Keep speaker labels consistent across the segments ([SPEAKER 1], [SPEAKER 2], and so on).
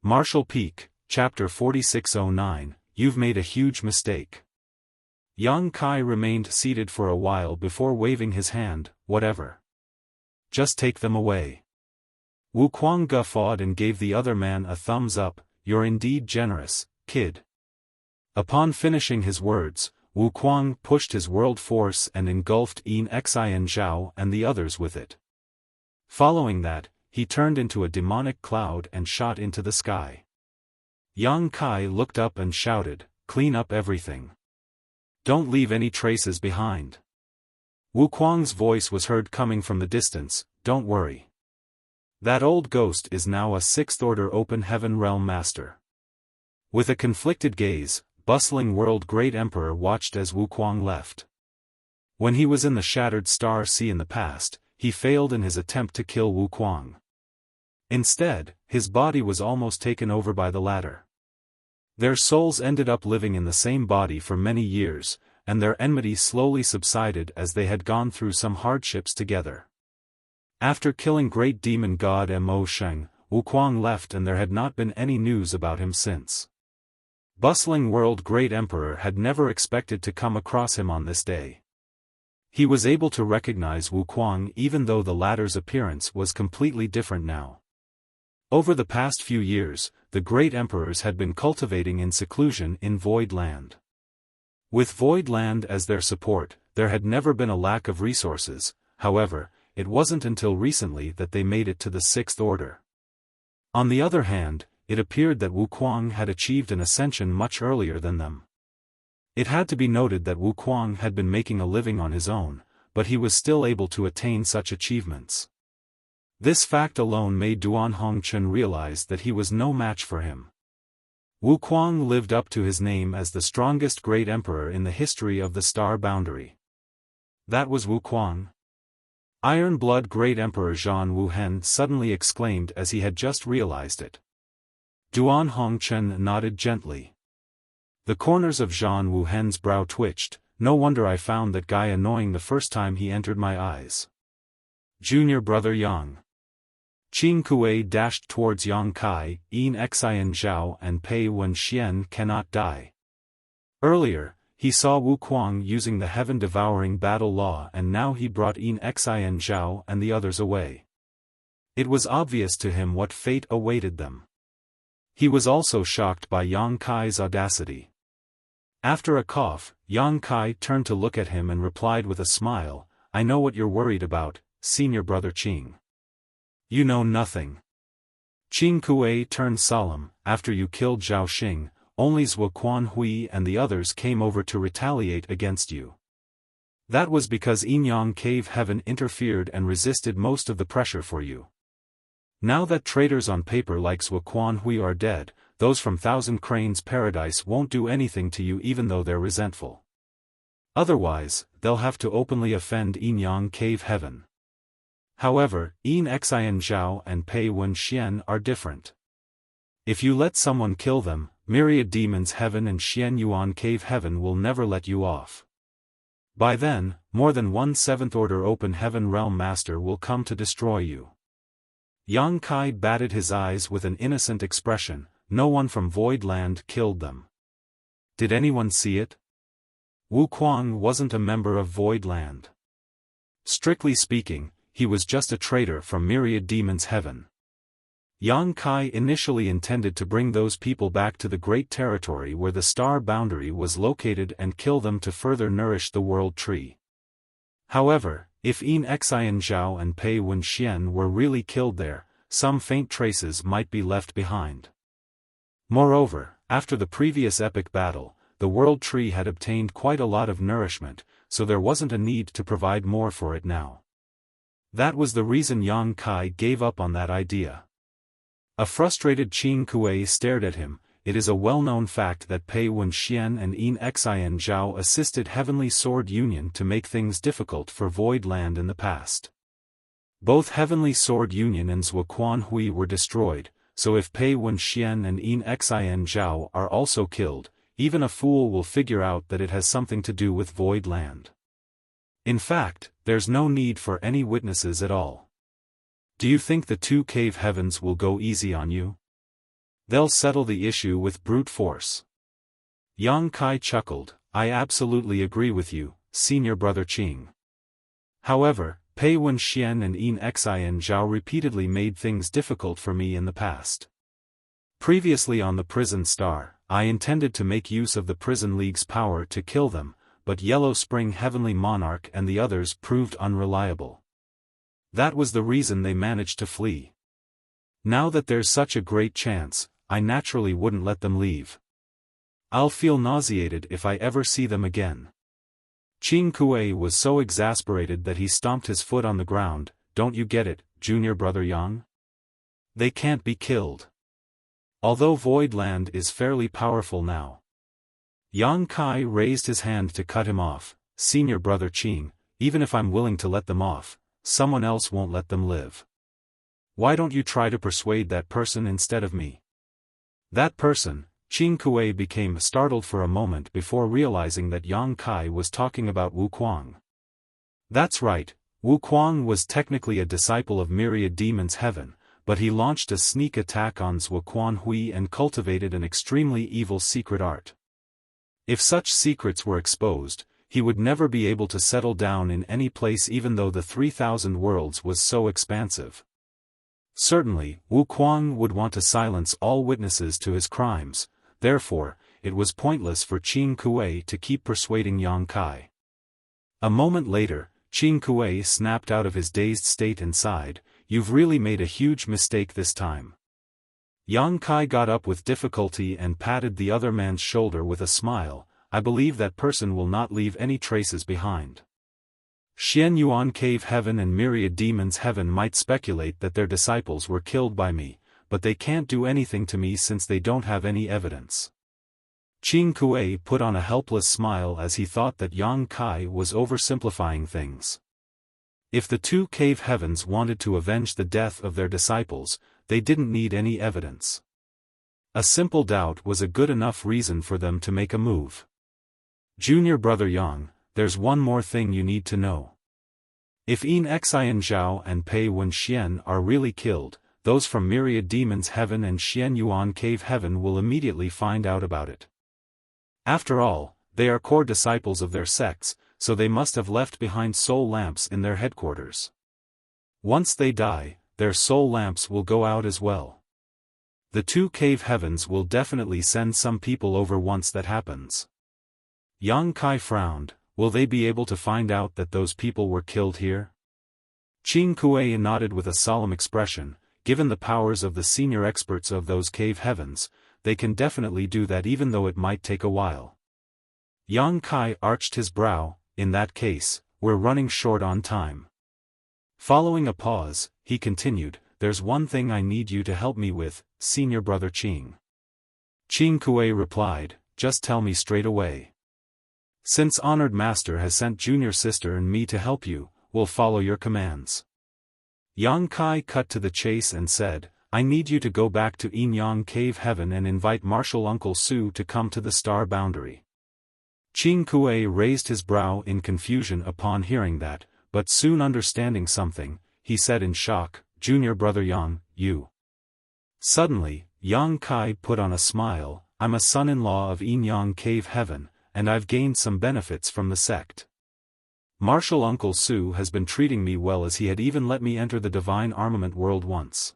[SPEAKER 1] Marshall Peak, Chapter 4609, You've made a huge mistake. Yang Kai remained seated for a while before waving his hand. Whatever. Just take them away. Wu Kuang guffawed and gave the other man a thumbs up. You're indeed generous, kid. Upon finishing his words, Wu Kuang pushed his world force and engulfed Yin Xian Zhao and the others with it. Following that, he turned into a demonic cloud and shot into the sky. Yang Kai looked up and shouted, "Clean up everything. Don't leave any traces behind." Wu Kuang's voice was heard coming from the distance, "Don't worry. That old ghost is now a sixth-order open heaven realm master." With a conflicted gaze, Bustling World Great Emperor watched as Wu Kuang left. When he was in the Shattered Star Sea in the past, he failed in his attempt to kill Wu Kuang. Instead, his body was almost taken over by the latter. Their souls ended up living in the same body for many years, and their enmity slowly subsided as they had gone through some hardships together. After killing great demon god Mo Sheng, Wu Kuang left and there had not been any news about him since. Bustling World Great Emperor had never expected to come across him on this day. He was able to recognize Wu Kuang even though the latter's appearance was completely different now. Over the past few years, the great emperors had been cultivating in seclusion in Void Land. With Void Land as their support, there had never been a lack of resources. However, it wasn't until recently that they made it to the Sixth Order. On the other hand, it appeared that Wu Kuang had achieved an ascension much earlier than them. It had to be noted that Wu Kuang had been making a living on his own, but he was still able to attain such achievements. This fact alone made Duan Hongchen realize that he was no match for him. Wu Kuang lived up to his name as the strongest great emperor in the history of the Star Boundary. That was Wu Kuang? Iron Blood Great Emperor Zhan Wuhen suddenly exclaimed as he had just realized it. Duan Hongchen nodded gently. The corners of Zhan Wuhen's brow twitched. No wonder I found that guy annoying the first time he entered my eyes. Junior brother Yang. Qing Kuei dashed towards Yang Kai. Yin Xian Zhao and Pei Wenxian cannot die. Earlier, he saw Wu Kuang using the heaven-devouring battle law and now he brought Yin Xian Zhao and the others away. It was obvious to him what fate awaited them. He was also shocked by Yang Kai's audacity. After a cough, Yang Kai turned to look at him and replied with a smile, "I know what you're worried about, senior brother Qing. You know nothing." Qing Kuei turned solemn. "After you killed Zhao Xing, only Zhuo Quanhui and the others came over to retaliate against you. That was because Yin Cave Heaven interfered and resisted most of the pressure for you. Now that traitors on paper like Zhuo Quanhui are dead, those from Thousand Cranes Paradise won't do anything to you even though they're resentful. Otherwise, they'll have to openly offend Yin Cave Heaven. However, Yin Xian Zhao and Pei Wenxian are different. If you let someone kill them, Myriad Demons Heaven and Xian Yuan Cave Heaven will never let you off. By then, more than one Seventh Order Open Heaven Realm Master will come to destroy you." Yang Kai batted his eyes with an innocent expression. No one from Void Land killed them. Did anyone see it? Wu Kuang wasn't a member of Void Land. Strictly speaking, he was just a traitor from Myriad Demons Heaven. Yang Kai initially intended to bring those people back to the great territory where the Star Boundary was located and kill them to further nourish the World Tree. However, if Yin Xian Zhao and Pei Wenxian were really killed there, some faint traces might be left behind. Moreover, after the previous epic battle, the World Tree had obtained quite a lot of nourishment, so there wasn't a need to provide more for it now. That was the reason Yang Kai gave up on that idea. A frustrated Qing Kuei stared at him. It is a well-known fact that Pei Wenxian and Yin Xian Zhao assisted Heavenly Sword Union to make things difficult for Void Land in the past. Both Heavenly Sword Union and Zhuo Quanhui were destroyed, so if Pei Wenxian and Yin Xian Zhao are also killed, even a fool will figure out that it has something to do with Void Land. In fact, there's no need for any witnesses at all. Do you think the two cave heavens will go easy on you? They'll settle the issue with brute force. Yang Kai chuckled, I absolutely agree with you, senior brother Qing. However, Pei Wenxian and Yin Xian Zhao repeatedly made things difficult for me in the past. Previously on the prison star, I intended to make use of the prison league's power to kill them, but Yellow Spring Heavenly Monarch and the others proved unreliable. That was the reason they managed to flee. Now that there's such a great chance, I naturally wouldn't let them leave. I'll feel nauseated if I ever see them again. Qing Kuei was so exasperated that he stomped his foot on the ground. Don't you get it, junior brother Yang? They can't be killed. Although Void Land is fairly powerful now. Yang Kai raised his hand to cut him off. Senior brother Qing, even if I'm willing to let them off, someone else won't let them live. Why don't you try to persuade that person instead of me? That person. Qing Kuei became startled for a moment before realizing that Yang Kai was talking about Wu Kuang. That's right, Wu Kuang was technically a disciple of Myriad Demon's Heaven, but he launched a sneak attack on Zhou Kuanhui and cultivated an extremely evil secret art. If such secrets were exposed, he would never be able to settle down in any place even though the 3,000 worlds was so expansive. Certainly, Wu Kuang would want to silence all witnesses to his crimes. Therefore, it was pointless for Qing Kuei to keep persuading Yang Kai. A moment later, Qing Kuei snapped out of his dazed state and sighed, You've really made a huge mistake this time. Yang Kai got up with difficulty and patted the other man's shoulder with a smile, I believe that person will not leave any traces behind. Xian Yuan Cave Heaven and Myriad Demons Heaven might speculate that their disciples were killed by me, but they can't do anything to me since they don't have any evidence. Qing Kuei put on a helpless smile as he thought that Yang Kai was oversimplifying things. If the two cave heavens wanted to avenge the death of their disciples, they didn't need any evidence. A simple doubt was a good enough reason for them to make a move. Junior brother Yang, there's one more thing you need to know. If Yin Xian Zhao and Pei Wenxian are really killed, those from Myriad Demons Heaven and Xian Yuan Cave Heaven will immediately find out about it. After all, they are core disciples of their sects, so they must have left behind soul lamps in their headquarters. Once they die, their soul lamps will go out as well. The two cave heavens will definitely send some people over once that happens. Yang Kai frowned, will they be able to find out that those people were killed here? Qing Kuei nodded with a solemn expression, given the powers of the senior experts of those cave heavens, they can definitely do that even though it might take a while. Yang Kai arched his brow, in that case, we're running short on time. Following a pause, he continued, there's one thing I need you to help me with, senior brother Qing. Qing Kuei replied, just tell me straight away. Since honored master has sent junior sister and me to help you, we'll follow your commands. Yang Kai cut to the chase and said, I need you to go back to Yin Yang Cave Heaven and invite Martial Uncle Su to come to the star boundary. Qing Kuei raised his brow in confusion upon hearing that, but soon understanding something, he said in shock, Junior brother Yang, you. Suddenly, Yang Kai put on a smile, I'm a son-in-law of Yin Yang Cave Heaven, and I've gained some benefits from the sect. Martial Uncle Su has been treating me well as he had even let me enter the divine armament world once.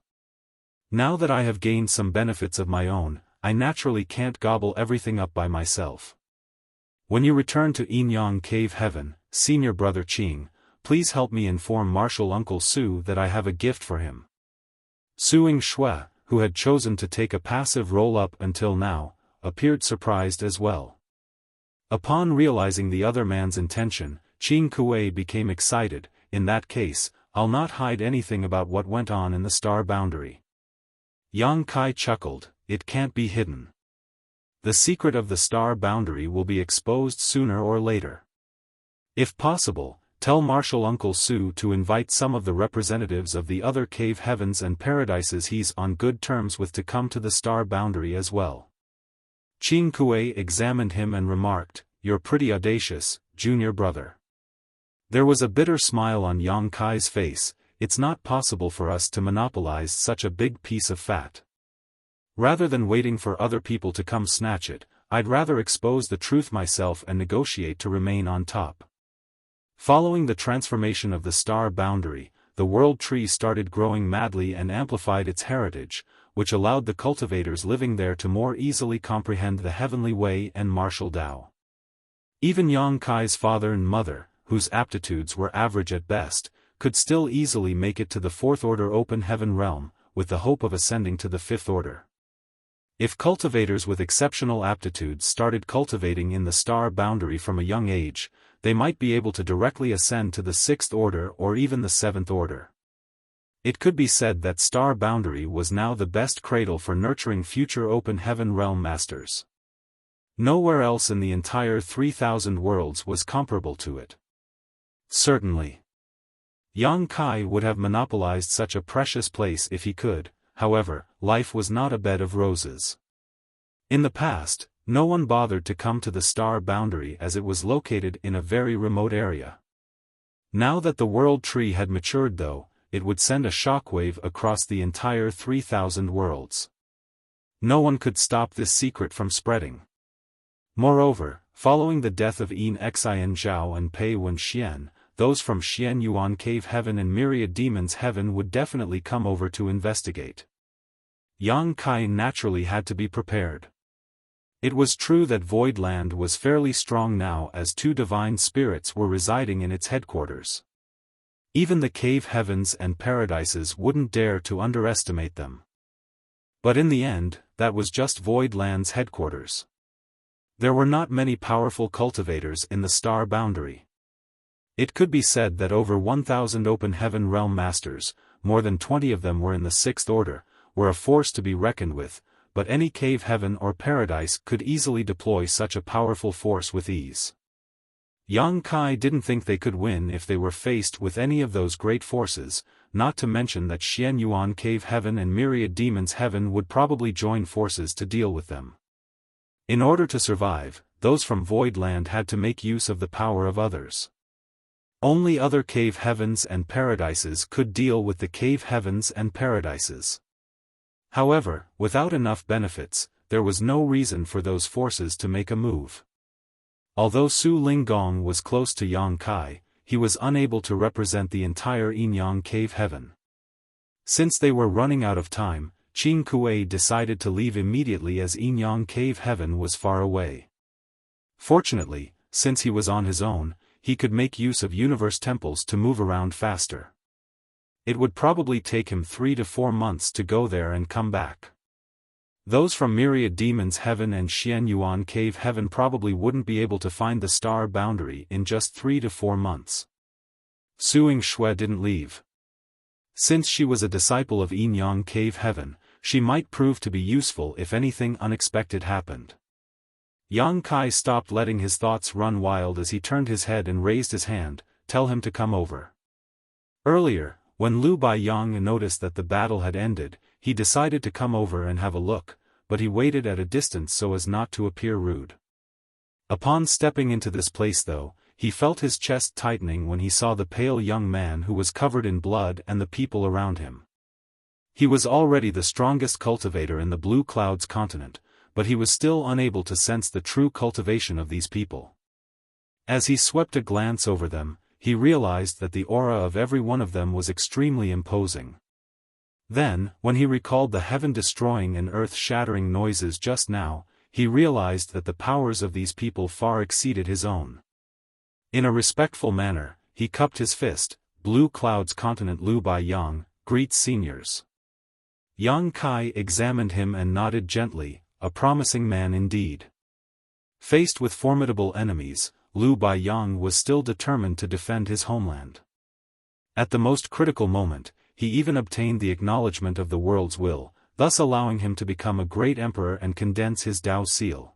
[SPEAKER 1] Now that I have gained some benefits of my own, I naturally can't gobble everything up by myself. When you return to Yin Yang Cave Heaven, senior brother Qing, please help me inform Martial Uncle Su that I have a gift for him. Suing Shui, who had chosen to take a passive role up until now, appeared surprised as well. Upon realizing the other man's intention, Qing Kuei became excited, in that case, I'll not hide anything about what went on in the star boundary. Yang Kai chuckled, it can't be hidden. The secret of the star boundary will be exposed sooner or later. If possible, tell Martial Uncle Su to invite some of the representatives of the other cave heavens and paradises he's on good terms with to come to the star boundary as well. Qing Kuei examined him and remarked, you're pretty audacious, junior brother. There was a bitter smile on Yang Kai's face, it's not possible for us to monopolize such a big piece of fat. Rather than waiting for other people to come snatch it, I'd rather expose the truth myself and negotiate to remain on top. Following the transformation of the star boundary, the world tree started growing madly and amplified its heritage, which allowed the cultivators living there to more easily comprehend the heavenly way and martial Tao. Even Yang Kai's father and mother, whose aptitudes were average at best, could still easily make it to the fourth order open heaven realm, with the hope of ascending to the fifth order. If cultivators with exceptional aptitudes started cultivating in the star boundary from a young age, they might be able to directly ascend to the sixth order or even the seventh order. It could be said that star boundary was now the best cradle for nurturing future open heaven realm masters. Nowhere else in the entire 3,000 worlds was comparable to it. Certainly. Yang Kai would have monopolized such a precious place if he could. However, life was not a bed of roses. In the past, no one bothered to come to the star boundary as it was located in a very remote area. Now that the world tree had matured though, it would send a shockwave across the entire 3,000 worlds. No one could stop this secret from spreading. Moreover, following the death of Yin Xian Zhao and Pei Wen Xian, those from Xian Yuan Cave Heaven and Myriad Demons Heaven would definitely come over to investigate. Yang Kai naturally had to be prepared. It was true that Void Land was fairly strong now as two divine spirits were residing in its headquarters. Even the cave heavens and paradises wouldn't dare to underestimate them. But in the end, that was just Void Land's headquarters. There were not many powerful cultivators in the star boundary. It could be said that over 1,000 open heaven realm masters, more than 20 of them were in the sixth order, were a force to be reckoned with, but any cave heaven or paradise could easily deploy such a powerful force with ease. Yang Kai didn't think they could win if they were faced with any of those great forces, not to mention that Xian Yuan Cave Heaven and Myriad Demons Heaven would probably join forces to deal with them. In order to survive, those from Void Land had to make use of the power of others. Only other cave heavens and paradises could deal with the cave heavens and paradises. However, without enough benefits, there was no reason for those forces to make a move. Although Su Linggong was close to Yang Kai, he was unable to represent the entire Yin Yang Cave Heaven. Since they were running out of time, Qin Kuei decided to leave immediately as Yin Yang Cave Heaven was far away. Fortunately, since he was on his own, he could make use of universe temples to move around faster. It would probably take him 3 to 4 months to go there and come back. Those from Myriad Demons Heaven and Xian Yuan Cave Heaven probably wouldn't be able to find the star boundary in just 3 to 4 months. Suing Shui didn't leave. Since she was a disciple of Yin Yang Cave Heaven, she might prove to be useful if anything unexpected happened. Yang Kai stopped letting his thoughts run wild as he turned his head and raised his hand. Tell him to come over. Earlier, when Lu Baiyang noticed that the battle had ended, he decided to come over and have a look, but he waited at a distance so as not to appear rude. Upon stepping into this place though, he felt his chest tightening when he saw the pale young man who was covered in blood and the people around him. He was already the strongest cultivator in the Blue Clouds continent, but he was still unable to sense the true cultivation of these people. As he swept a glance over them, he realized that the aura of every one of them was extremely imposing. Then, when he recalled the heaven-destroying and earth-shattering noises just now, he realized that the powers of these people far exceeded his own. In a respectful manner, he cupped his fist. Blue Clouds Continent Lu Baiyang, greets seniors. Yang Kai examined him and nodded gently, a promising man indeed. Faced with formidable enemies, Lu Baiyang was still determined to defend his homeland. At the most critical moment, he even obtained the acknowledgement of the world's will, thus allowing him to become a great emperor and condense his Tao seal.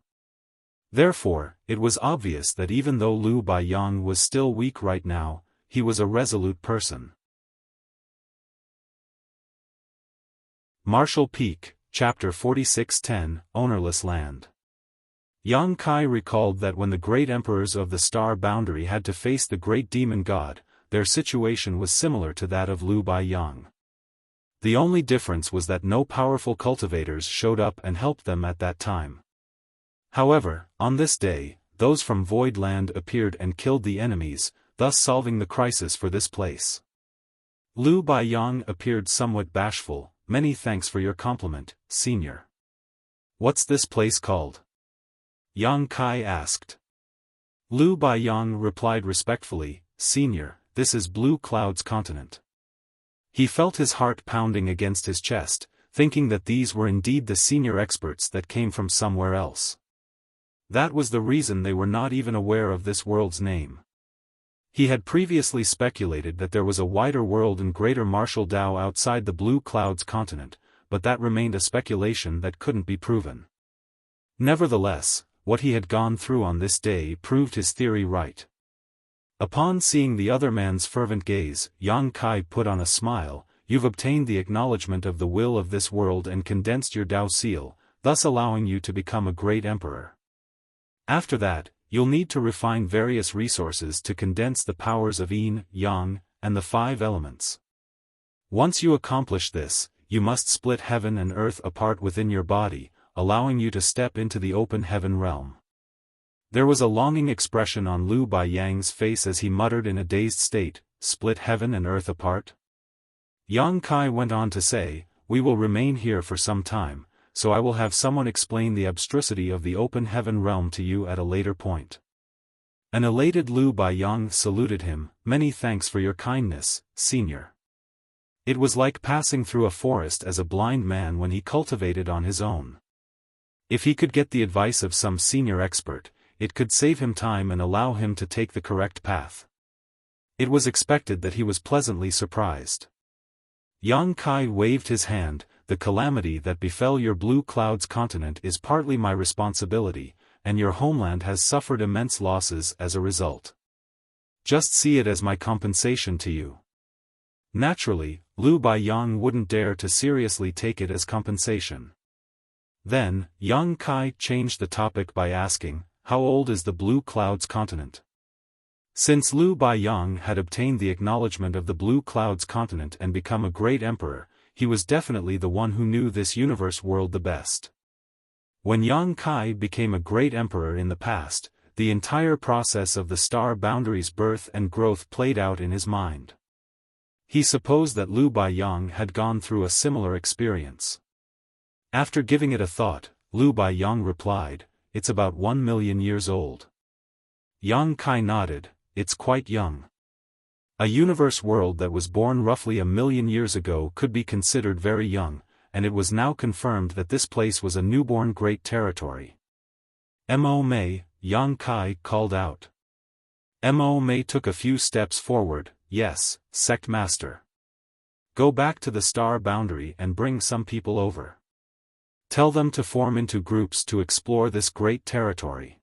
[SPEAKER 1] Therefore, it was obvious that even though Lu Baiyang was still weak right now, he was a resolute person. Martial Peak, Chapter 4610, Ownerless Land. Yang Kai recalled that when the great emperors of the star boundary had to face the great demon god, their situation was similar to that of Lu Baiyang. The only difference was that no powerful cultivators showed up and helped them at that time. However, on this day, those from Void Land appeared and killed the enemies, thus solving the crisis for this place. Lu Baiyang appeared somewhat bashful. Many thanks for your compliment, senior. What's this place called? Yang Kai asked. Lu Baiyang replied respectfully, Senior, this is Blue Cloud's continent. He felt his heart pounding against his chest, thinking that these were indeed the senior experts that came from somewhere else. That was the reason they were not even aware of this world's name. He had previously speculated that there was a wider world and greater martial Dao outside the Blue Cloud's continent, but that remained a speculation that couldn't be proven. Nevertheless, what he had gone through on this day proved his theory right. Upon seeing the other man's fervent gaze, Yang Kai put on a smile. You've obtained the acknowledgement of the will of this world and condensed your Dao seal, thus allowing you to become a great emperor. After that, you'll need to refine various resources to condense the powers of Yin, Yang, and the 5 elements. Once you accomplish this, you must split heaven and earth apart within your body, allowing you to step into the open heaven realm. There was a longing expression on Lu Baiyang's face as he muttered in a dazed state, split heaven and earth apart? Yang Kai went on to say, we will remain here for some time, so I will have someone explain the abstrusity of the open heaven realm to you at a later point. An elated Lu Baiyang saluted him, many thanks for your kindness, senior. It was like passing through a forest as a blind man when he cultivated on his own. If he could get the advice of some senior expert, it could save him time and allow him to take the correct path. It was expected that he was pleasantly surprised. Yang Kai waved his hand, the calamity that befell your Blue Cloud's continent is partly my responsibility, and your homeland has suffered immense losses as a result. Just see it as my compensation to you. Naturally, Lu Baiyang wouldn't dare to seriously take it as compensation. Then, Yang Kai changed the topic by asking, how old is the Blue Cloud's continent? Since Lu Baiyang had obtained the acknowledgement of the Blue Cloud's continent and become a great emperor, he was definitely the one who knew this universe world the best. When Yang Kai became a great emperor in the past, the entire process of the star boundary's birth and growth played out in his mind. He supposed that Lu Baiyang had gone through a similar experience. After giving it a thought, Lu Baiyang replied, it's about 1 million years old. Yang Kai nodded, it's quite young. A universe world that was born roughly 1 million years ago could be considered very young, and it was now confirmed that this place was a newborn great territory. Mo Mei, Yang Kai called out. Mo Mei took a few steps forward, yes, sect master. Go back to the star boundary and bring some people over. Tell them to form into groups to explore this great territory.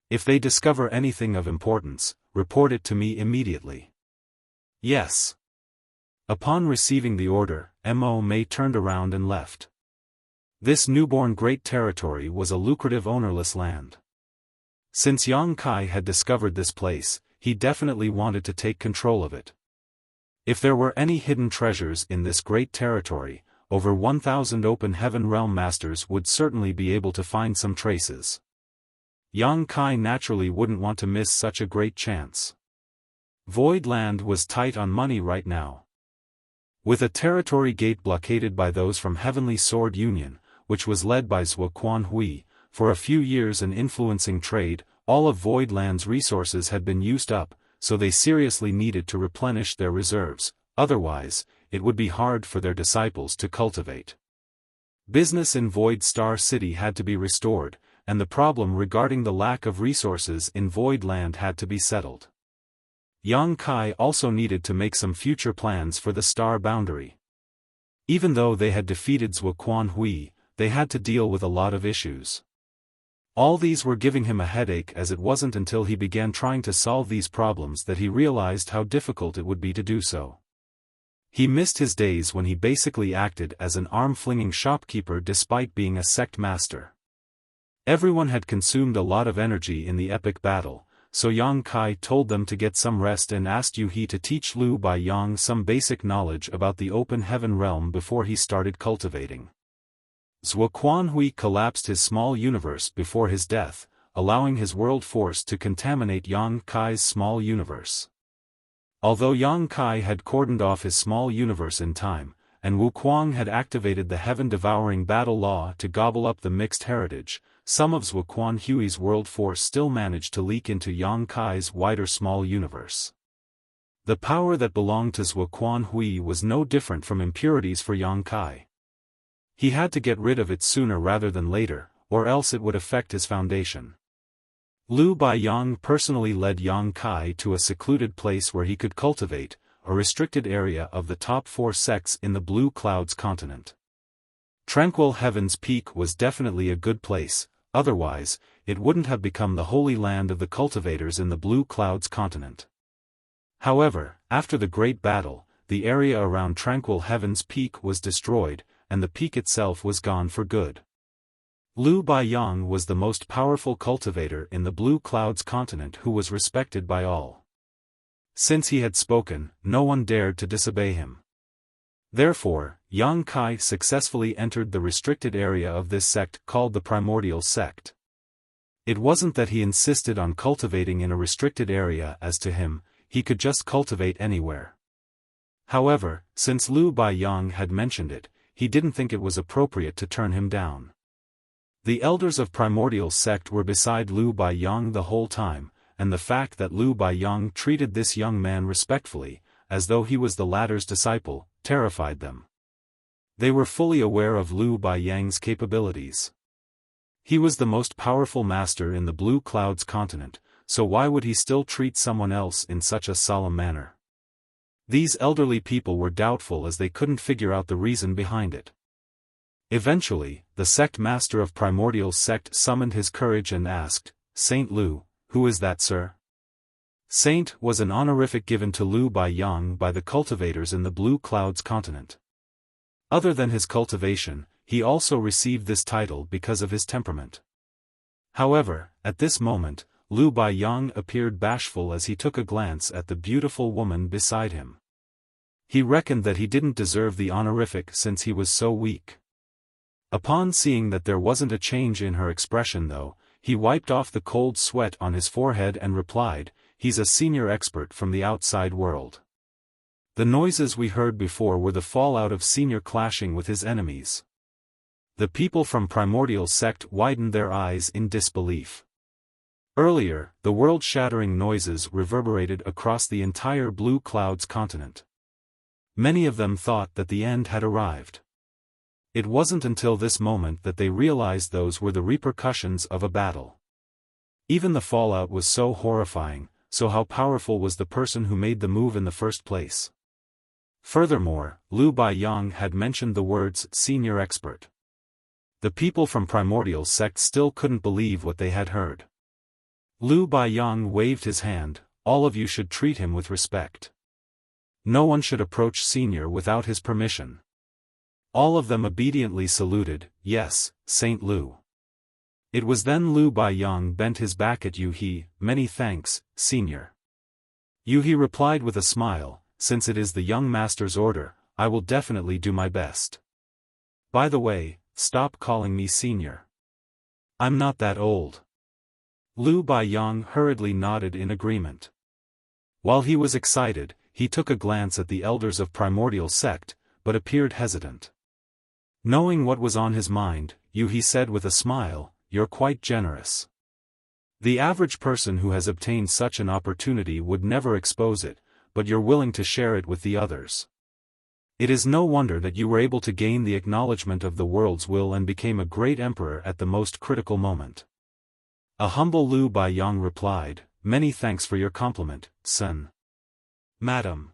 [SPEAKER 1] If they discover anything of importance, report it to me immediately. Yes. Upon receiving the order, Mo Mei turned around and left. This newborn great territory was a lucrative ownerless land. Since Yang Kai had discovered this place, he definitely wanted to take control of it. If there were any hidden treasures in this great territory, over 1,000 open heaven realm masters would certainly be able to find some traces. Yang Kai naturally wouldn't want to miss such a great chance. Void Land was tight on money right now. With a territory gate blockaded by those from Heavenly Sword Union, which was led by Zhuo Quanhui, for a few years and influencing trade, all of Void Land's resources had been used up, so they seriously needed to replenish their reserves, otherwise, it would be hard for their disciples to cultivate. Business in Void Star City had to be restored, and the problem regarding the lack of resources in Void Land had to be settled. Yang Kai also needed to make some future plans for the star boundary. Even though they had defeated Zhuo Quanhui, they had to deal with a lot of issues. All these were giving him a headache, as it wasn't until he began trying to solve these problems that he realized how difficult it would be to do so. He missed his days when he basically acted as an arm-flinging shopkeeper despite being a sect master. Everyone had consumed a lot of energy in the epic battle, so Yang Kai told them to get some rest and asked Yu He to teach Lu Baiyang some basic knowledge about the open heaven realm before he started cultivating. Zhuo Quanhui collapsed his small universe before his death, allowing his world force to contaminate Yang Kai's small universe. Although Yang Kai had cordoned off his small universe in time, and Wu Kuang had activated the heaven-devouring battle law to gobble up the mixed heritage, some of Zhuo Quanhui's world force still managed to leak into Yang Kai's wider small universe. The power that belonged to Zhuo Quanhui was no different from impurities for Yang Kai. He had to get rid of it sooner rather than later, or else it would affect his foundation. Lu Baiyang personally led Yang Kai to a secluded place where he could cultivate, a restricted area of the top 4 sects in the Blue Clouds continent. Tranquil Heaven's Peak was definitely a good place, otherwise, it wouldn't have become the holy land of the cultivators in the Blue Clouds continent. However, after the Great Battle, the area around Tranquil Heaven's Peak was destroyed, and the peak itself was gone for good. Lu Baiyang was the most powerful cultivator in the Blue Clouds continent who was respected by all. Since he had spoken, no one dared to disobey him. Therefore, Yang Kai successfully entered the restricted area of this sect called the Primordial Sect. It wasn't that he insisted on cultivating in a restricted area. As to him, he could just cultivate anywhere. However, since Lu Baiyang had mentioned it, he didn't think it was appropriate to turn him down. The elders of Primordial Sect were beside Lu Baiyang the whole time, and the fact that Lu Baiyang treated this young man respectfully, as though he was the latter's disciple, terrified them. They were fully aware of Lu Baiyang's capabilities. He was the most powerful master in the Blue Clouds continent, so why would he still treat someone else in such a solemn manner? These elderly people were doubtful as they couldn't figure out the reason behind it. Eventually, the sect master of Primordial Sect summoned his courage and asked, "Saint Lu, who is that, sir?" Saint was an honorific given to Lu Baiyang by the cultivators in the Blue Clouds continent. Other than his cultivation, he also received this title because of his temperament. However, at this moment, Lu Baiyang appeared bashful as he took a glance at the beautiful woman beside him. He reckoned that he didn't deserve the honorific since he was so weak. Upon seeing that there wasn't a change in her expression though, he wiped off the cold sweat on his forehead and replied, "He's a senior expert from the outside world." The noises we heard before were the fallout of senior clashing with his enemies. The people from Primordial Sect widened their eyes in disbelief. Earlier, the world-shattering noises reverberated across the entire Blue Clouds continent. Many of them thought that the end had arrived. It wasn't until this moment that they realized those were the repercussions of a battle. Even the fallout was so horrifying, so how powerful was the person who made the move in the first place? Furthermore, Lu Baiyang had mentioned the words "senior expert." The people from Primordial Sect still couldn't believe what they had heard. Lu Baiyang waved his hand, "All of you should treat him with respect. No one should approach Senior without his permission." All of them obediently saluted, "Yes, Saint Lu." It was then Lu Baiyang bent his back at Yu He, "Many thanks, Senior." Yu He replied with a smile, "Since it is the young master's order, I will definitely do my best. By the way, stop calling me Senior. I'm not that old." Lu Baiyang hurriedly nodded in agreement. While he was excited, he took a glance at the elders of Primordial Sect, but appeared hesitant. Knowing what was on his mind, Yu He said with a smile, "You're quite generous. The average person who has obtained such an opportunity would never expose it, but you're willing to share it with the others. It is no wonder that you were able to gain the acknowledgement of the world's will and became a great emperor at the most critical moment." A humble Lu Baiyang replied, "Many thanks for your compliment, son." "Madam."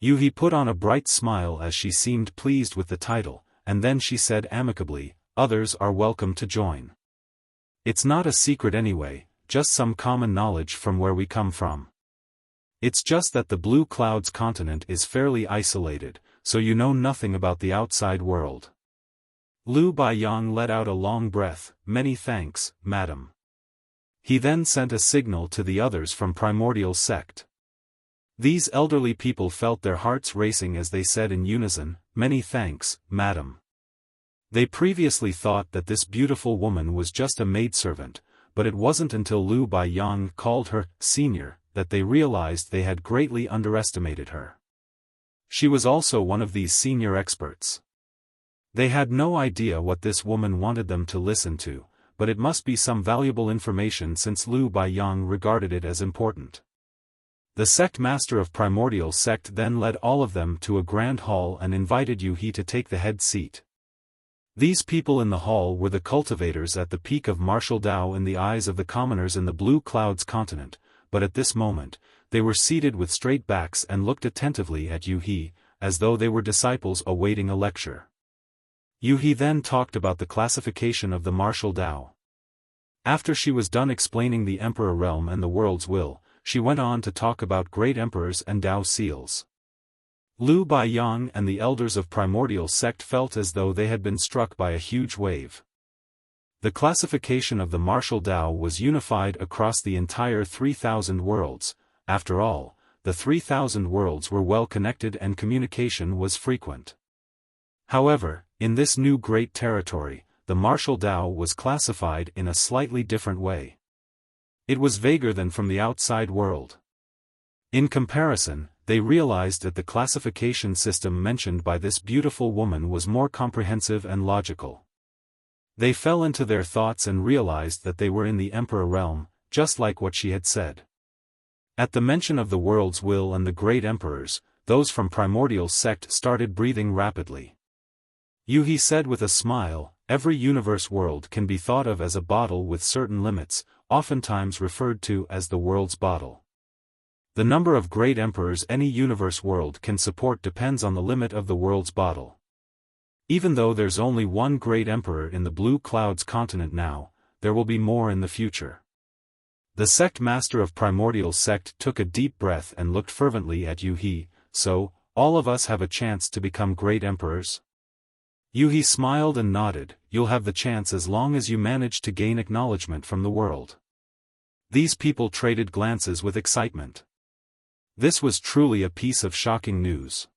[SPEAKER 1] Yu He put on a bright smile as she seemed pleased with the title, and then she said amicably, "Others are welcome to join. It's not a secret anyway, just some common knowledge from where we come from. It's just that the Blue Clouds continent is fairly isolated, so you know nothing about the outside world." Lu Baiyang let out a long breath, "Many thanks, madam." He then sent a signal to the others from Primordial Sect. These elderly people felt their hearts racing as they said in unison, "Many thanks, madam." They previously thought that this beautiful woman was just a maidservant, but it wasn't until Lu Baiyang called her senior that they realized they had greatly underestimated her. She was also one of these senior experts. They had no idea what this woman wanted them to listen to, but it must be some valuable information since Lu Baiyang regarded it as important. The sect master of Primordial Sect then led all of them to a grand hall and invited Yuhi to take the head seat. These people in the hall were the cultivators at the peak of martial Dao in the eyes of the commoners in the Blue Clouds continent, but at this moment, they were seated with straight backs and looked attentively at Yuhi, as though they were disciples awaiting a lecture. Yuhi then talked about the classification of the martial Dao. After she was done explaining the Emperor Realm and the world's will, she went on to talk about great emperors and Dao seals. Lu Baiyang and the elders of Primordial Sect felt as though they had been struck by a huge wave. The classification of the martial Dao was unified across the entire 3,000 worlds. After all, the 3,000 worlds were well connected and communication was frequent. However, in this new great territory, the martial Dao was classified in a slightly different way. It was vaguer than from the outside world. In comparison, they realized that the classification system mentioned by this beautiful woman was more comprehensive and logical. They fell into their thoughts and realized that they were in the Emperor Realm, just like what she had said. At the mention of the world's will and the great emperors, those from Primordial Sect started breathing rapidly. Yuhi said with a smile, "Every universe world can be thought of as a bottle with certain limits, oftentimes referred to as the world's bottle. The number of great emperors any universe world can support depends on the limit of the world's bottle. Even though there's only one great emperor in the Blue Clouds continent now, there will be more in the future." The sect master of Primordial Sect took a deep breath and looked fervently at Yuhi. "So, all of us have a chance to become great emperors?" Yuhi smiled and nodded. "You'll have the chance as long as you manage to gain acknowledgement from the world." These people traded glances with excitement. This was truly a piece of shocking news.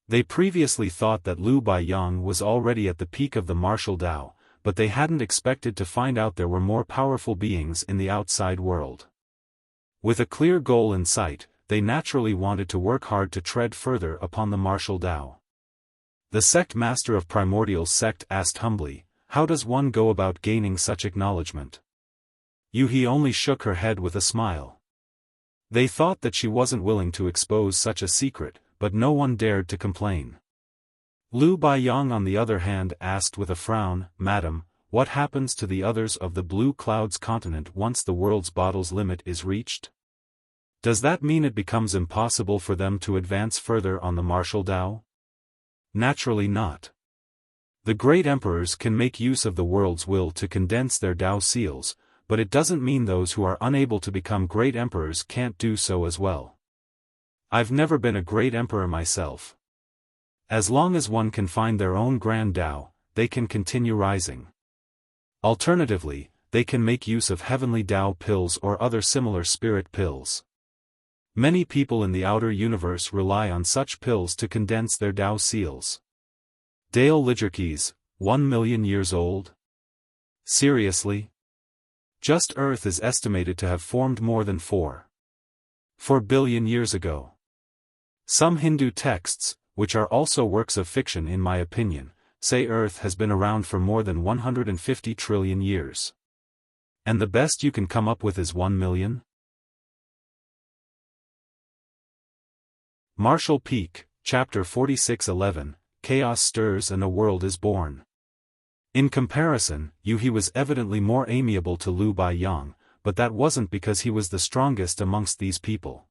[SPEAKER 1] They previously thought that Lu Baiyang was already at the peak of the martial Dao, but they hadn't expected to find out there were more powerful beings in the outside world. With a clear goal in sight, they naturally wanted to work hard to tread further upon the martial Dao. The sect master of Primordial Sect asked humbly, "How does one go about gaining such acknowledgement?" Yuhi only shook her head with a smile. They thought that she wasn't willing to expose such a secret, but no one dared to complain. Lu Baiyang on the other hand asked with a frown, "Madam, what happens to the others of the Blue Clouds continent once the world's bottle's limit is reached? Does that mean it becomes impossible for them to advance further on the martial Dao?" Naturally not. The great emperors can make use of the world's will to condense their Dao seals, but it doesn't mean those who are unable to become great emperors can't do so as well. I've never been a great emperor myself. As long as one can find their own grand Dao, they can continue rising. Alternatively, they can make use of heavenly Dao pills or other similar spirit pills. Many people in the outer universe rely on such pills to condense their Dao seals. Dale Ligerkeys, 1 million years old? Seriously? Just Earth is estimated to have formed more than 4 billion years ago. Some Hindu texts, which are also works of fiction in my opinion, say Earth has been around for more than 150 trillion years. And the best you can come up with is 1 million? Martial Peak, Chapter 46:11, Chaos stirs and a world is born. In comparison, Yuhi was evidently more amiable to Lu Baiyang, but that wasn't because he was the strongest amongst these people.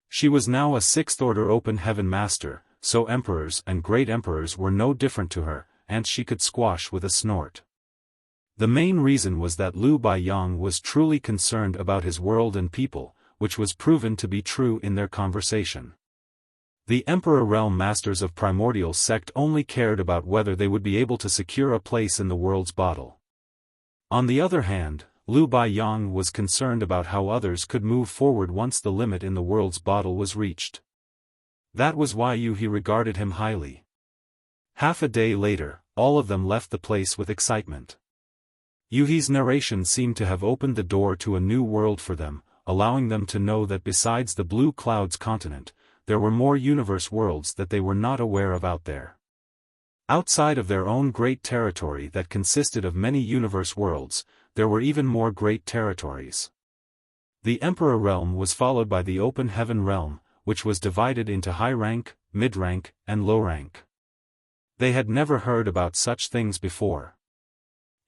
[SPEAKER 1] She was now a sixth-order open heaven master, so emperors and great emperors were no different to her, and she could squash with a snort. The main reason was that Lu Baiyang was truly concerned about his world and people, which was proven to be true in their conversation. The Emperor Realm Masters of Primordial Sect only cared about whether they would be able to secure a place in the world's bottle. On the other hand, Liu Baiyang was concerned about how others could move forward once the limit in the world's bottle was reached. That was why He regarded him highly. Half a day later, all of them left the place with excitement. Yuhi's narration seemed to have opened the door to a new world for them, allowing them to know that besides the Blue Clouds continent, there were more universe worlds that they were not aware of out there. Outside of their own great territory that consisted of many universe worlds, there were even more great territories. The Emperor Realm was followed by the Open Heaven Realm, which was divided into high rank, mid rank, and low rank. They had never heard about such things before.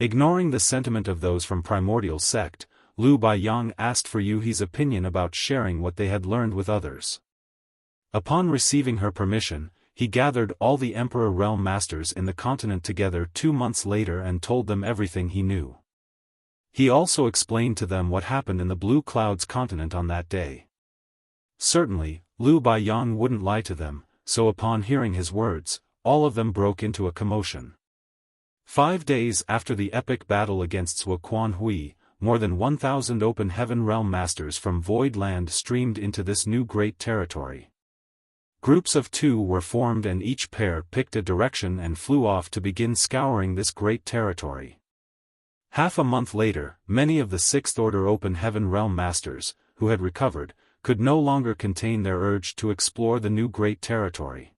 [SPEAKER 1] Ignoring the sentiment of those from Primordial Sect, Liu Baiyang asked for Yuhi's opinion about sharing what they had learned with others. Upon receiving her permission, he gathered all the Emperor Realm Masters in the continent together 2 months later and told them everything he knew. He also explained to them what happened in the Blue Clouds continent on that day. Certainly, Liu Baiyang wouldn't lie to them, so upon hearing his words, all of them broke into a commotion. 5 days after the epic battle against Zuoquan Hui, more than 1,000 Open Heaven Realm Masters from Void Land streamed into this new great territory. Groups of 2 were formed and each pair picked a direction and flew off to begin scouring this great territory. Half a month later, many of the 6th Order Open Heaven Realm Masters, who had recovered, could no longer contain their urge to explore the new great territory.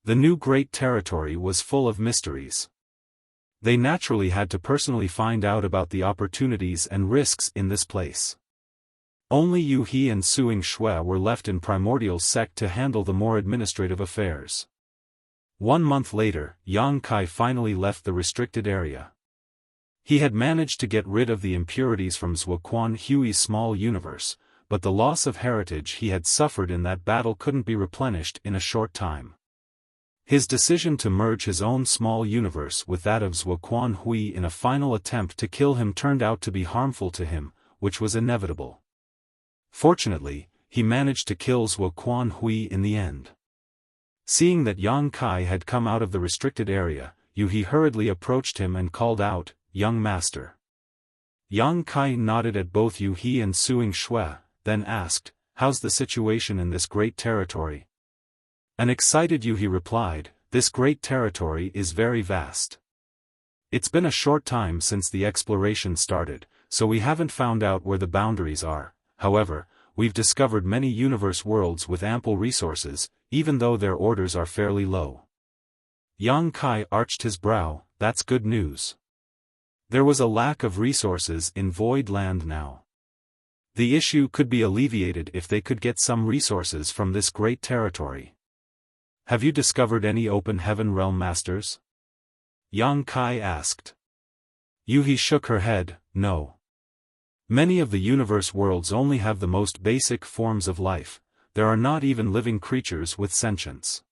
[SPEAKER 1] The new great territory was full of mysteries. They naturally had to personally find out about the opportunities and risks in this place. Only Yuhi and Suing Shui were left in Primordial Sect to handle the more administrative affairs. 1 month later, Yang Kai finally left the restricted area. He had managed to get rid of the impurities from Zuoquan Hui's small universe, but the loss of heritage he had suffered in that battle couldn't be replenished in a short time. His decision to merge his own small universe with that of Zuoquan Hui in a final attempt to kill him turned out to be harmful to him, which was inevitable. Fortunately, he managed to kill Zuoquan Hui in the end. Seeing that Yang Kai had come out of the restricted area, Yuhi hurriedly approached him and called out, "Young master." Yang Kai nodded at both Yuhi and Suing Shui, then asked, "How's the situation in this great territory?" An excited Yuhi replied, "This great territory is very vast. It's been a short time since the exploration started, so we haven't found out where the boundaries are. However, we've discovered many universe worlds with ample resources, even though their orders are fairly low." Yang Kai arched his brow. That's good news. There was a lack of resources in Void Land now. The issue could be alleviated if they could get some resources from this great territory. Have you discovered any Open Heaven Realm Masters? Yang Kai asked. Yuhi shook her head, no. Many of the universe worlds only have the most basic forms of life, there are not even living creatures with sentience.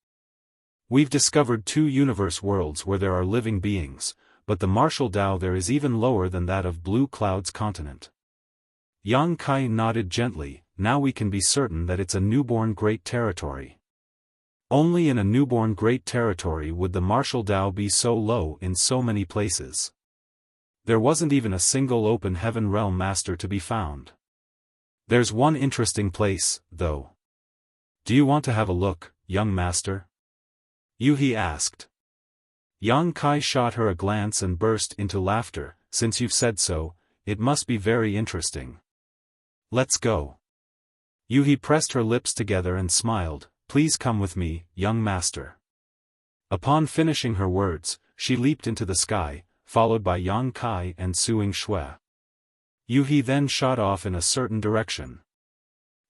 [SPEAKER 1] We've discovered 2 universe worlds where there are living beings, but the martial Tao there is even lower than that of Blue Clouds continent. Yang Kai nodded gently, now we can be certain that it's a newborn great territory. Only in a newborn great territory would the martial Tao be so low in so many places. There wasn't even a single Open Heaven Realm Master to be found. There's one interesting place, though. Do you want to have a look, young master? Yuhi asked. Yang Kai shot her a glance and burst into laughter. Since you've said so, it must be very interesting. Let's go. Yuhi pressed her lips together and smiled. Please come with me, young master. Upon finishing her words, she leaped into the sky, followed by Yang Kai and Suing Shui. Yuhi then shot off in a certain direction.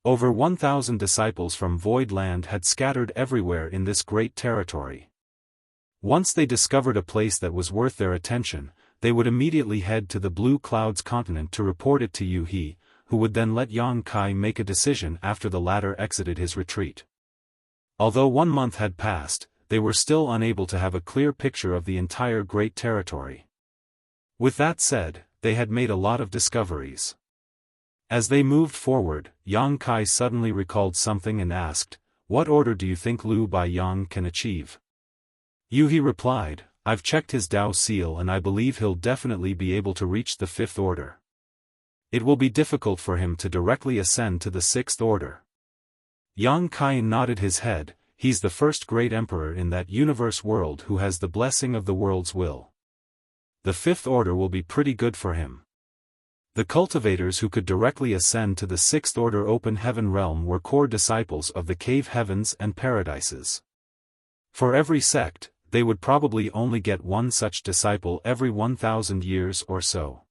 [SPEAKER 1] Over 1,000 disciples from Void Land had scattered everywhere in this great territory. Once they discovered a place that was worth their attention, they would immediately head to the Blue Clouds continent to report it to Yuhi, who would then let Yang Kai make a decision after the latter exited his retreat. Although 1 month had passed, they were still unable to have a clear picture of the entire great territory. With that said, they had made a lot of discoveries. As they moved forward, Yang Kai suddenly recalled something and asked, "What order do you think Liu Baiyang can achieve?" Yuhi replied, "I've checked his Tao seal and I believe he'll definitely be able to reach the 5th order. it will be difficult for him to directly ascend to the sixth order. Yang Kai nodded his head. He's the first great emperor in that universe world who has the blessing of the world's will. The fifth order will be pretty good for him. The cultivators who could directly ascend to the sixth order open heaven realm were core disciples of the cave heavens and paradises. For every sect, they would probably only get one such disciple every 1,000 years or so.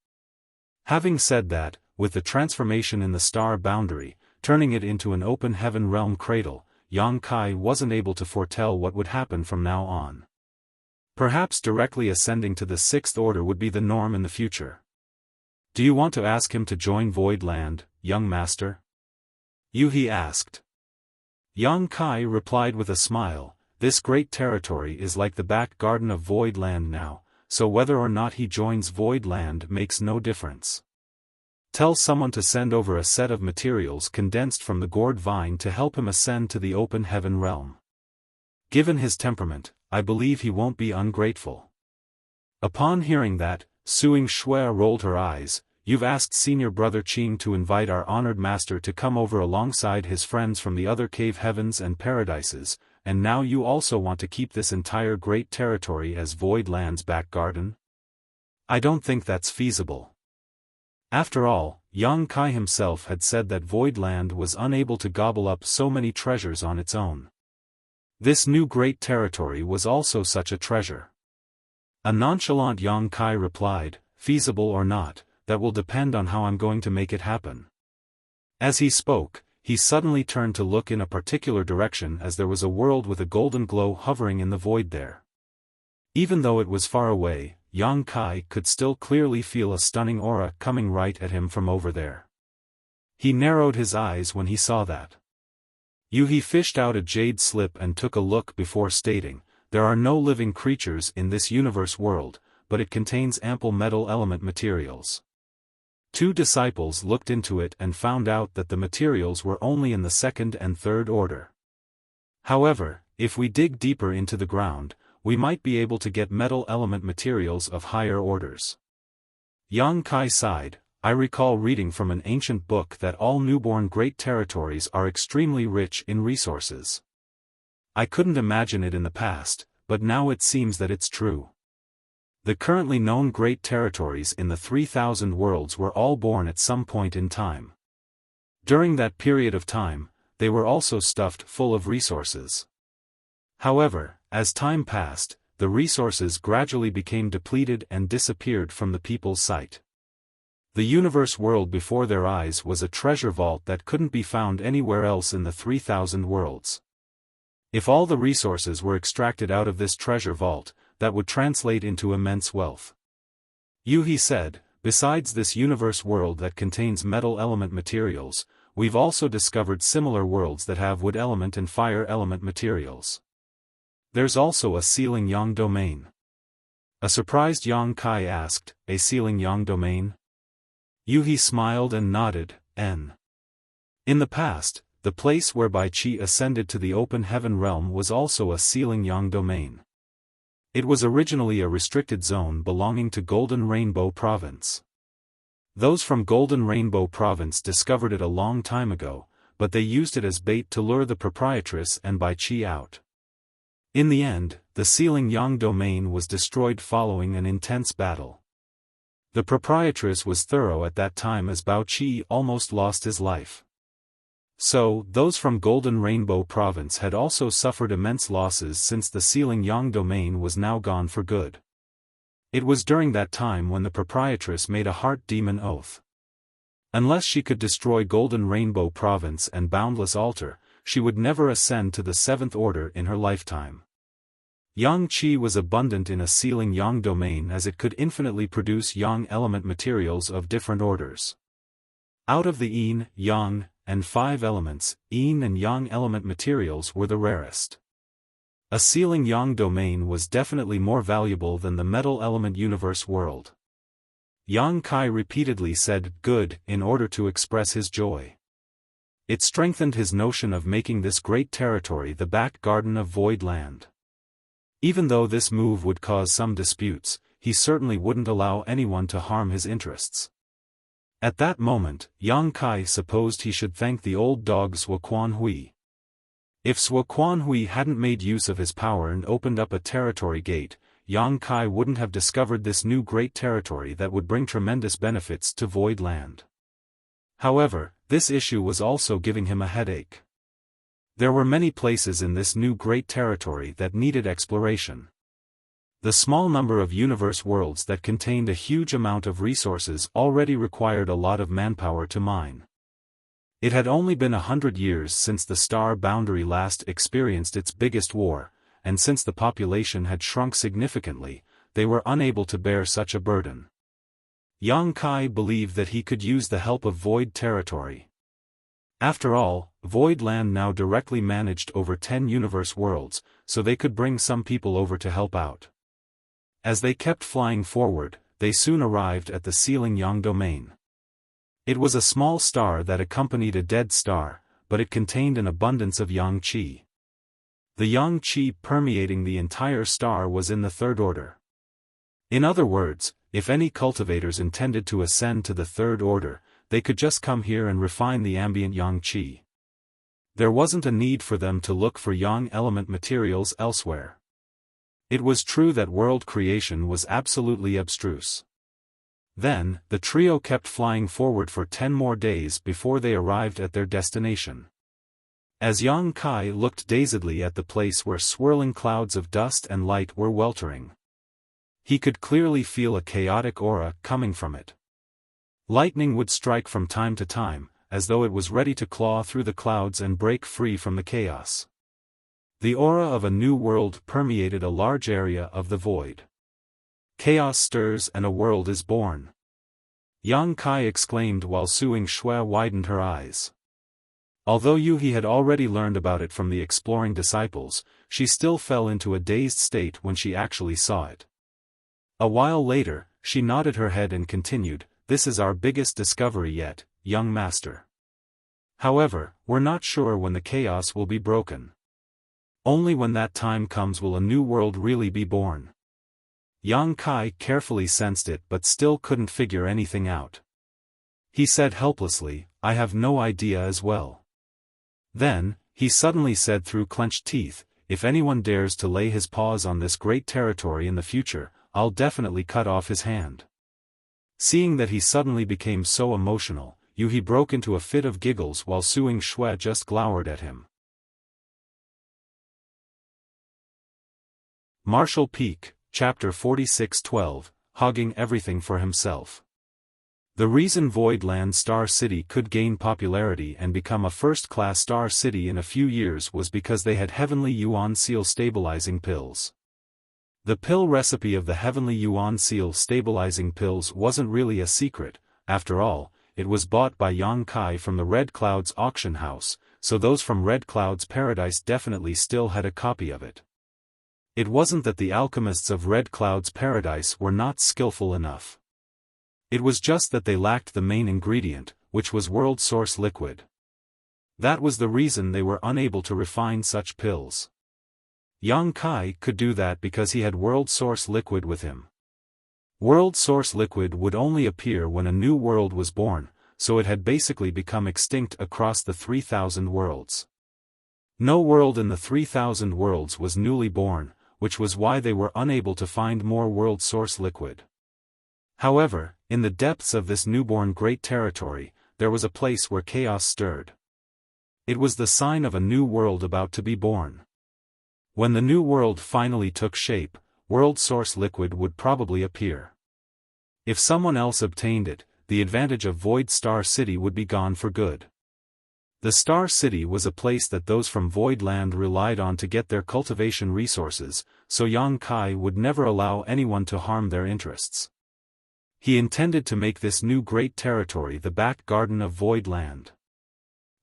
[SPEAKER 1] Having said that, with the transformation in the star boundary, turning it into an open heaven realm cradle, Yang Kai wasn't able to foretell what would happen from now on. Perhaps directly ascending to the sixth order would be the norm in the future. Do you want to ask him to join Void Land, young master? Yuhi asked. Yang Kai replied with a smile, this great territory is like the back garden of Void Land now, so whether or not he joins Void Land makes no difference. Tell someone to send over a set of materials condensed from the gourd vine to help him ascend to the open heaven realm. Given his temperament, I believe he won't be ungrateful. Upon hearing that, Suing Shui rolled her eyes. You've asked senior brother Qing to invite our honored master to come over alongside his friends from the other cave heavens and paradises, and now you also want to keep this entire great territory as Void Land's back garden? I don't think that's feasible. After all, Yang Kai himself had said that Void Land was unable to gobble up so many treasures on its own. This new great territory was also such a treasure. A nonchalant Yang Kai replied, feasible or not, that will depend on how I'm going to make it happen. As he spoke, he suddenly turned to look in a particular direction as there was a world with a golden glow hovering in the void there. Even though it was far away, Yang Kai could still clearly feel a stunning aura coming right at him from over there. He narrowed his eyes when he saw that. Yuhi fished out a jade slip and took a look before stating, there are no living creatures in this universe world, but it contains ample metal element materials. Two disciples looked into it and found out that the materials were only in the second and third order. However, if we dig deeper into the ground, we might be able to get metal element materials of higher orders. Yang Kai sighed. I recall reading from an ancient book that all newborn great territories are extremely rich in resources. I couldn't imagine it in the past, but now it seems that it's true. The currently known great territories in the 3,000 worlds were all born at some point in time. During that period of time, they were also stuffed full of resources. However, as time passed, the resources gradually became depleted and disappeared from the people's sight. The universe world before their eyes was a treasure vault that couldn't be found anywhere else in the 3,000 worlds. If all the resources were extracted out of this treasure vault, that would translate into immense wealth. Yuhi said, besides this universe world that contains metal element materials, we've also discovered similar worlds that have wood element and fire element materials. There's also a Sealing Yang domain. A surprised Yang Kai asked, a Sealing Yang domain? Yuhi smiled and nodded, In the past, the place where Bai Qi ascended to the open heaven realm was also a Sealing Yang domain. It was originally a restricted zone belonging to Golden Rainbow Province. Those from Golden Rainbow Province discovered it a long time ago, but they used it as bait to lure the proprietress and Bai Qi out. In the end, the Sealing Yang domain was destroyed following an intense battle. The proprietress was thorough at that time as Bao Qi almost lost his life. So, those from Golden Rainbow Province had also suffered immense losses since the Sealing Yang domain was now gone for good. It was during that time when the proprietress made a heart demon oath. Unless she could destroy Golden Rainbow Province and Boundless Altar, she would never ascend to the seventh order in her lifetime. Yang Qi was abundant in a Sealing Yang domain as it could infinitely produce Yang element materials of different orders. Out of the Yin, Yang, and 5 elements, Yin and Yang element materials were the rarest. A Sealing Yang domain was definitely more valuable than the metal element universe world. Yang Kai repeatedly said good in order to express his joy. It strengthened his notion of making this great territory the back garden of Void Land. Even though this move would cause some disputes, he certainly wouldn't allow anyone to harm his interests. At that moment, Yang Kai supposed he should thank the old dog Zhuo Quanhui. If Zhuo Quanhui hadn't made use of his power and opened up a territory gate, Yang Kai wouldn't have discovered this new great territory that would bring tremendous benefits to Void Land. However, this issue was also giving him a headache. There were many places in this new great territory that needed exploration. The small number of universe worlds that contained a huge amount of resources already required a lot of manpower to mine. It had only been 100 years since the star boundary last experienced its biggest war, and since the population had shrunk significantly, they were unable to bear such a burden. Yang Kai believed that he could use the help of Void Territory. After all, Void Land now directly managed over 10 universe worlds, so they could bring some people over to help out. As they kept flying forward, they soon arrived at the Sealing Yang domain. It was a small star that accompanied a dead star, but it contained an abundance of Yang Qi. The Yang Qi permeating the entire star was in the third order. In other words, if any cultivators intended to ascend to the third order, they could just come here and refine the ambient Yang Qi. There wasn't a need for them to look for Yang element materials elsewhere. It was true that world creation was absolutely abstruse. Then, the trio kept flying forward for 10 more days before they arrived at their destination. As Yang Kai looked dazedly at the place where swirling clouds of dust and light were weltering, he could clearly feel a chaotic aura coming from it. Lightning would strike from time to time, as though it was ready to claw through the clouds and break free from the chaos. The aura of a new world permeated a large area of the void. Chaos stirs and a world is born. Yang Kai exclaimed while Suing Shui widened her eyes. Although Yuhi had already learned about it from the exploring disciples, she still fell into a dazed state when she actually saw it. A while later, she nodded her head and continued, "This is our biggest discovery yet, young master. However, we're not sure when the chaos will be broken. Only when that time comes will a new world really be born." Yang Kai carefully sensed it but still couldn't figure anything out. He said helplessly, "I have no idea as well." Then, he suddenly said through clenched teeth, "If anyone dares to lay his paws on this great territory in the future, I'll definitely cut off his hand." Seeing that he suddenly became so emotional, Yuhi broke into a fit of giggles while Suing Shui just glowered at him. Marshall Peak, Chapter 46-12, Hogging Everything for Himself. The reason Voidland Star City could gain popularity and become a first-class star city in a few years was because they had Heavenly Yuan Seal stabilizing pills. The pill recipe of the Heavenly Yuan Seal stabilizing pills wasn't really a secret. After all, it was bought by Yang Kai from the Red Cloud's auction house, so those from Red Cloud's Paradise definitely still had a copy of it. It wasn't that the alchemists of Red Cloud's Paradise were not skillful enough. It was just that they lacked the main ingredient, which was World Source Liquid. That was the reason they were unable to refine such pills. Yang Kai could do that because he had World Source Liquid with him. World Source Liquid would only appear when a new world was born, so it had basically become extinct across the 3,000 worlds. No world in the 3,000 worlds was newly born, which was why they were unable to find more World Source Liquid. However, in the depths of this newborn great territory, there was a place where chaos stirred. It was the sign of a new world about to be born. When the new world finally took shape, World Source Liquid would probably appear. If someone else obtained it, the advantage of Void Star City would be gone for good. The Star City was a place that those from Void Land relied on to get their cultivation resources, so Yang Kai would never allow anyone to harm their interests. He intended to make this new great territory the back garden of Void Land.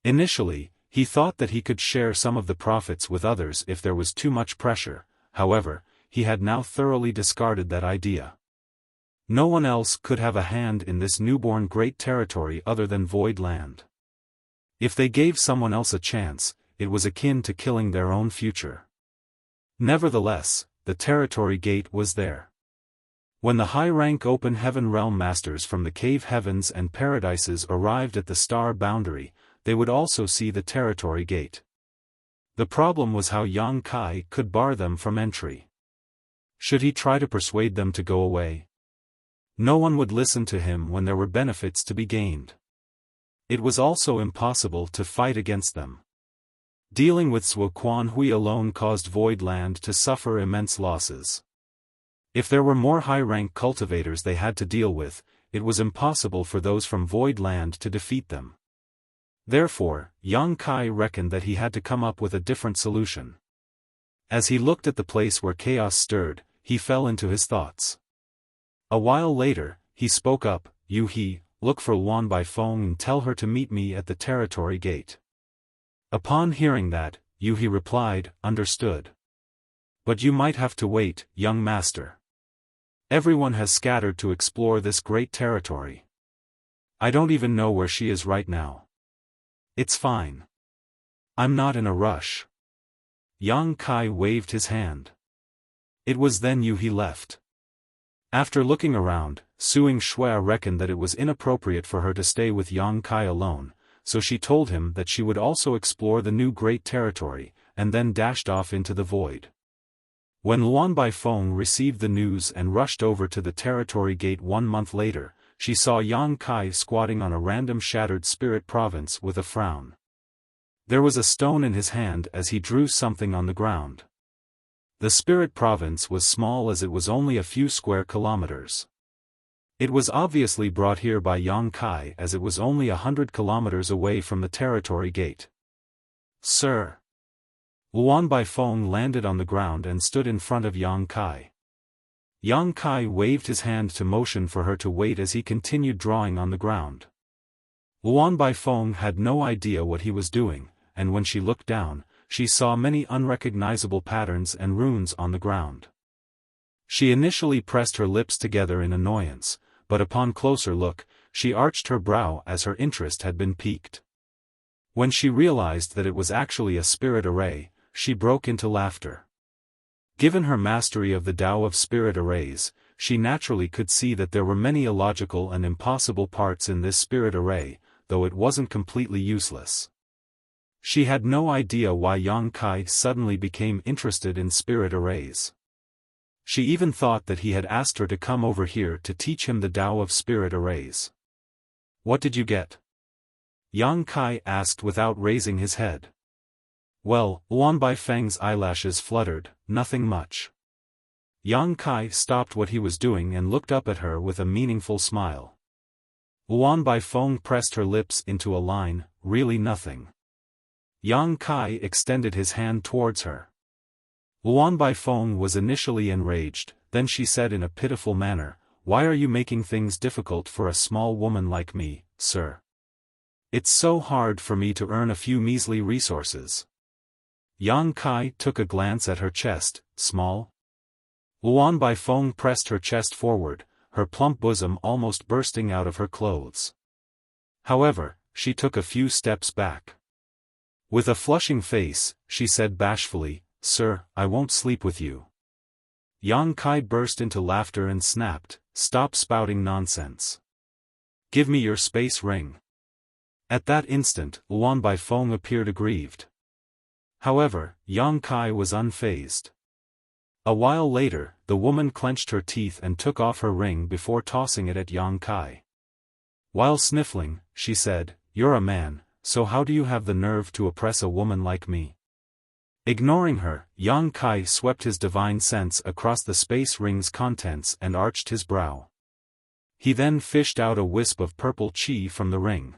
[SPEAKER 1] Initially, he thought that he could share some of the profits with others if there was too much pressure. However, he had now thoroughly discarded that idea. No one else could have a hand in this newborn great territory other than Void Land. If they gave someone else a chance, it was akin to killing their own future. Nevertheless, the territory gate was there. When the high-rank open heaven realm masters from the cave heavens and paradises arrived at the star boundary, they would also see the territory gate. The problem was how Yang Kai could bar them from entry. Should he try to persuade them to go away? No one would listen to him when there were benefits to be gained. It was also impossible to fight against them. Dealing with Zhuo Quanhui alone caused Void Land to suffer immense losses. If there were more high-rank cultivators they had to deal with, it was impossible for those from Void Land to defeat them. Therefore, Yang Kai reckoned that he had to come up with a different solution. As he looked at the place where chaos stirred, he fell into his thoughts. A while later, he spoke up, "Yu He, look for Luan Baifeng and tell her to meet me at the territory gate." Upon hearing that, Yu He replied, "Understood. But you might have to wait, young master. Everyone has scattered to explore this great territory. I don't even know where she is right now." "It's fine. I'm not in a rush." Yang Kai waved his hand. It was then Yu He left. After looking around, Suing Shui reckoned that it was inappropriate for her to stay with Yang Kai alone, so she told him that she would also explore the new great territory, and then dashed off into the void. When Luan Baifeng received the news and rushed over to the territory gate 1 month later, she saw Yang Kai squatting on a random shattered spirit province with a frown. There was a stone in his hand as he drew something on the ground. The spirit province was small as it was only a few square kilometers. It was obviously brought here by Yang Kai as it was only 100 kilometers away from the territory gate. "Sir." Luan Baifeng landed on the ground and stood in front of Yang Kai. Yang Kai waved his hand to motion for her to wait as he continued drawing on the ground. Luan Baifeng had no idea what he was doing, and when she looked down, she saw many unrecognizable patterns and runes on the ground. She initially pressed her lips together in annoyance, but upon closer look, she arched her brow as her interest had been piqued. When she realized that it was actually a spirit array, she broke into laughter. Given her mastery of the Tao of spirit arrays, she naturally could see that there were many illogical and impossible parts in this spirit array, though it wasn't completely useless. She had no idea why Yang Kai suddenly became interested in spirit arrays. She even thought that he had asked her to come over here to teach him the Tao of spirit arrays. "What did you get?" Yang Kai asked without raising his head. "Well," Luan Baifeng's eyelashes fluttered, "nothing much." Yang Kai stopped what he was doing and looked up at her with a meaningful smile. Luan Baifeng pressed her lips into a line, "Really nothing." Yang Kai extended his hand towards her. Luan Baifeng was initially enraged, then she said in a pitiful manner, "Why are you making things difficult for a small woman like me, sir? It's so hard for me to earn a few measly resources." Yang Kai took a glance at her chest, "Small?" Luan Baifeng pressed her chest forward, her plump bosom almost bursting out of her clothes. However, she took a few steps back. With a flushing face, she said bashfully, "Sir, I won't sleep with you." Yang Kai burst into laughter and snapped, "Stop spouting nonsense. Give me your space ring." At that instant, Luan Baifeng appeared aggrieved. However, Yang Kai was unfazed. A while later, the woman clenched her teeth and took off her ring before tossing it at Yang Kai. While sniffling, she said, "You're a man, so how do you have the nerve to oppress a woman like me?" Ignoring her, Yang Kai swept his divine sense across the space ring's contents and arched his brow. He then fished out a wisp of purple chi from the ring.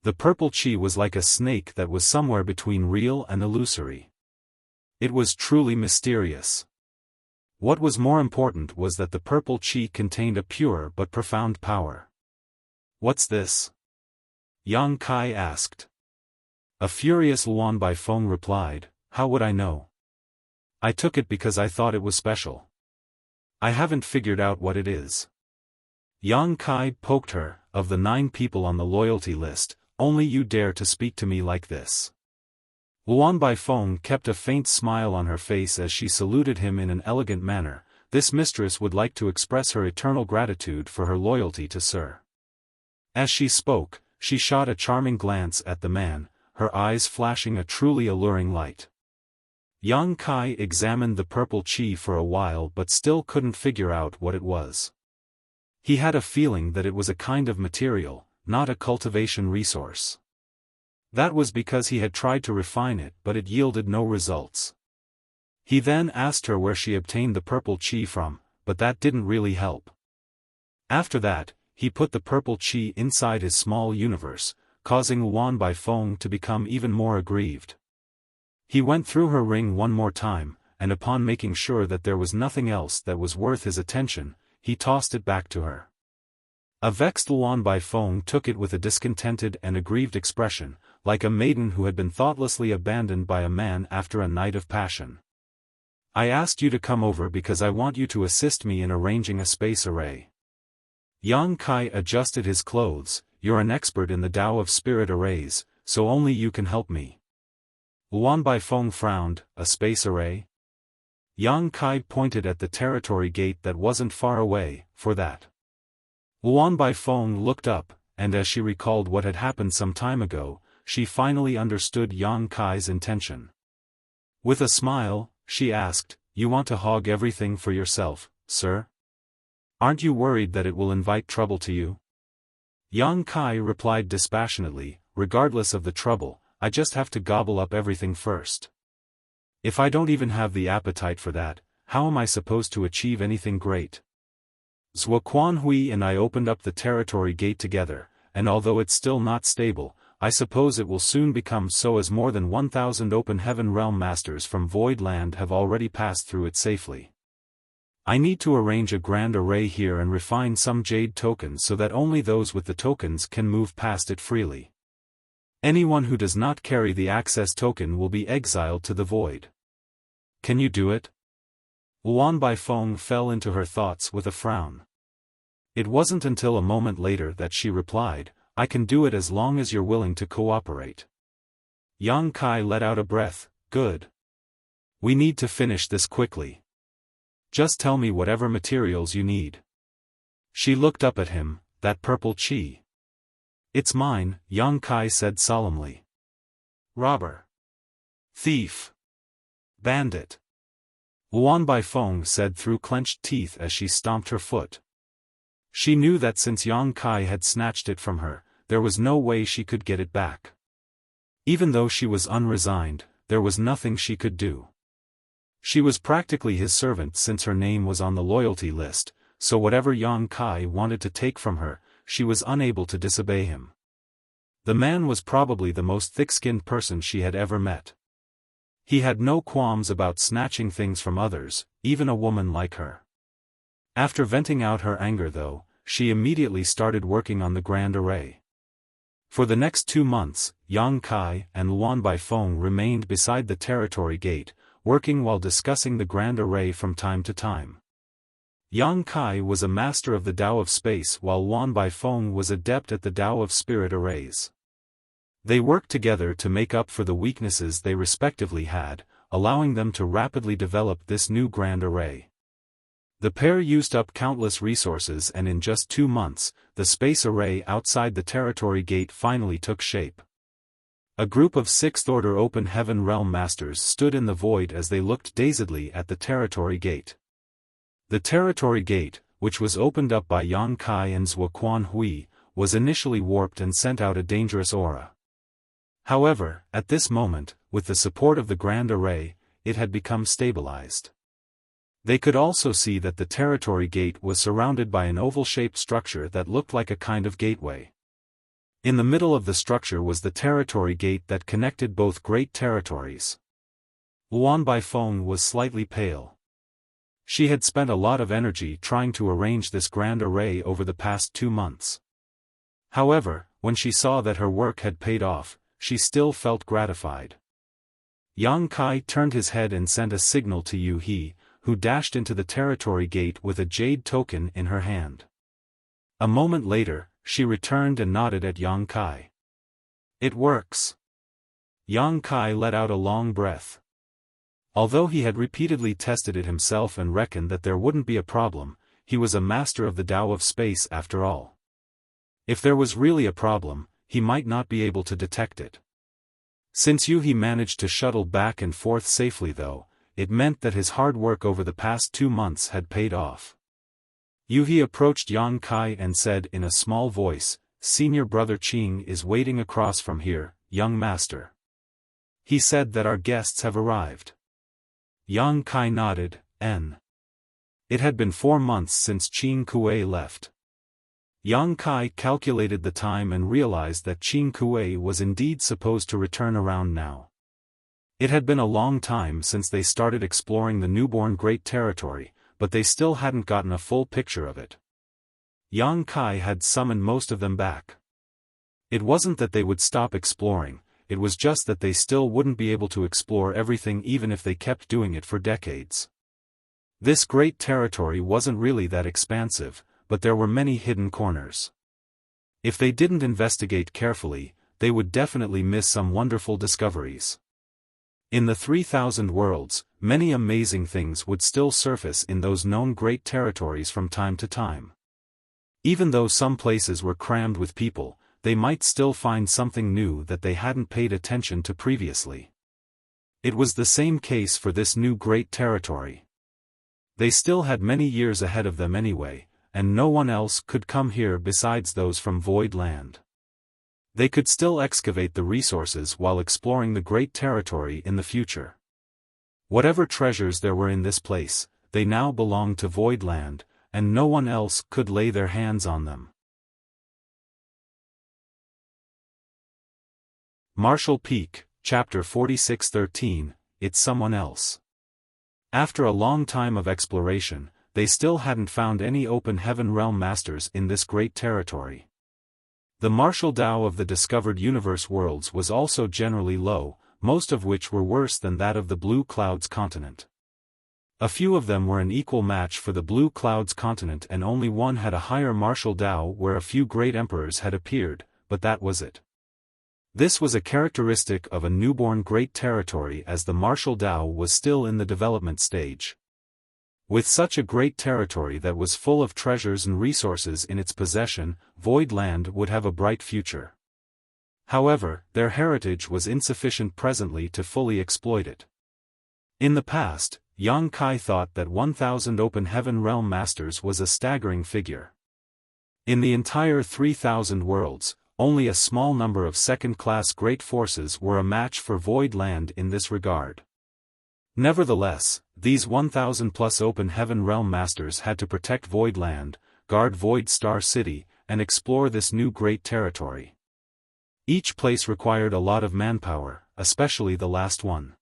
[SPEAKER 1] The purple chi was like a snake that was somewhere between real and illusory. It was truly mysterious. What was more important was that the purple chi contained a pure but profound power. "What's this?" Yang Kai asked. A furious Luan Baifeng replied, "How would I know? I took it because I thought it was special. I haven't figured out what it is." Yang Kai poked her, "Of the 9 people on the loyalty list, only you dare to speak to me like this." Luan Baifeng kept a faint smile on her face as she saluted him in an elegant manner, this mistress would like to express her eternal gratitude for her loyalty to Sir. As she spoke, she shot a charming glance at the man, her eyes flashing a truly alluring light. Yang Kai examined the purple chi for a while but still couldn't figure out what it was. He had a feeling that it was a kind of material, not a cultivation resource. That was because he had tried to refine it but it yielded no results. He then asked her where she obtained the purple chi from, but that didn't really help. After that, he put the purple chi inside his small universe, causing Luan Baifeng to become even more aggrieved. He went through her ring one more time, and upon making sure that there was nothing else that was worth his attention, he tossed it back to her. A vexed Luan Baifeng took it with a discontented and aggrieved expression, like a maiden who had been thoughtlessly abandoned by a man after a night of passion. I asked you to come over because I want you to assist me in arranging a space array. Yang Kai adjusted his clothes. You're an expert in the Tao of Spirit arrays, so only you can help me. Luan Baifeng frowned. A space array? Yang Kai pointed at the territory gate that wasn't far away. For that. Luan Baifeng looked up, and as she recalled what had happened some time ago, she finally understood Yang Kai's intention. With a smile, she asked, "You want to hog everything for yourself, sir? Aren't you worried that it will invite trouble to you?" Yang Kai replied dispassionately, "Regardless of the trouble, I just have to gobble up everything first. If I don't even have the appetite for that, how am I supposed to achieve anything great?" Zuoquan Hui and I opened up the territory gate together, and although it's still not stable, I suppose it will soon become so as more than 1,000 open heaven realm masters from Void Land have already passed through it safely. I need to arrange a grand array here and refine some jade tokens so that only those with the tokens can move past it freely. Anyone who does not carry the access token will be exiled to the void. Can you do it? Luan Baifeng fell into her thoughts with a frown. It wasn't until a moment later that she replied, "I can do it as long as you're willing to cooperate." Yang Kai let out a breath. "Good. We need to finish this quickly. Just tell me whatever materials you need." She looked up at him. "That purple chi." "It's mine," Yang Kai said solemnly. "Robber. Thief. Bandit." Luan Baifeng said through clenched teeth as she stomped her foot. She knew that since Yang Kai had snatched it from her, there was no way she could get it back. Even though she was unresigned, there was nothing she could do. She was practically his servant since her name was on the loyalty list, so whatever Yang Kai wanted to take from her, she was unable to disobey him. The man was probably the most thick-skinned person she had ever met. He had no qualms about snatching things from others, even a woman like her. After venting out her anger though, she immediately started working on the grand array. For the next 2 months, Yang Kai and Luan Baifeng remained beside the territory gate, working while discussing the grand array from time to time. Yang Kai was a master of the Tao of Space while Luan Baifeng was adept at the Tao of Spirit arrays. They worked together to make up for the weaknesses they respectively had, allowing them to rapidly develop this new grand array. The pair used up countless resources and in just 2 months, the space array outside the territory gate finally took shape. A group of 6th-order open heaven realm masters stood in the void as they looked dazedly at the territory gate. The territory gate, which was opened up by Yang Kai and Zuoquan Hui, was initially warped and sent out a dangerous aura. However, at this moment, with the support of the grand array, it had become stabilized. They could also see that the territory gate was surrounded by an oval-shaped structure that looked like a kind of gateway. In the middle of the structure was the territory gate that connected both great territories. Luan Baifeng was slightly pale. She had spent a lot of energy trying to arrange this grand array over the past 2 months. However, when she saw that her work had paid off, she still felt gratified. Yang Kai turned his head and sent a signal to Yu He, who dashed into the territory gate with a jade token in her hand. A moment later, she returned and nodded at Yang Kai. "It works." Yang Kai let out a long breath. Although he had repeatedly tested it himself and reckoned that there wouldn't be a problem, he was a master of the Tao of space after all. If there was really a problem, he might not be able to detect it. Since he managed to shuttle back and forth safely though, it meant that his hard work over the past 2 months had paid off. He approached Yang Kai and said in a small voice, "Senior brother Qing is waiting across from here, young master. He said that our guests have arrived." Yang Kai nodded, "N." It had been 4 months since Qing Kuei left. Yang Kai calculated the time and realized that Qing Kuei was indeed supposed to return around now. It had been a long time since they started exploring the newborn Great Territory, but they still hadn't gotten a full picture of it. Yang Kai had summoned most of them back. It wasn't that they would stop exploring, it was just that they still wouldn't be able to explore everything even if they kept doing it for decades. This Great Territory wasn't really that expansive, but there were many hidden corners. If they didn't investigate carefully, they would definitely miss some wonderful discoveries. In the 3,000 worlds, many amazing things would still surface in those known Great Territories from time to time. Even though some places were crammed with people, they might still find something new that they hadn't paid attention to previously. It was the same case for this new Great Territory. They still had many years ahead of them anyway, and no one else could come here besides those from Void Land. They could still excavate the resources while exploring the Great Territory in the future. Whatever treasures there were in this place, they now belonged to Void Land, and no one else could lay their hands on them. Marshall Peak, Chapter 46:13, It's Someone Else. After a long time of exploration, they still hadn't found any open heaven realm masters in this Great Territory. The martial Tao of the discovered universe worlds was also generally low, most of which were worse than that of the Blue Clouds continent. A few of them were an equal match for the Blue Clouds continent and only one had a higher martial Tao where a few great emperors had appeared, but that was it. This was a characteristic of a newborn Great Territory as the martial Tao was still in the development stage. With such a great territory that was full of treasures and resources in its possession, Void Land would have a bright future. However, their heritage was insufficient presently to fully exploit it. In the past, Yang Kai thought that 1,000 open heaven realm masters was a staggering figure. In the entire 3,000 worlds, only a small number of second-class great forces were a match for Void Land in this regard. Nevertheless, these 1,000-plus open heaven realm masters had to protect Void Land, guard Void Star City, and explore this new Great Territory. Each place required a lot of manpower, especially the last one.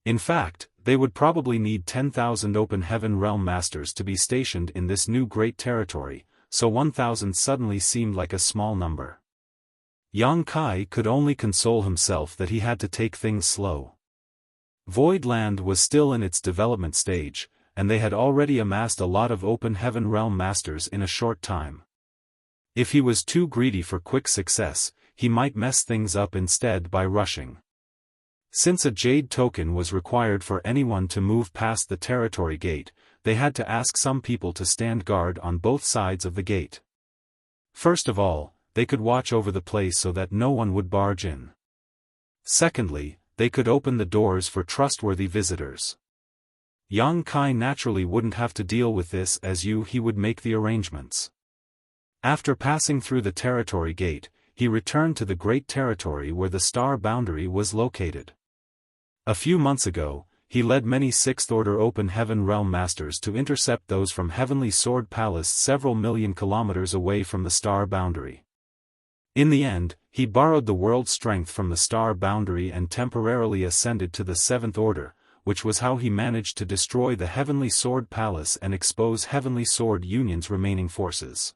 [SPEAKER 1] In fact, they would probably need 10,000 open heaven realm masters to be stationed in this new Great Territory, so 1,000 suddenly seemed like a small number. Yang Kai could only console himself that he had to take things slow. Void Land was still in its development stage, and they had already amassed a lot of open heaven realm masters in a short time. If he was too greedy for quick success, he might mess things up instead by rushing. Since a jade token was required for anyone to move past the territory gate, they had to ask some people to stand guard on both sides of the gate. First of all, they could watch over the place so that no one would barge in. Secondly, they could open the doors for trustworthy visitors. Yang Kai naturally wouldn't have to deal with this as he would make the arrangements. After passing through the territory gate, he returned to the Great Territory where the star boundary was located. A few months ago, he led many Sixth-Order Open Heaven Realm Masters to intercept those from Heavenly Sword Palace several million kilometers away from the star boundary. In the end, he borrowed the world strength from the star boundary and temporarily ascended to the Seventh Order, which was how he managed to destroy the Heavenly Sword Palace and expose Heavenly Sword Union's remaining forces.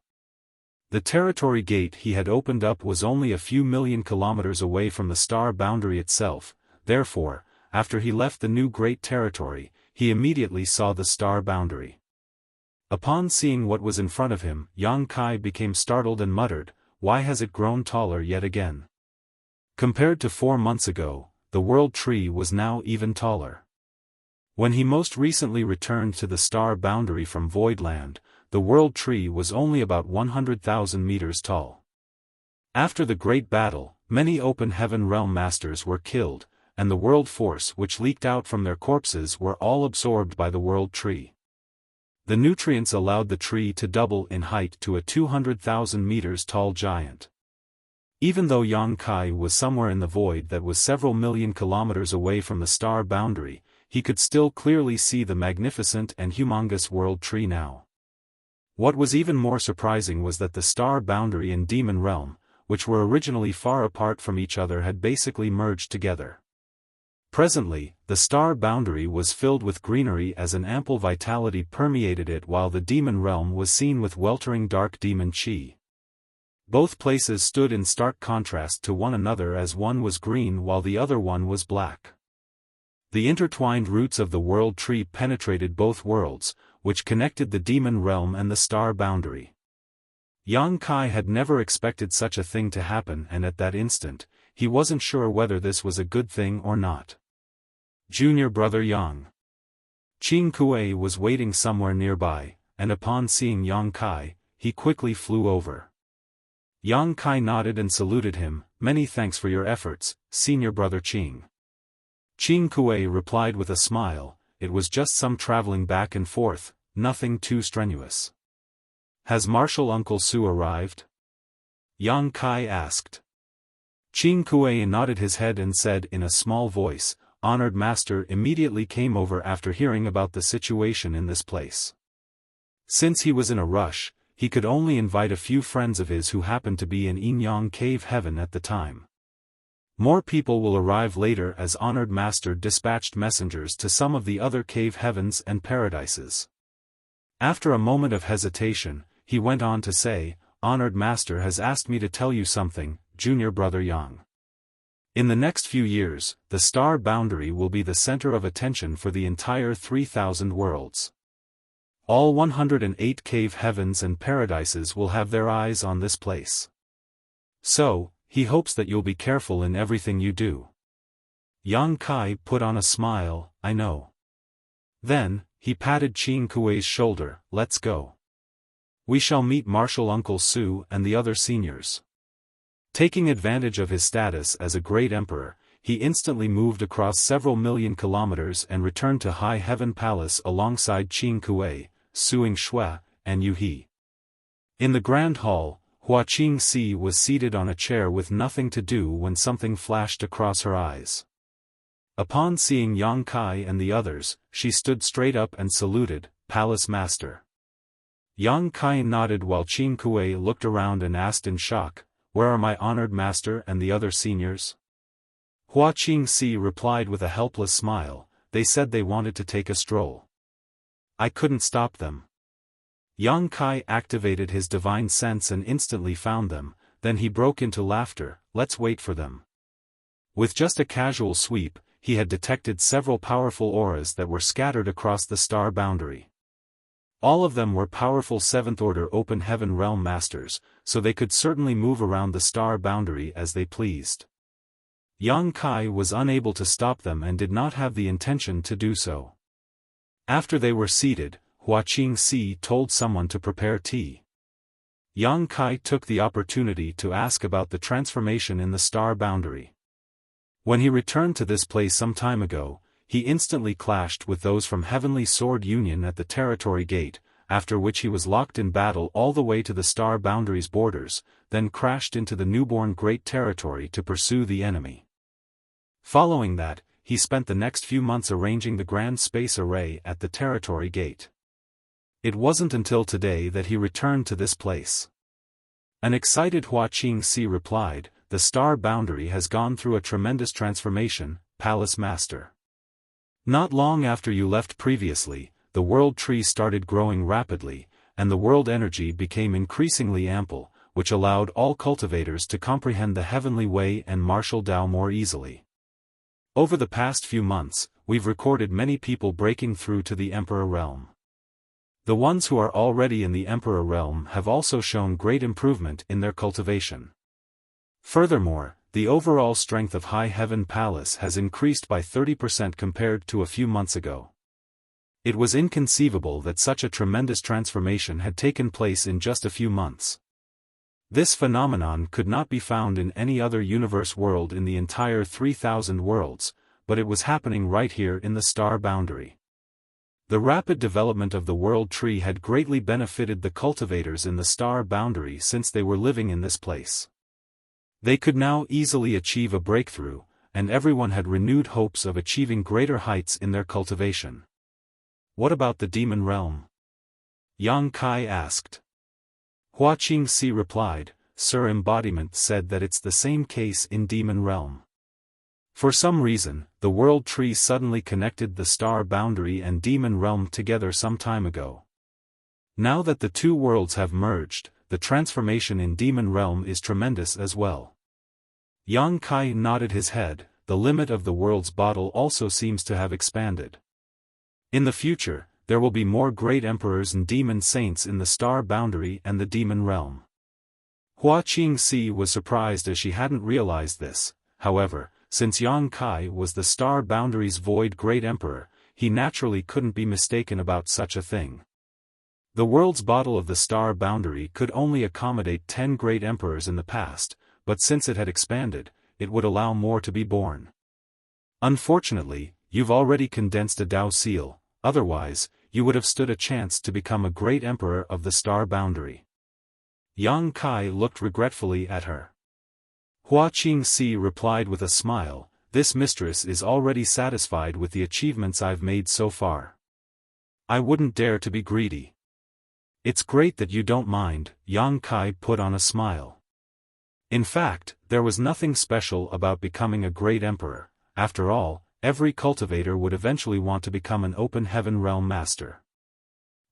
[SPEAKER 1] The territory gate he had opened up was only a few million kilometers away from the star boundary itself, therefore, after he left the new Great Territory, he immediately saw the star boundary. Upon seeing what was in front of him, Yang Kai became startled and muttered, "Why has it grown taller yet again?" Compared to 4 months ago, the world tree was now even taller. When he most recently returned to the star boundary from Voidland, the World Tree was only about 100,000 meters tall. After the Great Battle, many Open Heaven Realm Masters were killed, and the World Force which leaked out from their corpses were all absorbed by the World Tree. The nutrients allowed the tree to double in height to a 200,000 meters tall giant. Even though Yang Kai was somewhere in the void that was several million kilometers away from the star boundary, he could still clearly see the magnificent and humongous World Tree now. What was even more surprising was that the star boundary and demon realm, which were originally far apart from each other, had basically merged together. Presently, the star boundary was filled with greenery as an ample vitality permeated it, while the demon realm was seen with weltering dark demon chi. Both places stood in stark contrast to one another, as one was green while the other one was black. The intertwined roots of the World Tree penetrated both worlds, which connected the demon realm and the star boundary. Yang Kai had never expected such a thing to happen, and at that instant, he wasn't sure whether this was a good thing or not. Junior brother Yang Qing Kuei was waiting somewhere nearby, and upon seeing Yang Kai, he quickly flew over. Yang Kai nodded and saluted him. "Many thanks for your efforts, senior brother Qing." Qing Kuei replied with a smile, "It was just some traveling back and forth, nothing too strenuous." "Has Martial Uncle Su arrived?" Yang Kai asked. Qing Kuei nodded his head and said in a small voice, "Honored Master immediately came over after hearing about the situation in this place. Since he was in a rush, he could only invite a few friends of his who happened to be in Yin-Yang Cave Heaven at the time. More people will arrive later, as Honored Master dispatched messengers to some of the other cave heavens and paradises." After a moment of hesitation, he went on to say, "Honored Master has asked me to tell you something, junior brother Yang. In the next few years, the star boundary will be the center of attention for the entire 3,000 worlds. All 108 cave heavens and paradises will have their eyes on this place. So, he hopes that you'll be careful in everything you do." Yang Kai put on a smile, "I know." Then, he patted Qing Kuei's shoulder, "Let's go. We shall meet Martial Uncle Su and the other seniors." Taking advantage of his status as a great emperor, he instantly moved across several million kilometers and returned to High Heaven Palace alongside Qing Kuei, Suing Shui, and Yu He. In the Grand Hall, Hua Qingxi was seated on a chair with nothing to do when something flashed across her eyes. Upon seeing Yang Kai and the others, she stood straight up and saluted, "Palace Master." Yang Kai nodded while Qing Kuei looked around and asked in shock, "Where are my honored master and the other seniors?" Hua Qingxi replied with a helpless smile, "They said they wanted to take a stroll. I couldn't stop them." Yang Kai activated his divine sense and instantly found them, then he broke into laughter, "Let's wait for them." With just a casual sweep, he had detected several powerful auras that were scattered across the star boundary. All of them were powerful 7th Order Open Heaven Realm Masters, so they could certainly move around the star boundary as they pleased. Yang Kai was unable to stop them and did not have the intention to do so. After they were seated, Hua Qingxi told someone to prepare tea. Yang Kai took the opportunity to ask about the transformation in the star boundary. When he returned to this place some time ago, he instantly clashed with those from Heavenly Sword Union at the territory gate, after which he was locked in battle all the way to the star boundary's borders, then crashed into the newborn Great Territory to pursue the enemy. Following that, he spent the next few months arranging the Grand Space Array at the territory gate. It wasn't until today that he returned to this place. An excited Hua Qingxi replied, "The star boundary has gone through a tremendous transformation, Palace Master. Not long after you left previously, the world tree started growing rapidly, and the world energy became increasingly ample, which allowed all cultivators to comprehend the heavenly way and martial Tao more easily. Over the past few months, we've recorded many people breaking through to the Emperor Realm. The ones who are already in the Emperor Realm have also shown great improvement in their cultivation. Furthermore, the overall strength of High Heaven Palace has increased by 30% compared to a few months ago. It was inconceivable that such a tremendous transformation had taken place in just a few months. This phenomenon could not be found in any other universe world in the entire 3,000 worlds, but it was happening right here in the star boundary. The rapid development of the world tree had greatly benefited the cultivators in the star boundary since they were living in this place. They could now easily achieve a breakthrough, and everyone had renewed hopes of achieving greater heights in their cultivation. What about the demon realm? Yang Kai asked. Hua Qingxi replied, Sir Embodiment said that it's the same case in demon realm. For some reason, the world tree suddenly connected the star boundary and demon realm together some time ago. Now that the two worlds have merged, the transformation in demon realm is tremendous as well. Yang Kai nodded his head. The limit of the world's bottle also seems to have expanded. In the future, there will be more great emperors and demon saints in the star boundary and the demon realm. Hua Qingxi was surprised as she hadn't realized this. However, since Yang Kai was the star boundary's void great emperor, he naturally couldn't be mistaken about such a thing. The world's bottle of the star boundary could only accommodate 10 great emperors in the past, but since it had expanded, it would allow more to be born. Unfortunately, you've already condensed a Dao seal, otherwise, you would have stood a chance to become a great emperor of the star boundary. Yang Kai looked regretfully at her. Hua Qingxi replied with a smile, This mistress is already satisfied with the achievements I've made so far. I wouldn't dare to be greedy. It's great that you don't mind, Yang Kai put on a smile. In fact, there was nothing special about becoming a great emperor. After all, every cultivator would eventually want to become an open heaven realm master.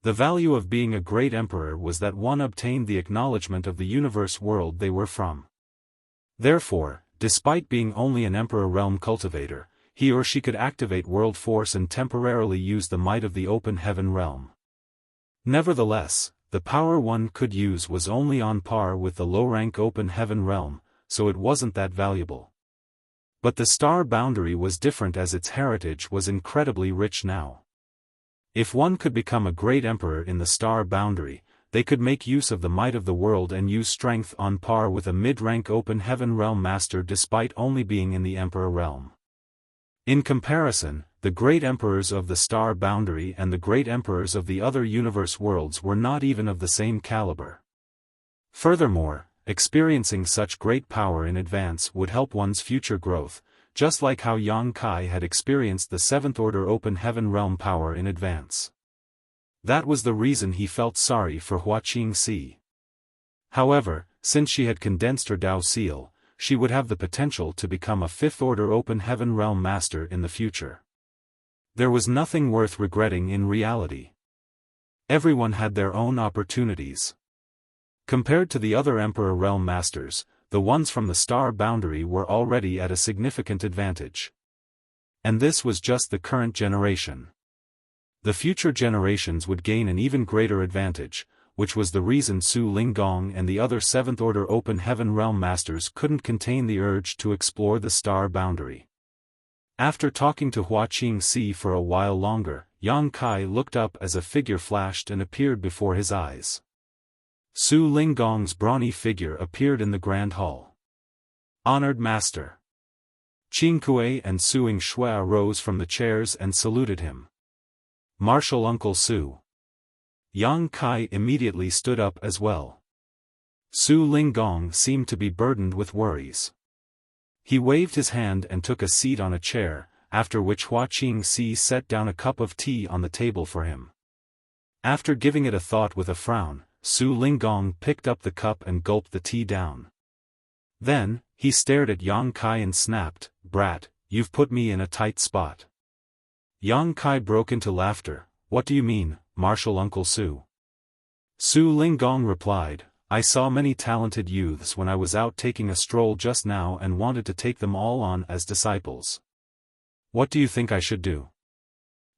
[SPEAKER 1] The value of being a great emperor was that one obtained the acknowledgement of the universe world they were from. Therefore, despite being only an emperor realm cultivator, he or she could activate world force and temporarily use the might of the open heaven realm. Nevertheless, the power one could use was only on par with the low-rank open heaven realm, so it wasn't that valuable. But the star boundary was different as its heritage was incredibly rich now. If one could become a great emperor in the star boundary, they could make use of the might of the world and use strength on par with a mid-rank open heaven realm master despite only being in the emperor realm. In comparison, the great emperors of the star boundary and the great emperors of the other universe worlds were not even of the same caliber. Furthermore, experiencing such great power in advance would help one's future growth, just like how Yang Kai had experienced the 7th order open heaven realm power in advance. That was the reason he felt sorry for Hua Qingxi. However, since she had condensed her Dao seal, she would have the potential to become a 5th order open heaven realm master in the future. There was nothing worth regretting in reality. Everyone had their own opportunities. Compared to the other emperor realm masters, the ones from the star boundary were already at a significant advantage. And this was just the current generation. The future generations would gain an even greater advantage, which was the reason Su Linggong and the other 7th order open heaven realm masters couldn't contain the urge to explore the star boundary. After talking to Hua Qingxi for a while longer, Yang Kai looked up as a figure flashed and appeared before his eyes. Su Linggong's brawny figure appeared in the grand hall. Honored Master. Qing Kuei and Suing Shui rose from the chairs and saluted him. Martial Uncle Su. Yang Kai immediately stood up as well. Su Linggong seemed to be burdened with worries. He waved his hand and took a seat on a chair, after which Hua Qingxi set down a cup of tea on the table for him. After giving it a thought with a frown, Su Linggong picked up the cup and gulped the tea down. Then, he stared at Yang Kai and snapped, "Brat, you've put me in a tight spot." Yang Kai broke into laughter. "What do you mean, Martial Uncle Su?" Su Linggong replied, "I saw many talented youths when I was out taking a stroll just now and wanted to take them all on as disciples. What do you think I should do?"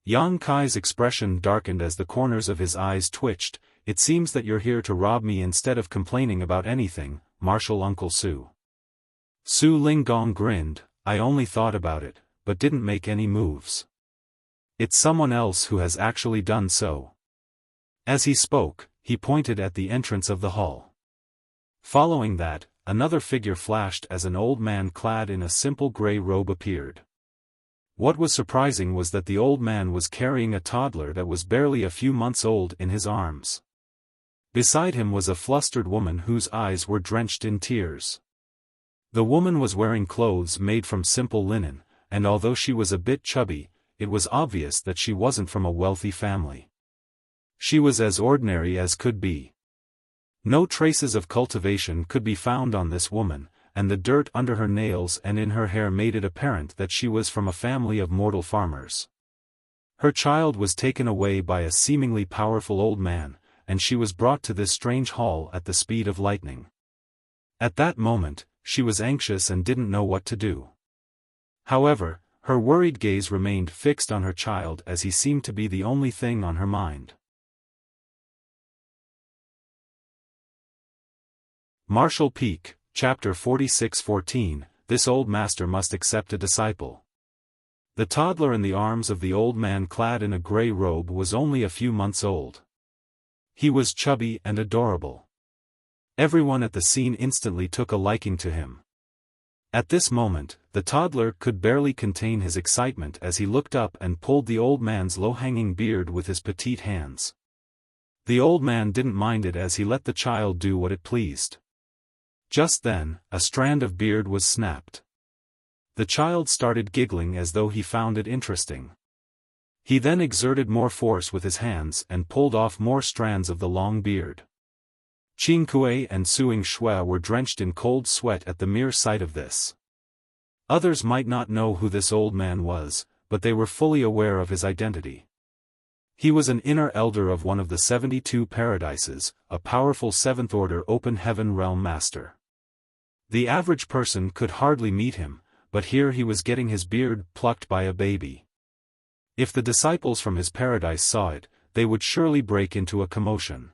[SPEAKER 1] Yang Kai's expression darkened as the corners of his eyes twitched. "It seems that you're here to rob me instead of complaining about anything, Martial Uncle Su." Su Linggong grinned, "I only thought about it, but didn't make any moves." It's someone else who has actually done so." As he spoke, he pointed at the entrance of the hall. Following that, another figure flashed as an old man clad in a simple gray robe appeared. What was surprising was that the old man was carrying a toddler that was barely a few months old in his arms. Beside him was a flustered woman whose eyes were drenched in tears. The woman was wearing clothes made from simple linen, and although she was a bit chubby, it was obvious that she wasn't from a wealthy family. She was as ordinary as could be. No traces of cultivation could be found on this woman, and the dirt under her nails and in her hair made it apparent that she was from a family of mortal farmers. Her child was taken away by a seemingly powerful old man, and she was brought to this strange hall at the speed of lightning. At that moment, she was anxious and didn't know what to do. However, her worried gaze remained fixed on her child as he seemed to be the only thing on her mind. Martial Peak, Chapter 46:14, This old master must accept a disciple. The toddler in the arms of the old man clad in a gray robe was only a few months old. He was chubby and adorable. Everyone at the scene instantly took a liking to him. At this moment, the toddler could barely contain his excitement as he looked up and pulled the old man's low-hanging beard with his petite hands. The old man didn't mind it as he let the child do what it pleased. Just then, a strand of beard was snapped. The child started giggling as though he found it interesting. He then exerted more force with his hands and pulled off more strands of the long beard. Qing Kuei and Suing Shui were drenched in cold sweat at the mere sight of this. Others might not know who this old man was, but they were fully aware of his identity. He was an inner elder of one of the 72 paradises, a powerful seventh-order open heaven realm master. The average person could hardly meet him, but here he was getting his beard plucked by a baby. If the disciples from his paradise saw it, they would surely break into a commotion.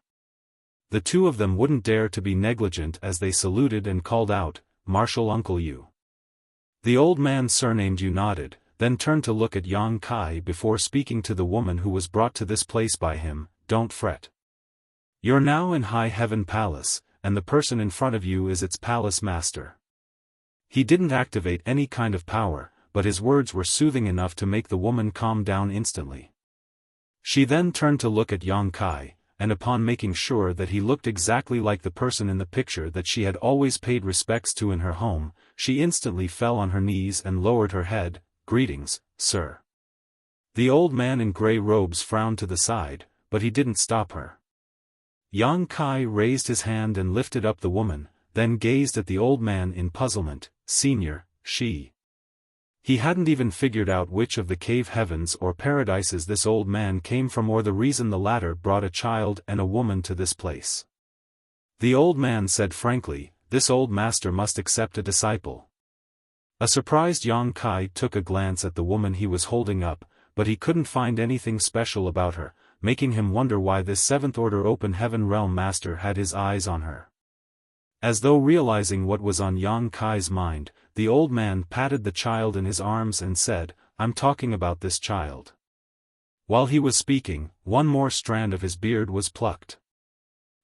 [SPEAKER 1] The two of them wouldn't dare to be negligent as they saluted and called out, "Martial Uncle Yu." The old man surnamed Yu nodded, then turned to look at Yang Kai before speaking to the woman who was brought to this place by him, "Don't fret. You're now in High Heaven Palace, and the person in front of you is its palace master." He didn't activate any kind of power, but his words were soothing enough to make the woman calm down instantly. She then turned to look at Yang Kai, and upon making sure that he looked exactly like the person in the picture that she had always paid respects to in her home, she instantly fell on her knees and lowered her head. "Greetings, sir." The old man in gray robes frowned to the side, but he didn't stop her. Yang Kai raised his hand and lifted up the woman, then gazed at the old man in puzzlement. "Senior, she." He hadn't even figured out which of the cave heavens or paradises this old man came from or the reason the latter brought a child and a woman to this place. The old man said frankly, "This old master must accept a disciple." A surprised Yang Kai took a glance at the woman he was holding up, but he couldn't find anything special about her, making him wonder why this seventh-order open heaven realm master had his eyes on her. As though realizing what was on Yang Kai's mind, the old man patted the child in his arms and said, "I'm talking about this child." While he was speaking, one more strand of his beard was plucked.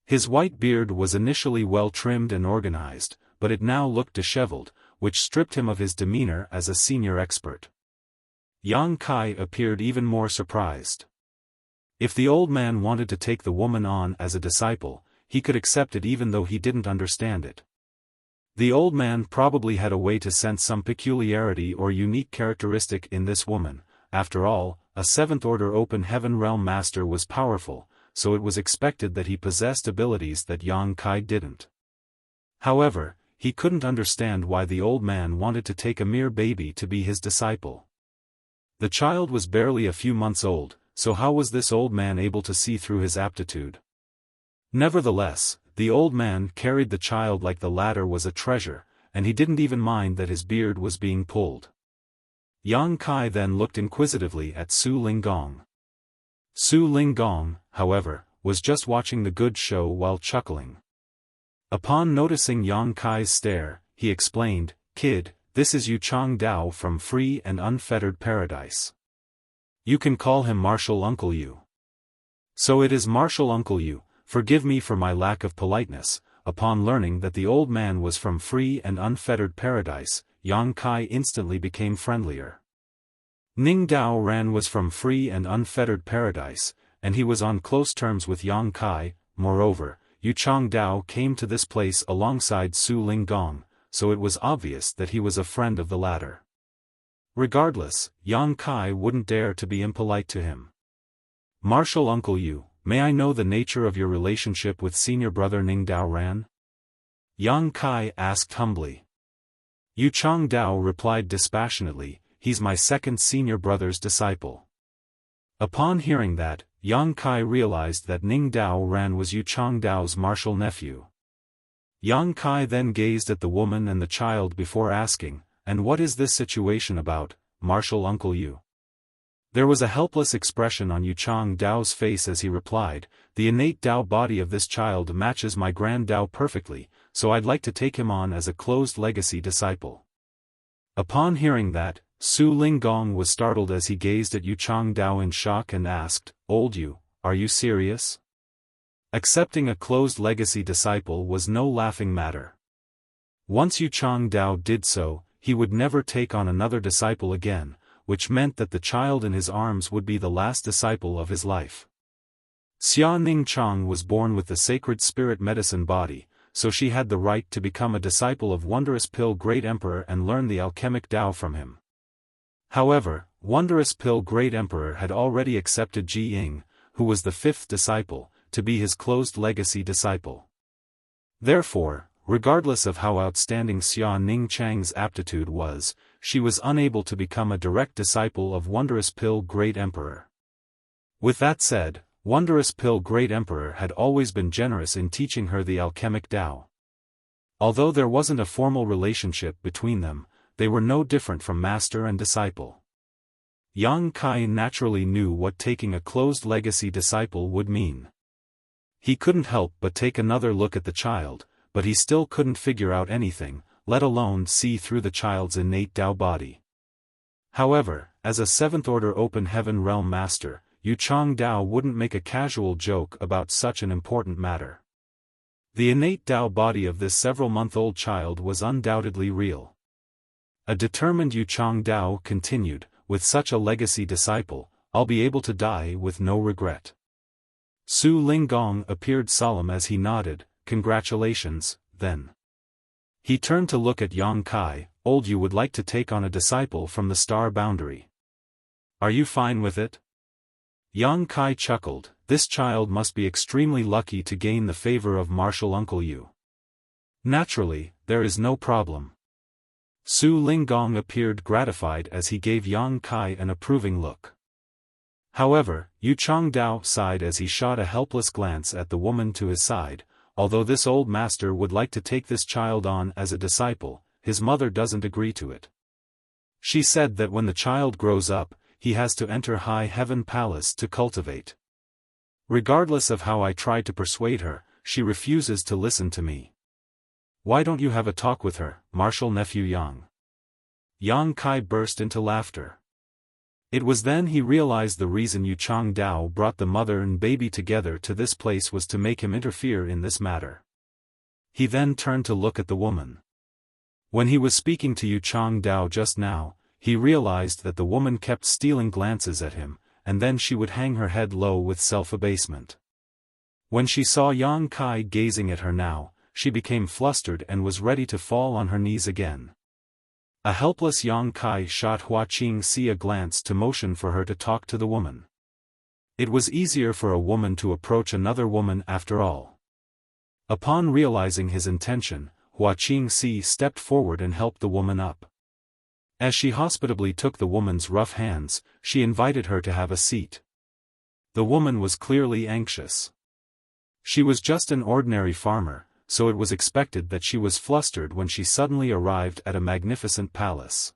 [SPEAKER 1] His white beard was initially well trimmed and organized, but it now looked disheveled, which stripped him of his demeanor as a senior expert. Yang Kai appeared even more surprised. If the old man wanted to take the woman on as a disciple, he could accept it even though he didn't understand it. The old man probably had a way to sense some peculiarity or unique characteristic in this woman. After all, a seventh-order open heaven realm master was powerful, so it was expected that he possessed abilities that Yang Kai didn't. However, he couldn't understand why the old man wanted to take a mere baby to be his disciple. The child was barely a few months old, so how was this old man able to see through his aptitude? Nevertheless, the old man carried the child like the latter was a treasure, and he didn't even mind that his beard was being pulled. Yang Kai then looked inquisitively at Su Linggong. Su Linggong, however, was just watching the good show while chuckling. Upon noticing Yang Kai's stare, he explained, "Kid, this is Yu Chang Dao from Free and Unfettered Paradise. You can call him Martial Uncle Yu. So it is Martial Uncle Yu, forgive me for my lack of politeness. Upon learning that the old man was from free and unfettered paradise, Yang Kai instantly became friendlier. Ning Dao Ran was from free and unfettered paradise, and he was on close terms with Yang Kai. Moreover, Yu Chang Dao came to this place alongside Su Linggong, so it was obvious that he was a friend of the latter. Regardless, Yang Kai wouldn't dare to be impolite to him. Martial Uncle Yu, may I know the nature of your relationship with senior brother Ning Dao Ran? Yang Kai asked humbly. Yu Chang Dao replied dispassionately, he's my second senior brother's disciple. Upon hearing that, Yang Kai realized that Ning Dao Ran was Yu Chang Dao's martial nephew. Yang Kai then gazed at the woman and the child before asking, and what is this situation about, Martial Uncle Yu? There was a helpless expression on Yu Chang Dao's face as he replied, the innate Dao body of this child matches my grand Dao perfectly, so I'd like to take him on as a closed legacy disciple. Upon hearing that, Su Linggong was startled as he gazed at Yu Chang Dao in shock and asked, Old Yu, are you serious? Accepting a closed legacy disciple was no laughing matter. Once Yu Chang Dao did so, he would never take on another disciple again, which meant that the child in his arms would be the last disciple of his life. Xia Ning Chang was born with the sacred spirit medicine body, so she had the right to become a disciple of Wondrous Pill Great Emperor and learn the alchemic Dao from him. However, Wondrous Pill Great Emperor had already accepted Ji Ying, who was the fifth disciple, to be his closed legacy disciple. Therefore, regardless of how outstanding Xia Ning Chang's aptitude was, she was unable to become a direct disciple of Wondrous Pill Great Emperor. With that said, Wondrous Pill Great Emperor had always been generous in teaching her the alchemic Dao. Although there wasn't a formal relationship between them, they were no different from master and disciple. Yang Kai naturally knew what taking a closed legacy disciple would mean. He couldn't help but take another look at the child, but he still couldn't figure out anything, let alone see through the child's innate Dao body. However, as a seventh-order open heaven realm master, Yu Chang Dao wouldn't make a casual joke about such an important matter. The innate Dao body of this several-month-old child was undoubtedly real. A determined Yu Chang Dao continued, with such a legacy disciple, I'll be able to die with no regret. Su Linggong appeared solemn as he nodded, congratulations, then. He turned to look at Yang Kai, Old Yu would like to take on a disciple from the star boundary. Are you fine with it? Yang Kai chuckled, this child must be extremely lucky to gain the favor of Martial Uncle Yu. Naturally, there is no problem. Su Linggong appeared gratified as he gave Yang Kai an approving look. However, Yu Chang Dao sighed as he shot a helpless glance at the woman to his side. Although this old master would like to take this child on as a disciple, his mother doesn't agree to it. She said that when the child grows up, he has to enter High Heaven Palace to cultivate. Regardless of how I try to persuade her, she refuses to listen to me. Why don't you have a talk with her, Martial Nephew Yang? Yang Kai burst into laughter. It was then he realized the reason Yu Chang Dao brought the mother and baby together to this place was to make him interfere in this matter. He then turned to look at the woman. When he was speaking to Yu Chang Dao just now, he realized that the woman kept stealing glances at him, and then she would hang her head low with self-abasement. When she saw Yang Kai gazing at her now, she became flustered and was ready to fall on her knees again. A helpless Yang Kai shot Hua Qingxi a glance to motion for her to talk to the woman. It was easier for a woman to approach another woman after all. Upon realizing his intention, Hua Qingxi stepped forward and helped the woman up. As she hospitably took the woman's rough hands, she invited her to have a seat. The woman was clearly anxious. She was just an ordinary farmer, so it was expected that she was flustered when she suddenly arrived at a magnificent palace.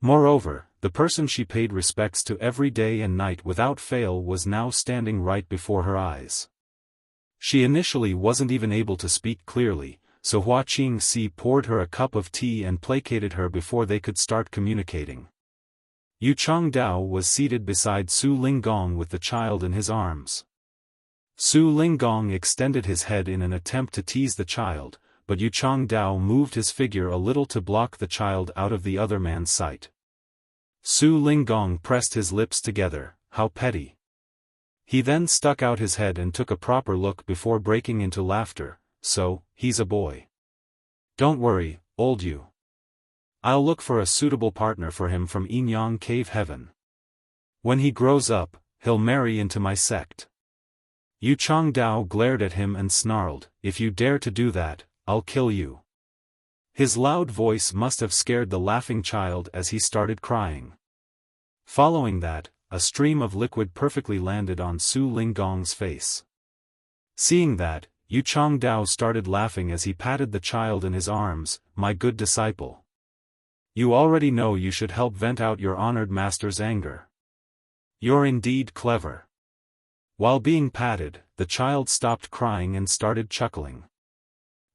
[SPEAKER 1] Moreover, the person she paid respects to every day and night without fail was now standing right before her eyes. She initially wasn't even able to speak clearly, so Hua Qingxi poured her a cup of tea and placated her before they could start communicating. Yu Changdao was seated beside Su Linggong with the child in his arms. Su Linggong extended his head in an attempt to tease the child, but Yu Changdao moved his figure a little to block the child out of the other man's sight. Su Linggong pressed his lips together. How petty. He then stuck out his head and took a proper look before breaking into laughter. So, he's a boy. Don't worry, old Yu. I'll look for a suitable partner for him from Yinyang Cave Heaven. When he grows up, he'll marry into my sect. Yu Changdao glared at him and snarled, if you dare to do that, I'll kill you. His loud voice must have scared the laughing child as he started crying. Following that, a stream of liquid perfectly landed on Su Linggong's face. Seeing that, Yu Changdao started laughing as he patted the child in his arms. My good disciple. You already know you should help vent out your honored master's anger. You're indeed clever. While being patted, the child stopped crying and started chuckling.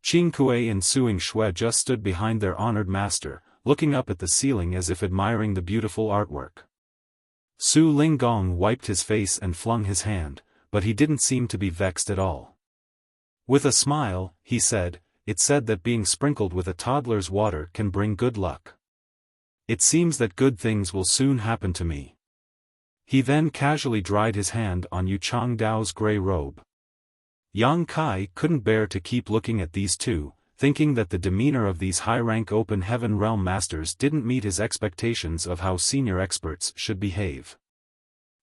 [SPEAKER 1] Qing Kuei and Suing Shui just stood behind their honored master, looking up at the ceiling as if admiring the beautiful artwork. Su Linggong wiped his face and flung his hand, but he didn't seem to be vexed at all. With a smile, he said, "It's said that being sprinkled with a toddler's water can bring good luck. It seems that good things will soon happen to me." He then casually dried his hand on Yu Changdao's gray robe. Yang Kai couldn't bear to keep looking at these two, thinking that the demeanor of these high-rank open heaven realm masters didn't meet his expectations of how senior experts should behave.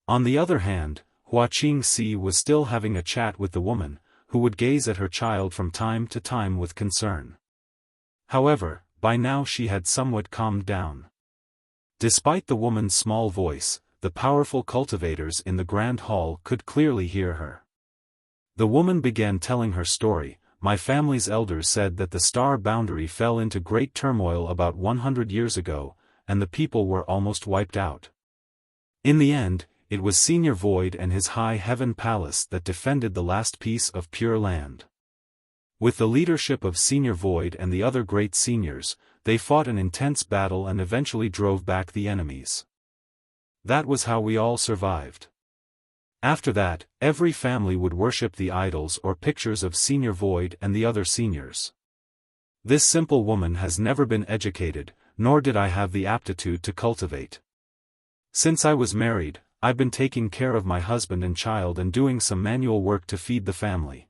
[SPEAKER 1] On the other hand, Hua Qingxi was still having a chat with the woman, who would gaze at her child from time to time with concern. However, by now she had somewhat calmed down. Despite the woman's small voice, the powerful cultivators in the grand hall could clearly hear her. The woman began telling her story. My family's elders said that the star boundary fell into great turmoil about 100 years ago, and the people were almost wiped out. In the end, it was Senior Void and his high heaven palace that defended the last piece of pure land. With the leadership of Senior Void and the other great seniors, they fought an intense battle and eventually drove back the enemies. That was how we all survived. After that, every family would worship the idols or pictures of Senior Void and the other seniors. This simple woman has never been educated, nor did I have the aptitude to cultivate. Since I was married, I've been taking care of my husband and child and doing some manual work to feed the family.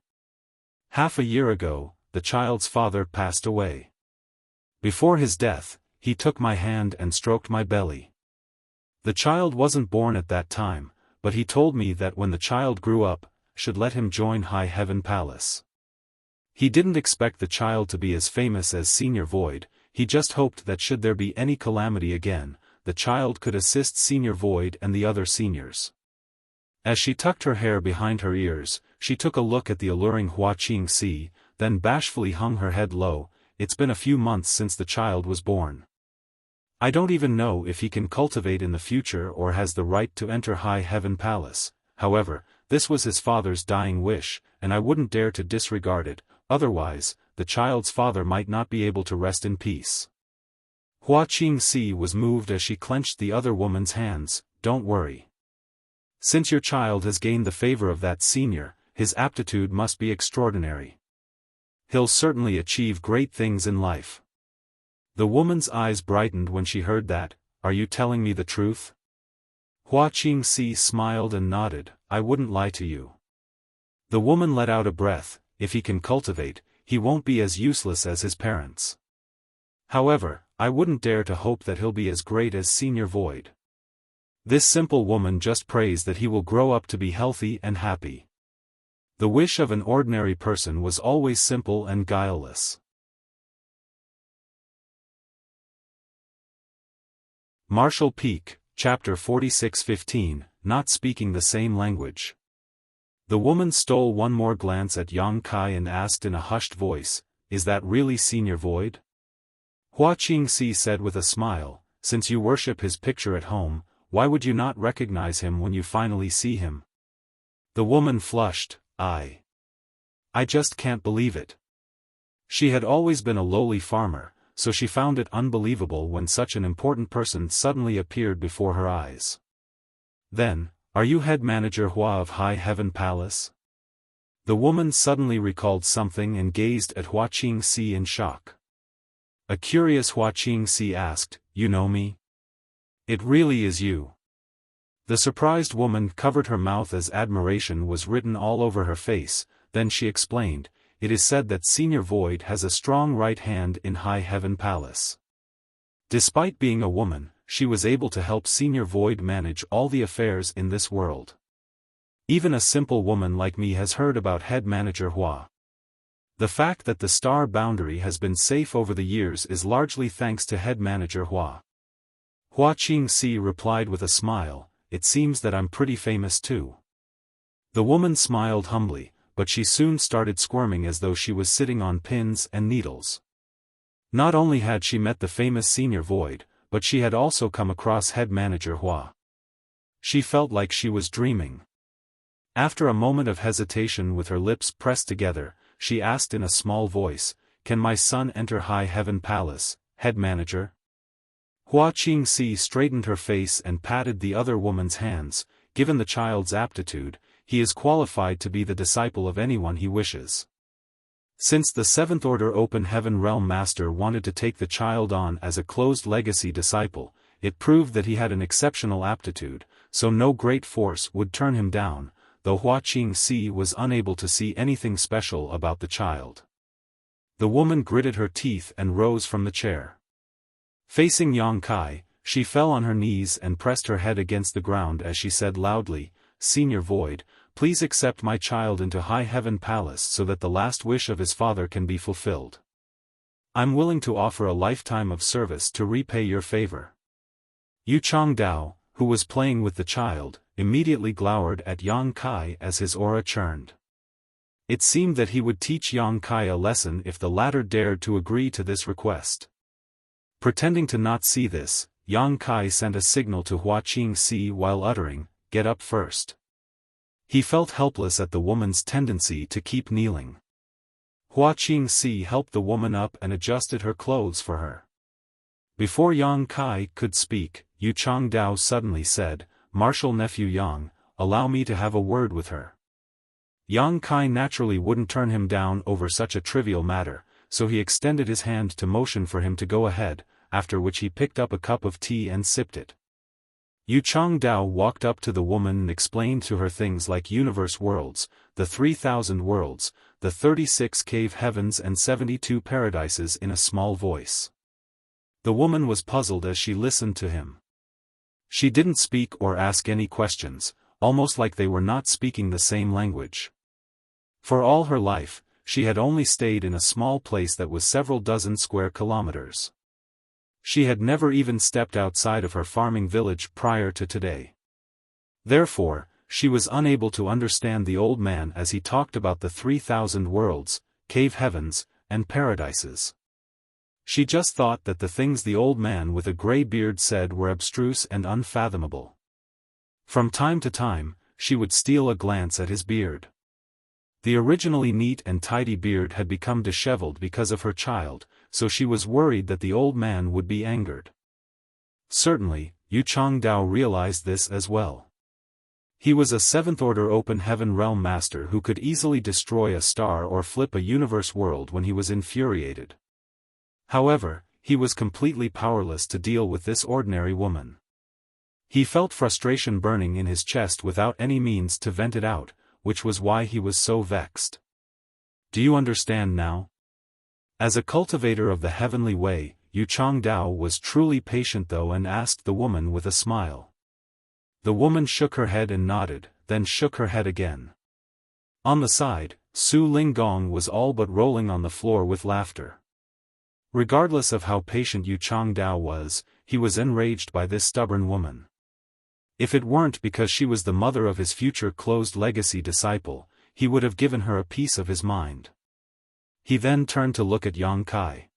[SPEAKER 1] Half a year ago, the child's father passed away. Before his death, he took my hand and stroked my belly. The child wasn't born at that time, but he told me that when the child grew up, should let him join High Heaven Palace. He didn't expect the child to be as famous as Senior Void, he just hoped that should there be any calamity again, the child could assist Senior Void and the other seniors. As she tucked her hair behind her ears, she took a look at the alluring Hua Qingxi, then bashfully hung her head low. It's been a few months since the child was born. I don't even know if he can cultivate in the future or has the right to enter High Heaven Palace. However, this was his father's dying wish, and I wouldn't dare to disregard it, otherwise, the child's father might not be able to rest in peace. Hua Qingxi was moved as she clenched the other woman's hands. Don't worry. Since your child has gained the favor of that senior, his aptitude must be extraordinary. He'll certainly achieve great things in life. The woman's eyes brightened when she heard that. Are you telling me the truth? Hua Qingxi smiled and nodded. I wouldn't lie to you. The woman let out a breath. If he can cultivate, he won't be as useless as his parents. However, I wouldn't dare to hope that he'll be as great as Senior Void. This simple woman just prays that he will grow up to be healthy and happy. The wish of an ordinary person was always simple and guileless. Martial Peak, Chapter 46:15, Not Speaking the Same Language. The woman stole one more glance at Yang Kai and asked in a hushed voice, Is that really Senior Void? Hua Qingxi said with a smile, Since you worship his picture at home, why would you not recognize him when you finally see him? The woman flushed. I just can't believe it. She had always been a lowly farmer, so she found it unbelievable when such an important person suddenly appeared before her eyes. Then, "Are you head manager Hua of High Heaven Palace?" The woman suddenly recalled something and gazed at Hua Qingxi in shock. A curious Hua Qingxi asked, "You know me? It really is you?" The surprised woman covered her mouth as admiration was written all over her face, then she explained, "It is said that Senior Void has a strong right hand in High Heaven Palace. Despite being a woman, she was able to help Senior Void manage all the affairs in this world. Even a simple woman like me has heard about head manager Hua. The fact that the star boundary has been safe over the years is largely thanks to head manager Hua." Hua Qingxi replied with a smile, "It seems that I'm pretty famous too." The woman smiled humbly, but she soon started squirming as though she was sitting on pins and needles. Not only had she met the famous Senior Void, but she had also come across head manager Hua. She felt like she was dreaming. After a moment of hesitation with her lips pressed together, she asked in a small voice, "Can my son enter High Heaven Palace, head manager?" Hua Qingxi straightened her face and patted the other woman's hands. "Given the child's aptitude, he is qualified to be the disciple of anyone he wishes." Since the Seventh Order Open Heaven Realm Master wanted to take the child on as a closed legacy disciple, it proved that he had an exceptional aptitude, so no great force would turn him down, though Hua Qingxi was unable to see anything special about the child. The woman gritted her teeth and rose from the chair. Facing Yang Kai, she fell on her knees and pressed her head against the ground as she said loudly, "Senior Void, please accept my child into High Heaven Palace so that the last wish of his father can be fulfilled. I'm willing to offer a lifetime of service to repay your favor." Yu Changdao, who was playing with the child, immediately glowered at Yang Kai as his aura churned. It seemed that he would teach Yang Kai a lesson if the latter dared to agree to this request. Pretending to not see this, Yang Kai sent a signal to Hua Qingxi while uttering, "Get up first." He felt helpless at the woman's tendency to keep kneeling. Hua Qingxi helped the woman up and adjusted her clothes for her. Before Yang Kai could speak, Yu Changdao suddenly said, "Martial nephew Yang, allow me to have a word with her." Yang Kai naturally wouldn't turn him down over such a trivial matter, so he extended his hand to motion for him to go ahead, after which he picked up a cup of tea and sipped it. Yu Changdao walked up to the woman and explained to her things like universe worlds, the 3,000 worlds, the 36 cave heavens and 72 paradises in a small voice. The woman was puzzled as she listened to him. She didn't speak or ask any questions, almost like they were not speaking the same language. For all her life, she had only stayed in a small place that was several dozen square kilometers. She had never even stepped outside of her farming village prior to today. Therefore, she was unable to understand the old man as he talked about the 3,000 worlds, cave heavens, and paradises. She just thought that the things the old man with a gray beard said were abstruse and unfathomable. From time to time, she would steal a glance at his beard. The originally neat and tidy beard had become disheveled because of her child, so she was worried that the old man would be angered. Certainly, Yu Changdao realized this as well. He was a Seventh Order Open Heaven Realm Master who could easily destroy a star or flip a universe world when he was infuriated. However, he was completely powerless to deal with this ordinary woman. He felt frustration burning in his chest without any means to vent it out, which was why he was so vexed. "Do you understand now?" As a cultivator of the heavenly way, Yu Changdao was truly patient though and asked the woman with a smile. The woman shook her head and nodded, then shook her head again. On the side, Su Linggong was all but rolling on the floor with laughter. Regardless of how patient Yu Changdao was, he was enraged by this stubborn woman. If it weren't because she was the mother of his future closed legacy disciple, he would have given her a piece of his mind. He then turned to look at Yang Kai.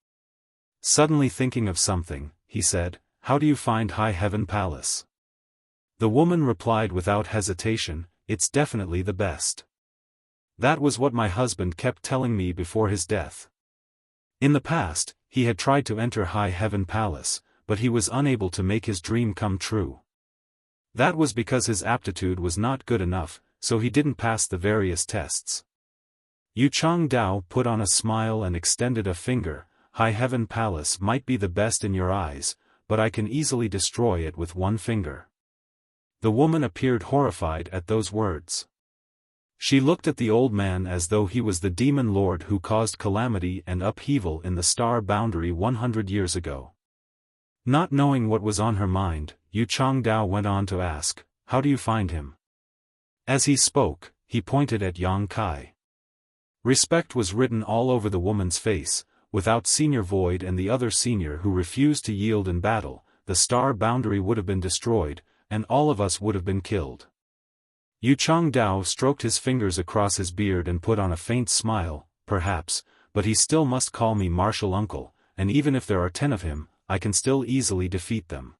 [SPEAKER 1] Suddenly thinking of something, he said, "How do you find High Heaven Palace?" The woman replied without hesitation, "It's definitely the best. That was what my husband kept telling me before his death. In the past, he had tried to enter High Heaven Palace, but he was unable to make his dream come true. That was because his aptitude was not good enough, so he didn't pass the various tests. Yu Changdao put on a smile and extended a finger. High Heaven Palace might be the best in your eyes, but I can easily destroy it with one finger. The woman appeared horrified at those words. She looked at the old man as though he was the demon lord who caused calamity and upheaval in the star boundary 100 years ago. Not knowing what was on her mind, Yu Changdao went on to ask, "How do you find him?" As he spoke, he pointed at Yang Kai. Respect was written all over the woman's face. Without Senior Void and the other senior who refused to yield in battle, the star boundary would have been destroyed, and all of us would have been killed. Yu Changdao stroked his fingers across his beard and put on a faint smile. Perhaps, but he still must call me martial uncle, and even if there are 10 of him, I can still easily defeat them.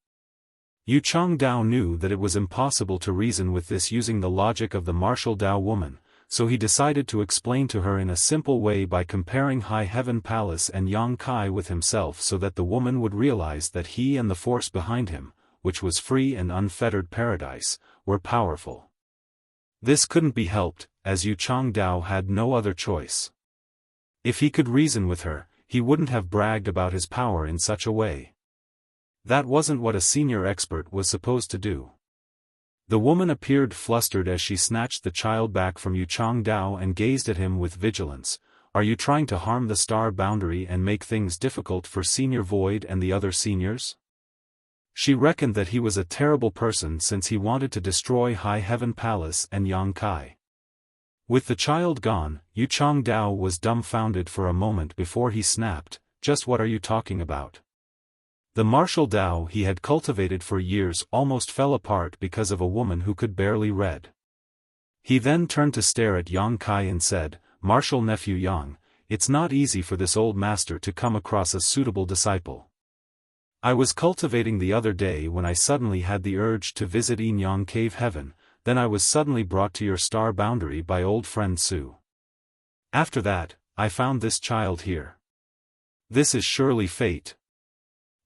[SPEAKER 1] Yu Changdao knew that it was impossible to reason with this using the logic of the martial Dao woman, so he decided to explain to her in a simple way by comparing High Heaven Palace and Yang Kai with himself so that the woman would realize that he and the force behind him, which was free and unfettered paradise, were powerful. This couldn't be helped, as Yu Changdao had no other choice. If he could reason with her, he wouldn't have bragged about his power in such a way. That wasn't what a senior expert was supposed to do. The woman appeared flustered as she snatched the child back from Yu Changdao and gazed at him with vigilance. "Are you trying to harm the star boundary and make things difficult for Senior Void and the other seniors?" She reckoned that he was a terrible person since he wanted to destroy High Heaven Palace and Yang Kai. With the child gone, Yu Changdao was dumbfounded for a moment before he snapped, "Just what are you talking about?" The martial Dao he had cultivated for years almost fell apart because of a woman who could barely read. He then turned to stare at Yang Kai and said, "Martial nephew Yang, it's not easy for this old master to come across a suitable disciple. I was cultivating the other day when I suddenly had the urge to visit Yin Yang Cave Heaven, then I was suddenly brought to your star boundary by old friend Su. After that, I found this child here. This is surely fate.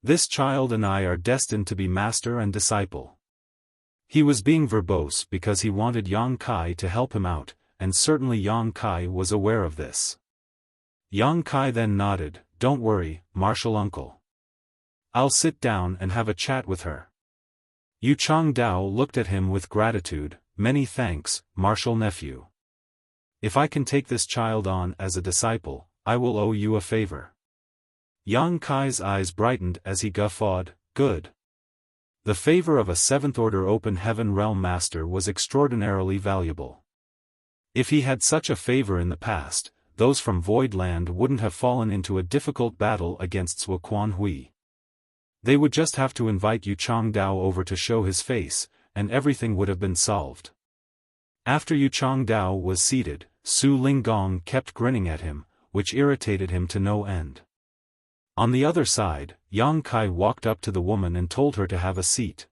[SPEAKER 1] This child and I are destined to be master and disciple." He was being verbose because he wanted Yang Kai to help him out, and certainly Yang Kai was aware of this. Yang Kai then nodded, "Don't worry, martial uncle. I'll sit down and have a chat with her." Yu Changdao looked at him with gratitude. "Many thanks, martial nephew. If I can take this child on as a disciple, I will owe you a favor." Yang Kai's eyes brightened as he guffawed, "Good." The favor of a 7th Order Open Heaven Realm Master was extraordinarily valuable. If he had such a favor in the past, those from Void Land wouldn't have fallen into a difficult battle against Sua Quan Hui. They would just have to invite Yu Changdao over to show his face, and everything would have been solved. After Yu Changdao was seated, Su Linggong kept grinning at him, which irritated him to no end. On the other side, Yang Kai walked up to the woman and told her to have a seat.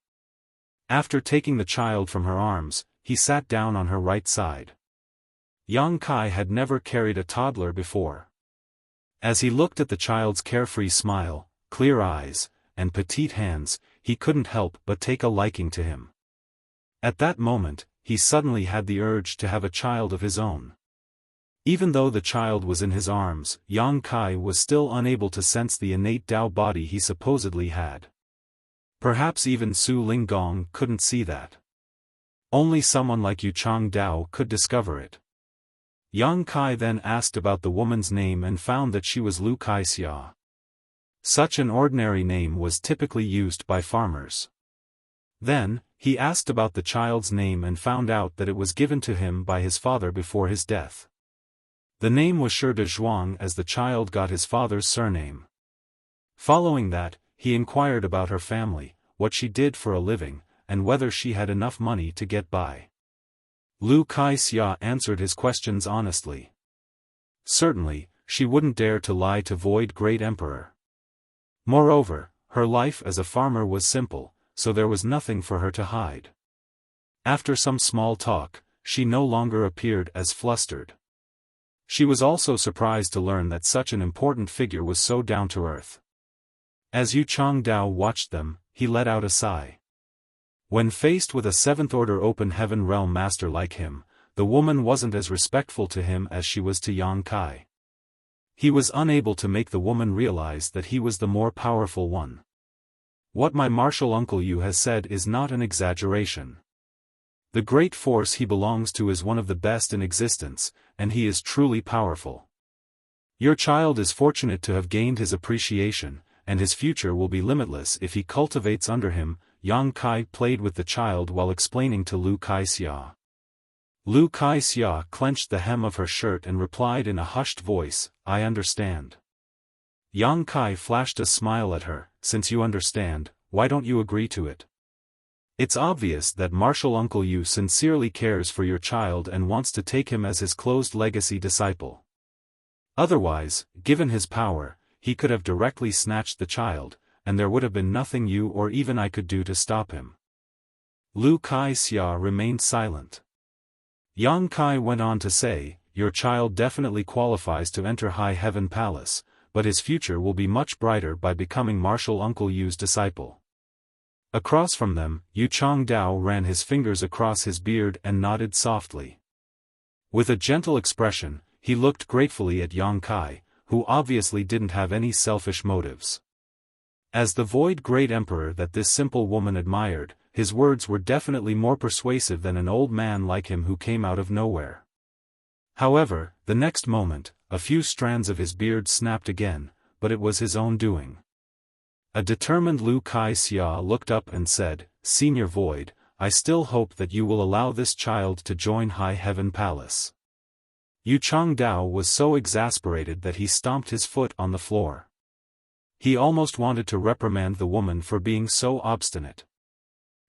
[SPEAKER 1] After taking the child from her arms, he sat down on her right side. Yang Kai had never carried a toddler before. As he looked at the child's carefree smile, clear eyes, and petite hands, he couldn't help but take a liking to him. At that moment, he suddenly had the urge to have a child of his own. Even though the child was in his arms, Yang Kai was still unable to sense the innate Dao body he supposedly had. Perhaps even Su Linggong couldn't see that. Only someone like Yu Changdao could discover it. Yang Kai then asked about the woman's name and found that she was Lu Kaixia. Such an ordinary name was typically used by farmers. Then, he asked about the child's name and found out that it was given to him by his father before his death. The name was Shi de Zhuang as the child got his father's surname. Following that, he inquired about her family, what she did for a living, and whether she had enough money to get by. Lu Kaixia answered his questions honestly. Certainly, she wouldn't dare to lie to Void Great Emperor. Moreover, her life as a farmer was simple, so there was nothing for her to hide. After some small talk, she no longer appeared as flustered. She was also surprised to learn that such an important figure was so down to earth. As Yu Changdao watched them, he let out a sigh. When faced with a seventh-order open heaven realm master like him, the woman wasn't as respectful to him as she was to Yang Kai. He was unable to make the woman realize that he was the more powerful one. What my martial uncle Yu has said is not an exaggeration. The great force he belongs to is one of the best in existence, and he is truly powerful. Your child is fortunate to have gained his appreciation, and his future will be limitless if he cultivates under him. Yang Kai played with the child while explaining to Lu Kaixia. Lu Kaixia clenched the hem of her shirt and replied in a hushed voice, "I understand." Yang Kai flashed a smile at her, "Since you understand, why don't you agree to it? It's obvious that martial uncle Yu sincerely cares for your child and wants to take him as his closed legacy disciple. Otherwise, given his power, he could have directly snatched the child, and there would have been nothing you or even I could do to stop him." Lu Kaixia remained silent. Yang Kai went on to say, "Your child definitely qualifies to enter High Heaven Palace, but his future will be much brighter by becoming martial uncle Yu's disciple." Across from them, Yu Changdao ran his fingers across his beard and nodded softly. With a gentle expression, he looked gratefully at Yang Kai, who obviously didn't have any selfish motives. As the void great emperor that this simple woman admired, his words were definitely more persuasive than an old man like him who came out of nowhere. However, the next moment, a few strands of his beard snapped again, but it was his own doing. A determined Lu Kaixia looked up and said, "Senior Void, I still hope that you will allow this child to join High Heaven Palace." Yu Changdao was so exasperated that he stomped his foot on the floor. He almost wanted to reprimand the woman for being so obstinate.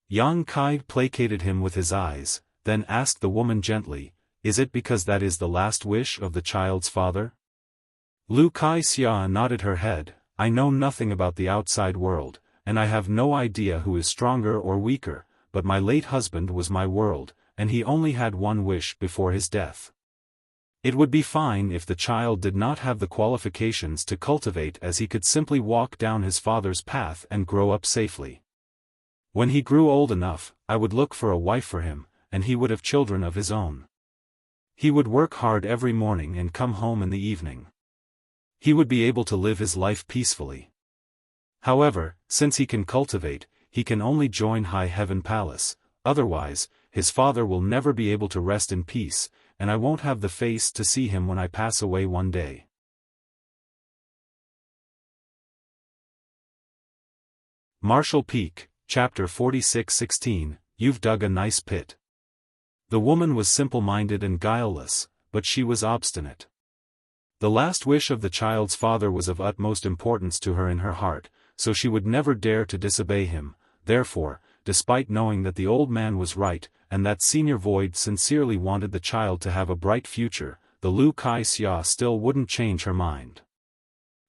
[SPEAKER 1] Yang Kai placated him with his eyes, then asked the woman gently, "Is it because that is the last wish of the child's father?" Lu Kaixia nodded her head, "I know nothing about the outside world, and I have no idea who is stronger or weaker, but my late husband was my world, and he only had one wish before his death. It would be fine if the child did not have the qualifications to cultivate, as he could simply walk down his father's path and grow up safely. When he grew old enough, I would look for a wife for him, and he would have children of his own. He would work hard every morning and come home in the evening. He would be able to live his life peacefully. However, since he can cultivate, he can only join High Heaven Palace, otherwise, his father will never be able to rest in peace, and I won't have the face to see him when I pass away one day." Martial Peak, Chapter 46:16, "You've dug a nice pit." The woman was simple-minded and guileless, but she was obstinate. The last wish of the child's father was of utmost importance to her in her heart, so she would never dare to disobey him. Therefore, despite knowing that the old man was right, and that Senior Void sincerely wanted the child to have a bright future, the Lu Kaixia still wouldn't change her mind.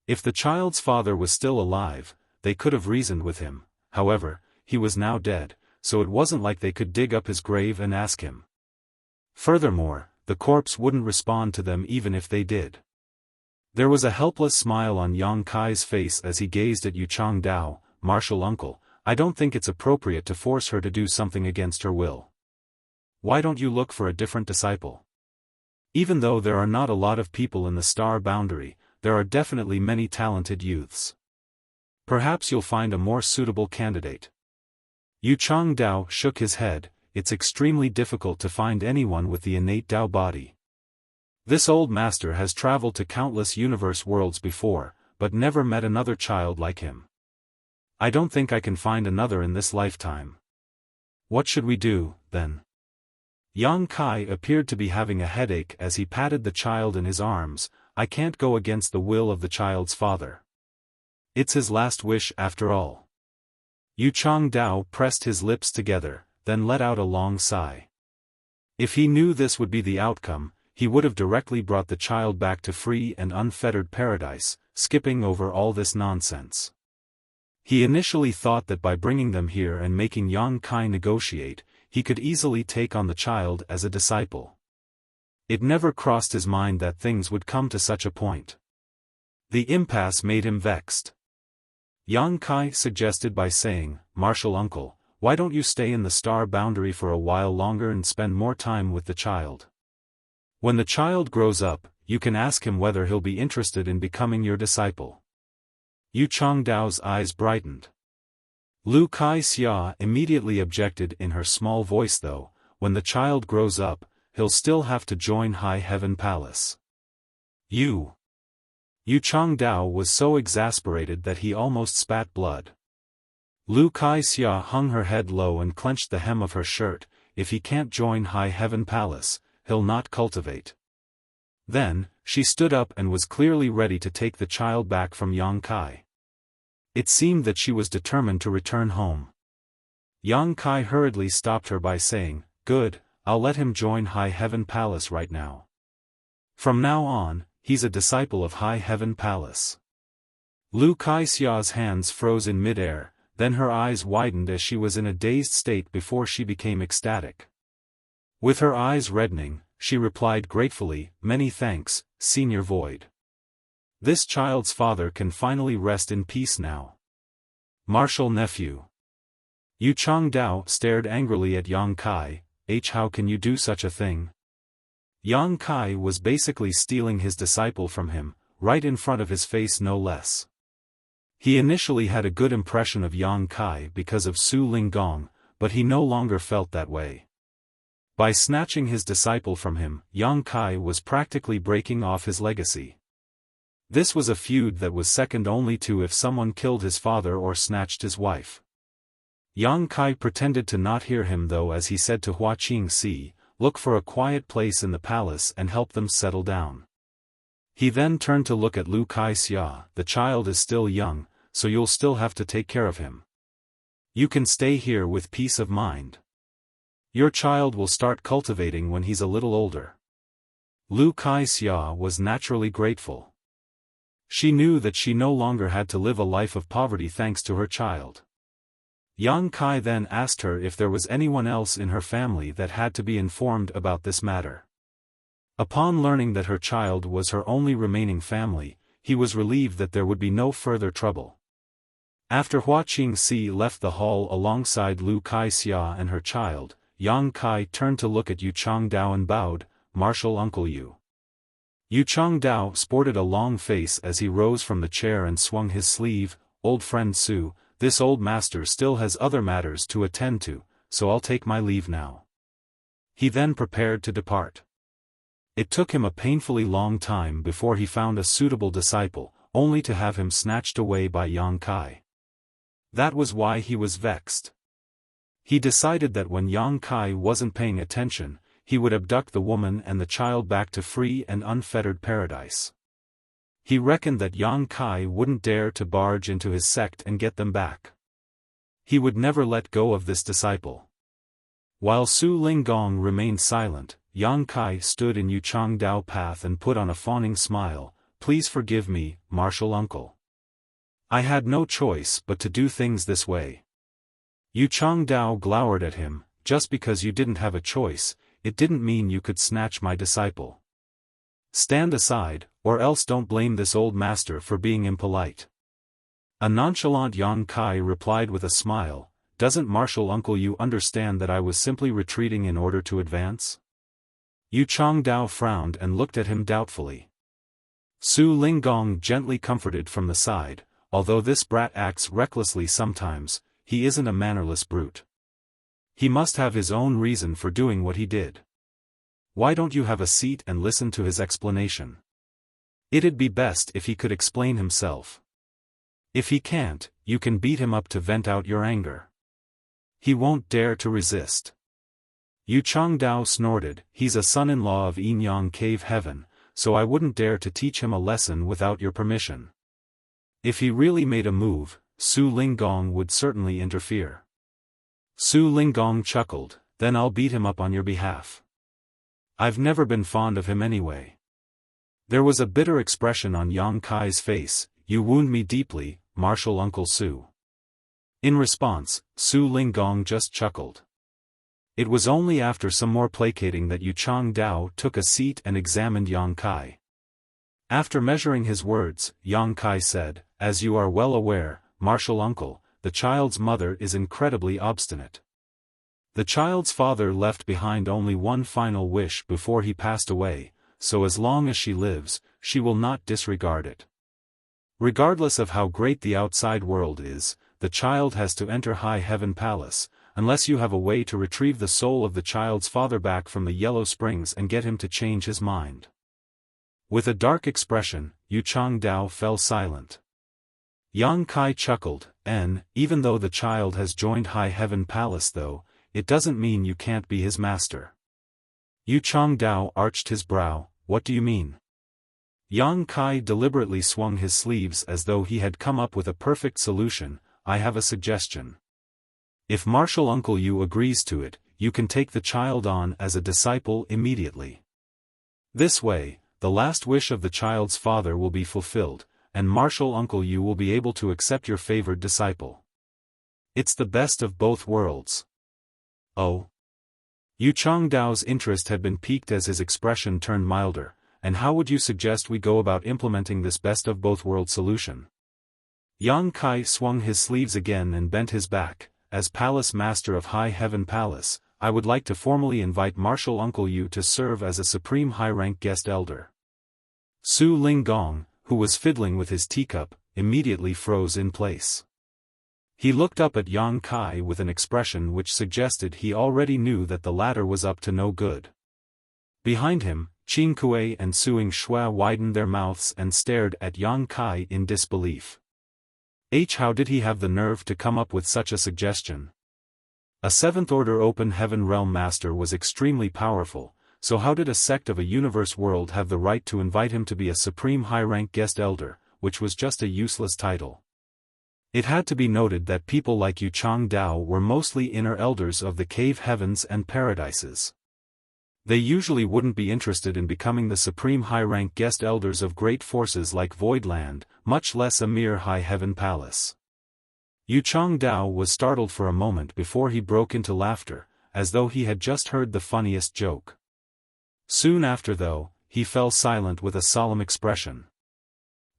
[SPEAKER 1] If the child's father was still alive, they could have reasoned with him. However, he was now dead, so it wasn't like they could dig up his grave and ask him. Furthermore, the corpse wouldn't respond to them even if they did. There was a helpless smile on Yang Kai's face as he gazed at Yu Changdao. "Martial uncle, I don't think it's appropriate to force her to do something against her will. Why don't you look for a different disciple? Even though there are not a lot of people in the star boundary, there are definitely many talented youths. Perhaps you'll find a more suitable candidate." Yu Changdao shook his head. "It's extremely difficult to find anyone with the innate Dao body. This old master has traveled to countless universe worlds before, but never met another child like him. I don't think I can find another in this lifetime. What should we do, then?" Yang Kai appeared to be having a headache as he patted the child in his arms. "I can't go against the will of the child's father. It's his last wish after all." Yu Changdao pressed his lips together, then let out a long sigh. If he knew this would be the outcome, he would have directly brought the child back to free and unfettered paradise, skipping over all this nonsense. He initially thought that by bringing them here and making Yang Kai negotiate, he could easily take on the child as a disciple. It never crossed his mind that things would come to such a point. The impasse made him vexed. Yang Kai suggested by saying, "Martial uncle, why don't you stay in the star boundary for a while longer and spend more time with the child? When the child grows up, you can ask him whether he'll be interested in becoming your disciple." Yu Changdao's eyes brightened. Lu Kai-xia immediately objected in her small voice though, "When the child grows up, he'll still have to join High Heaven Palace." Yu Changdao was so exasperated that he almost spat blood. Lu Kai-xia hung her head low and clenched the hem of her shirt. "If he can't join High Heaven Palace, he'll not cultivate." Then, she stood up and was clearly ready to take the child back from Yang Kai. It seemed that she was determined to return home. Yang Kai hurriedly stopped her by saying, "Good, I'll let him join High Heaven Palace right now. From now on, he's a disciple of High Heaven Palace." Lu Kai-xia's hands froze in mid-air, then her eyes widened as she was in a dazed state before she became ecstatic. With her eyes reddening, she replied gratefully, "Many thanks, Senior Void. This child's father can finally rest in peace now." Martial nephew. Yu Changdao stared angrily at Yang Kai. How can you do such a thing? Yang Kai was basically stealing his disciple from him, right in front of his face no less. He initially had a good impression of Yang Kai because of Su Linggong, but he no longer felt that way. By snatching his disciple from him, Yang Kai was practically breaking off his legacy. This was a feud that was second only to if someone killed his father or snatched his wife. Yang Kai pretended to not hear him though as he said to Hua Qingxi, "Look for a quiet place in the palace and help them settle down." He then turned to look at Lu Kai-xia. "The child is still young, so you'll still have to take care of him. You can stay here with peace of mind. Your child will start cultivating when he's a little older." Lu Kai-xia was naturally grateful. She knew that she no longer had to live a life of poverty thanks to her child. Yang Kai then asked her if there was anyone else in her family that had to be informed about this matter. Upon learning that her child was her only remaining family, he was relieved that there would be no further trouble. After Hua Qingxi left the hall alongside Lu Kai-xia and her child, Yang Kai turned to look at Yu Changdao and bowed, "Martial Uncle Yu." Yu Changdao sported a long face as he rose from the chair and swung his sleeve. "Old friend Su, this old master still has other matters to attend to, so I'll take my leave now." He then prepared to depart. It took him a painfully long time before he found a suitable disciple, only to have him snatched away by Yang Kai. That was why he was vexed. He decided that when Yang Kai wasn't paying attention, he would abduct the woman and the child back to free and unfettered paradise. He reckoned that Yang Kai wouldn't dare to barge into his sect and get them back. He would never let go of this disciple. While Su Linggong remained silent, Yang Kai stood in Yu Changdao path and put on a fawning smile. "Please forgive me, martial uncle. I had no choice but to do things this way." Yu Changdao glowered at him, "Just because you didn't have a choice, it didn't mean you could snatch my disciple. Stand aside, or else don't blame this old master for being impolite." A nonchalant Yang Kai replied with a smile, "Doesn't martial uncle you understand that I was simply retreating in order to advance?" Yu Changdao frowned and looked at him doubtfully. Su Linggong gently comforted from the side, "Although this brat acts recklessly sometimes, he isn't a mannerless brute. He must have his own reason for doing what he did. Why don't you have a seat and listen to his explanation? It'd be best if he could explain himself. If he can't, you can beat him up to vent out your anger. He won't dare to resist." Yu Changdao snorted, "He's a son-in-law of Yin-Yang Cave Heaven, so I wouldn't dare to teach him a lesson without your permission. If he really made a move, Su Linggong would certainly interfere." Su Linggong chuckled, "Then I'll beat him up on your behalf. I've never been fond of him anyway." There was a bitter expression on Yang Kai's face. "You wound me deeply, martial Uncle Su." In response, Su Linggong just chuckled. It was only after some more placating that Yu Changdao took a seat and examined Yang Kai. After measuring his words, Yang Kai said, "As you are well aware, martial uncle, the child's mother is incredibly obstinate. The child's father left behind only one final wish before he passed away, so as long as she lives, she will not disregard it. Regardless of how great the outside world is, the child has to enter High Heaven Palace, unless you have a way to retrieve the soul of the child's father back from the Yellow Springs and get him to change his mind." With a dark expression, Yu Changdao fell silent. Yang Kai chuckled, "Even though the child has joined High Heaven Palace though, it doesn't mean you can't be his master." Yu Changdao arched his brow, "What do you mean?" Yang Kai deliberately swung his sleeves as though he had come up with a perfect solution. "I have a suggestion. If martial uncle Yu agrees to it, you can take the child on as a disciple immediately. This way, the last wish of the child's father will be fulfilled, and martial uncle Yu will be able to accept your favored disciple. It's the best of both worlds." "Oh?" Yu Changdao's interest had been piqued as his expression turned milder. "And how would you suggest we go about implementing this best of both worlds solution?" Yang Kai swung his sleeves again and bent his back. "As Palace Master of High Heaven Palace, I would like to formally invite martial uncle Yu to serve as a supreme high-rank guest elder." Su Linggong, who was fiddling with his teacup, immediately froze in place. He looked up at Yang Kai with an expression which suggested he already knew that the latter was up to no good. Behind him, Qin Kuei and Suing Shue widened their mouths and stared at Yang Kai in disbelief. How did he have the nerve to come up with such a suggestion? A seventh-order open heaven realm master was extremely powerful, so how did a sect of a universe world have the right to invite him to be a supreme high-rank guest elder, which was just a useless title? It had to be noted that people like Yu Changdao were mostly inner elders of the cave heavens and paradises. They usually wouldn't be interested in becoming the supreme high-rank guest elders of great forces like Voidland, much less a mere High Heaven Palace. Yu Changdao was startled for a moment before he broke into laughter, as though he had just heard the funniest joke. Soon after though, he fell silent with a solemn expression.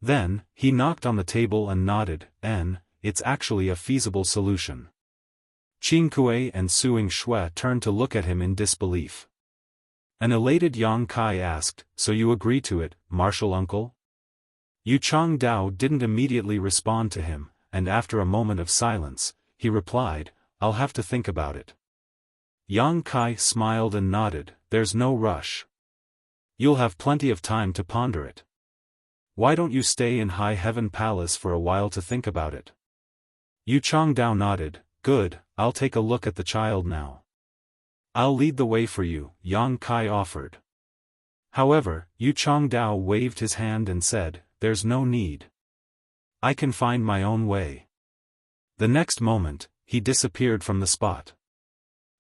[SPEAKER 1] Then, he knocked on the table and nodded, "It's actually a feasible solution." Qin Kuei and Suing Shue turned to look at him in disbelief. An elated Yang Kai asked, "So you agree to it, martial uncle?" Yu Changdao didn't immediately respond to him, and after a moment of silence, he replied, "I'll have to think about it." Yang Kai smiled and nodded, "There's no rush. You'll have plenty of time to ponder it. Why don't you stay in High Heaven Palace for a while to think about it?" Yu Changdao nodded, "Good, I'll take a look at the child now." "I'll lead the way for you," Yang Kai offered. However, Yu Changdao waved his hand and said, "There's no need. I can find my own way." The next moment, he disappeared from the spot.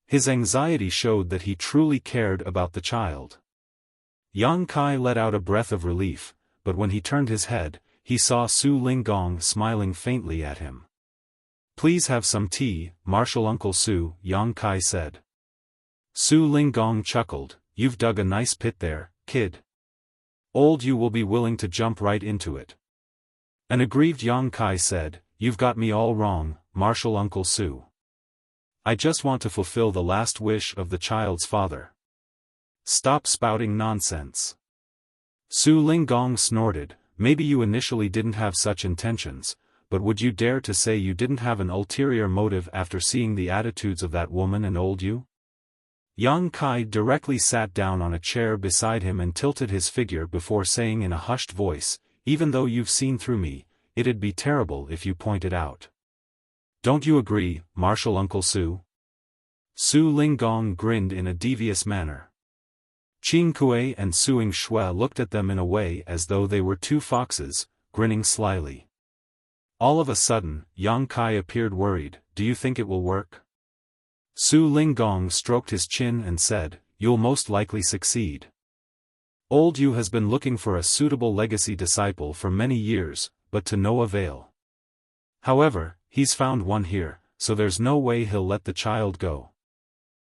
[SPEAKER 1] His anxiety showed that he truly cared about the child. Yang Kai let out a breath of relief, but when he turned his head, he saw Su Linggong smiling faintly at him. "Please have some tea, martial uncle Su," Yang Kai said. Su Linggong chuckled, "You've dug a nice pit there, kid. Old Yu will be willing to jump right into it." An aggrieved Yang Kai said, "You've got me all wrong, martial uncle Su. I just want to fulfill the last wish of the child's father. Stop spouting nonsense." Su Linggong snorted, "Maybe you initially didn't have such intentions, but would you dare to say you didn't have an ulterior motive after seeing the attitudes of that woman and old Yu?" Yang Kai directly sat down on a chair beside him and tilted his figure before saying in a hushed voice, "Even though you've seen through me, it'd be terrible if you pointed out. Don't you agree, martial uncle Su?" Su Linggong grinned in a devious manner. Qin Kuei and Suing Shue looked at them in a way as though they were two foxes, grinning slyly. All of a sudden, Yang Kai appeared worried, "Do you think it will work?" Su Linggong stroked his chin and said, "You'll most likely succeed. Old Yu has been looking for a suitable legacy disciple for many years, but to no avail. However, he's found one here, so there's no way he'll let the child go."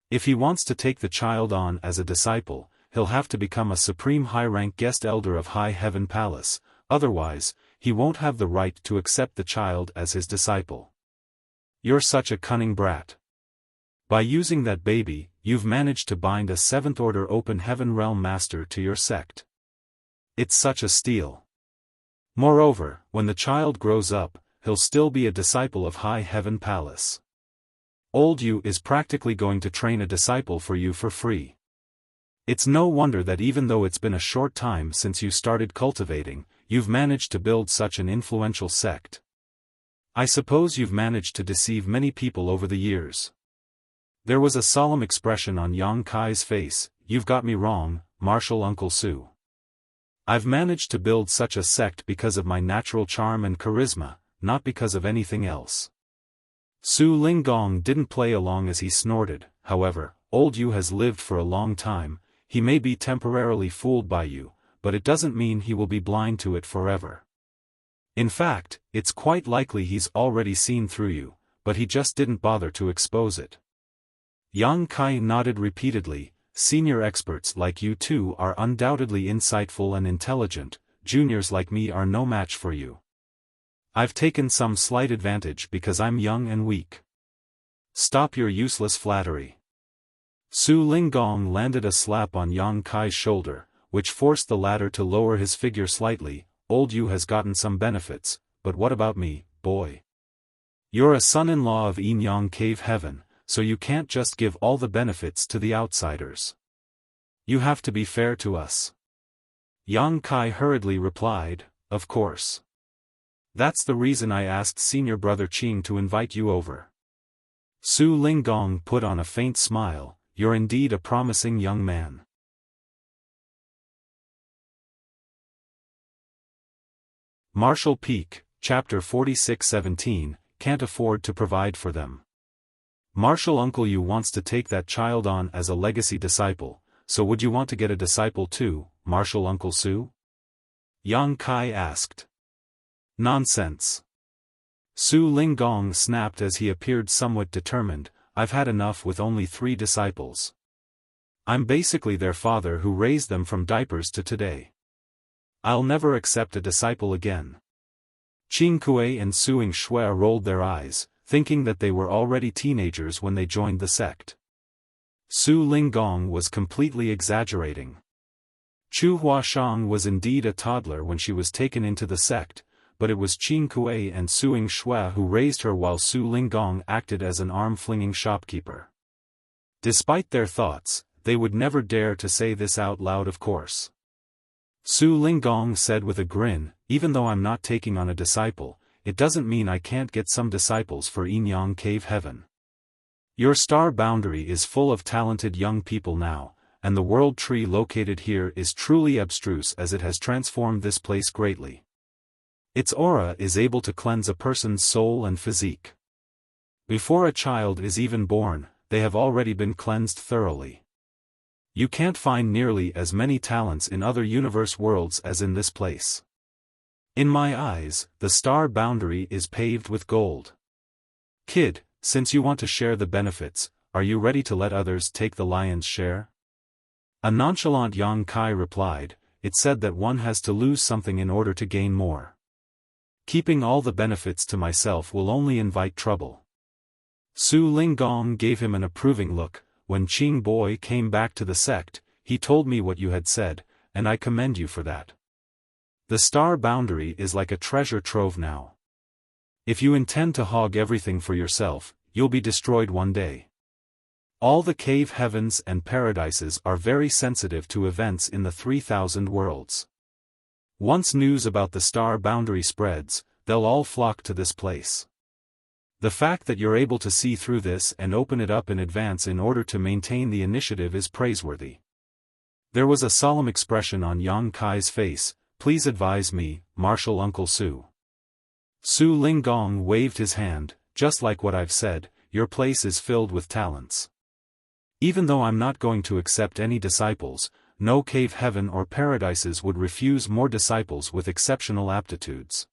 [SPEAKER 1] If he wants to take the child on as a disciple, he'll have to become a supreme high-rank guest elder of High Heaven Palace, otherwise, he won't have the right to accept the child as his disciple. You're such a cunning brat. By using that baby, you've managed to bind a 7th Order Open Heaven Realm Master to your sect. It's such a steal. Moreover, when the child grows up, he'll still be a disciple of High Heaven Palace. Old Yu is practically going to train a disciple for you for free. It's no wonder that even though it's been a short time since you started cultivating, you've managed to build such an influential sect. I suppose you've managed to deceive many people over the years. There was a solemn expression on Yang Kai's face. You've got me wrong, Martial Uncle Su. I've managed to build such a sect because of my natural charm and charisma, not because of anything else. Su Linggong didn't play along as he snorted. However, Old Yu has lived for a long time. He may be temporarily fooled by you, but it doesn't mean he will be blind to it forever. In fact, it's quite likely he's already seen through you, but he just didn't bother to expose it. Yang Kai nodded repeatedly. Senior experts like you two are undoubtedly insightful and intelligent. Juniors like me are no match for you. I've taken some slight advantage because I'm young and weak. Stop your useless flattery. Su Linggong landed a slap on Yang Kai's shoulder, which forced the latter to lower his figure slightly. Old Yu has gotten some benefits, but what about me, boy? You're a son-in-law of Yin Yang Cave Heaven, so you can't just give all the benefits to the outsiders. You have to be fair to us. Yang Kai hurriedly replied, of course. That's the reason I asked Senior Brother Qing to invite you over. Su Linggong put on a faint smile. You're indeed a promising young man. Martial Peak, Chapter 46-17, Can't afford to provide for them. Martial Uncle Yu wants to take that child on as a legacy disciple, so would you want to get a disciple too, Martial Uncle Su? Yang Kai asked. Nonsense. Su Linggong snapped as he appeared somewhat determined. I've had enough with only 3 disciples. I'm basically their father who raised them from diapers to today. I'll never accept a disciple again. Qing Kuei and Suing Shui rolled their eyes, thinking that they were already teenagers when they joined the sect. Su Linggong was completely exaggerating. Chu Huashang was indeed a toddler when she was taken into the sect, but it was Qing Kuei and Suing Shui who raised her while Su Linggong acted as an arm-flinging shopkeeper. Despite their thoughts, they would never dare to say this out loud, of course. Su Linggong said with a grin, even though I'm not taking on a disciple, it doesn't mean I can't get some disciples for Yin Yang Cave Heaven. Your star boundary is full of talented young people now, and the world tree located here is truly abstruse as it has transformed this place greatly. Its aura is able to cleanse a person's soul and physique. Before a child is even born, they have already been cleansed thoroughly. You can't find nearly as many talents in other universe worlds as in this place. In my eyes, the star boundary is paved with gold. Kid, since you want to share the benefits, are you ready to let others take the lion's share? A nonchalant Yang Kai replied, it said that one has to lose something in order to gain more. Keeping all the benefits to myself will only invite trouble. Su Linggong gave him an approving look. When Qing Boy came back to the sect, he told me what you had said, and I commend you for that. The star boundary is like a treasure trove now. If you intend to hog everything for yourself, you'll be destroyed one day. All the cave heavens and paradises are very sensitive to events in the 3,000 worlds. Once news about the star boundary spreads, they'll all flock to this place. The fact that you're able to see through this and open it up in advance in order to maintain the initiative is praiseworthy. There was a solemn expression on Yang Kai's face. Please advise me, Martial Uncle Su. Su Linggong waved his hand. Just like what I've said, your place is filled with talents. Even though I'm not going to accept any disciples, no cave heaven or paradises would refuse more disciples with exceptional aptitudes.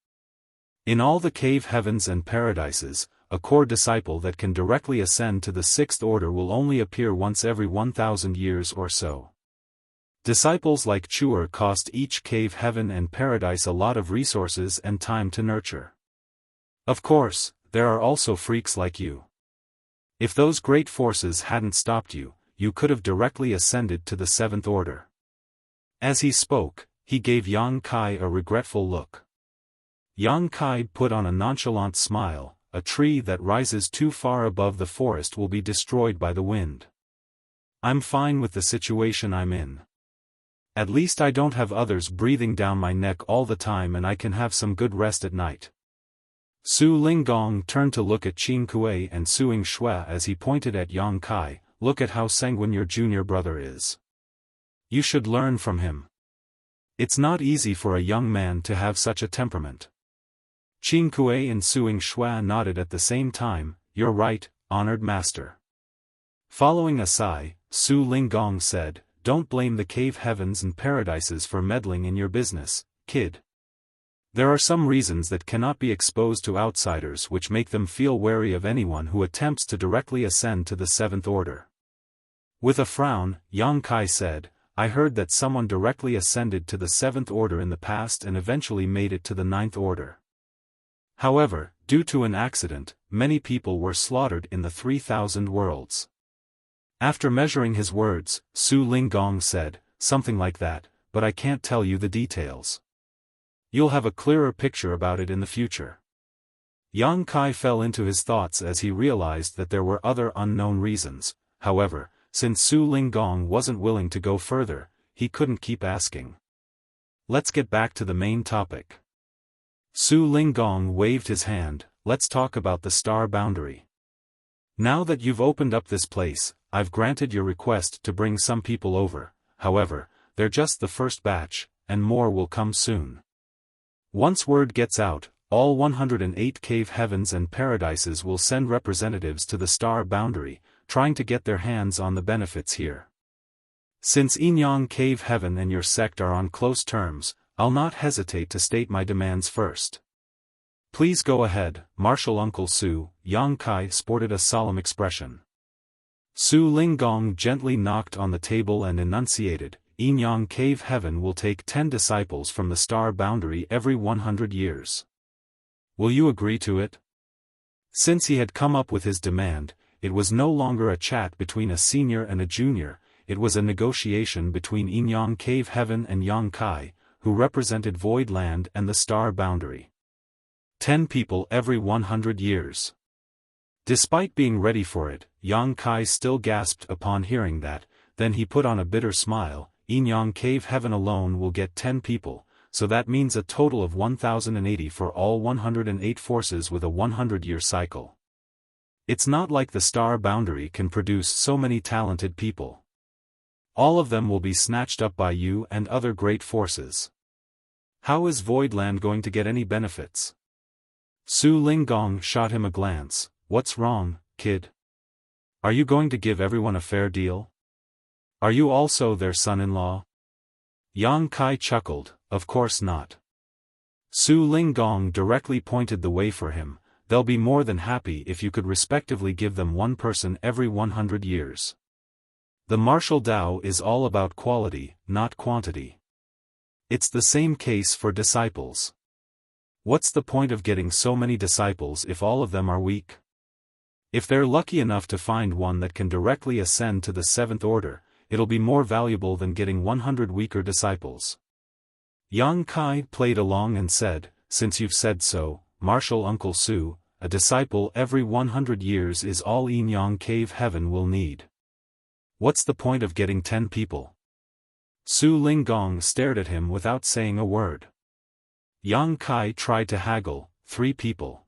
[SPEAKER 1] In all the cave heavens and paradises, a core disciple that can directly ascend to the sixth order will only appear once every 1,000 years or so. Disciples like Chuer cost each cave heaven and paradise a lot of resources and time to nurture. Of course, there are also freaks like you. If those great forces hadn't stopped you, you could have directly ascended to the seventh order. As he spoke, he gave Yang Kai a regretful look. Yang Kai put on a nonchalant smile. A tree that rises too far above the forest will be destroyed by the wind. I'm fine with the situation I'm in. At least I don't have others breathing down my neck all the time and I can have some good rest at night. Su Linggong turned to look at Qin Kuei and Suing Shue as he pointed at Yang Kai. Look at how sanguine your junior brother is. You should learn from him. It's not easy for a young man to have such a temperament. Qin Kuei and Suing Shue nodded at the same time. You're right, honored master. Following a sigh, Su Linggong said, don't blame the cave heavens and paradises for meddling in your business, kid. There are some reasons that cannot be exposed to outsiders which make them feel wary of anyone who attempts to directly ascend to the seventh order. With a frown, Yang Kai said, I heard that someone directly ascended to the seventh order in the past and eventually made it to the ninth order. However, due to an accident, many people were slaughtered in the 3,000 worlds. After measuring his words, Su Linggong said, something like that, but I can't tell you the details. You'll have a clearer picture about it in the future. Yang Kai fell into his thoughts as he realized that there were other unknown reasons. However, since Su Linggong wasn't willing to go further, he couldn't keep asking. Let's get back to the main topic. Su Linggong waved his hand. Let's talk about the star boundary. Now that you've opened up this place, I've granted your request to bring some people over. However, they're just the first batch, and more will come soon. Once word gets out, all 108 cave heavens and paradises will send representatives to the star boundary, trying to get their hands on the benefits here. Since Inyang Cave Heaven and your sect are on close terms, I'll not hesitate to state my demands first. Please go ahead, Martial Uncle Su. Yang Kai sported a solemn expression. Su Linggong gently knocked on the table and enunciated, Inyang Cave Heaven will take 10 disciples from the star boundary every 100 years. Will you agree to it? Since he had come up with his demand, it was no longer a chat between a senior and a junior, it was a negotiation between Inyang Cave Heaven and Yang Kai, who represented Void Land and the star boundary. 10 people every 100 years. Despite being ready for it, Yang Kai still gasped upon hearing that. Then he put on a bitter smile. Inyang Cave Heaven alone will get 10 people, so that means a total of 1,080 for all 108 forces with a 100-year cycle. It's not like the star boundary can produce so many talented people. All of them will be snatched up by you and other great forces. How is Voidland going to get any benefits? Su Linggong shot him a glance. What's wrong, kid? Are you going to give everyone a fair deal? Are you also their son-in-law? Yang Kai chuckled, of course not. Su Linggong directly pointed the way for him. They'll be more than happy if you could respectively give them one person every 100 years. The martial Dao is all about quality, not quantity. It's the same case for disciples. What's the point of getting so many disciples if all of them are weak? If they're lucky enough to find one that can directly ascend to the seventh order, it'll be more valuable than getting 100 weaker disciples. Yang Kai played along and said, since you've said so, Martial Uncle Su, a disciple every 100 years is all Inyang Cave Heaven will need. What's the point of getting 10 people? Su Linggong stared at him without saying a word. Yang Kai tried to haggle, 3 people.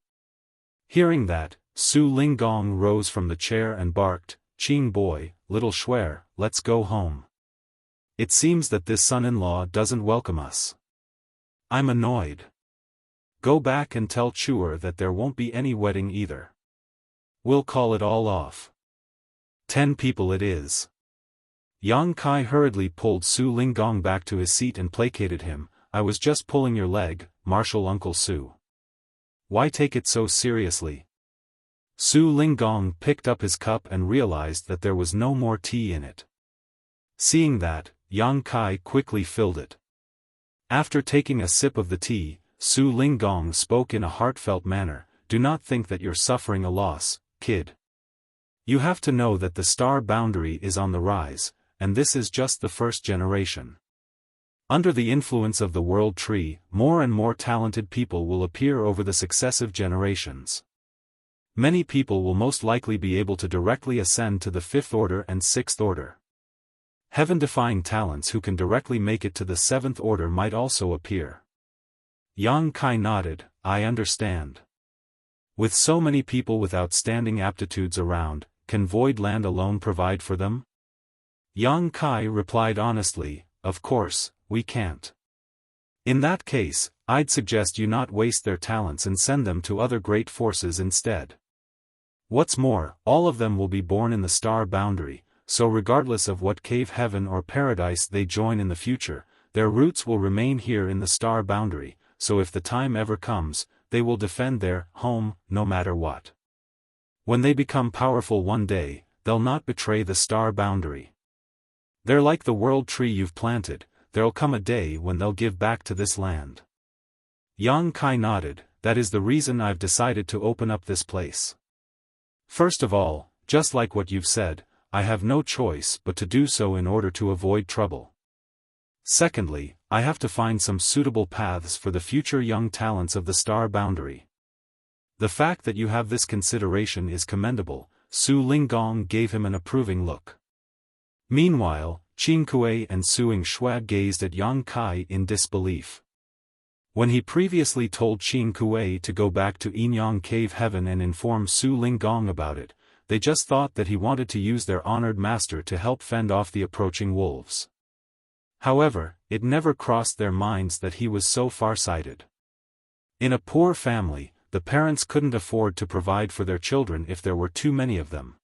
[SPEAKER 1] Hearing that, Su Linggong rose from the chair and barked, Qing boy, little Schwer, let's go home. It seems that this son-in-law doesn't welcome us. I'm annoyed. Go back and tell Chuer that there won't be any wedding either. We'll call it all off. 10 people it is. Yang Kai hurriedly pulled Su Linggong back to his seat and placated him. I was just pulling your leg, Martial Uncle Su. Why take it so seriously? Su Linggong picked up his cup and realized that there was no more tea in it. Seeing that, Yang Kai quickly filled it. After taking a sip of the tea, Su Linggong spoke in a heartfelt manner, "Do not think that you're suffering a loss, kid. You have to know that the star boundary is on the rise, and this is just the first generation. Under the influence of the world tree, more and more talented people will appear over the successive generations. Many people will most likely be able to directly ascend to the 5th order and 6th order. Heaven-defying talents who can directly make it to the 7th order might also appear." Yang Kai nodded, "I understand. With so many people with outstanding aptitudes around, can Void Land alone provide for them?" Yang Kai replied honestly, "Of course, we can't. In that case, I'd suggest you not waste their talents and send them to other great forces instead. What's more, all of them will be born in the star boundary, so regardless of what cave heaven or paradise they join in the future, their roots will remain here in the star boundary, so if the time ever comes, they will defend their home, no matter what. When they become powerful one day, they'll not betray the star boundary. They're like the world tree you've planted, there'll come a day when they'll give back to this land." Yang Kai nodded, "That is the reason I've decided to open up this place. First of all, just like what you've said, I have no choice but to do so in order to avoid trouble. Secondly, I have to find some suitable paths for the future young talents of the star boundary. The fact that you have this consideration is commendable." Su Linggong gave him an approving look. Meanwhile, Qin Kuei and Suing Shua gazed at Yang Kai in disbelief. When he previously told Qin Kuei to go back to Yinyang Cave Heaven and inform Su Linggong about it, they just thought that he wanted to use their honored master to help fend off the approaching wolves. However, it never crossed their minds that he was so far-sighted. In a poor family, the parents couldn't afford to provide for their children if there were too many of them.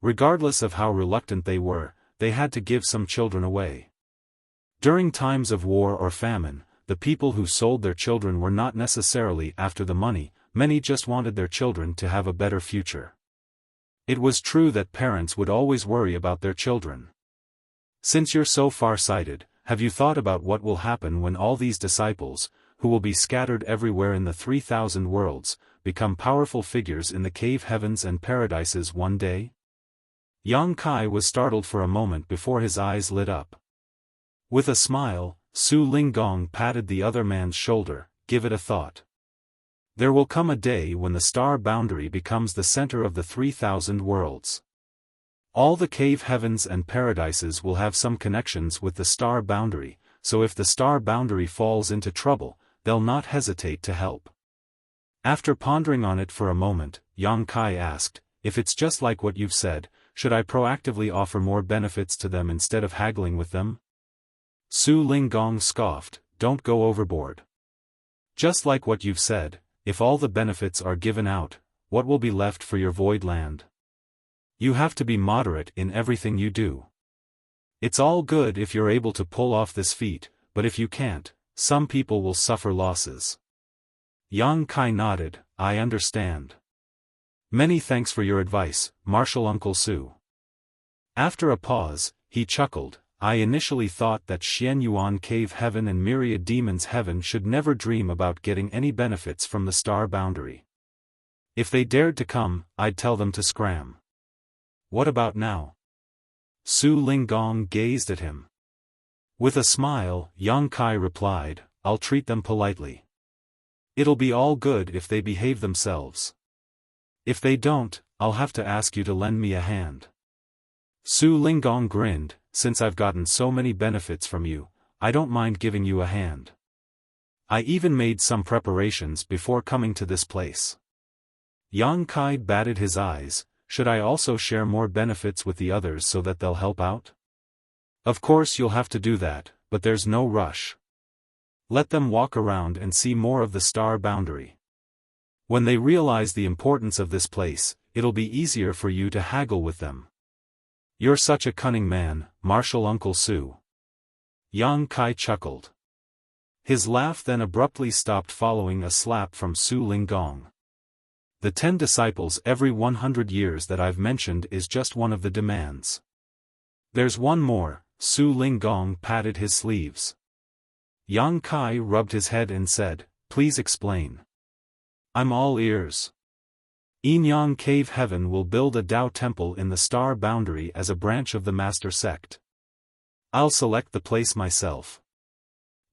[SPEAKER 1] Regardless of how reluctant they were, they had to give some children away. During times of war or famine, the people who sold their children were not necessarily after the money, many just wanted their children to have a better future. It was true that parents would always worry about their children. Since you're so far-sighted, have you thought about what will happen when all these disciples, who will be scattered everywhere in the 3,000 worlds, become powerful figures in the cave heavens and paradises one day? Yang Kai was startled for a moment before his eyes lit up. With a smile, Su Linggong patted the other man's shoulder, "Give it a thought. There will come a day when the star boundary becomes the center of the 3,000 worlds. All the cave heavens and paradises will have some connections with the star boundary, so if the star boundary falls into trouble, they'll not hesitate to help." After pondering on it for a moment, Yang Kai asked, "If it's just like what you've said, should I proactively offer more benefits to them instead of haggling with them?" Su Linggong scoffed, "Don't go overboard. Just like what you've said, if all the benefits are given out, what will be left for your void land? You have to be moderate in everything you do. It's all good if you're able to pull off this feat, but if you can't, some people will suffer losses." Yang Kai nodded, "I understand. Many thanks for your advice, Martial Uncle Su." After a pause, he chuckled, "I initially thought that Xian Yuan Cave Heaven and Myriad Demons Heaven should never dream about getting any benefits from the star boundary. If they dared to come, I'd tell them to scram. What about now?" Su Linggong gazed at him. With a smile, Yang Kai replied, "I'll treat them politely. It'll be all good if they behave themselves. If they don't, I'll have to ask you to lend me a hand." Su Linggong grinned, "Since I've gotten so many benefits from you, I don't mind giving you a hand. I even made some preparations before coming to this place." Yang Kai batted his eyes, "Should I also share more benefits with the others so that they'll help out?" "Of course you'll have to do that, but there's no rush. Let them walk around and see more of the star boundary. When they realize the importance of this place, it'll be easier for you to haggle with them. You're such a cunning man, Martial Uncle Su." Yang Kai chuckled. His laugh then abruptly stopped following a slap from Su Linggong. The 10 disciples every 100 years that I've mentioned is just one of the demands. There's one more. Su Linggong patted his sleeves. Yang Kai rubbed his head and said, please explain. I'm all ears. Yinyang Cave Heaven will build a Tao temple in the star boundary as a branch of the master sect. I'll select the place myself.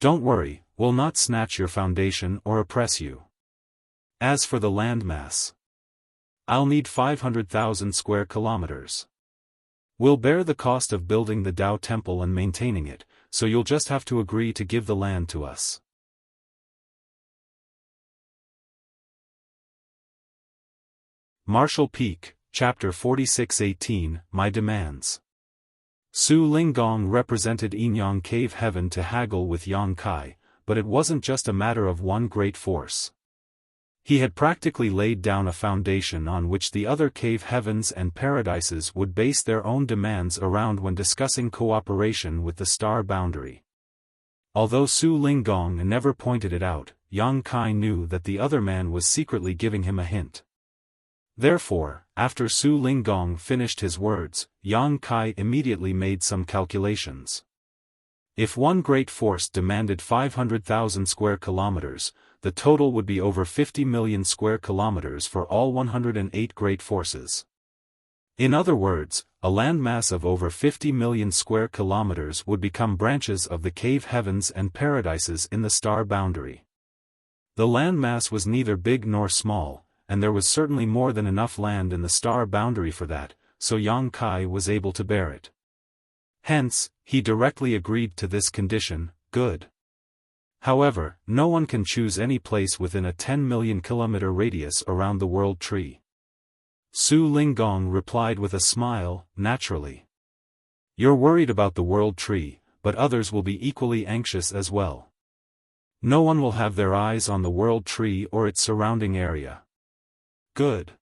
[SPEAKER 1] Don't worry, we'll not snatch your foundation or oppress you. As for the landmass, I'll need 500,000 square kilometers. We'll bear the cost of building the Tao temple and maintaining it, so you'll just have to agree to give the land to us. Martial Peak, Chapter 46:18, My Demands. Su Linggong represented Yinyang Cave Heaven to haggle with Yang Kai, but it wasn't just a matter of one great force. He had practically laid down a foundation on which the other cave heavens and paradises would base their own demands around when discussing cooperation with the star boundary. Although Su Linggong never pointed it out, Yang Kai knew that the other man was secretly giving him a hint. Therefore, after Su Linggong finished his words, Yang Kai immediately made some calculations. If one great force demanded 500,000 square kilometers, the total would be over 50 million square kilometers for all 108 great forces. In other words, a landmass of over 50 million square kilometers would become branches of the cave heavens and paradises in the star boundary. The landmass was neither big nor small, and there was certainly more than enough land in the star boundary for that, so Yang Kai was able to bear it. Hence, he directly agreed to this condition. Good. However, no one can choose any place within a 10 million kilometer radius around the world tree. Su Linggong replied with a smile, naturally. You're worried about the world tree, but others will be equally anxious as well. No one will have their eyes on the world tree or its surrounding area. Good.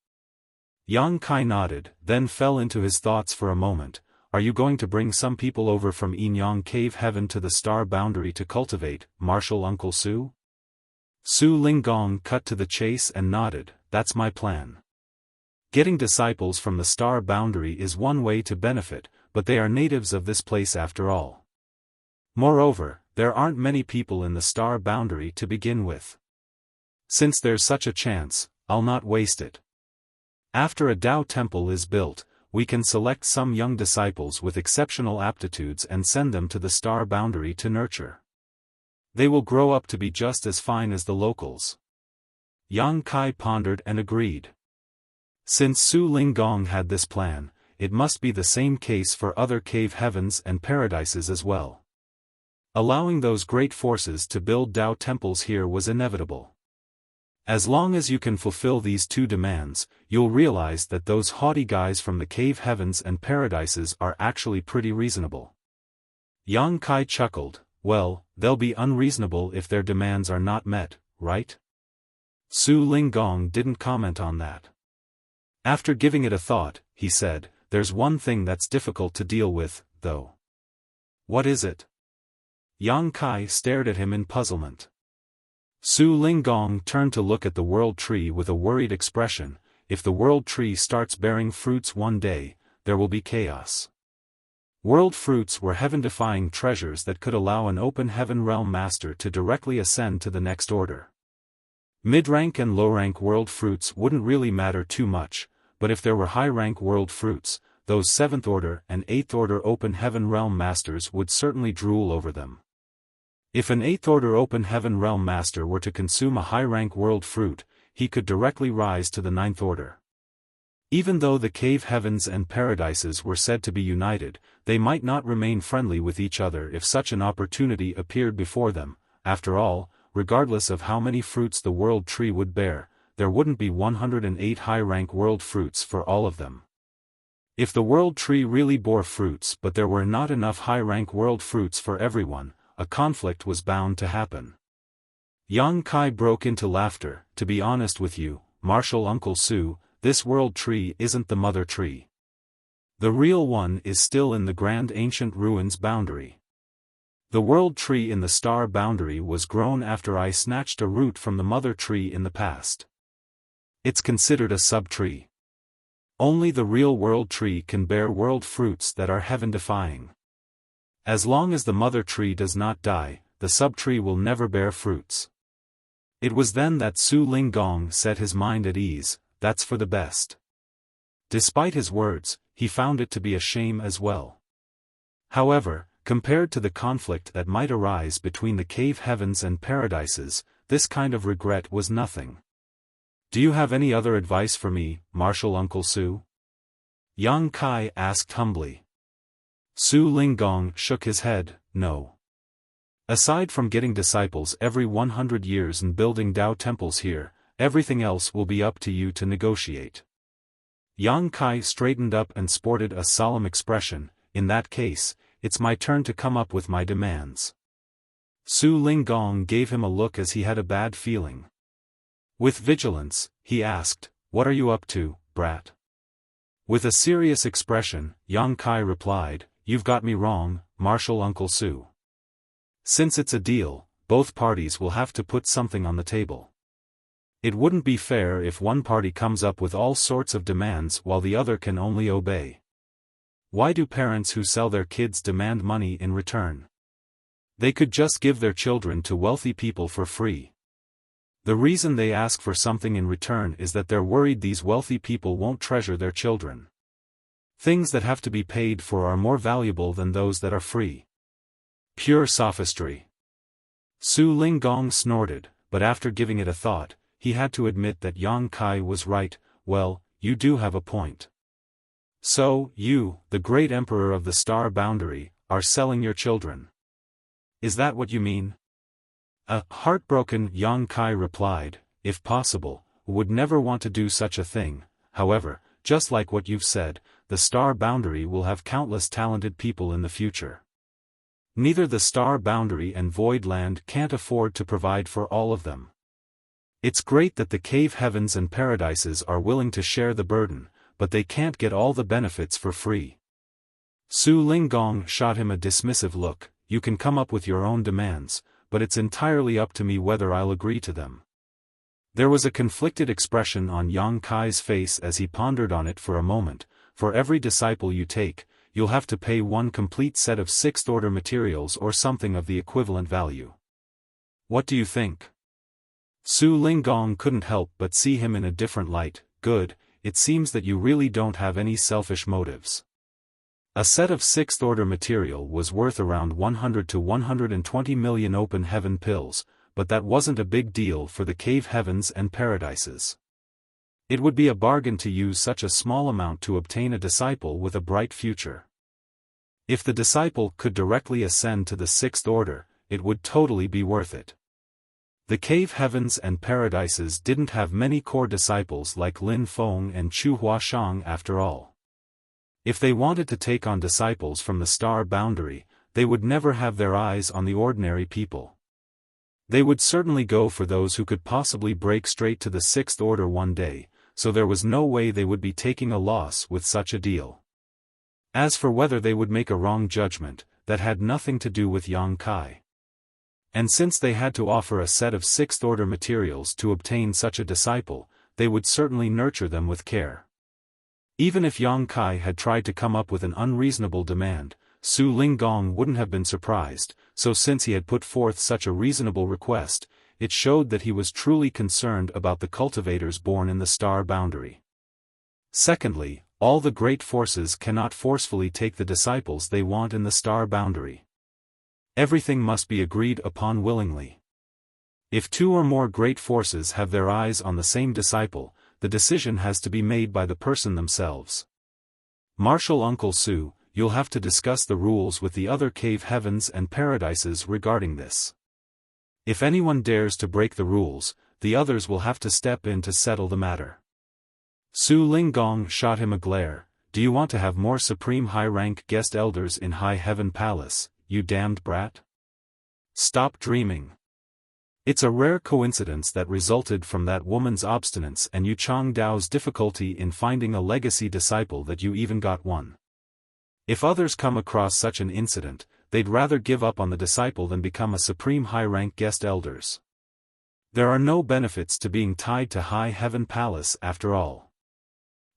[SPEAKER 1] Yang Kai nodded, then fell into his thoughts for a moment. Are you going to bring some people over from Yinyang Cave Heaven to the star boundary to cultivate, Martial Uncle Su? Su Linggong cut to the chase and nodded, that's my plan. Getting disciples from the star boundary is one way to benefit, but they are natives of this place after all. Moreover, there aren't many people in the star boundary to begin with. Since there's such a chance, I'll not waste it. After a Tao temple is built, we can select some young disciples with exceptional aptitudes and send them to the star boundary to nurture. They will grow up to be just as fine as the locals. Yang Kai pondered and agreed. Since Su Linggong had this plan, it must be the same case for other cave heavens and paradises as well. Allowing those great forces to build Tao temples here was inevitable. As long as you can fulfill these two demands, you'll realize that those haughty guys from the cave heavens and paradises are actually pretty reasonable. Yang Kai chuckled, well, they'll be unreasonable if their demands are not met, right? Su Linggong didn't comment on that. After giving it a thought, he said, there's one thing that's difficult to deal with, though. What is it? Yang Kai stared at him in puzzlement. Su Linggong turned to look at the world tree with a worried expression. If the world tree starts bearing fruits one day, there will be chaos. World fruits were heaven-defying treasures that could allow an open heaven realm master to directly ascend to the next order. Mid-rank and low-rank world fruits wouldn't really matter too much, but if there were high-rank world fruits, those 7th order and 8th order open heaven realm masters would certainly drool over them. If an 8th order open heaven realm master were to consume a high-rank world fruit, he could directly rise to the 9th order. Even though the cave heavens and paradises were said to be united, they might not remain friendly with each other if such an opportunity appeared before them. After all, regardless of how many fruits the world tree would bear, there wouldn't be 108 high-rank world fruits for all of them. If the world tree really bore fruits but there were not enough high-rank world fruits for everyone, a conflict was bound to happen. Yang Kai broke into laughter. To be honest with you, Martial Uncle Su, this world tree isn't the mother tree. The real one is still in the grand ancient ruins boundary. The world tree in the star boundary was grown after I snatched a root from the mother tree in the past. It's considered a sub-tree. Only the real world tree can bear world fruits that are heaven-defying. As long as the mother tree does not die, the sub-tree will never bear fruits. It was then that Su Linggong set his mind at ease, that's for the best. Despite his words, he found it to be a shame as well. However, compared to the conflict that might arise between the cave heavens and paradises, this kind of regret was nothing. Do you have any other advice for me, Martial Uncle Su? Yang Kai asked humbly. Su Linggong shook his head, no. Aside from getting disciples every 100 years and building Tao temples here, everything else will be up to you to negotiate. Yang Kai straightened up and sported a solemn expression. In that case, it's my turn to come up with my demands. Su Linggong gave him a look as he had a bad feeling. With vigilance, he asked, what are you up to, brat? With a serious expression, Yang Kai replied, you've got me wrong, Martial Uncle Su. Since it's a deal, both parties will have to put something on the table. It wouldn't be fair if one party comes up with all sorts of demands while the other can only obey. Why do parents who sell their kids demand money in return? They could just give their children to wealthy people for free. The reason they ask for something in return is that they're worried these wealthy people won't treasure their children. Things that have to be paid for are more valuable than those that are free. Pure sophistry. Su Linggong snorted, but after giving it a thought, he had to admit that Yang Kai was right. Well, you do have a point. So, you, the great emperor of the star boundary, are selling your children. Is that what you mean? A heartbroken Yang Kai replied, if possible, would never want to do such a thing. However, just like what you've said, the star boundary will have countless talented people in the future. Neither the star boundary and void land can't afford to provide for all of them. It's great that the cave heavens and paradises are willing to share the burden, but they can't get all the benefits for free. Su Linggong shot him a dismissive look. You can come up with your own demands, but it's entirely up to me whether I'll agree to them. There was a conflicted expression on Yang Kai's face as he pondered on it for a moment. For every disciple you take, you'll have to pay one complete set of sixth-order materials or something of the equivalent value. What do you think? Su Linggong couldn't help but see him in a different light. Good, it seems that you really don't have any selfish motives. A set of sixth-order material was worth around 100 to 120 million open heaven pills, but that wasn't a big deal for the cave heavens and paradises. It would be a bargain to use such a small amount to obtain a disciple with a bright future. If the disciple could directly ascend to the sixth order, it would totally be worth it. The cave heavens and paradises didn't have many core disciples like Lin Feng and Chu Huashang after all. If they wanted to take on disciples from the star boundary, they would never have their eyes on the ordinary people. They would certainly go for those who could possibly break straight to the sixth order one day, so there was no way they would be taking a loss with such a deal. As for whether they would make a wrong judgment, that had nothing to do with Yang Kai. And since they had to offer a set of sixth order materials to obtain such a disciple, they would certainly nurture them with care. Even if Yang Kai had tried to come up with an unreasonable demand, Su Linggong wouldn't have been surprised, so since he had put forth such a reasonable request, it showed that he was truly concerned about the cultivators born in the star boundary. Secondly, all the great forces cannot forcefully take the disciples they want in the star boundary. Everything must be agreed upon willingly. If two or more great forces have their eyes on the same disciple, the decision has to be made by the person themselves. Martial Uncle Su, you'll have to discuss the rules with the other cave heavens and paradises regarding this. If anyone dares to break the rules, the others will have to step in to settle the matter. Su Linggong shot him a glare. Do you want to have more supreme high-rank guest elders in High Heaven Palace, you damned brat? Stop dreaming. It's a rare coincidence that resulted from that woman's obstinance and Yu Changdao's difficulty in finding a legacy disciple that you even got one. If others come across such an incident, they'd rather give up on the disciple than become a supreme high-rank guest elders. There are no benefits to being tied to High Heaven Palace after all.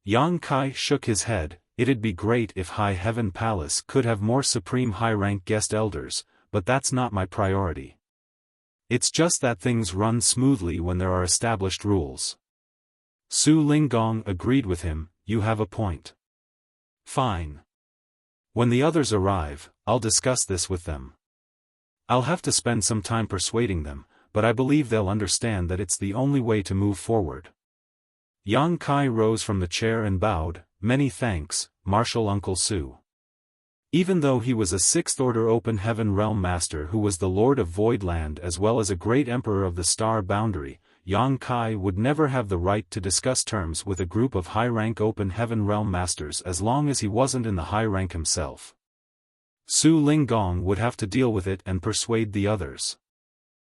[SPEAKER 1] Yang Kai shook his head. It'd be great if High Heaven Palace could have more supreme high-rank guest elders, but that's not my priority. It's just that things run smoothly when there are established rules. Su Linggong agreed with him. You have a point. Fine. When the others arrive, I'll discuss this with them. I'll have to spend some time persuading them, but I believe they'll understand that it's the only way to move forward. Yang Kai rose from the chair and bowed. Many thanks, Martial Uncle Su. Even though he was a sixth-order Open Heaven Realm Master who was the Lord of Voidland as well as a great Emperor of the Star Boundary, Yang Kai would never have the right to discuss terms with a group of high-rank Open Heaven Realm Masters as long as he wasn't in the high rank himself. Su Linggong would have to deal with it and persuade the others.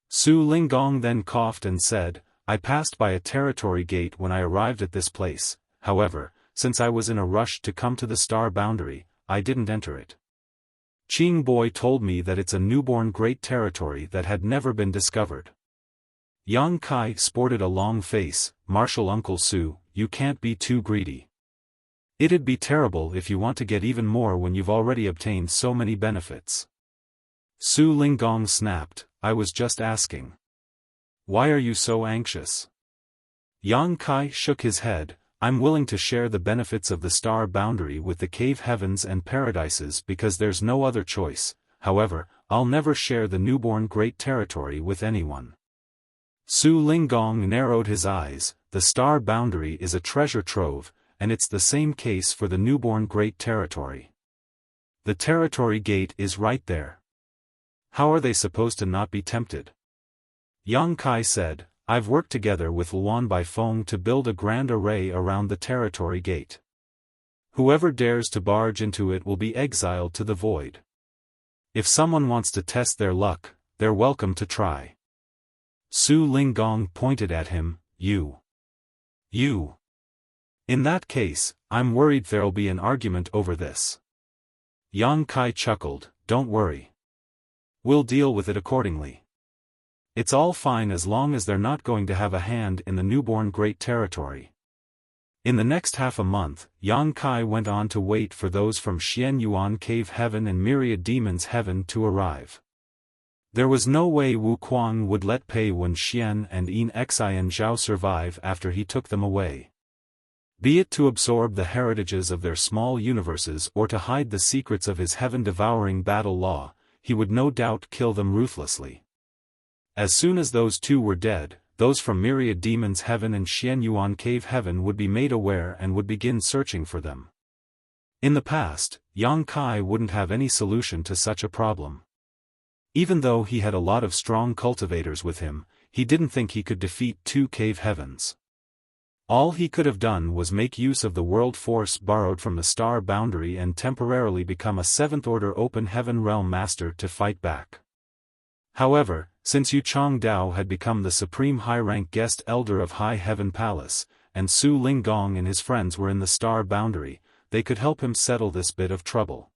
[SPEAKER 1] Su Linggong then coughed and said, I passed by a territory gate when I arrived at this place, however, since I was in a rush to come to the Star Boundary, I didn't enter it. Ching Boy told me that it's a newborn great territory that had never been discovered. Yang Kai sported a long face. Martial Uncle Su, you can't be too greedy. It'd be terrible if you want to get even more when you've already obtained so many benefits. Su Linggong snapped, I was just asking. Why are you so anxious? Yang Kai shook his head. I'm willing to share the benefits of the Star Boundary with the Cave Heavens and Paradises because there's no other choice. However, I'll never share the newborn great territory with anyone. Su Linggong narrowed his eyes. The Star Boundary is a treasure trove, and it's the same case for the newborn great territory. The territory gate is right there. How are they supposed to not be tempted? Yang Kai said, I've worked together with Luan Baifeng to build a grand array around the territory gate. Whoever dares to barge into it will be exiled to the void. If someone wants to test their luck, they're welcome to try. Su Linggong pointed at him, You. In that case, I'm worried there'll be an argument over this. Yang Kai chuckled, Don't worry. We'll deal with it accordingly. It's all fine as long as they're not going to have a hand in the newborn great territory. In the next half a month, Yang Kai went on to wait for those from Xian Yuan Cave Heaven and Myriad Demons Heaven to arrive. There was no way Wu Kuang would let Pei Wen Xian and Yin Xian Zhao survive after he took them away. Be it to absorb the heritages of their small universes or to hide the secrets of his heaven-devouring battle law, he would no doubt kill them ruthlessly. As soon as those two were dead, those from Myriad Demons Heaven and Xian Yuan Cave Heaven would be made aware and would begin searching for them. In the past, Yang Kai wouldn't have any solution to such a problem. Even though he had a lot of strong cultivators with him, he didn't think he could defeat two cave heavens. All he could have done was make use of the world force borrowed from the Star Boundary and temporarily become a seventh-order Open Heaven Realm Master to fight back. However, since Yu Changdao had become the supreme high-rank guest elder of High Heaven Palace, and Su Linggong and his friends were in the Star Boundary, they could help him settle this bit of trouble.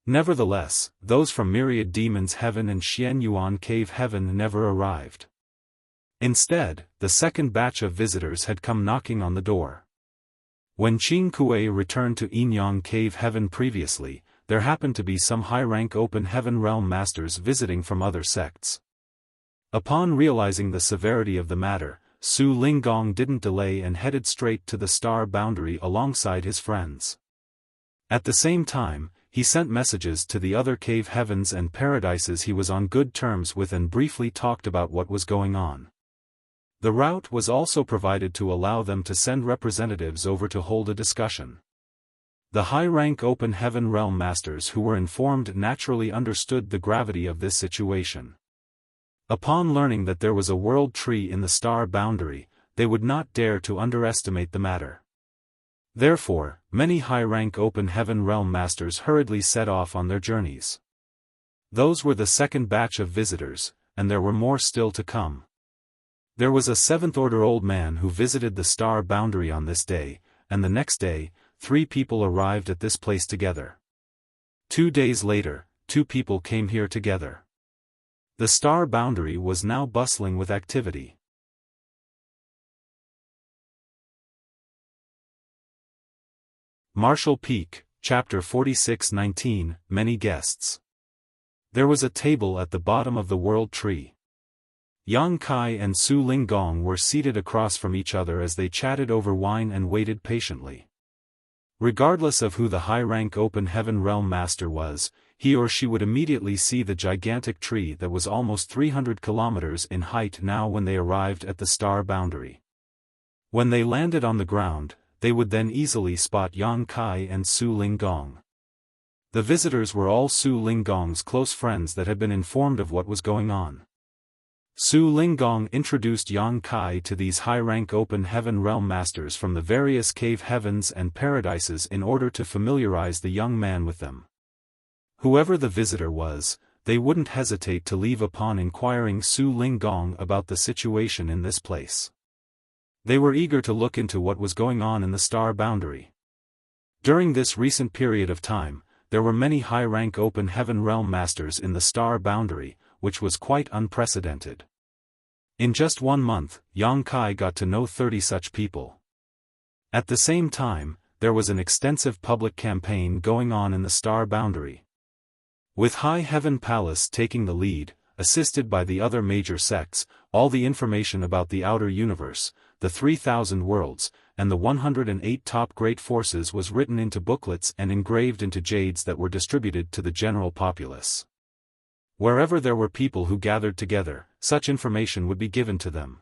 [SPEAKER 1] Nevertheless, those from Myriad Demons Heaven and Xian Yuan Cave Heaven never arrived. Instead, the second batch of visitors had come knocking on the door. When Qing Kuei returned to Yinyang Cave Heaven previously, there happened to be some high-rank Open Heaven Realm Masters visiting from other sects. Upon realizing the severity of the matter, Su Linggong didn't delay and headed straight to the Star Boundary alongside his friends. At the same time, he sent messages to the other cave heavens and paradises he was on good terms with and briefly talked about what was going on. The route was also provided to allow them to send representatives over to hold a discussion. The high-rank Open Heaven Realm Masters who were informed naturally understood the gravity of this situation. Upon learning that there was a world tree in the Star Boundary, they would not dare to underestimate the matter. Therefore, many high-rank Open Heaven Realm Masters hurriedly set off on their journeys. Those were the second batch of visitors, and there were more still to come. There was a seventh-order old man who visited the Star Boundary on this day, and the next day, 3 people arrived at this place together. 2 days later, 2 people came here together. The Star Boundary was now bustling with activity. Marshall Peak, Chapter 46-19, Many Guests. There was a table at the bottom of the World Tree. Yang Kai and Su Linggong were seated across from each other as they chatted over wine and waited patiently. Regardless of who the high-rank Open Heaven Realm Master was, he or she would immediately see the gigantic tree that was almost 300 kilometers in height now when they arrived at the star boundary. When they landed on the ground, they would then easily spot Yang Kai and Su Linggong. The visitors were all Su Linggong's close friends that had been informed of what was going on. Su Linggong introduced Yang Kai to these high-rank Open Heaven Realm Masters from the various cave heavens and paradises in order to familiarize the young man with them. Whoever the visitor was, they wouldn't hesitate to leave upon inquiring Su Linggong about the situation in this place. They were eager to look into what was going on in the star boundary. During this recent period of time, there were many high-rank Open Heaven Realm Masters in the star boundary, which was quite unprecedented. In just 1 month, Yang Kai got to know 30 such people. At the same time, there was an extensive public campaign going on in the star boundary. With High Heaven Palace taking the lead, assisted by the other major sects, all the information about the outer universe, the 3,000 worlds, and the 108 top great forces was written into booklets and engraved into jades that were distributed to the general populace. Wherever there were people who gathered together, such information would be given to them.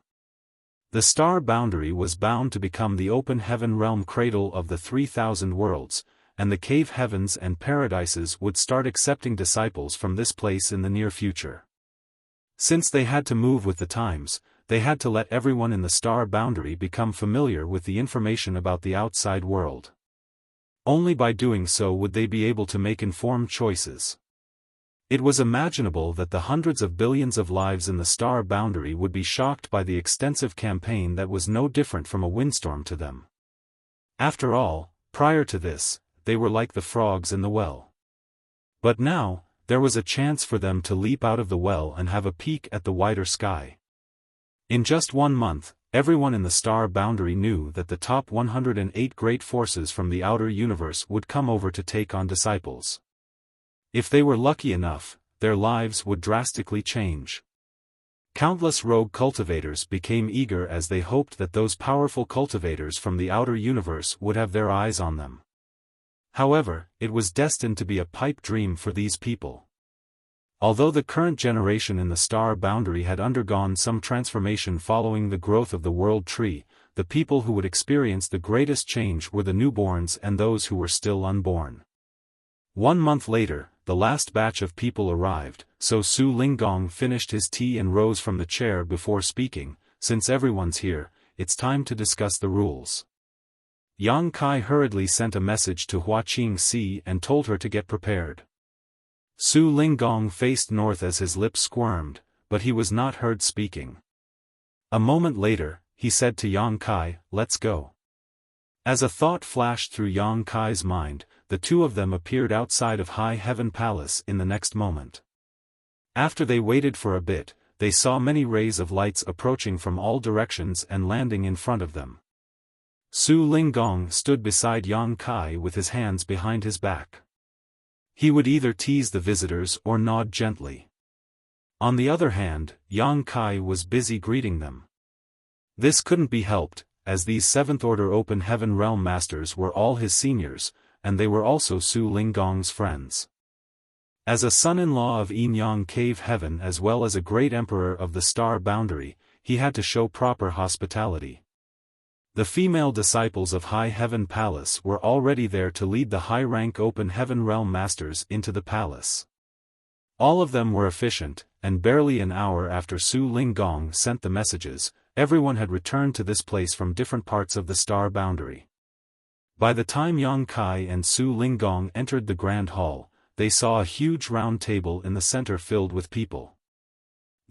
[SPEAKER 1] The star boundary was bound to become the Open Heaven Realm cradle of the 3,000 worlds, and the cave heavens and paradises would start accepting disciples from this place in the near future. Since they had to move with the times, they had to let everyone in the star boundary become familiar with the information about the outside world. Only by doing so would they be able to make informed choices. It was imaginable that the hundreds of billions of lives in the star boundary would be shocked by the extensive campaign that was no different from a windstorm to them. After all, prior to this, they were like the frogs in the well. But now, there was a chance for them to leap out of the well and have a peek at the wider sky. In just 1 month, everyone in the star boundary knew that the top 108 great forces from the outer universe would come over to take on disciples. If they were lucky enough, their lives would drastically change. Countless rogue cultivators became eager as they hoped that those powerful cultivators from the outer universe would have their eyes on them. However, it was destined to be a pipe dream for these people. Although the current generation in the star boundary had undergone some transformation following the growth of the World Tree, the people who would experience the greatest change were the newborns and those who were still unborn. 1 month later, the last batch of people arrived, so Su Linggong finished his tea and rose from the chair before speaking. Since everyone's here, it's time to discuss the rules. Yang Kai hurriedly sent a message to Hua Qingxi and told her to get prepared. Su Linggong faced north as his lips squirmed, but he was not heard speaking. A moment later, he said to Yang Kai, "Let's go." As a thought flashed through Yang Kai's mind, the two of them appeared outside of High Heaven Palace in the next moment. After they waited for a bit, they saw many rays of lights approaching from all directions and landing in front of them. Su Linggong stood beside Yang Kai with his hands behind his back. He would either tease the visitors or nod gently. On the other hand, Yang Kai was busy greeting them. This couldn't be helped, as these 7th Order Open Heaven Realm Masters were all his seniors, and they were also Su Linggong's friends. As a son-in-law of Yin-Yang Cave Heaven as well as a great emperor of the star boundary, he had to show proper hospitality. The female disciples of High Heaven Palace were already there to lead the high-rank Open Heaven Realm Masters into the palace. All of them were efficient, and barely an hour after Su Linggong sent the messages, everyone had returned to this place from different parts of the star boundary. By the time Yang Kai and Su Linggong entered the Grand Hall, they saw a huge round table in the center filled with people.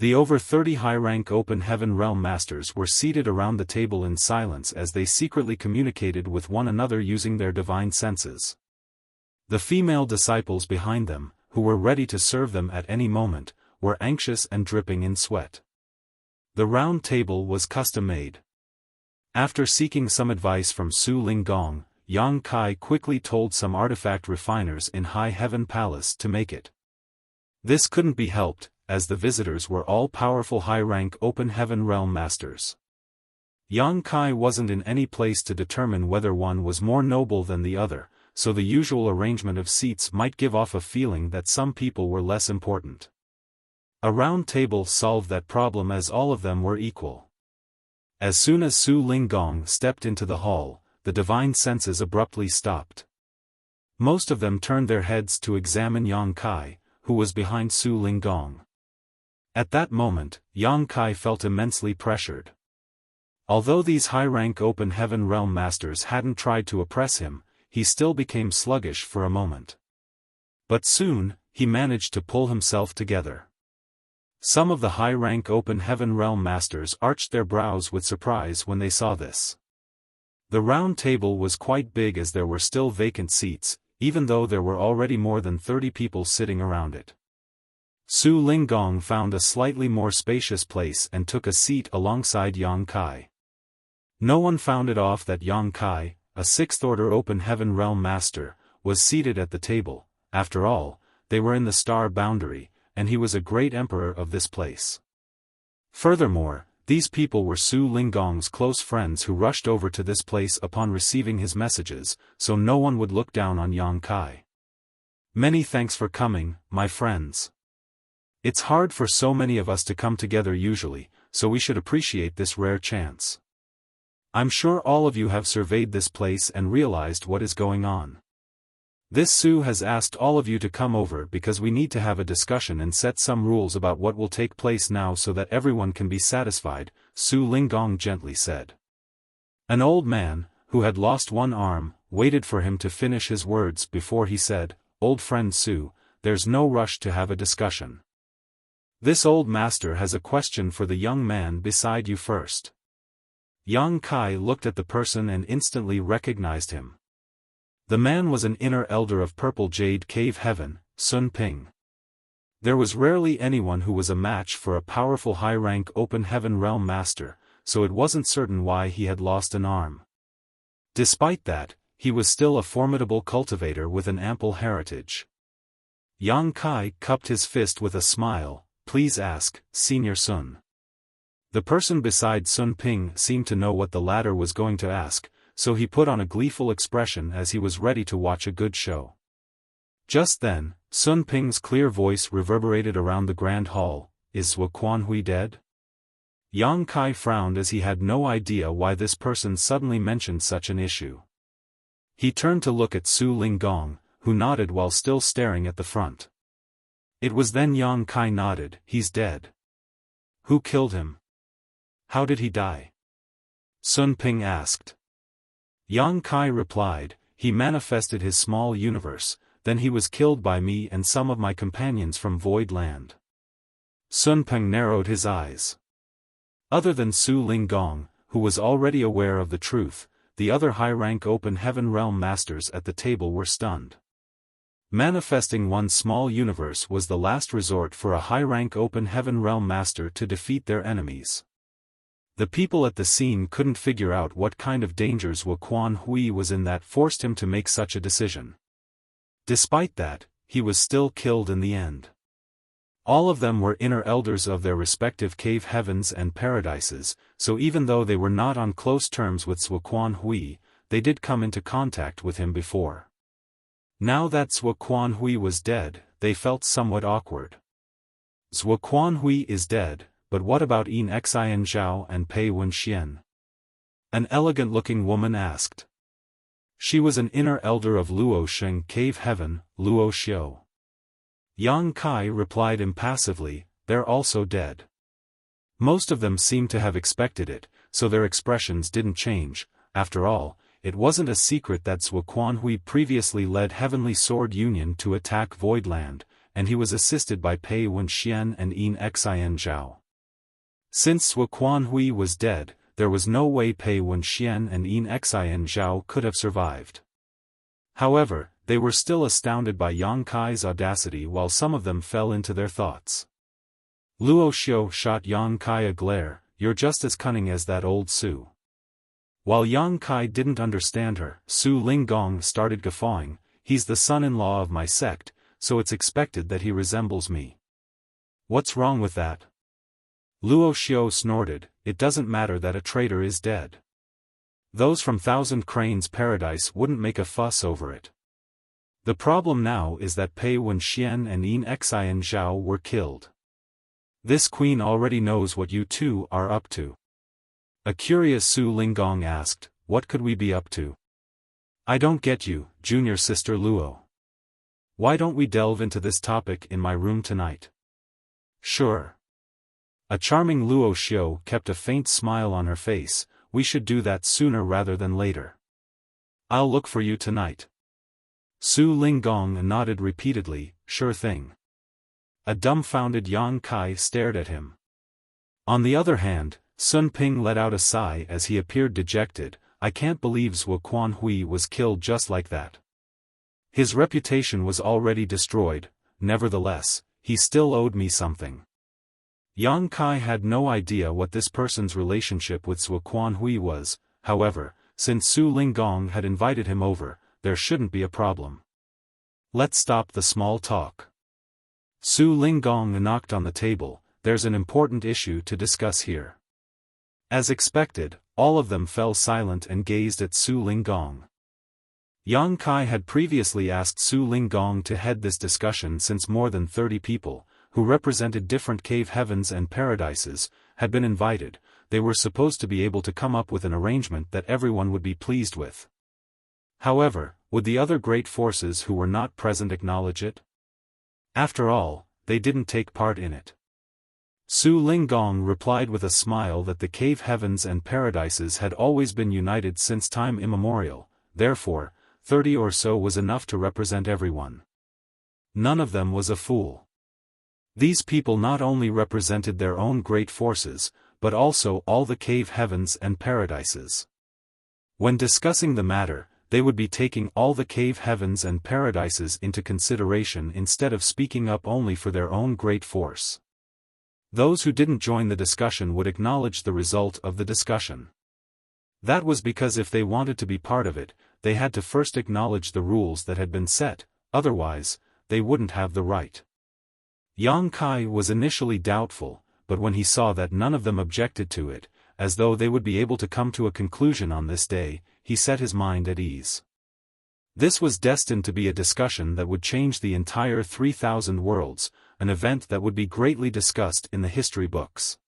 [SPEAKER 1] The over 30 high-rank Open Heaven Realm Masters were seated around the table in silence as they secretly communicated with one another using their divine senses. The female disciples behind them, who were ready to serve them at any moment, were anxious and dripping in sweat. The round table was custom-made. After seeking some advice from Su Linggong, Yang Kai quickly told some artifact refiners in High Heaven Palace to make it. This couldn't be helped, as the visitors were all powerful high-rank Open Heaven Realm Masters. Yang Kai wasn't in any place to determine whether one was more noble than the other, so the usual arrangement of seats might give off a feeling that some people were less important. A round table solved that problem as all of them were equal. As soon as Su Linggong stepped into the hall, the divine senses abruptly stopped. Most of them turned their heads to examine Yang Kai, who was behind Su Linggong. At that moment, Yang Kai felt immensely pressured. Although these high-rank Open Heaven Realm Masters hadn't tried to oppress him, he still became sluggish for a moment. But soon, he managed to pull himself together. Some of the high-rank Open Heaven Realm Masters arched their brows with surprise when they saw this. The round table was quite big as there were still vacant seats, even though there were already more than 30 people sitting around it. Su Linggong found a slightly more spacious place and took a seat alongside Yang Kai. No one found it off that Yang Kai, a 6th Order Open Heaven Realm Master, was seated at the table. After all, they were in the star boundary, and he was a great emperor of this place. Furthermore, these people were Su Linggong's close friends who rushed over to this place upon receiving his messages, so no one would look down on Yang Kai. Many thanks for coming, my friends. It's hard for so many of us to come together usually, so we should appreciate this rare chance. I'm sure all of you have surveyed this place and realized what is going on. This Su has asked all of you to come over because we need to have a discussion and set some rules about what will take place now so that everyone can be satisfied, Su Linggong gently said. An old man, who had lost one arm, waited for him to finish his words before he said, "Old friend Su, there's no rush to have a discussion. This old master has a question for the young man beside you first." Yang Kai looked at the person and instantly recognized him. The man was an inner elder of Purple Jade Cave Heaven, Sun Ping. There was rarely anyone who was a match for a powerful high-rank Open Heaven Realm Master, so it wasn't certain why he had lost an arm. Despite that, he was still a formidable cultivator with an ample heritage. Yang Kai cupped his fist with a smile. "Please ask, Senior Sun." The person beside Sun Ping seemed to know what the latter was going to ask, so he put on a gleeful expression as he was ready to watch a good show. Just then, Sun Ping's clear voice reverberated around the grand hall, "Is Zhuo Quanhui dead?" Yang Kai frowned as he had no idea why this person suddenly mentioned such an issue. He turned to look at Su Linggong, who nodded while still staring at the front. It was then Yang Kai nodded. "He's dead." "Who killed him? How did he die?" Sun Ping asked. Yang Kai replied, "He manifested his small universe, then he was killed by me and some of my companions from Void Land." Sun Ping narrowed his eyes. Other than Su Linggong, who was already aware of the truth, the other high-rank Open Heaven Realm Masters at the table were stunned. Manifesting one small universe was the last resort for a high-rank Open Heaven Realm Master to defeat their enemies. The people at the scene couldn't figure out what kind of dangers Zhuo Quanhui was in that forced him to make such a decision. Despite that, he was still killed in the end. All of them were inner elders of their respective cave heavens and paradises, so even though they were not on close terms with Zhuo Quanhui, they did come into contact with him before. Now that Zhuo Quanhui was dead, they felt somewhat awkward. Zhuo Quanhui is dead, but what about Yin Xian Zhao and Pei Wenxian? An elegant-looking woman asked. She was an inner elder of Luosheng Cave Heaven, Luoxiu. Yang Kai replied impassively, "They're also dead." Most of them seemed to have expected it, so their expressions didn't change. After all, it wasn't a secret that Zhuo Quanhui previously led Heavenly Sword Union to attack Voidland, and he was assisted by Pei Wenxian and Yin Xian Zhao. Since Zhuo Quanhui was dead, there was no way Pei Wenxian and Yin Xian Zhao could have survived. However, they were still astounded by Yang Kai's audacity while some of them fell into their thoughts. Luoxiu shot Yang Kai a glare, "You're just as cunning as that old Su." While Yang Kai didn't understand her, Su Linggong started guffawing. He's the son-in-law of my sect, so it's expected that he resembles me. What's wrong with that? Luo Xiao snorted, it doesn't matter that a traitor is dead. Those from Thousand Cranes Paradise wouldn't make a fuss over it. The problem now is that Pei Wenxian and Yin Xian Zhao were killed. This queen already knows what you two are up to. A curious Su Linggong asked, what could we be up to? I don't get you, junior sister Luo. Why don't we delve into this topic in my room tonight? Sure. A charming Luo Xiao kept a faint smile on her face. We should do that sooner rather than later. I'll look for you tonight. Su Linggong nodded repeatedly, sure thing. A dumbfounded Yang Kai stared at him. On the other hand, Sun Ping let out a sigh as he appeared dejected. I can't believe Zhuo Quanhui was killed just like that. His reputation was already destroyed, nevertheless, he still owed me something. Yang Kai had no idea what this person's relationship with Zhuo Quanhui was, however, since Su Linggong had invited him over, there shouldn't be a problem. Let's stop the small talk. Su Linggong knocked on the table, there's an important issue to discuss here. As expected, all of them fell silent and gazed at Su Linggong. Yang Kai had previously asked Su Linggong to head this discussion since more than 30 people, who represented different cave heavens and paradises, had been invited. They were supposed to be able to come up with an arrangement that everyone would be pleased with. However, would the other great forces who were not present acknowledge it? After all, they didn't take part in it. Su Linggong replied with a smile that the cave heavens and paradises had always been united since time immemorial, therefore, 30 or so was enough to represent everyone. None of them was a fool. These people not only represented their own great forces, but also all the cave heavens and paradises. When discussing the matter, they would be taking all the cave heavens and paradises into consideration instead of speaking up only for their own great force. Those who didn't join the discussion would acknowledge the result of the discussion. That was because if they wanted to be part of it, they had to first acknowledge the rules that had been set, otherwise, they wouldn't have the right. Yang Kai was initially doubtful, but when he saw that none of them objected to it, as though they would be able to come to a conclusion on this day, he set his mind at ease. This was destined to be a discussion that would change the entire 3,000 worlds, an event that would be greatly discussed in the history books.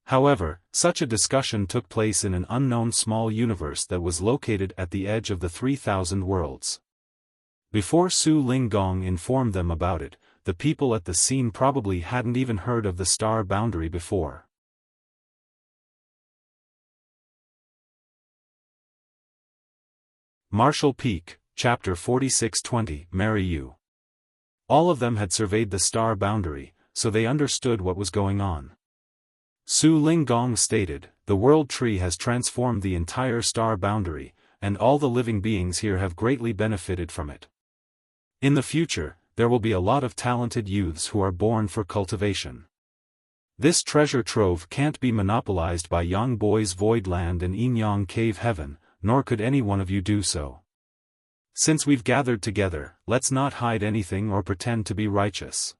[SPEAKER 1] However, such a discussion took place in an unknown small universe that was located at the edge of the 3,000 worlds. Before Su Linggong informed them about it, the people at the scene probably hadn't even heard of the star boundary before. Marshall Peak, Chapter 4620, Marry You. All of them had surveyed the star boundary, so they understood what was going on. Su Linggong stated, the world tree has transformed the entire star boundary, and all the living beings here have greatly benefited from it. In the future, there will be a lot of talented youths who are born for cultivation. This treasure trove can't be monopolized by Yang Boy's Void Land and Yin Yang Cave Heaven, nor could any one of you do so. Since we've gathered together, let's not hide anything or pretend to be righteous.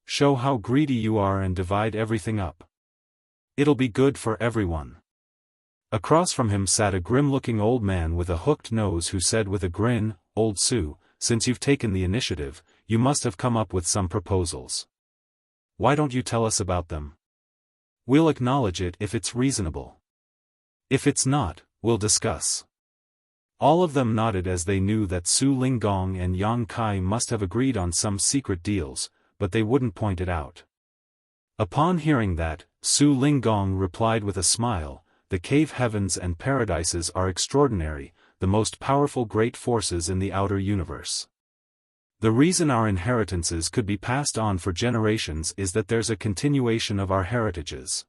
[SPEAKER 1] Show how greedy you are and divide everything up. It'll be good for everyone. Across from him sat a grim-looking old man with a hooked nose who said with a grin, Old Su, since you've taken the initiative, you must have come up with some proposals. Why don't you tell us about them? We'll acknowledge it if it's reasonable. If it's not, we'll discuss. All of them nodded as they knew that Su Linggong and Yang Kai must have agreed on some secret deals, but they wouldn't point it out. Upon hearing that, Su Linggong replied with a smile, the cave heavens and paradises are extraordinary, the most powerful great forces in the outer universe. The reason our inheritances could be passed on for generations is that there's a continuation of our heritages.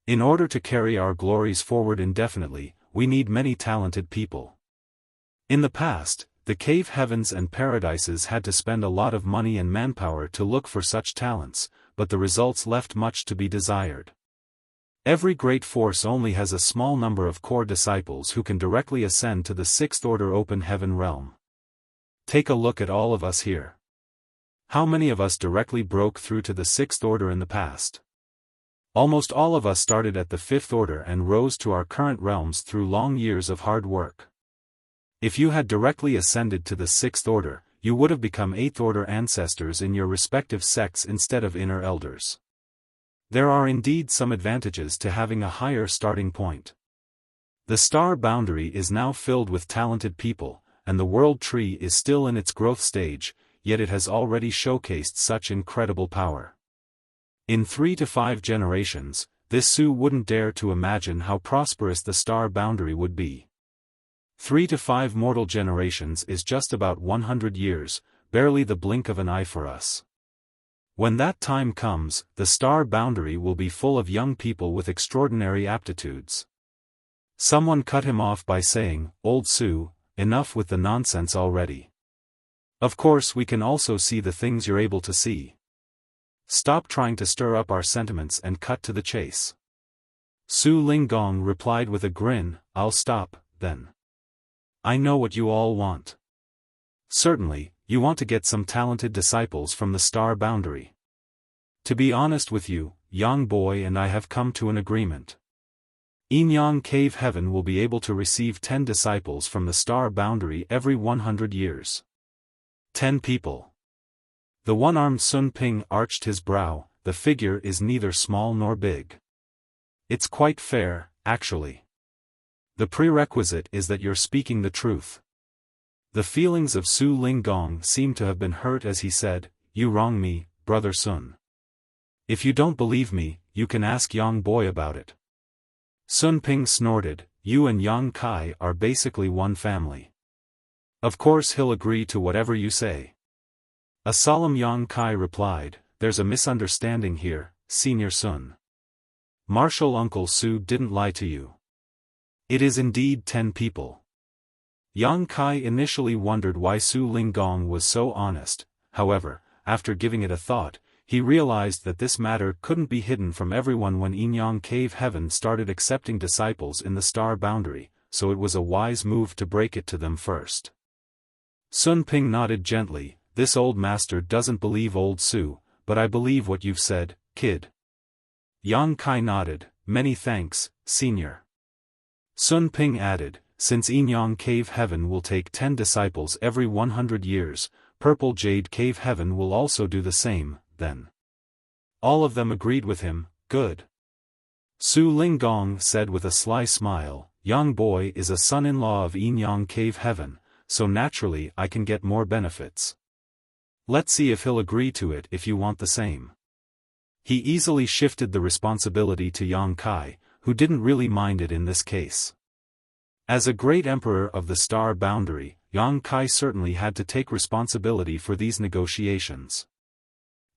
[SPEAKER 1] In order to carry our glories forward indefinitely, we need many talented people. In the past, the cave heavens and paradises had to spend a lot of money and manpower to look for such talents, but the results left much to be desired. Every great force only has a small number of core disciples who can directly ascend to the sixth order open heaven realm. Take a look at all of us here. How many of us directly broke through to the sixth order in the past? Almost all of us started at the fifth order and rose to our current realms through long years of hard work. If you had directly ascended to the sixth order, you would have become eighth order ancestors in your respective sects instead of inner elders. There are indeed some advantages to having a higher starting point. The star boundary is now filled with talented people, and the world tree is still in its growth stage, yet it has already showcased such incredible power. In 3 to 5 generations, this Su wouldn't dare to imagine how prosperous the star boundary would be. 3 to 5 mortal generations is just about 100 years, barely the blink of an eye for us. When that time comes, the star boundary will be full of young people with extraordinary aptitudes. Someone cut him off by saying, "Old Su, enough with the nonsense already. Of course we can also see the things you're able to see. Stop trying to stir up our sentiments and cut to the chase." Su Linggong replied with a grin, "I'll stop, then. I know what you all want. Certainly, you want to get some talented disciples from the star boundary. To be honest with you, Yang Boy and I have come to an agreement. Yinyang Cave Heaven will be able to receive 10 disciples from the star boundary every 100 years. 10 people. The one-armed Sun Ping arched his brow. The figure is neither small nor big. It's quite fair, actually. The prerequisite is that you're speaking the truth. The feelings of Su Linggong seemed to have been hurt as he said, "You wrong me, Brother Sun. If you don't believe me, you can ask Yang Boy about it." Sun Ping snorted, "You and Yang Kai are basically one family. Of course he'll agree to whatever you say." A solemn Yang Kai replied, "There's a misunderstanding here, Senior Sun. Martial Uncle Su didn't lie to you. It is indeed 10 people." Yang Kai initially wondered why Su Linggong was so honest. However, after giving it a thought, he realized that this matter couldn't be hidden from everyone when Yinyang Cave Heaven started accepting disciples in the star boundary, so it was a wise move to break it to them first. Sun Ping nodded gently, "This old master doesn't believe old Su, but I believe what you've said, kid." Yang Kai nodded, "Many thanks, senior." Sun Ping added, "Since Yinyang Cave Heaven will take 10 disciples every 100 years, Purple Jade Cave Heaven will also do the same, then." All of them agreed with him, "Good." Su Linggong said with a sly smile, "Yang Boy is a son-in-law of Yinyang Cave Heaven, so naturally I can get more benefits. Let's see if he'll agree to it if you want the same." He easily shifted the responsibility to Yang Kai, who didn't really mind it in this case. As a great emperor of the star boundary, Yang Kai certainly had to take responsibility for these negotiations.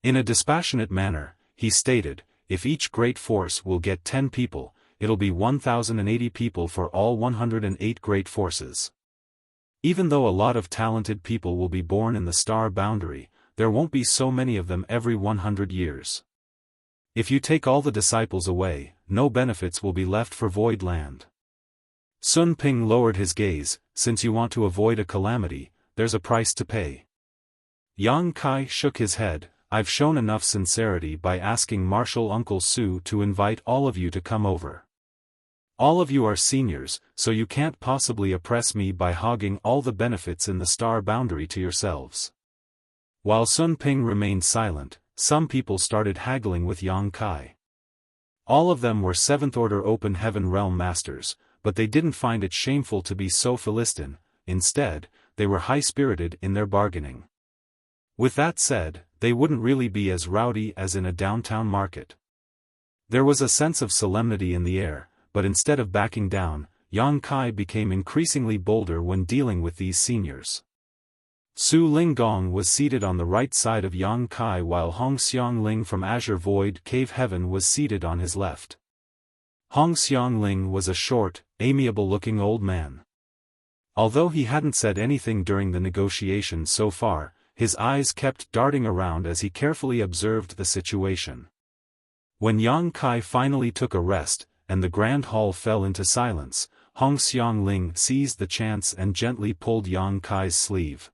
[SPEAKER 1] In a dispassionate manner, he stated, "If each great force will get 10 people, it'll be 1,080 people for all 108 great forces. Even though a lot of talented people will be born in the star boundary, there won't be so many of them every 100 years. If you take all the disciples away, no benefits will be left for Void Land." Sun Ping lowered his gaze, "Since you want to avoid a calamity, there's a price to pay." Yang Kai shook his head, "I've shown enough sincerity by asking Martial Uncle Su to invite all of you to come over. All of you are seniors, so you can't possibly oppress me by hogging all the benefits in the star boundary to yourselves." While Sun Ping remained silent, some people started haggling with Yang Kai. All of them were 7th Order Open Heaven Realm Masters, but they didn't find it shameful to be so Philistine. Instead, they were high-spirited in their bargaining. With that said, they wouldn't really be as rowdy as in a downtown market. There was a sense of solemnity in the air, but instead of backing down, Yang Kai became increasingly bolder when dealing with these seniors. Su Linggong was seated on the right side of Yang Kai while Hong Xiangling from Azure Void Cave Heaven was seated on his left. Hong Xiangling was a short, amiable-looking old man. Although he hadn't said anything during the negotiations so far, his eyes kept darting around as he carefully observed the situation. When Yang Kai finally took a rest, and the grand hall fell into silence, Hong Xiangling seized the chance and gently pulled Yang Kai's sleeve.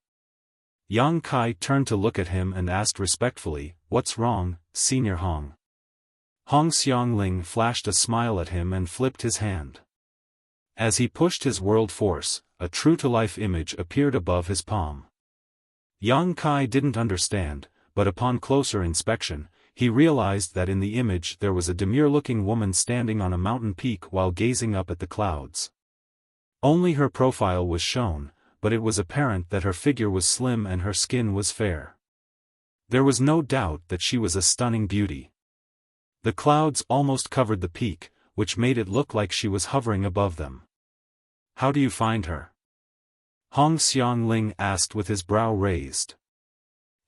[SPEAKER 1] Yang Kai turned to look at him and asked respectfully, "What's wrong, Senior Hong?" Hong Xiangling flashed a smile at him and flipped his hand. As he pushed his world force, a true-to-life image appeared above his palm. Yang Kai didn't understand, but upon closer inspection, he realized that in the image there was a demure-looking woman standing on a mountain peak while gazing up at the clouds. Only her profile was shown, but it was apparent that her figure was slim and her skin was fair. There was no doubt that she was a stunning beauty. The clouds almost covered the peak, which made it look like she was hovering above them. "How do you find her?" Hong Xiangling asked with his brow raised.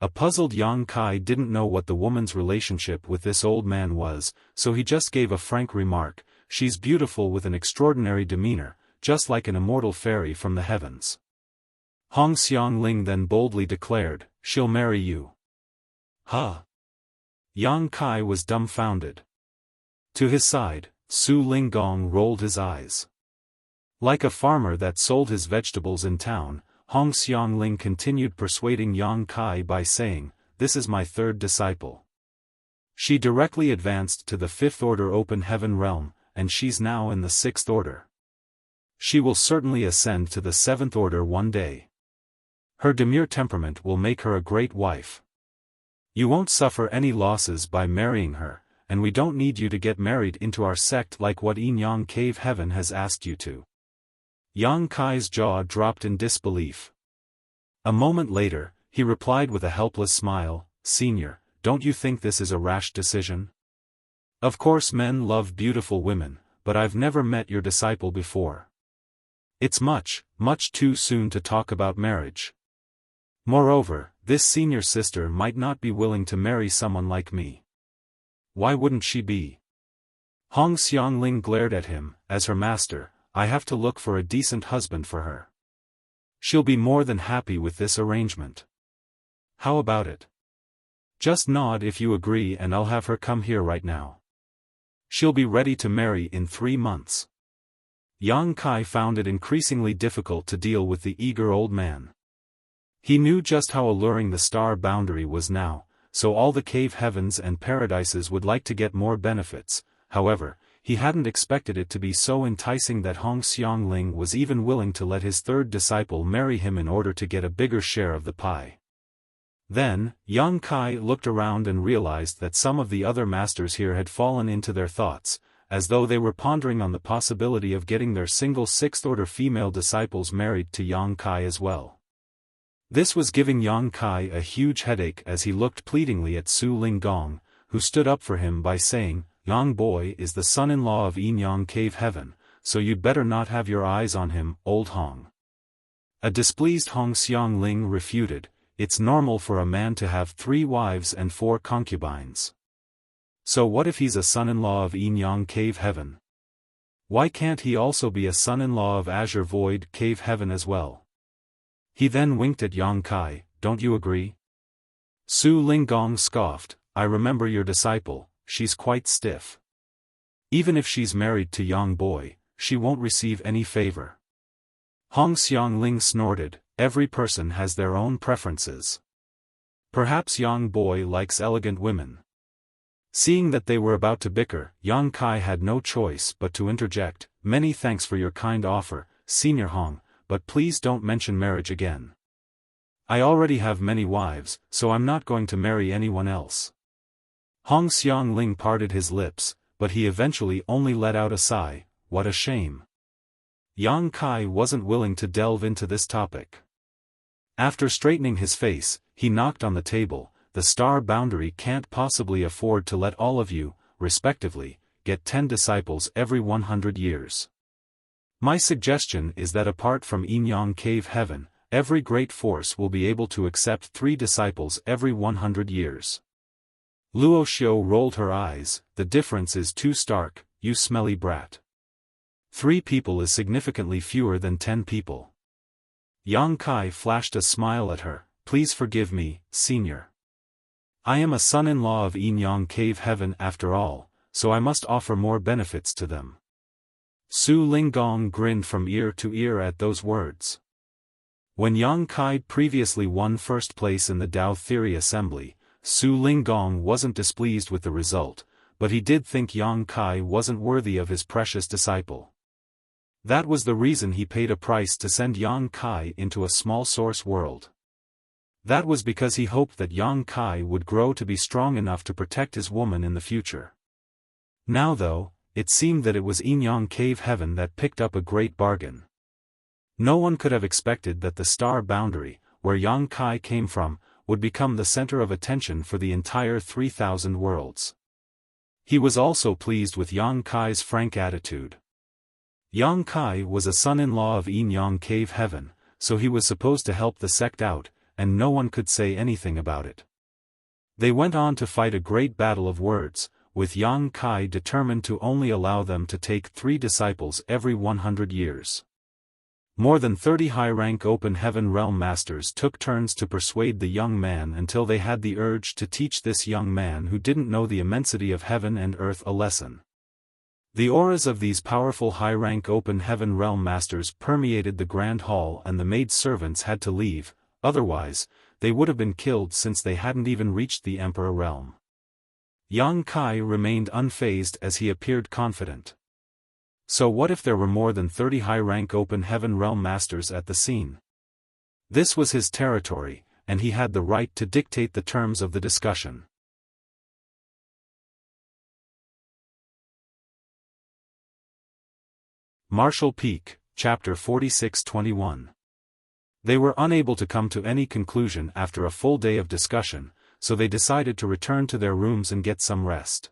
[SPEAKER 1] A puzzled Yang Kai didn't know what the woman's relationship with this old man was, so he just gave a frank remark, "She's beautiful with an extraordinary demeanor, just like an immortal fairy from the heavens." Hong Xiangling then boldly declared, "She'll marry you." "Huh?" Yang Kai was dumbfounded. To his side, Su Linggong rolled his eyes. Like a farmer that sold his vegetables in town, Hong Xiangling continued persuading Yang Kai by saying, "This is my third disciple. She directly advanced to the fifth order open heaven realm, and she's now in the sixth order. She will certainly ascend to the seventh order one day. Her demure temperament will make her a great wife. You won't suffer any losses by marrying her, and we don't need you to get married into our sect like what Yin Cave Heaven has asked you to." Yang Kai's jaw dropped in disbelief. A moment later, he replied with a helpless smile, "Senior, don't you think this is a rash decision? Of course men love beautiful women, but I've never met your disciple before. It's much, much too soon to talk about marriage. Moreover, this senior sister might not be willing to marry someone like me." "Why wouldn't she be?" Hong Xiangling glared at him. "As her master, I have to look for a decent husband for her. She'll be more than happy with this arrangement. How about it? Just nod if you agree and I'll have her come here right now. She'll be ready to marry in 3 months." Yang Kai found it increasingly difficult to deal with the eager old man. He knew just how alluring the star boundary was now, so all the cave heavens and paradises would like to get more benefits. However, he hadn't expected it to be so enticing that Hong Xiangling was even willing to let his third disciple marry him in order to get a bigger share of the pie. Then, Yang Kai looked around and realized that some of the other masters here had fallen into their thoughts, as though they were pondering on the possibility of getting their single sixth-order female disciples married to Yang Kai as well. This was giving Yang Kai a huge headache as he looked pleadingly at Su Linggong, who stood up for him by saying, "Yang boy is the son-in-law of Yin Cave Heaven, so you'd better not have your eyes on him, old Hong." A displeased Hong Xiangling refuted, "It's normal for a man to have 3 wives and 4 concubines. So what if he's a son-in-law of Yin Cave Heaven? Why can't he also be a son-in-law of Azure Void Cave Heaven as well?" He then winked at Yang Kai, "Don't you agree?" Su Linggong scoffed, "I remember your disciple, she's quite stiff. Even if she's married to Yang boy, she won't receive any favor." Hong Xiangling snorted, "Every person has their own preferences. Perhaps Yang boy likes elegant women." Seeing that they were about to bicker, Yang Kai had no choice but to interject, "Many thanks for your kind offer, Senior Hong, but please don't mention marriage again. I already have many wives, so I'm not going to marry anyone else." Hong Xiangling parted his lips, but he eventually only let out a sigh, "What a shame." Yang Kai wasn't willing to delve into this topic. After straightening his face, he knocked on the table. "The star boundary can't possibly afford to let all of you, respectively, get 10 disciples every 100 years. My suggestion is that apart from Yin Cave Heaven, every great force will be able to accept 3 disciples every 100 years. Luo Xiu rolled her eyes, "The difference is too stark, you smelly brat. 3 people is significantly fewer than 10 people. Yang Kai flashed a smile at her, "Please forgive me, Senior. I am a son-in-law of Yinyang Cave Heaven after all, so I must offer more benefits to them. Su Linggong grinned from ear to ear at those words. When Yang Kai previously won first place in the Tao Theory Assembly, Su Linggong wasn't displeased with the result, but he did think Yang Kai wasn't worthy of his precious disciple. That was the reason he paid a price to send Yang Kai into a small source world. That was because he hoped that Yang Kai would grow to be strong enough to protect his woman in the future. Now though, it seemed that it was Yinyang Cave Heaven that picked up a great bargain. No one could have expected that the star boundary, where Yang Kai came from, would become the center of attention for the entire 3,000 worlds. He was also pleased with Yang Kai's frank attitude. Yang Kai was a son-in-law of Yinyang Cave Heaven, so he was supposed to help the sect out, and no one could say anything about it. They went on to fight a great battle of words, with Yang Kai determined to only allow them to take 3 disciples every 100 years. More than 30 high-rank Open Heaven Realm Masters took turns to persuade the young man until they had the urge to teach this young man who didn't know the immensity of heaven and earth a lesson. The auras of these powerful high-rank Open Heaven Realm Masters permeated the Grand Hall, and the maid-servants had to leave, otherwise, they would have been killed since they hadn't even reached the Emperor Realm. Yang Kai remained unfazed as he appeared confident. So what if there were more than 30 high-rank Open Heaven Realm Masters at the scene? This was his territory, and he had the right to dictate the terms of the discussion. Martial Peak, Chapter 46-21. They were unable to come to any conclusion after a full day of discussion, so they decided to return to their rooms and get some rest.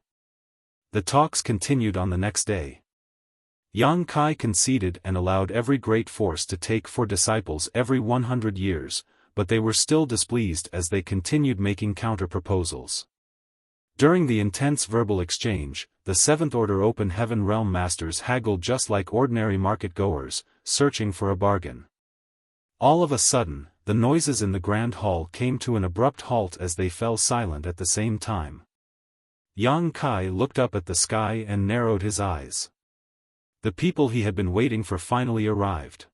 [SPEAKER 1] The talks continued on the next day. Yang Kai conceded and allowed every great force to take 4 disciples every 100 years, but they were still displeased as they continued making counter-proposals. During the intense verbal exchange, the 7th Order Open Heaven Realm Masters haggled just like ordinary market-goers, searching for a bargain. All of a sudden, the noises in the Grand Hall came to an abrupt halt as they fell silent at the same time. Yang Kai looked up at the sky and narrowed his eyes. The people he had been waiting for finally arrived.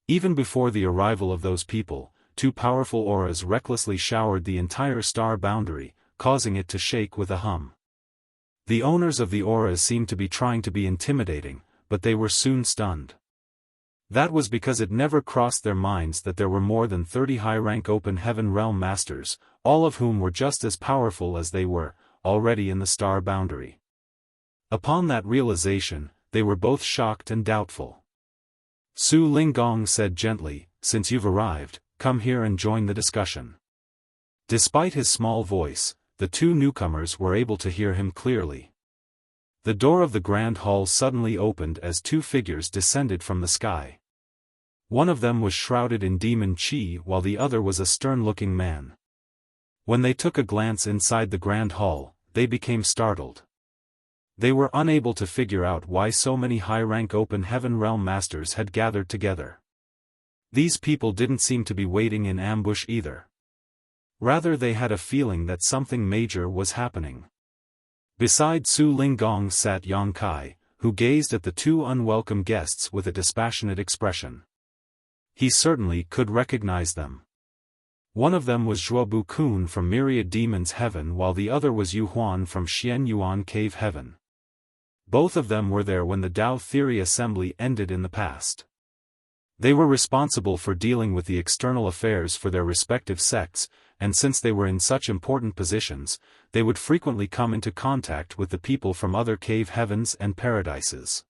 [SPEAKER 1] Even before the arrival of those people, 2 powerful auras recklessly showered the entire star boundary, causing it to shake with a hum. The owners of the auras seemed to be trying to be intimidating, but they were soon stunned. That was because it never crossed their minds that there were more than 30 high-rank Open Heaven Realm Masters, all of whom were just as powerful as they were, already in the star boundary. Upon that realization, they were both shocked and doubtful. Su Linggong said gently, "Since you've arrived, come here and join the discussion." Despite his small voice, the 2 newcomers were able to hear him clearly. The door of the Grand Hall suddenly opened as 2 figures descended from the sky. One of them was shrouded in demon chi while the other was a stern-looking man. When they took a glance inside the Grand Hall, they became startled. They were unable to figure out why so many high-rank Open Heaven Realm Masters had gathered together. These people didn't seem to be waiting in ambush either. Rather, they had a feeling that something major was happening. Beside Su Linggong sat Yang Kai, who gazed at the 2 unwelcome guests with a dispassionate expression. He certainly could recognize them. One of them was Zhuobu Kun from Myriad Demons Heaven, while the other was Yu Huan from Xian Yuan Cave Heaven. Both of them were there when the Tao Theory Assembly ended in the past. They were responsible for dealing with the external affairs for their respective sects, and since they were in such important positions, they would frequently come into contact with the people from other cave heavens and paradises.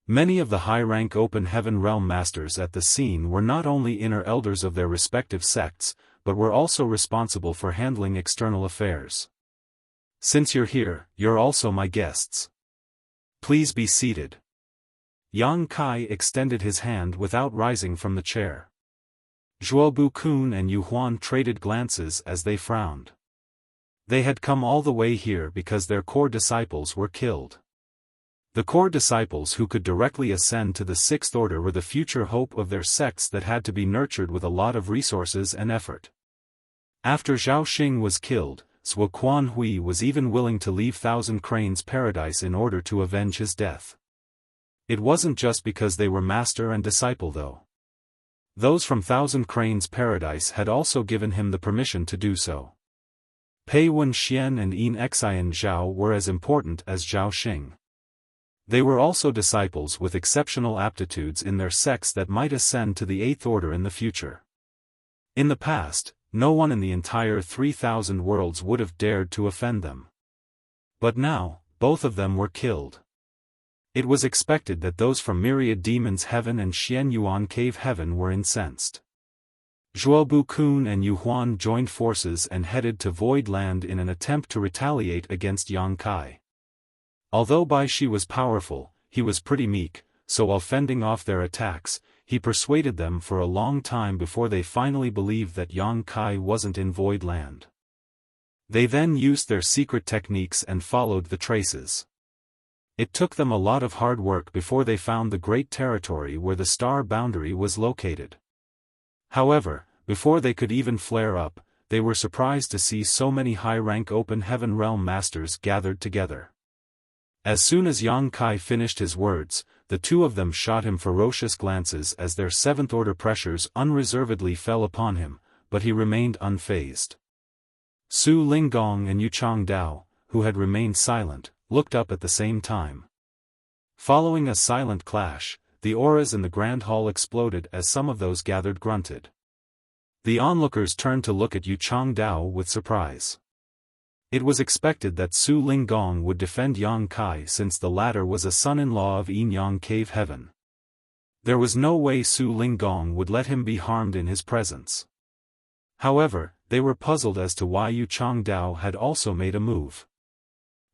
[SPEAKER 1] Many of the high-rank Open Heaven Realm Masters at the scene were not only inner elders of their respective sects, but were also responsible for handling external affairs. "Since you're here, you're also my guests. Please be seated." Yang Kai extended his hand without rising from the chair. Zhuobu Kun and Yu Huan traded glances as they frowned. They had come all the way here because their core disciples were killed. The core disciples who could directly ascend to the 6th Order were the future hope of their sects that had to be nurtured with a lot of resources and effort. After Zhao Xing was killed, Zhuo Quanhui was even willing to leave Thousand Cranes Paradise in order to avenge his death. It wasn't just because they were master and disciple though. Those from Thousand Cranes Paradise had also given him the permission to do so. Pei Wenxian and Yin Xian Zhao were as important as Zhao Xing. They were also disciples with exceptional aptitudes in their sects that might ascend to the Eighth Order in the future. In the past, no one in the entire 3,000 worlds would have dared to offend them. But now, both of them were killed. It was expected that those from Myriad Demons Heaven and Xian Yuan Cave Heaven were incensed. Zhuobu Kun and Yu Huan joined forces and headed to Void Land in an attempt to retaliate against Yang Kai. Although Bai Shi was powerful, he was pretty meek, so while fending off their attacks, he persuaded them for a long time before they finally believed that Yang Kai wasn't in Void Land. They then used their secret techniques and followed the traces. It took them a lot of hard work before they found the great territory where the star boundary was located. However, before they could even flare up, they were surprised to see so many high-rank Open Heaven Realm Masters gathered together. As soon as Yang Kai finished his words, the two of them shot him ferocious glances as their Seventh Order pressures unreservedly fell upon him, but he remained unfazed. Su Linggong and Yu Changdao, who had remained silent, looked up at the same time. Following a silent clash, the auras in the Grand Hall exploded as some of those gathered grunted. The onlookers turned to look at Yu Changdao with surprise. It was expected that Su Linggong would defend Yang Kai since the latter was a son-in-law of Yin Yang Cave Heaven. There was no way Su Linggong would let him be harmed in his presence. However, they were puzzled as to why Yu Changdao had also made a move.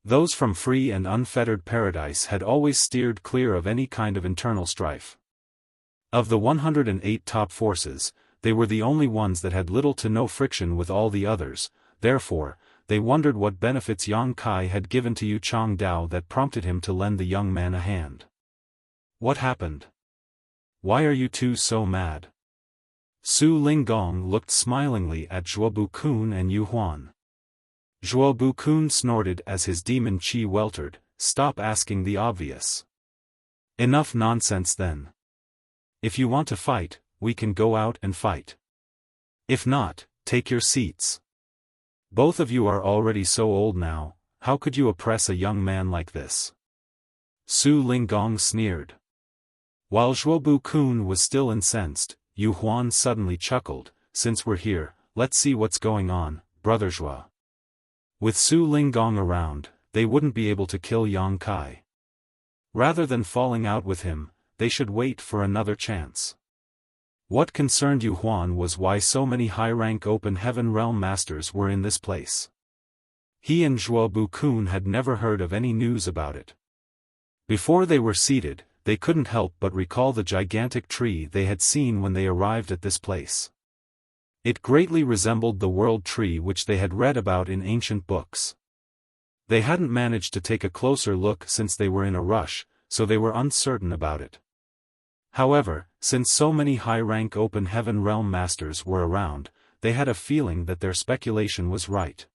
[SPEAKER 1] Those from Free and Unfettered Paradise had always steered clear of any kind of internal strife. Of the 108 top forces, they were the only ones that had little to no friction with all the others, therefore, they wondered what benefits Yang Kai had given to Yu Changdao that prompted him to lend the young man a hand. What happened? Why are you two so mad? Su Linggong looked smilingly at Zhuobu Kun and Yu Huan. Zhuobu Kun snorted as his demon chi weltered, "Stop asking the obvious. Enough nonsense then. If you want to fight, we can go out and fight. If not, take your seats. Both of you are already so old now, how could you oppress a young man like this?" Su Linggong sneered. While Zhuobu Kun was still incensed, Yu Huan suddenly chuckled, "Since we're here, let's see what's going on, brother Zhua." With Su Linggong around, they wouldn't be able to kill Yang Kai. Rather than falling out with him, they should wait for another chance. What concerned Yu Huan was why so many high-rank Open Heaven Realm Masters were in this place. He and Zhuobu Kun had never heard of any news about it. Before they were seated, they couldn't help but recall the gigantic tree they had seen when they arrived at this place. It greatly resembled the world tree which they had read about in ancient books. They hadn't managed to take a closer look since they were in a rush, so they were uncertain about it. However, since so many high-rank Open Heaven Realm Masters were around, they had a feeling that their speculation was right.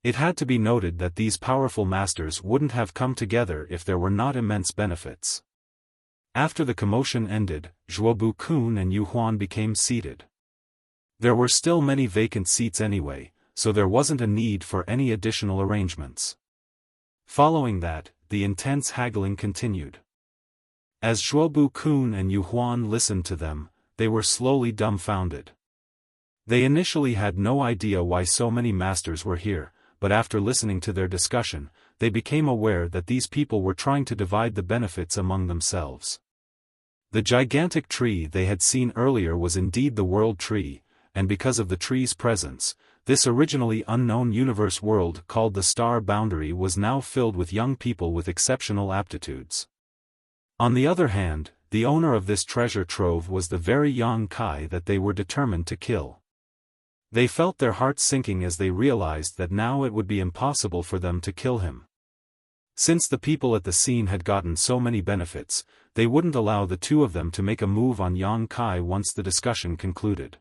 [SPEAKER 1] It had to be noted that these powerful masters wouldn't have come together if there were not immense benefits. After the commotion ended, Zhuobu Kun and Yu Huan became seated. There were still many vacant seats anyway, so there wasn't a need for any additional arrangements. Following that, the intense haggling continued. As Zhuobu Kun and Yu Huan listened to them, they were slowly dumbfounded. They initially had no idea why so many masters were here, but after listening to their discussion, they became aware that these people were trying to divide the benefits among themselves. The gigantic tree they had seen earlier was indeed the world tree, and because of the tree's presence, this originally unknown universe world called the Star Boundary was now filled with young people with exceptional aptitudes. On the other hand, the owner of this treasure trove was the very Yang Kai that they were determined to kill. They felt their hearts sinking as they realized that now it would be impossible for them to kill him. Since the people at the scene had gotten so many benefits, they wouldn't allow the two of them to make a move on Yang Kai once the discussion concluded.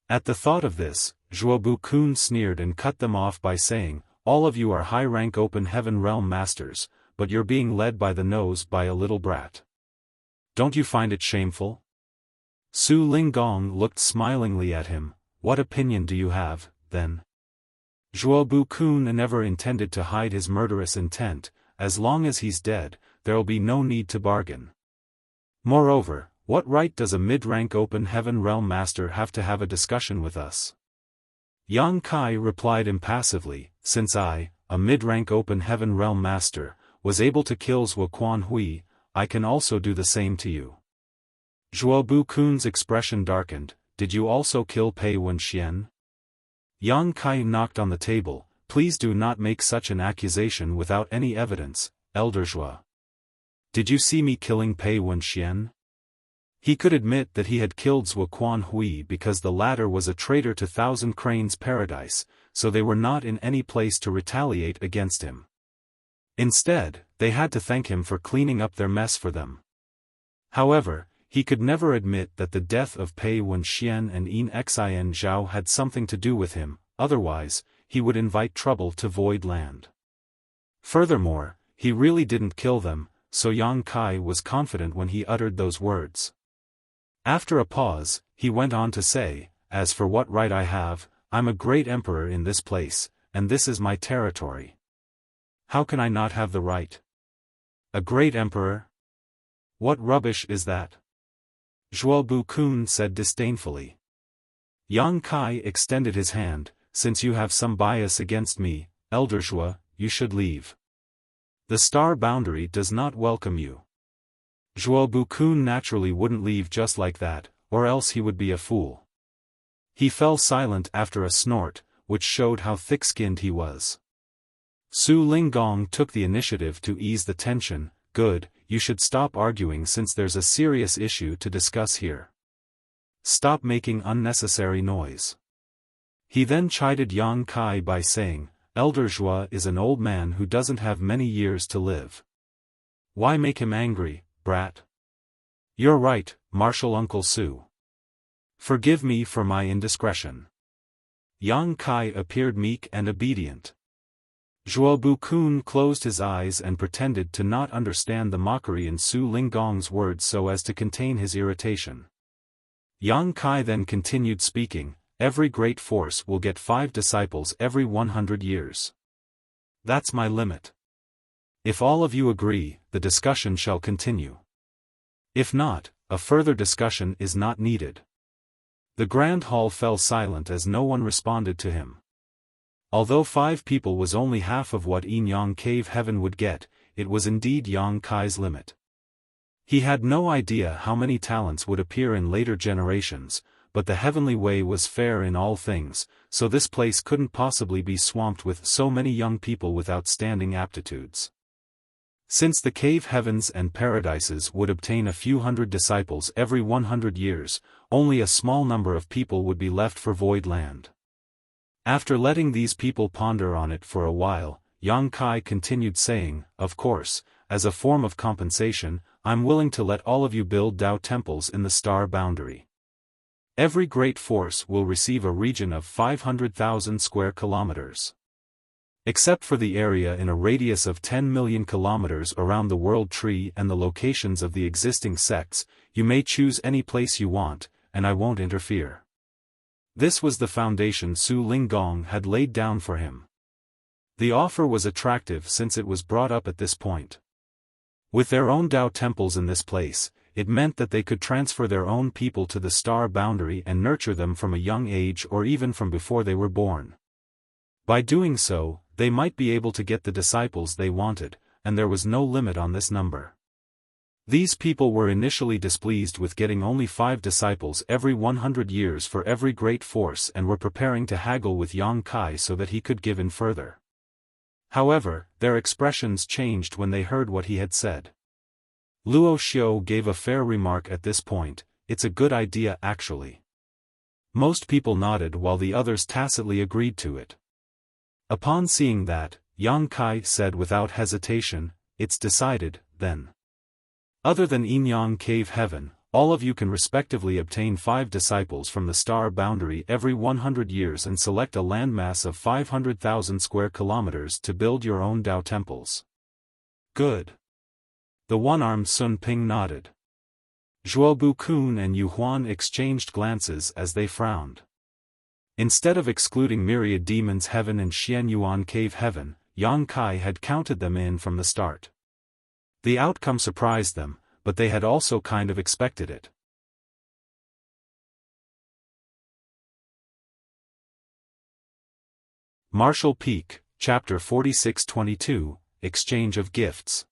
[SPEAKER 1] At the thought of this, Zhuobu Kun sneered and cut them off by saying, all of you are high-rank open heaven realm masters, but you're being led by the nose by a little brat. Don't you find it shameful? Su Linggong looked smilingly at him. What opinion do you have, then? Zhuobu Kun never intended to hide his murderous intent. As long as he's dead, there'll be no need to bargain. Moreover, what right does a mid-rank open heaven realm master have to have a discussion with us? Yang Kai replied impassively, since I, a mid-rank open heaven realm master, was able to kill Zhuo Quanhui, I can also do the same to you. Zhuobu Kun's expression darkened. Did you also kill Pei Wenxian? Yang Kai knocked on the table. Please do not make such an accusation without any evidence, Elder Zhuo. Did you see me killing Pei Wenxian? He could admit that he had killed Zhuo Quanhui because the latter was a traitor to Thousand Cranes Paradise, so they were not in any place to retaliate against him. Instead, they had to thank him for cleaning up their mess for them. However, he could never admit that the death of Pei Wenxian and Yin Xian Zhao had something to do with him, otherwise, he would invite trouble to Void Land. Furthermore, he really didn't kill them, so Yang Kai was confident when he uttered those words. After a pause, he went on to say, as for what right I have, I'm a great emperor in this place, and this is my territory. How can I not have the right? A great emperor? What rubbish is that? Zhuobu Kun said disdainfully. Yang Kai extended his hand. Since you have some bias against me, Elder Zhuo, you should leave. The star boundary does not welcome you. Zhuobu Kun naturally wouldn't leave just like that, or else he would be a fool. He fell silent after a snort, which showed how thick-skinned he was. Su Linggong took the initiative to ease the tension. Good, you should stop arguing since there's a serious issue to discuss here. Stop making unnecessary noise. He then chided Yang Kai by saying, Elder Zhuo is an old man who doesn't have many years to live. Why make him angry, brat? You're right, Martial Uncle Su. Forgive me for my indiscretion. Yang Kai appeared meek and obedient. Zhuobu Kun closed his eyes and pretended to not understand the mockery in Su Linggong's words so as to contain his irritation. Yang Kai then continued speaking. Every great force will get 5 disciples every 100 years. That's my limit. If all of you agree, the discussion shall continue. If not, a further discussion is not needed. The Grand Hall fell silent as no one responded to him. Although 5 people was only half of what Yin Yang Cave Heaven would get, it was indeed Yang Kai's limit. He had no idea how many talents would appear in later generations, but the heavenly way was fair in all things, so this place couldn't possibly be swamped with so many young people with outstanding aptitudes. Since the cave heavens and paradises would obtain a few hundred disciples every 100 years, only a small number of people would be left for Void Land. After letting these people ponder on it for a while, Yang Kai continued saying, of course, as a form of compensation, I'm willing to let all of you build Tao temples in the star boundary. Every great force will receive a region of 500,000 square kilometers. Except for the area in a radius of 10 million kilometers around the world tree and the locations of the existing sects, you may choose any place you want, and I won't interfere. This was the foundation Su Linggong had laid down for him. The offer was attractive since it was brought up at this point. With their own Tao temples in this place, it meant that they could transfer their own people to the star boundary and nurture them from a young age or even from before they were born. By doing so, they might be able to get the disciples they wanted, and there was no limit on this number. These people were initially displeased with getting only 5 disciples every 100 years for every great force and were preparing to haggle with Yang Kai so that he could give in further. However, their expressions changed when they heard what he had said. Luo Xiao gave a fair remark at this point, it's a good idea actually. Most people nodded while the others tacitly agreed to it. Upon seeing that, Yang Kai said without hesitation, it's decided, then. Other than Yin Yang Cave Heaven, all of you can respectively obtain 5 disciples from the star boundary every 100 years and select a landmass of 500,000 square kilometers to build your own Dao temples. Good. The one-armed Sun Ping nodded. Zhuobu Kun and Yu Huan exchanged glances as they frowned. Instead of excluding myriad demons heaven and Xian Yuan cave heaven, Yang Kai had counted them in from the start. The outcome surprised them, but they had also kind of expected it. Martial Peak, Chapter 46-22, Exchange of Gifts.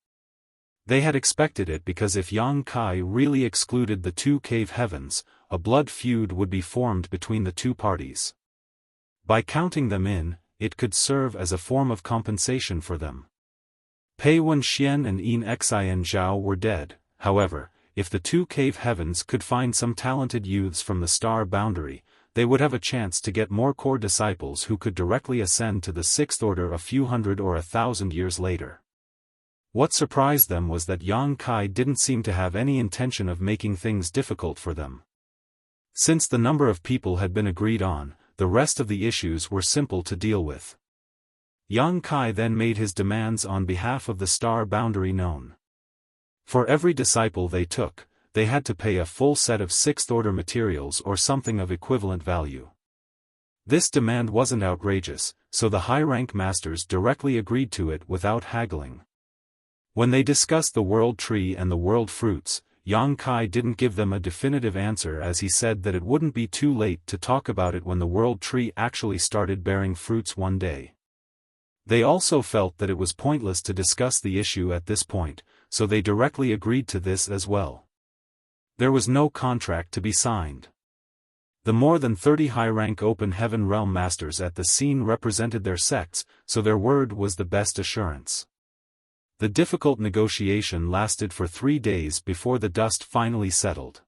[SPEAKER 1] They had expected it because if Yang Kai really excluded the 2 cave heavens, a blood feud would be formed between the 2 parties. By counting them in, it could serve as a form of compensation for them. Pei Wenxian and Yin Xian Zhao were dead. However, if the 2 cave heavens could find some talented youths from the star boundary, they would have a chance to get more core disciples who could directly ascend to the 6th order a few hundred or 1,000 years later. What surprised them was that Yang Kai didn't seem to have any intention of making things difficult for them. Since the number of people had been agreed on, the rest of the issues were simple to deal with. Yang Kai then made his demands on behalf of the star boundary known. For every disciple they took, they had to pay a full set of 6th-order materials or something of equivalent value. This demand wasn't outrageous, so the high-rank masters directly agreed to it without haggling. When they discussed the world tree and the world fruits, Yang Kai didn't give them a definitive answer as he said that it wouldn't be too late to talk about it when the world tree actually started bearing fruits one day. They also felt that it was pointless to discuss the issue at this point, so they directly agreed to this as well. There was no contract to be signed. The more than 30 high-rank open heaven realm masters at the scene represented their sects, so their word was the best assurance. The difficult negotiation lasted for 3 days before the dust finally settled.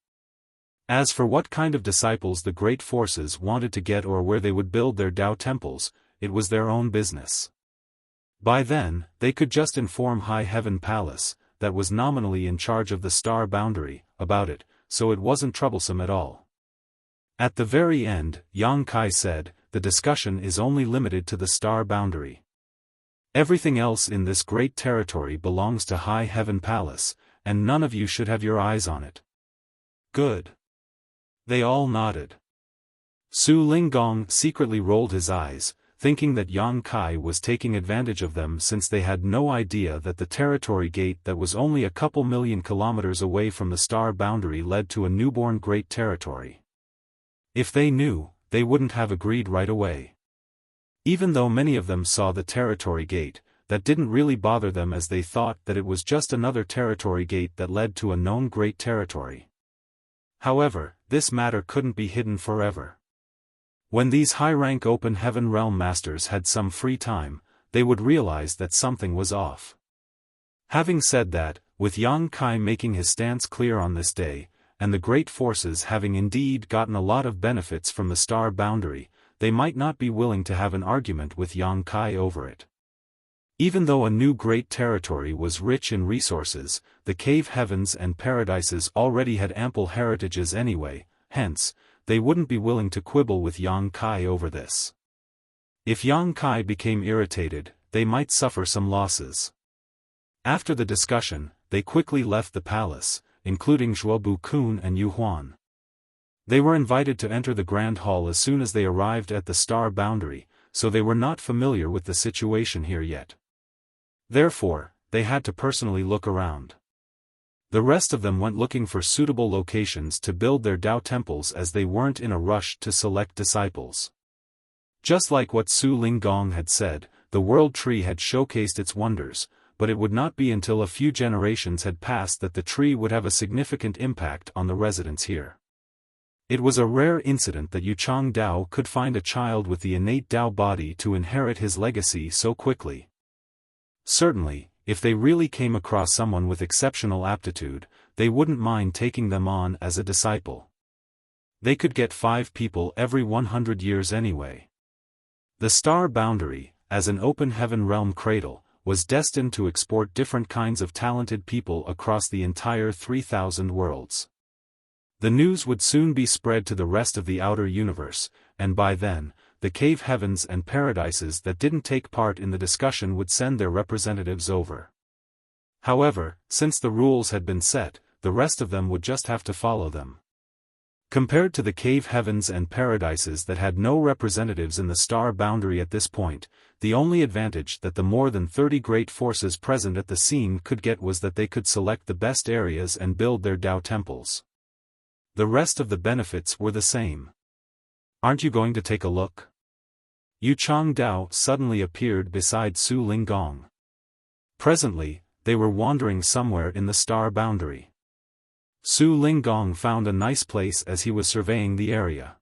[SPEAKER 1] As for what kind of disciples the great forces wanted to get or where they would build their Dao temples, it was their own business. By then, they could just inform High Heaven Palace, that was nominally in charge of the star boundary, about it, so it wasn't troublesome at all. At the very end, Yang Kai said, the discussion is only limited to the star boundary. Everything else in this great territory belongs to High Heaven Palace, and none of you should have your eyes on it. Good. They all nodded. Su Linggong secretly rolled his eyes, thinking that Yang Kai was taking advantage of them since they had no idea that the territory gate that was only a couple million kilometers away from the star boundary led to a newborn great territory. If they knew, they wouldn't have agreed right away. Even though many of them saw the territory gate, that didn't really bother them as they thought that it was just another territory gate that led to a known great territory. However, this matter couldn't be hidden forever. When these high-rank open heaven realm masters had some free time, they would realize that something was off. Having said that, with Yang Kai making his stance clear on this day, and the great forces having indeed gotten a lot of benefits from the star boundary, they might not be willing to have an argument with Yang Kai over it. Even though a new great territory was rich in resources, the cave heavens and paradises already had ample heritages anyway, hence, they wouldn't be willing to quibble with Yang Kai over this. If Yang Kai became irritated, they might suffer some losses. After the discussion, they quickly left the palace, including Zhuobu Kun and Yu Huan. They were invited to enter the Grand Hall as soon as they arrived at the star boundary, so they were not familiar with the situation here yet. Therefore, they had to personally look around. The rest of them went looking for suitable locations to build their Dao temples as they weren't in a rush to select disciples. Just like what Su Linggong had said, the world tree had showcased its wonders, but it would not be until a few generations had passed that the tree would have a significant impact on the residents here. It was a rare incident that Yuchang Dao could find a child with the innate Dao body to inherit his legacy so quickly. Certainly, if they really came across someone with exceptional aptitude, they wouldn't mind taking them on as a disciple. They could get 5 people every 100 years anyway. The star boundary, as an open heaven realm cradle, was destined to export different kinds of talented people across the entire 3,000 worlds. The news would soon be spread to the rest of the outer universe, and by then, the cave heavens and paradises that didn't take part in the discussion would send their representatives over. However, since the rules had been set, the rest of them would just have to follow them. Compared to the cave heavens and paradises that had no representatives in the star boundary at this point, the only advantage that the more than 30 great forces present at the scene could get was that they could select the best areas and build their Dao temples. The rest of the benefits were the same. Aren't you going to take a look? Yu Changdao suddenly appeared beside Su Linggong. Presently, they were wandering somewhere in the star boundary. Su Linggong found a nice place as he was surveying the area.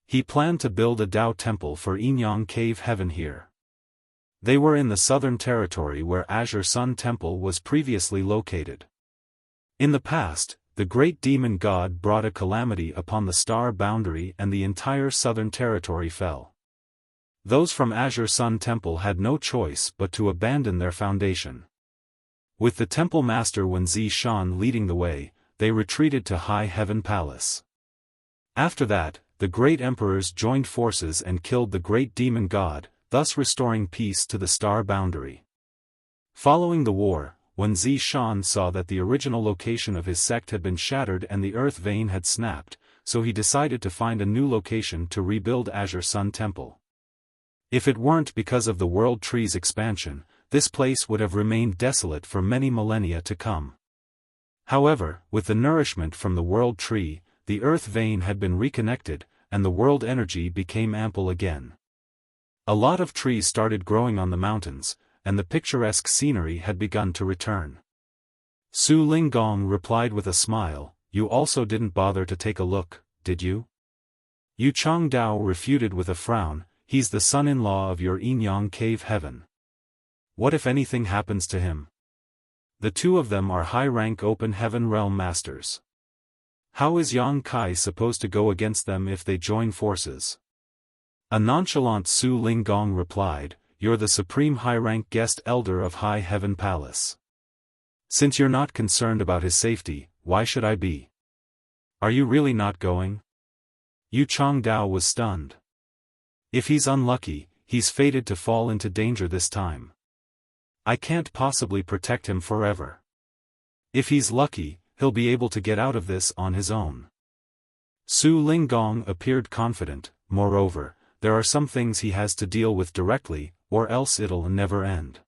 [SPEAKER 1] He planned to build a Dao temple for Yinyang Cave Heaven here. They were in the southern territory where Azure Sun Temple was previously located. In the past, the great demon god brought a calamity upon the star boundary and the entire southern territory fell. Those from Azure Sun Temple had no choice but to abandon their foundation. With the temple master Wenzi Shan leading the way, they retreated to High Heaven Palace. After that, the great emperors joined forces and killed the great demon god, thus restoring peace to the star boundary. Following the war, Wenzi Shan saw that the original location of his sect had been shattered and the earth vein had snapped, so he decided to find a new location to rebuild Azure Sun Temple. If it weren't because of the World Tree's expansion, this place would have remained desolate for many millennia to come. However, with the nourishment from the World Tree, the earth vein had been reconnected, and the world energy became ample again. A lot of trees started growing on the mountains, and the picturesque scenery had begun to return. Su Linggong replied with a smile, "You also didn't bother to take a look, did you?" Yu Changdao refuted with a frown, "He's the son-in-law of your Yinyang Cave Heaven. What if anything happens to him? The two of them are high-rank open heaven realm masters. How is Yang Kai supposed to go against them if they join forces?" A nonchalant Su Linggong replied, "You're the supreme high-rank guest elder of High Heaven Palace. Since you're not concerned about his safety, why should I be? Are you really not going?" Yu Changdao was stunned. If he's unlucky, he's fated to fall into danger this time. I can't possibly protect him forever. If he's lucky, he'll be able to get out of this on his own. Su Linggong appeared confident. Moreover, there are some things he has to deal with directly, or else it'll never end.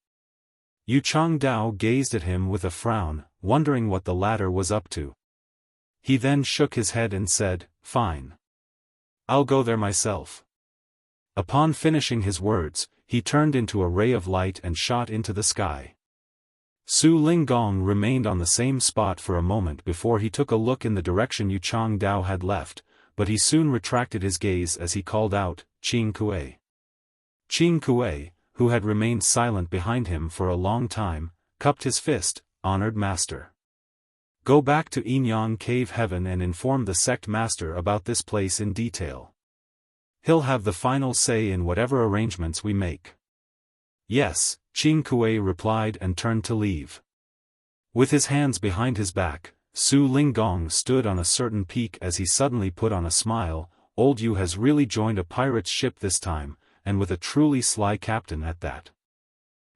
[SPEAKER 1] Yu Changdao gazed at him with a frown, wondering what the latter was up to. He then shook his head and said, "Fine. I'll go there myself." Upon finishing his words, he turned into a ray of light and shot into the sky. Su Linggong remained on the same spot for a moment before he took a look in the direction Yu Changdao had left, but he soon retracted his gaze as he called out, "Qing Kuei." Qing Kuei, who had remained silent behind him for a long time, cupped his fist, "Honored master. Go back to Yinyang Cave Heaven and inform the sect master about this place in detail. He'll have the final say in whatever arrangements we make." "Yes," Qing Kuei replied and turned to leave. With his hands behind his back, Su Linggong stood on a certain peak as he suddenly put on a smile. "Old Yu has really joined a pirate's ship this time, and with a truly sly captain at that."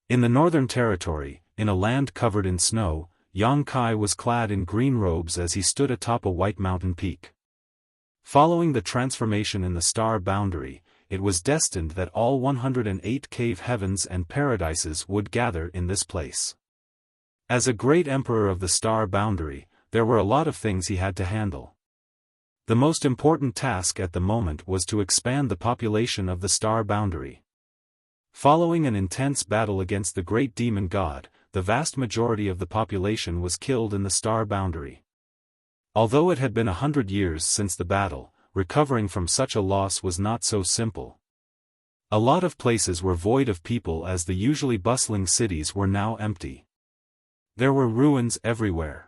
[SPEAKER 1] In the northern territory, in a land covered in snow, Yang Kai was clad in green robes as he stood atop a white mountain peak. Following the transformation in the star boundary, it was destined that all 108 cave heavens and paradises would gather in this place. As a great emperor of the star boundary, there were a lot of things he had to handle. The most important task at the moment was to expand the population of the star boundary. Following an intense battle against the great demon god, the vast majority of the population was killed in the star boundary. Although it had been 100 years since the battle, recovering from such a loss was not so simple. A lot of places were void of people as the usually bustling cities were now empty. There were ruins everywhere.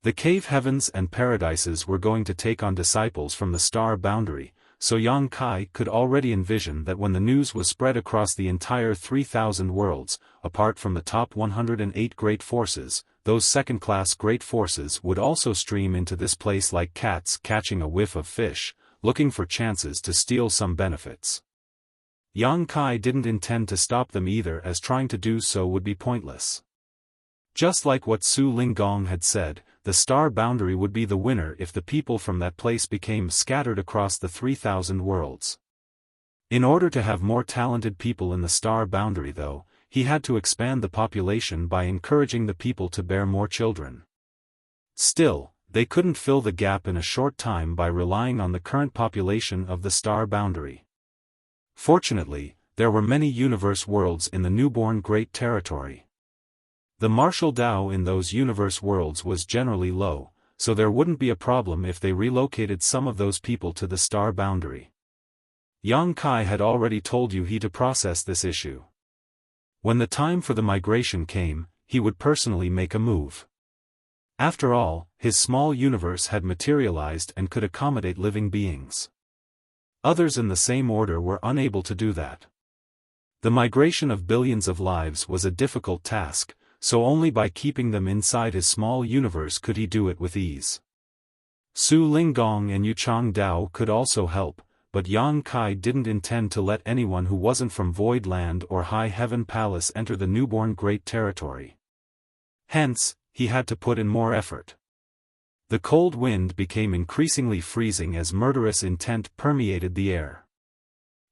[SPEAKER 1] The cave heavens and paradises were going to take on disciples from the star boundary, so Yang Kai could already envision that when the news was spread across the entire 3,000 worlds, apart from the top 108 great forces, those second-class great forces would also stream into this place like cats catching a whiff of fish, looking for chances to steal some benefits. Yang Kai didn't intend to stop them either, as trying to do so would be pointless. Just like what Su Linggong had said, the star boundary would be the winner if the people from that place became scattered across the 3,000 worlds. In order to have more talented people in the star boundary though, he had to expand the population by encouraging the people to bear more children. Still, they couldn't fill the gap in a short time by relying on the current population of the star boundary. Fortunately, there were many universe worlds in the newborn Great Territory. The martial Dao in those universe worlds was generally low, so there wouldn't be a problem if they relocated some of those people to the star boundary. Yang Kai had already told you he to process this issue. When the time for the migration came, he would personally make a move. After all, his small universe had materialized and could accommodate living beings. Others in the same order were unable to do that. The migration of billions of lives was a difficult task, so only by keeping them inside his small universe could he do it with ease. Su Linggong and Yuchang Dao could also help, but Yang Kai didn't intend to let anyone who wasn't from Void Land or High Heaven Palace enter the newborn Great Territory. Hence, he had to put in more effort. The cold wind became increasingly freezing as murderous intent permeated the air.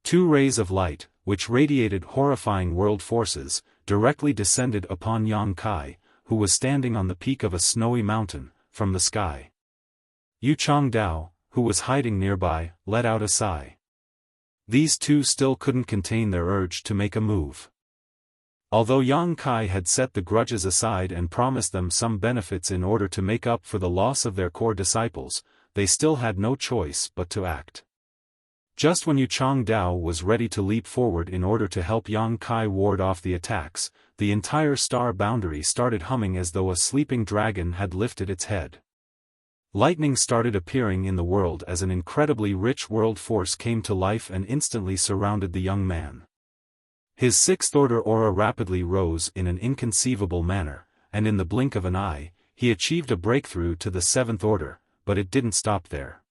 [SPEAKER 1] Two rays of light, which radiated horrifying world forces, directly descended upon Yang Kai, who was standing on the peak of a snowy mountain, from the sky. Yuchang Dao, who was hiding nearby, let out a sigh. These two still couldn't contain their urge to make a move. Although Yang Kai had set the grudges aside and promised them some benefits in order to make up for the loss of their core disciples, they still had no choice but to act. Just when Yuchang Dao was ready to leap forward in order to help Yang Kai ward off the attacks, the entire star boundary started humming as though a sleeping dragon had lifted its head. Lightning started appearing in the world as an incredibly rich world force came to life and instantly surrounded the young man. His sixth-order aura rapidly rose in an inconceivable manner, and in the blink of an eye, he achieved a breakthrough to the seventh order, but it didn't stop there.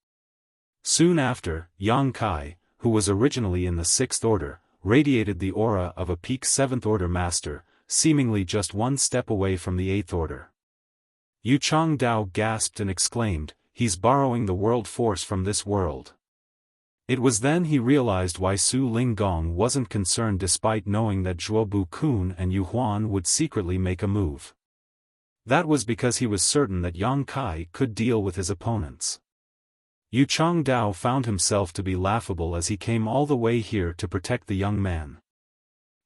[SPEAKER 1] Soon after, Yang Kai, who was originally in the sixth order, radiated the aura of a peak seventh-order master, seemingly just one step away from the eighth order. Yuchang Dao gasped and exclaimed, "He's borrowing the world force from this world." It was then he realized why Su Linggong wasn't concerned despite knowing that Zhuobu Kun and Yu Huan would secretly make a move. That was because he was certain that Yang Kai could deal with his opponents. Yuchang Dao found himself to be laughable as he came all the way here to protect the young man.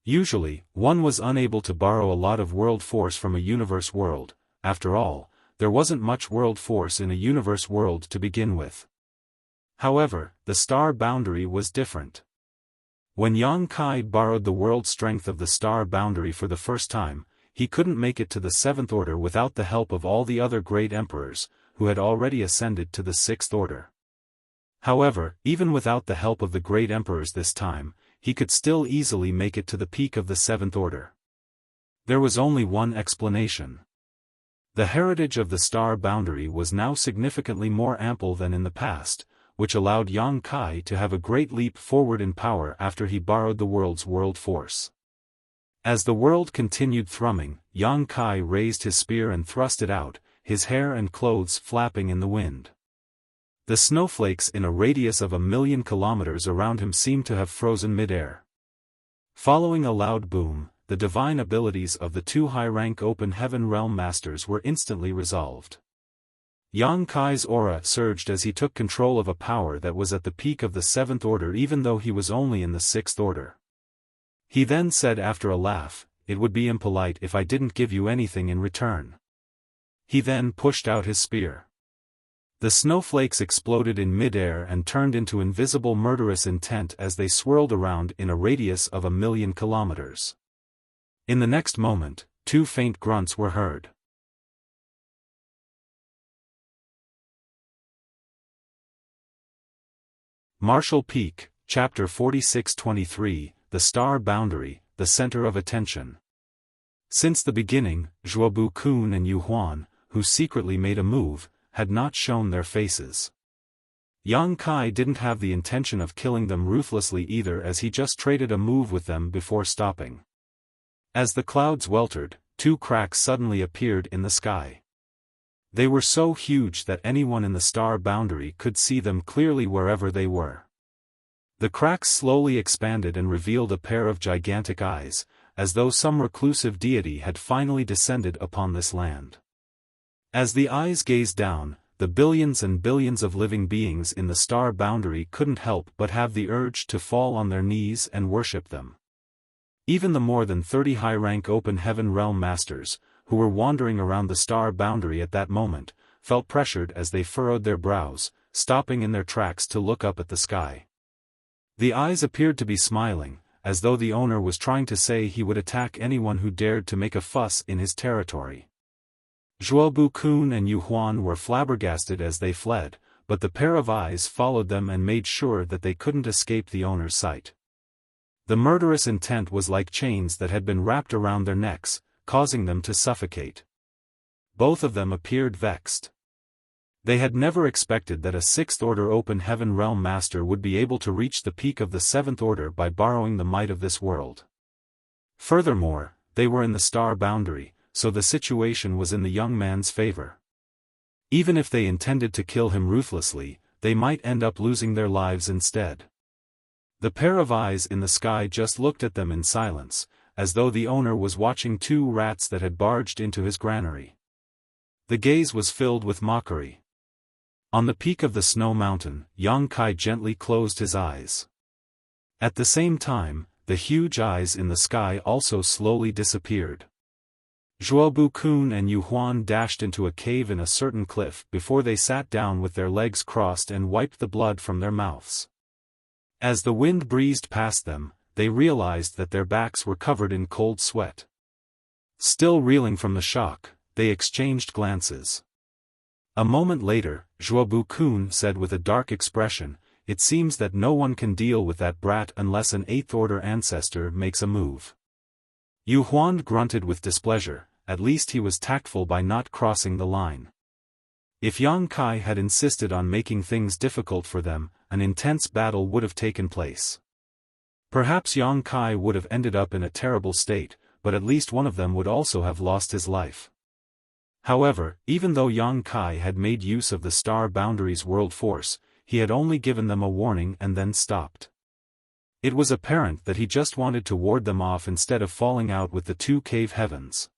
[SPEAKER 1] Usually, one was unable to borrow a lot of world force from a universe world. After all, there wasn't much world force in a universe world to begin with. However, the star boundary was different. When Yang Kai borrowed the world strength of the star boundary for the first time, he couldn't make it to the seventh order without the help of all the other great emperors, who had already ascended to the sixth order. However, even without the help of the great emperors this time, he could still easily make it to the peak of the seventh order. There was only one explanation. The heritage of the star boundary was now significantly more ample than in the past, which allowed Yang Kai to have a great leap forward in power after he borrowed the world's world force. As the world continued thrumming, Yang Kai raised his spear and thrust it out, his hair and clothes flapping in the wind. The snowflakes in a radius of 1,000,000 kilometers around him seemed to have frozen mid-air. Following a loud boom, the divine abilities of the two high-rank open heaven realm masters were instantly resolved. Yang Kai's aura surged as he took control of a power that was at the peak of the seventh order even though he was only in the sixth order. He then said after a laugh, "It would be impolite if I didn't give you anything in return." He then pushed out his spear. The snowflakes exploded in mid-air and turned into invisible murderous intent as they swirled around in a radius of 1,000,000 kilometers. In the next moment, two faint grunts were heard. Martial Peak, Chapter 46-23, The Star Boundary, the Center of Attention. Since the beginning, Zhuobu Kun and Yu Huan, who secretly made a move, had not shown their faces. Yang Kai didn't have the intention of killing them ruthlessly either, as he just traded a move with them before stopping. As the clouds weltered, two cracks suddenly appeared in the sky. They were so huge that anyone in the star boundary could see them clearly wherever they were. The cracks slowly expanded and revealed a pair of gigantic eyes, as though some reclusive deity had finally descended upon this land. As the eyes gazed down, the billions and billions of living beings in the star boundary couldn't help but have the urge to fall on their knees and worship them. Even the more than 30 high-rank open heaven realm masters, who were wandering around the star boundary at that moment, felt pressured as they furrowed their brows, stopping in their tracks to look up at the sky. The eyes appeared to be smiling, as though the owner was trying to say he would attack anyone who dared to make a fuss in his territory. Zhuobu Kun and Yu Huan were flabbergasted as they fled, but the pair of eyes followed them and made sure that they couldn't escape the owner's sight. The murderous intent was like chains that had been wrapped around their necks, causing them to suffocate. Both of them appeared vexed. They had never expected that a 6th Order Open Heaven Realm Master would be able to reach the peak of the 7th Order by borrowing the might of this world. Furthermore, they were in the star boundary, so the situation was in the young man's favor. Even if they intended to kill him ruthlessly, they might end up losing their lives instead. The pair of eyes in the sky just looked at them in silence, as though the owner was watching two rats that had barged into his granary. The gaze was filled with mockery. On the peak of the snow mountain, Yang Kai gently closed his eyes. At the same time, the huge eyes in the sky also slowly disappeared. Zhuobu Kun and Yu Huan dashed into a cave in a certain cliff before they sat down with their legs crossed and wiped the blood from their mouths. As the wind breezed past them, they realized that their backs were covered in cold sweat. Still reeling from the shock, they exchanged glances. A moment later, Zhuobu Kun said with a dark expression, "It seems that no one can deal with that brat unless an 8th Order ancestor makes a move." Yu Huan grunted with displeasure. At least he was tactful by not crossing the line. If Yang Kai had insisted on making things difficult for them, an intense battle would have taken place. Perhaps Yang Kai would have ended up in a terrible state, but at least one of them would also have lost his life. However, even though Yang Kai had made use of the star boundary's world force, he had only given them a warning and then stopped. It was apparent that he just wanted to ward them off instead of falling out with the two cave heavens.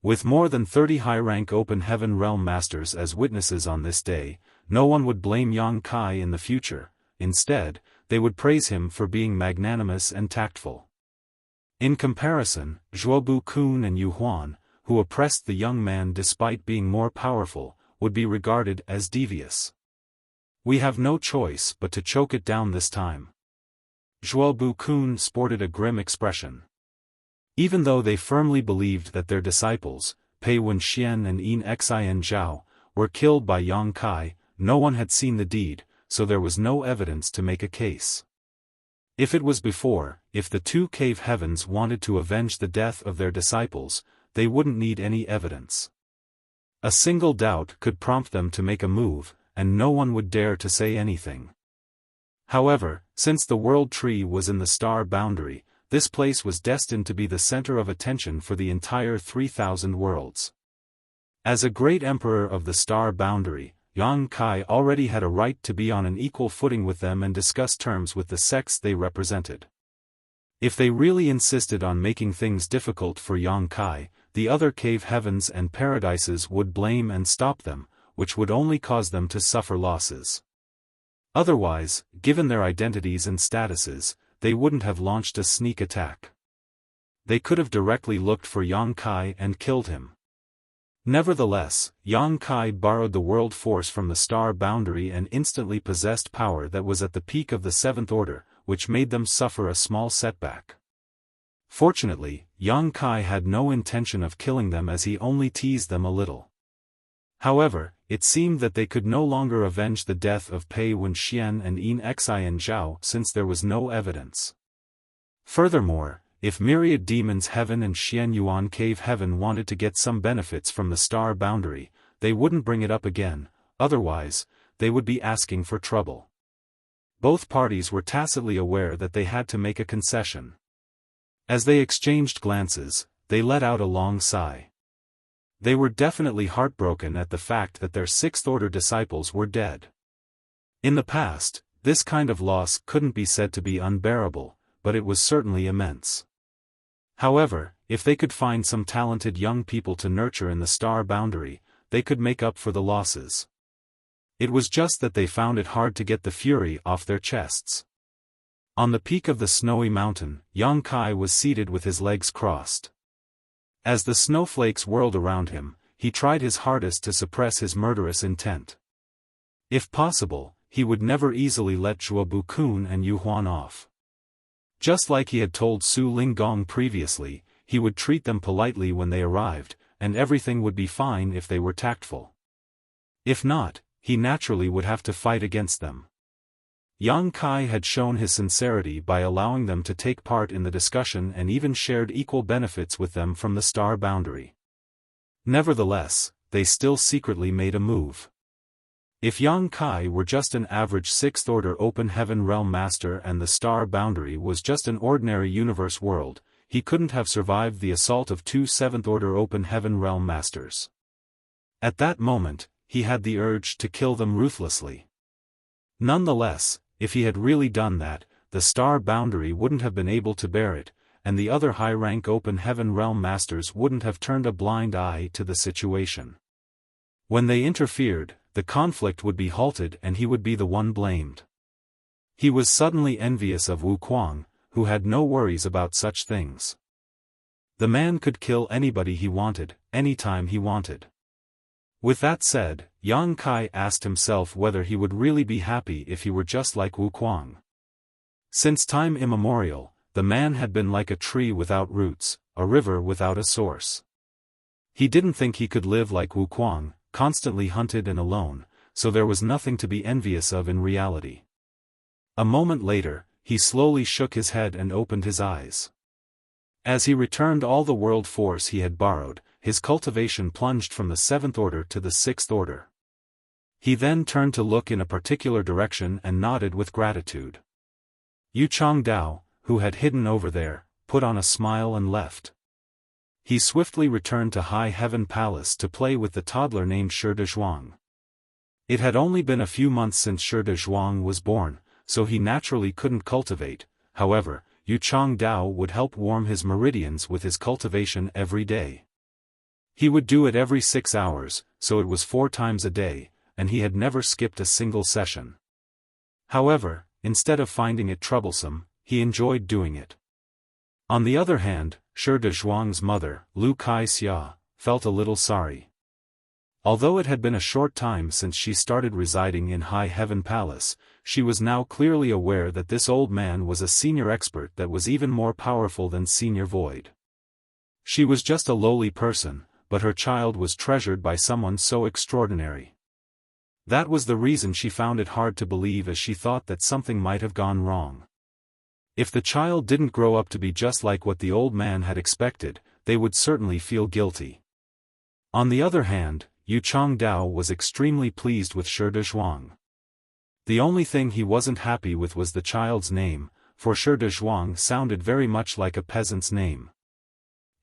[SPEAKER 1] With more than 30 high-rank open heaven realm masters as witnesses on this day, no one would blame Yang Kai in the future. Instead, they would praise him for being magnanimous and tactful. In comparison, Zhuobu Kun and Yu Huan, who oppressed the young man despite being more powerful, would be regarded as devious. "We have no choice but to choke it down this time." Zhuobu Kun sported a grim expression. Even though they firmly believed that their disciples, Pei Wenxian and Yin Xian Zhao, were killed by Yang Kai, no one had seen the deed, so there was no evidence to make a case. If it was before, if the two cave heavens wanted to avenge the death of their disciples, they wouldn't need any evidence. A single doubt could prompt them to make a move, and no one would dare to say anything. However, since the World Tree was in the star boundary, this place was destined to be the center of attention for the entire 3,000 worlds. As a great emperor of the star boundary, Yang Kai already had a right to be on an equal footing with them and discuss terms with the sects they represented. If they really insisted on making things difficult for Yang Kai, the other cave heavens and paradises would blame and stop them, which would only cause them to suffer losses. Otherwise, given their identities and statuses, they wouldn't have launched a sneak attack. They could have directly looked for Yang Kai and killed him. Nevertheless, Yang Kai borrowed the world force from the star boundary and instantly possessed power that was at the peak of the 7th Order, which made them suffer a small setback. Fortunately, Yang Kai had no intention of killing them, as he only teased them a little. However, it seemed that they could no longer avenge the death of Pei Wenxian and Yin Xian Zhao since there was no evidence. Furthermore, if myriad demons heaven and Xian Yuan cave heaven wanted to get some benefits from the star boundary, they wouldn't bring it up again, otherwise, they would be asking for trouble. Both parties were tacitly aware that they had to make a concession. As they exchanged glances, they let out a long sigh. They were definitely heartbroken at the fact that their sixth-order disciples were dead. In the past, this kind of loss couldn't be said to be unbearable, but it was certainly immense. However, if they could find some talented young people to nurture in the star boundary, they could make up for the losses. It was just that they found it hard to get the fury off their chests. On the peak of the snowy mountain, Yang Kai was seated with his legs crossed. As the snowflakes whirled around him, he tried his hardest to suppress his murderous intent. If possible, he would never easily let Zhuobu Kun and Yu Huan off. Just like he had told Su Linggong previously, he would treat them politely when they arrived, and everything would be fine if they were tactful. If not, he naturally would have to fight against them. Yang Kai had shown his sincerity by allowing them to take part in the discussion and even shared equal benefits with them from the star boundary. Nevertheless, they still secretly made a move. If Yang Kai were just an average sixth-order open heaven realm master and the star boundary was just an ordinary universe world, he couldn't have survived the assault of two seventh-order open heaven realm masters. At that moment, he had the urge to kill them ruthlessly. Nonetheless, if he had really done that, the star boundary wouldn't have been able to bear it, and the other high-rank open heaven realm masters wouldn't have turned a blind eye to the situation. When they interfered, the conflict would be halted and he would be the one blamed. He was suddenly envious of Wu Kuang, who had no worries about such things. The man could kill anybody he wanted, anytime he wanted. With that said, Yang Kai asked himself whether he would really be happy if he were just like Wu Kuang. Since time immemorial, the man had been like a tree without roots, a river without a source. He didn't think he could live like Wu Kuang, constantly hunted and alone, so there was nothing to be envious of in reality. A moment later, he slowly shook his head and opened his eyes. As he returned all the world force he had borrowed, his cultivation plunged from the seventh order to the sixth order. He then turned to look in a particular direction and nodded with gratitude. Yu Changdao, who had hidden over there, put on a smile and left. He swiftly returned to High Heaven Palace to play with the toddler named Shi De Zhuang. It had only been a few months since Shi De Zhuang was born, so he naturally couldn't cultivate. However, Yu Changdao would help warm his meridians with his cultivation every day. He would do it every 6 hours, so it was 4 times a day, and he had never skipped a single session. However, instead of finding it troublesome, he enjoyed doing it. On the other hand, Shi De Zhuang's mother, Lu Kai-xia, felt a little sorry. Although it had been a short time since she started residing in High Heaven Palace, she was now clearly aware that this old man was a senior expert that was even more powerful than Senior Void. She was just a lowly person, but her child was treasured by someone so extraordinary. That was the reason she found it hard to believe, as she thought that something might have gone wrong. If the child didn't grow up to be just like what the old man had expected, they would certainly feel guilty. On the other hand, Yu Changdao was extremely pleased with Shi De Zhuang. The only thing he wasn't happy with was the child's name, for Shi De Zhuang sounded very much like a peasant's name.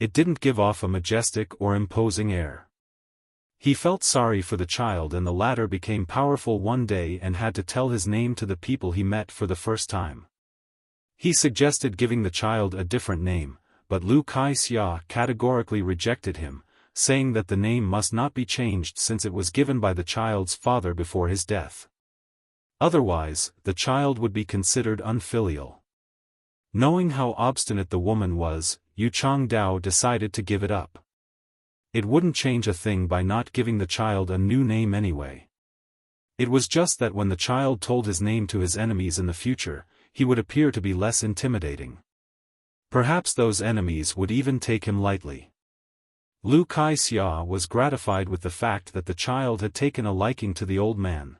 [SPEAKER 1] It didn't give off a majestic or imposing air. He felt sorry for the child, and the latter became powerful one day and had to tell his name to the people he met for the first time. He suggested giving the child a different name, but Lu Kai-xia categorically rejected him, saying that the name must not be changed since it was given by the child's father before his death. Otherwise, the child would be considered unfilial. Knowing how obstinate the woman was, Yu Changdao decided to give it up. It wouldn't change a thing by not giving the child a new name anyway. It was just that when the child told his name to his enemies in the future, he would appear to be less intimidating. Perhaps those enemies would even take him lightly. Lu Kai-xia was gratified with the fact that the child had taken a liking to the old man.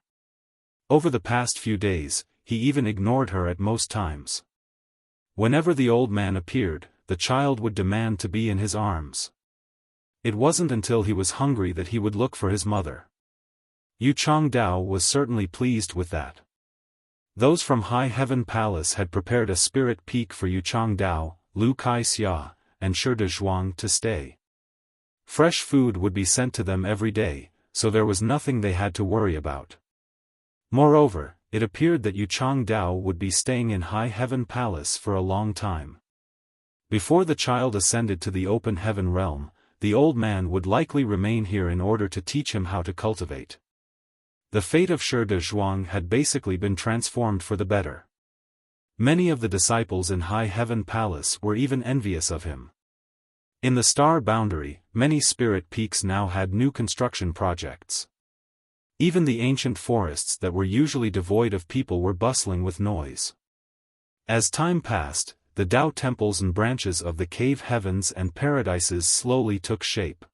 [SPEAKER 1] Over the past few days, he even ignored her at most times. Whenever the old man appeared, the child would demand to be in his arms. It wasn't until he was hungry that he would look for his mother. Yu Changdao was certainly pleased with that. Those from High Heaven Palace had prepared a spirit peak for Yu Changdao, Lu Kai-xia, and Shi Zhuang to stay. Fresh food would be sent to them every day, so there was nothing they had to worry about. Moreover, it appeared that Yu Changdao would be staying in High Heaven Palace for a long time. Before the child ascended to the open heaven realm, the old man would likely remain here in order to teach him how to cultivate. The fate of Shi Zhuang had basically been transformed for the better. Many of the disciples in High Heaven Palace were even envious of him. In the star boundary, many spirit peaks now had new construction projects. Even the ancient forests that were usually devoid of people were bustling with noise. As time passed, the Tao temples and branches of the cave heavens and paradises slowly took shape.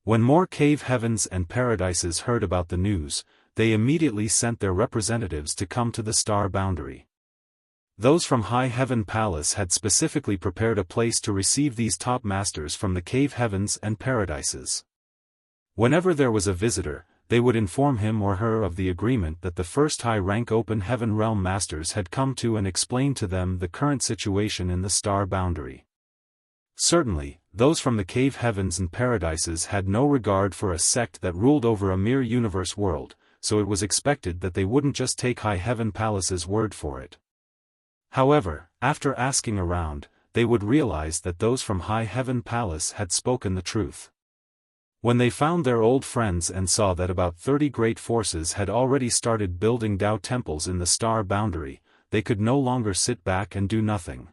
[SPEAKER 1] When more cave heavens and paradises heard about the news, they immediately sent their representatives to come to the star boundary. Those from High Heaven Palace had specifically prepared a place to receive these top masters from the cave heavens and paradises. Whenever there was a visitor, they would inform him or her of the agreement that the first high-rank open heaven realm masters had come to and explain to them the current situation in the star boundary. Certainly, those from the cave heavens and paradises had no regard for a sect that ruled over a mere universe world, so it was expected that they wouldn't just take High Heaven Palace's word for it. However, after asking around, they would realize that those from High Heaven Palace had spoken the truth. When they found their old friends and saw that about 30 great forces had already started building Tao temples in the star boundary, they could no longer sit back and do nothing.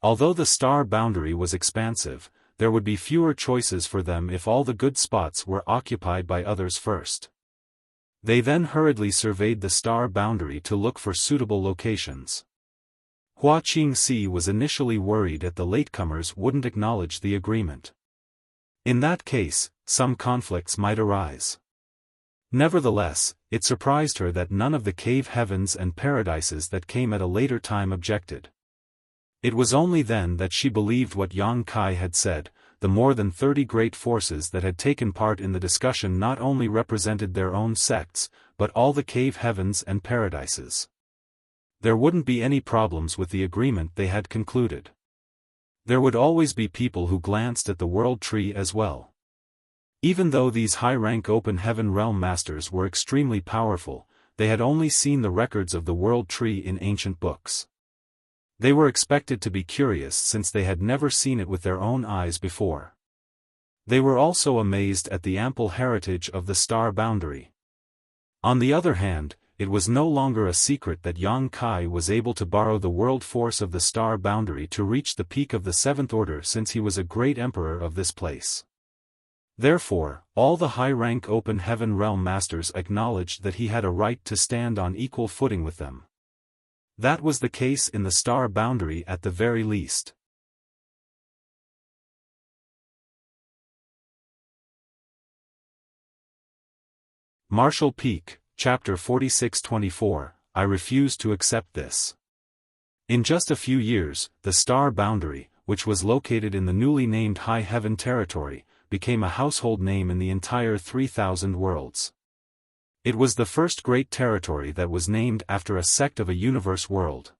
[SPEAKER 1] Although the star boundary was expansive, there would be fewer choices for them if all the good spots were occupied by others first. They then hurriedly surveyed the star boundary to look for suitable locations. Hua Qingxi was initially worried that the latecomers wouldn't acknowledge the agreement. In that case, some conflicts might arise. Nevertheless, it surprised her that none of the cave heavens and paradises that came at a later time objected. It was only then that she believed what Yang Kai had said. The more than 30 great forces that had taken part in the discussion not only represented their own sects, but all the cave heavens and paradises. There wouldn't be any problems with the agreement they had concluded. There would always be people who glanced at the world tree as well. Even though these high-rank open heaven realm masters were extremely powerful, they had only seen the records of the world tree in ancient books. They were expected to be curious since they had never seen it with their own eyes before. They were also amazed at the ample heritage of the star boundary. On the other hand, it was no longer a secret that Yang Kai was able to borrow the world force of the star boundary to reach the peak of the seventh order since he was a great emperor of this place. Therefore, all the high-rank open heaven realm masters acknowledged that he had a right to stand on equal footing with them. That was the case in the star boundary at the very least. Marshall Peak, Chapter 46-24, I refuse to accept this. In just a few years, the star boundary, which was located in the newly named High Heaven territory, became a household name in the entire 3,000 worlds. It was the first great territory that was named after a sect of a universe world.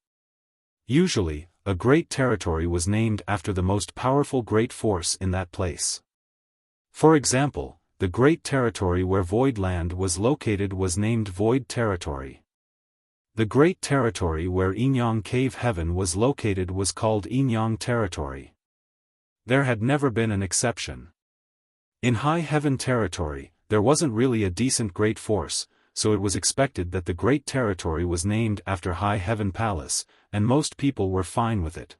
[SPEAKER 1] Usually, a great territory was named after the most powerful great force in that place. For example, the great territory where Void Land was located was named Void Territory. The great territory where Yinyang Cave Heaven was located was called Yinyang Territory. There had never been an exception. In High Heaven Territory, there wasn't really a decent great force, so it was expected that the great territory was named after High Heaven Palace, and most people were fine with it.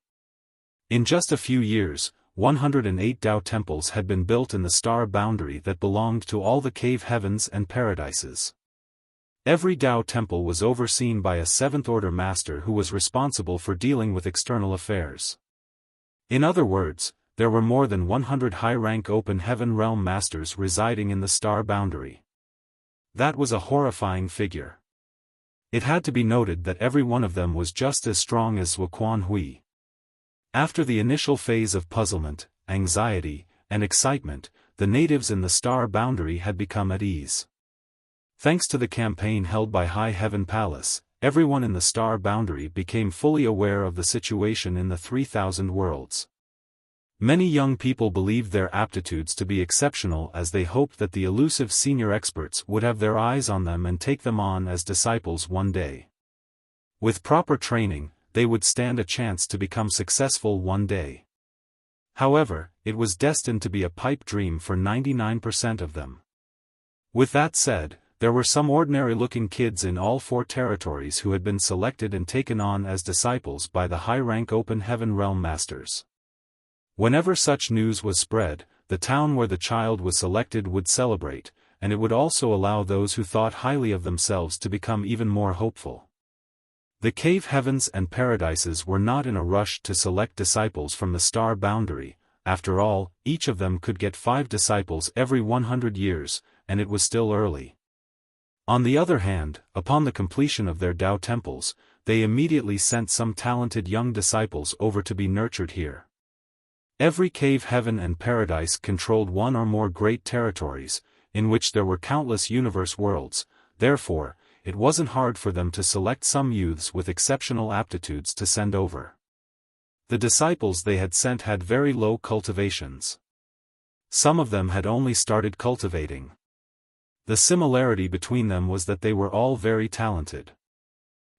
[SPEAKER 1] In just a few years, 108 Tao temples had been built in the star boundary that belonged to all the cave heavens and paradises. Every Tao temple was overseen by a seventh-order master who was responsible for dealing with external affairs. In other words, there were more than 100 high-rank open heaven realm masters residing in the star boundary. That was a horrifying figure. It had to be noted that every one of them was just as strong as Wuquan Hui. After the initial phase of puzzlement, anxiety, and excitement, the natives in the star boundary had become at ease. Thanks to the campaign held by High Heaven Palace, everyone in the star boundary became fully aware of the situation in the 3,000 worlds. Many young people believed their aptitudes to be exceptional as they hoped that the elusive senior experts would have their eyes on them and take them on as disciples one day. With proper training, they would stand a chance to become successful one day. However, it was destined to be a pipe dream for 99% of them. With that said, there were some ordinary-looking kids in all 4 territories who had been selected and taken on as disciples by the high-rank Open Heaven Realm Masters. Whenever such news was spread, the town where the child was selected would celebrate, and it would also allow those who thought highly of themselves to become even more hopeful. The cave heavens and paradises were not in a rush to select disciples from the star boundary. After all, each of them could get 5 disciples every 100 years, and it was still early. On the other hand, upon the completion of their Tao temples, they immediately sent some talented young disciples over to be nurtured here. Every cave heaven and paradise controlled one or more great territories, in which there were countless universe worlds. Therefore, it wasn't hard for them to select some youths with exceptional aptitudes to send over. The disciples they had sent had very low cultivations. Some of them had only started cultivating. The similarity between them was that they were all very talented.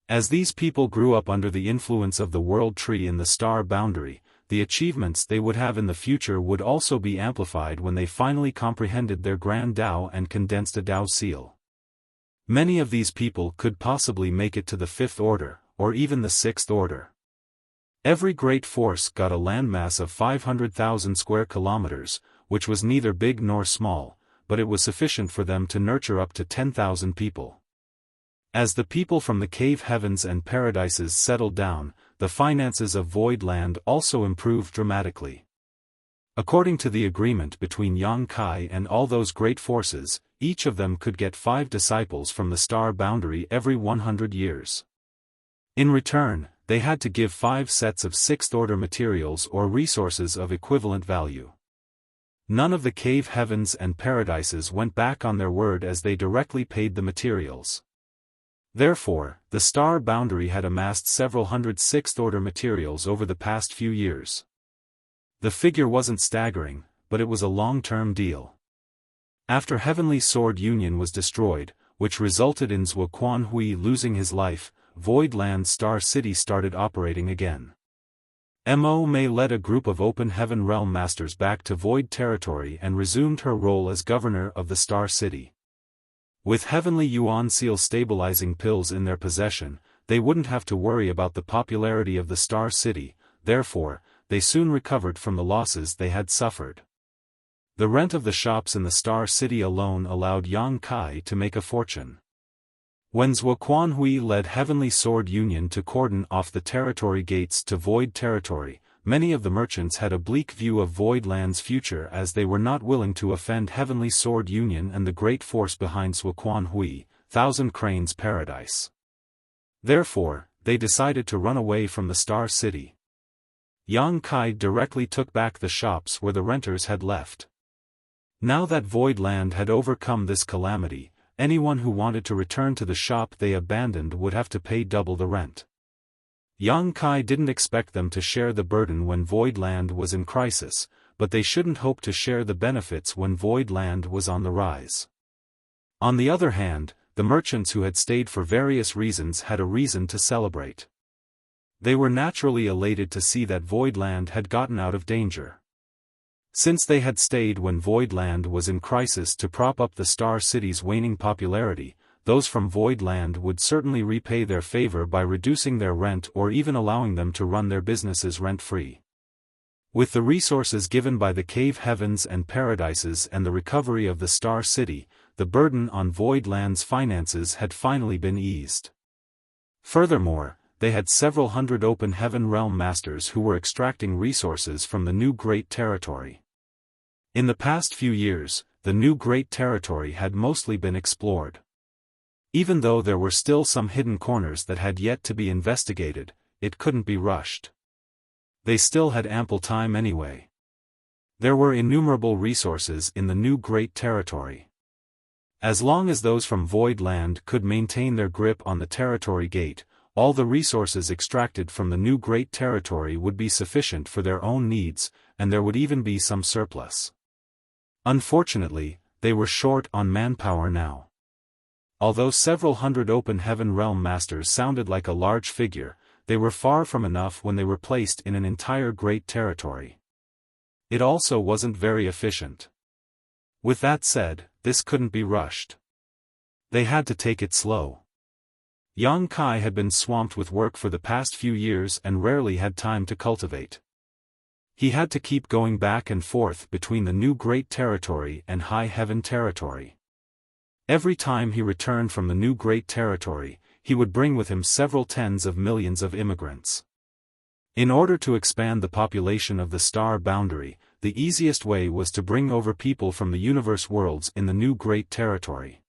[SPEAKER 1] As these people grew up under the influence of the world tree in the star boundary, the achievements they would have in the future would also be amplified when they finally comprehended their grand Tao and condensed a Tao seal. Many of these people could possibly make it to the 5th order, or even the 6th order. Every great force got a landmass of 500,000 square kilometers, which was neither big nor small, but it was sufficient for them to nurture up to 10,000 people. As the people from the cave heavens and paradises settled down, the finances of Void Land also improved dramatically. According to the agreement between Yang Kai and all those great forces, each of them could get 5 disciples from the star boundary every 100 years. In return, they had to give 5 sets of 6th-order materials or resources of equivalent value. None of the cave heavens and paradises went back on their word as they directly paid the materials. Therefore, the star boundary had amassed several hundred 6th-order materials over the past few years. The figure wasn't staggering, but it was a long-term deal. After Heavenly Sword Union was destroyed, which resulted in Zhuo Quanhui losing his life, Void Land Star City started operating again. Mo Mei led a group of Open Heaven Realm Masters back to Void Territory and resumed her role as governor of the Star City. With Heavenly Yuan Seal stabilizing pills in their possession, they wouldn't have to worry about the popularity of the Star City. Therefore, they soon recovered from the losses they had suffered. The rent of the shops in the Star City alone allowed Yang Kai to make a fortune. When Zhuo Quanhui led Heavenly Sword Union to cordon off the territory gates to Void Territory, many of the merchants had a bleak view of Void Land's future as they were not willing to offend Heavenly Sword Union and the great force behind Zhuo Quanhui, Thousand Cranes Paradise. Therefore, they decided to run away from the Star City. Yang Kai directly took back the shops where the renters had left. Now that Void Land had overcome this calamity, anyone who wanted to return to the shop they abandoned would have to pay double the rent. Yang Kai didn't expect them to share the burden when Void Land was in crisis, but they shouldn't hope to share the benefits when Void Land was on the rise. On the other hand, the merchants who had stayed for various reasons had a reason to celebrate. They were naturally elated to see that Void Land had gotten out of danger. Since they had stayed when Void Land was in crisis to prop up the Star City's waning popularity, those from Void Land would certainly repay their favor by reducing their rent or even allowing them to run their businesses rent-free. With the resources given by the cave heavens and paradises and the recovery of the Star City, the burden on Void Land's finances had finally been eased. Furthermore, they had several hundred Open Heaven Realm Masters who were extracting resources from the new Great Territory. In the past few years, the new Great Territory had mostly been explored. Even though there were still some hidden corners that had yet to be investigated, it couldn't be rushed. They still had ample time anyway. There were innumerable resources in the new Great Territory. As long as those from Void Land could maintain their grip on the territory gate, all the resources extracted from the new Great Territory would be sufficient for their own needs, and there would even be some surplus. Unfortunately, they were short on manpower now. Although several hundred Open Heaven Realm Masters sounded like a large figure, they were far from enough when they were placed in an entire Great Territory. It also wasn't very efficient. With that said, this couldn't be rushed. They had to take it slow. Yang Kai had been swamped with work for the past few years and rarely had time to cultivate. He had to keep going back and forth between the new Great Territory and High Heaven Territory. Every time he returned from the new Great Territory, he would bring with him several tens of millions of immigrants. In order to expand the population of the star boundary, the easiest way was to bring over people from the universe worlds in the new Great Territory.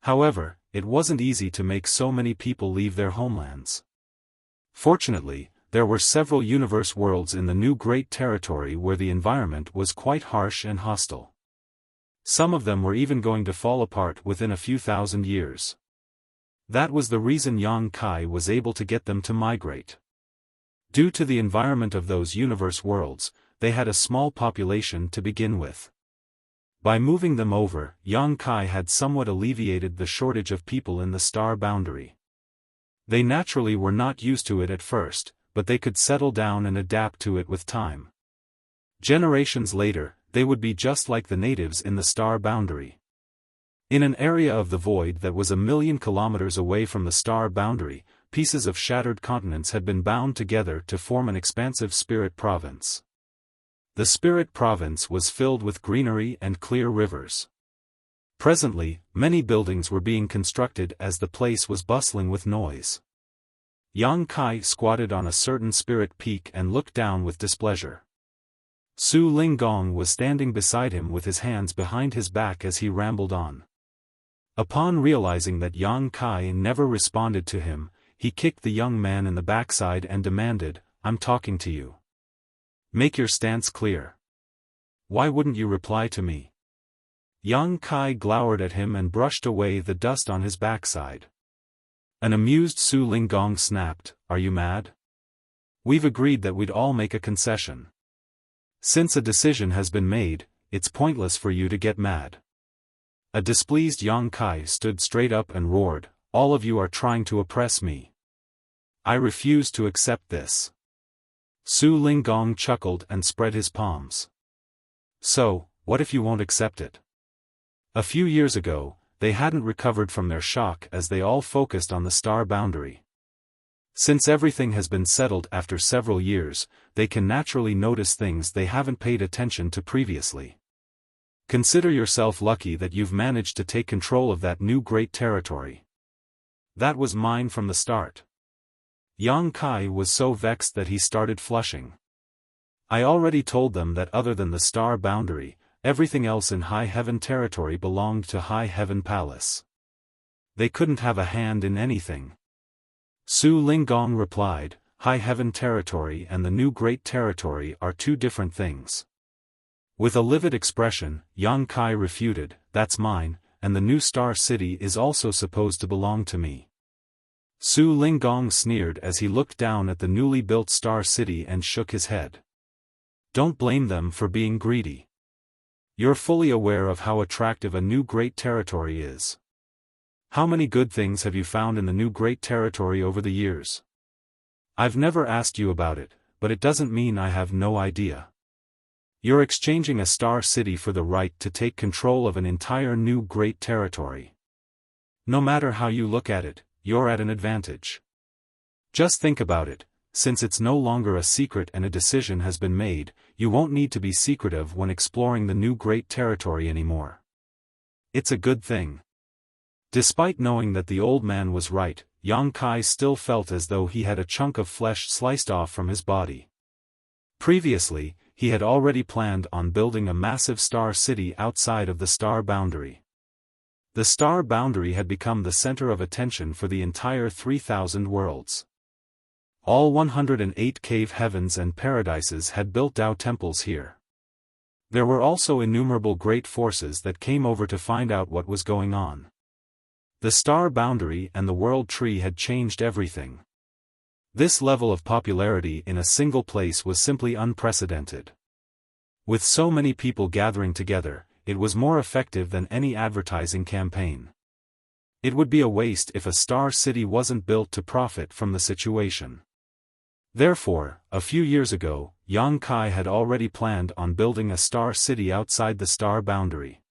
[SPEAKER 1] However, it wasn't easy to make so many people leave their homelands. Fortunately, there were several universe worlds in the new Great Territory where the environment was quite harsh and hostile. Some of them were even going to fall apart within a few thousand years. That was the reason Yang Kai was able to get them to migrate. Due to the environment of those universe worlds, they had a small population to begin with. By moving them over, Yang Kai had somewhat alleviated the shortage of people in the star boundary. They naturally were not used to it at first, but they could settle down and adapt to it with time. Generations later, they would be just like the natives in the star boundary. In an area of the void that was 1,000,000 kilometers away from the star boundary, pieces of shattered continents had been bound together to form an expansive spirit province. The spirit province was filled with greenery and clear rivers. Presently, many buildings were being constructed as the place was bustling with noise. Yang Kai squatted on a certain spirit peak and looked down with displeasure. Su Linggong was standing beside him with his hands behind his back as he rambled on. Upon realizing that Yang Kai never responded to him, he kicked the young man in the backside and demanded, "I'm talking to you. Make your stance clear. Why wouldn't you reply to me?" Yang Kai glowered at him and brushed away the dust on his backside. An amused Su Linggong snapped, "Are you mad? We've agreed that we'd all make a concession. Since a decision has been made, it's pointless for you to get mad." A displeased Yang Kai stood straight up and roared, "All of you are trying to oppress me. I refuse to accept this." Su Linggong chuckled and spread his palms. "So, what if you won't accept it?" A few years ago, they hadn't recovered from their shock as they all focused on the star boundary. Since everything has been settled after several years, they can naturally notice things they haven't paid attention to previously. Consider yourself lucky that you've managed to take control of that new Great Territory. That was mine from the start. Yang Kai was so vexed that he started flushing. I already told them that other than the star boundary, everything else in High Heaven Territory belonged to High Heaven Palace. They couldn't have a hand in anything. Su Linggong replied, "High Heaven Territory and the new Great Territory are two different things." With a livid expression, Yang Kai refuted, "That's mine, and the new Star City is also supposed to belong to me." Su Linggong sneered as he looked down at the newly built Star City and shook his head. "Don't blame them for being greedy. You're fully aware of how attractive a new Great Territory is. How many good things have you found in the new Great Territory over the years? I've never asked you about it, but it doesn't mean I have no idea. You're exchanging a Star City for the right to take control of an entire new Great Territory. No matter how you look at it, you're at an advantage. Just think about it, since it's no longer a secret and a decision has been made, you won't need to be secretive when exploring the new Great Territory anymore. It's a good thing." Despite knowing that the old man was right, Yang Kai still felt as though he had a chunk of flesh sliced off from his body. Previously, he had already planned on building a massive star city outside of the star boundary. The star boundary had become the center of attention for the entire 3,000 worlds. all 108 cave heavens and paradises had built Tao temples here. There were also innumerable great forces that came over to find out what was going on. The star boundary and the world tree had changed everything. This level of popularity in a single place was simply unprecedented. With so many people gathering together, it was more effective than any advertising campaign. It would be a waste if a star city wasn't built to profit from the situation. Therefore, a few years ago, Yang Kai had already planned on building a star city outside the star boundary.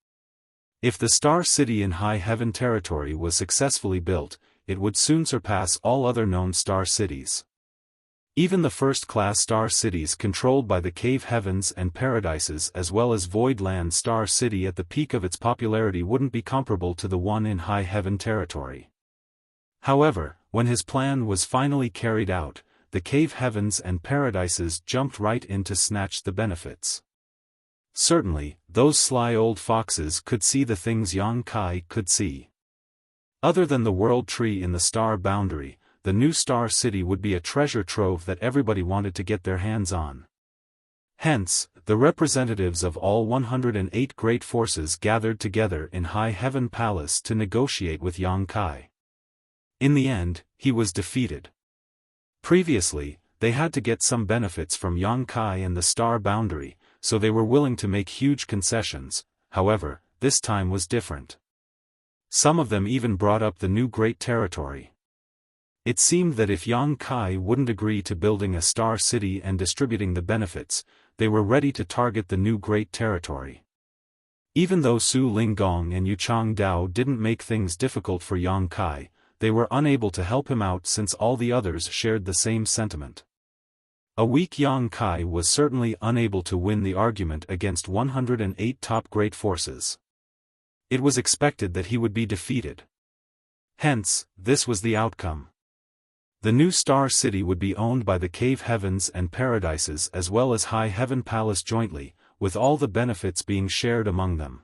[SPEAKER 1] If the star city in High Heaven territory was successfully built, it would soon surpass all other known star cities. Even the first-class star cities controlled by the cave heavens and paradises as well as Void Land Star City at the peak of its popularity wouldn't be comparable to the one in High Heaven territory. However, when his plan was finally carried out, the cave heavens and paradises jumped right in to snatch the benefits. Certainly, those sly old foxes could see the things Yang Kai could see. Other than the world tree in the star boundary, the new star city would be a treasure trove that everybody wanted to get their hands on. Hence, the representatives of all 108 great forces gathered together in High Heaven Palace to negotiate with Yang Kai. In the end, he was defeated. Previously, they had to get some benefits from Yang Kai and the star boundary, so they were willing to make huge concessions. However, this time was different. Some of them even brought up the new great territory. It seemed that if Yang Kai wouldn't agree to building a star city and distributing the benefits, they were ready to target the new great territory. Even though Su Linggong and Yuchang Dao didn't make things difficult for Yang Kai, they were unable to help him out since all the others shared the same sentiment. A weak Yang Kai was certainly unable to win the argument against 108 top great forces. It was expected that he would be defeated. Hence, this was the outcome. The new star city would be owned by the cave heavens and paradises as well as High Heaven Palace jointly, with all the benefits being shared among them.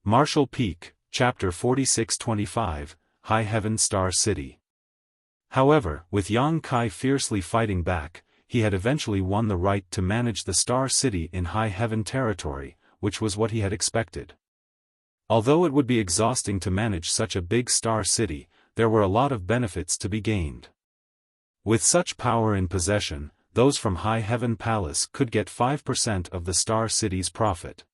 [SPEAKER 1] Marshall Peak, Chapter 46-25, High Heaven Star City. However, with Yang Kai fiercely fighting back, he had eventually won the right to manage the Star City in High Heaven territory, which was what he had expected. Although it would be exhausting to manage such a big star city, there were a lot of benefits to be gained. With such power in possession, those from High Heaven Palace could get 5% of the Star City's profit.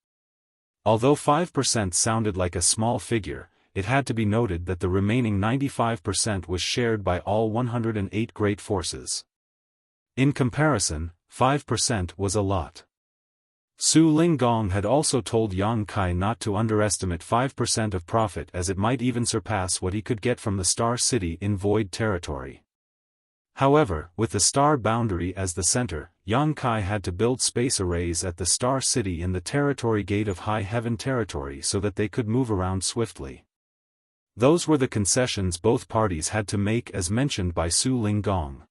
[SPEAKER 1] Although 5% sounded like a small figure, it had to be noted that the remaining 95% was shared by all 108 great forces. In comparison, 5% was a lot. Su Linggong had also told Yang Kai not to underestimate 5% of profit as it might even surpass what he could get from the Star City in Void territory. However, with the star boundary as the center, Yang Kai had to build space arrays at the Star City in the territory gate of High Heaven territory so that they could move around swiftly. Those were the concessions both parties had to make as mentioned by Su Linggong.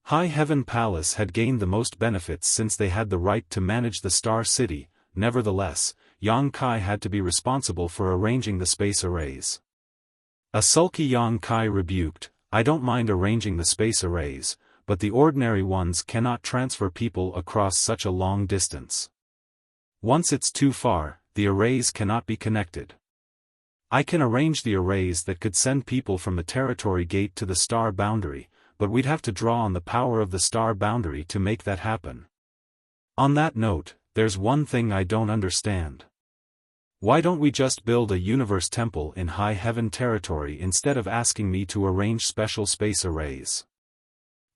[SPEAKER 1] High Heaven Palace had gained the most benefits since they had the right to manage the Star City. Nevertheless, Yang Kai had to be responsible for arranging the space arrays. A sulky Yang Kai rebuked, "I don't mind arranging the space arrays, but the ordinary ones cannot transfer people across such a long distance. Once it's too far, the arrays cannot be connected. I can arrange the arrays that could send people from the territory gate to the star boundary, but we'd have to draw on the power of the star boundary to make that happen. On that note, there's one thing I don't understand. Why don't we just build a universe temple in High Heaven territory instead of asking me to arrange special space arrays?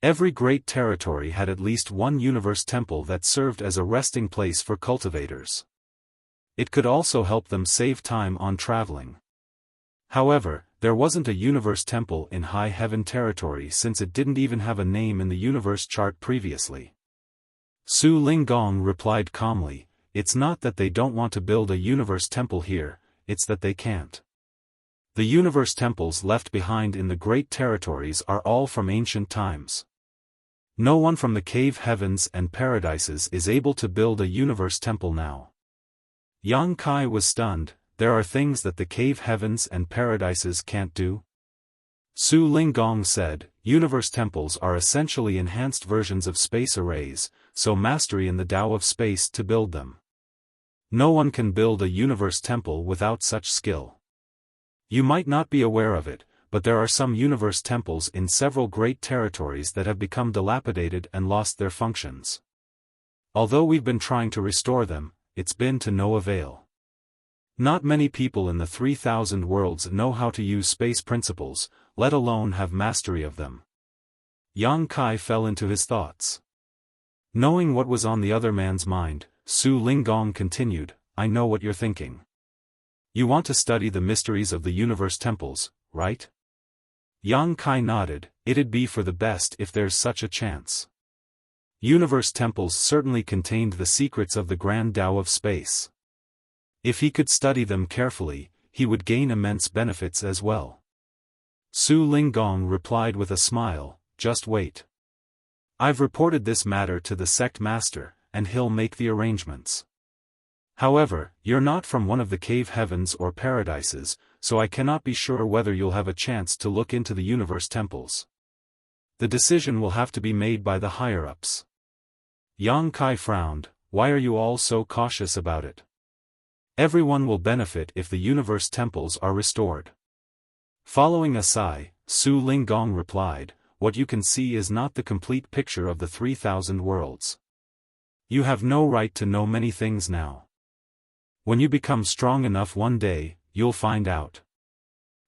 [SPEAKER 1] Every great territory had at least one universe temple that served as a resting place for cultivators. It could also help them save time on traveling. However, there wasn't a universe temple in High Heaven territory since it didn't even have a name in the universe chart previously. Su Linggong replied calmly, "It's not that they don't want to build a universe temple here, it's that they can't. The universe temples left behind in the great territories are all from ancient times. No one from the cave heavens and paradises is able to build a universe temple now." Yang Kai was stunned, there are things that the cave heavens and paradises can't do? Su Linggong said, universe temples are essentially enhanced versions of space arrays, so mastery in the Tao of space to build them. No one can build a universe temple without such skill. You might not be aware of it, but there are some universe temples in several great territories that have become dilapidated and lost their functions. Although we've been trying to restore them, it's been to no avail. Not many people in the 3,000 worlds know how to use space principles, let alone have mastery of them. Yang Kai fell into his thoughts. Knowing what was on the other man's mind, Su Linggong continued, I know what you're thinking. You want to study the mysteries of the universe temples, right? Yang Kai nodded, it'd be for the best if there's such a chance. Universe temples certainly contained the secrets of the grand Tao of space. If he could study them carefully, he would gain immense benefits as well. Su Linggong replied with a smile, just wait. I've reported this matter to the sect master, and he'll make the arrangements. However, you're not from one of the cave heavens or paradises, so I cannot be sure whether you'll have a chance to look into the universe temples. The decision will have to be made by the higher-ups. Yang Kai frowned, why are you all so cautious about it? Everyone will benefit if the universe temples are restored. Following a sigh, Su Linggong replied, what you can see is not the complete picture of the 3,000 worlds. You have no right to know many things now. When you become strong enough one day, you'll find out.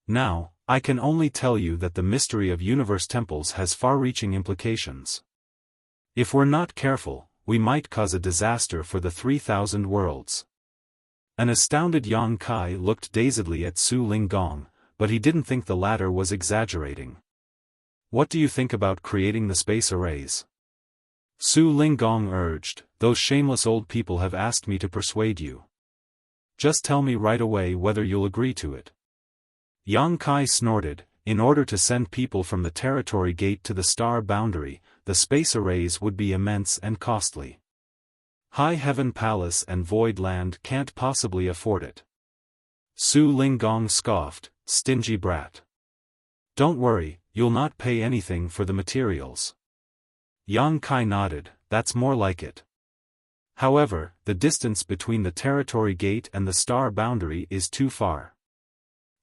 [SPEAKER 1] Now, I can only tell you that the mystery of universe temples has far-reaching implications. If we're not careful, we might cause a disaster for the 3,000 worlds. An astounded Yang Kai looked dazedly at Su Linggong, but he didn't think the latter was exaggerating. What do you think about creating the space arrays? Su Linggong urged, those shameless old people have asked me to persuade you. Just tell me right away whether you'll agree to it. Yang Kai snorted, in order to send people from the territory gate to the star boundary, the space arrays would be immense and costly. High Heaven Palace and Void Land can't possibly afford it. Su Linggong scoffed, stingy brat. Don't worry, you'll not pay anything for the materials. Yang Kai nodded, that's more like it. However, the distance between the territory gate and the star boundary is too far.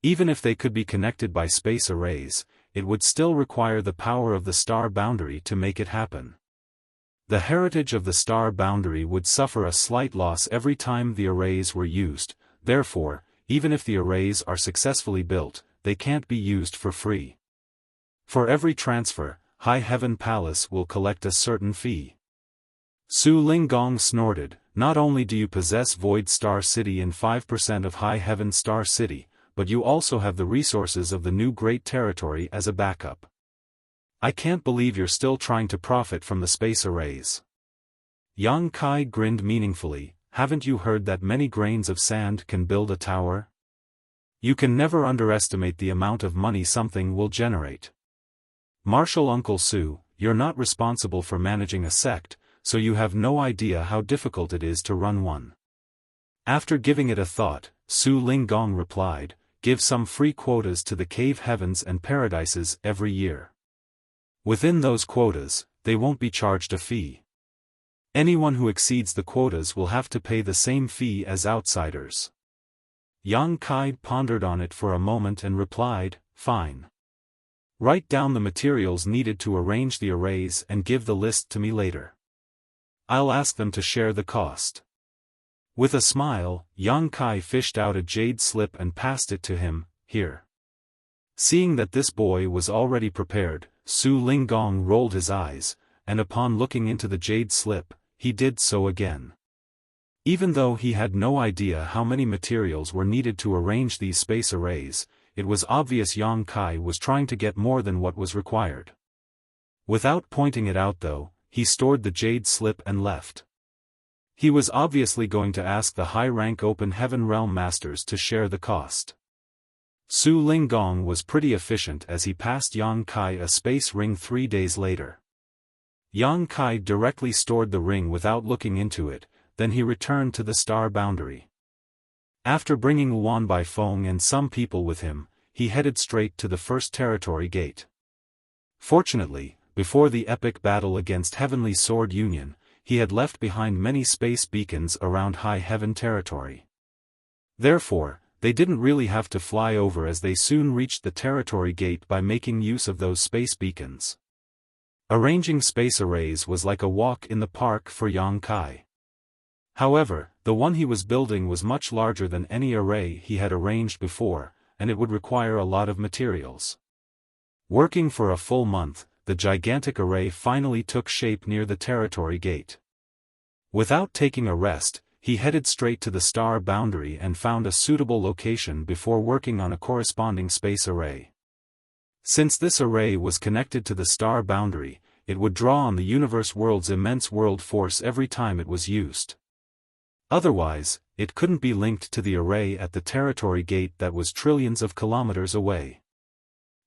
[SPEAKER 1] Even if they could be connected by space arrays, it would still require the power of the star boundary to make it happen. The heritage of the star boundary would suffer a slight loss every time the arrays were used, therefore, even if the arrays are successfully built, they can't be used for free. For every transfer, High Heaven Palace will collect a certain fee. Su Linggong snorted, not only do you possess Void Star City and 5% of High Heaven Star City, but you also have the resources of the new Great Territory as a backup. I can't believe you're still trying to profit from the space arrays. Yang Kai grinned meaningfully, haven't you heard that many grains of sand can build a tower? You can never underestimate the amount of money something will generate. Martial Uncle Su, you're not responsible for managing a sect, so you have no idea how difficult it is to run one. After giving it a thought, Su Linggong replied, give some free quotas to the cave heavens and paradises every year. Within those quotas, they won't be charged a fee. Anyone who exceeds the quotas will have to pay the same fee as outsiders. Yang Kai pondered on it for a moment and replied, fine. Write down the materials needed to arrange the arrays and give the list to me later. I'll ask them to share the cost. With a smile, Yang Kai fished out a jade slip and passed it to him, here. Seeing that this boy was already prepared, Su Linggong rolled his eyes, and upon looking into the jade slip, he did so again. Even though he had no idea how many materials were needed to arrange these space arrays, it was obvious Yang Kai was trying to get more than what was required. Without pointing it out though, he stored the jade slip and left. He was obviously going to ask the high-rank Open Heaven Realm Masters to share the cost. Su Linggong was pretty efficient as he passed Yang Kai a space ring 3 days later. Yang Kai directly stored the ring without looking into it, then he returned to the star boundary. After bringing Luan Baifeng and some people with him, he headed straight to the first territory gate. Fortunately, before the epic battle against Heavenly Sword Union, he had left behind many space beacons around High Heaven territory. Therefore, they didn't really have to fly over as they soon reached the territory gate by making use of those space beacons. Arranging space arrays was like a walk in the park for Yang Kai. However, the one he was building was much larger than any array he had arranged before, and it would require a lot of materials. Working for a full month, the gigantic array finally took shape near the territory gate. Without taking a rest, he headed straight to the star boundary and found a suitable location before working on a corresponding space array. Since this array was connected to the star boundary, it would draw on the universe world's immense world force every time it was used. Otherwise, it couldn't be linked to the array at the territory gate that was trillions of kilometers away.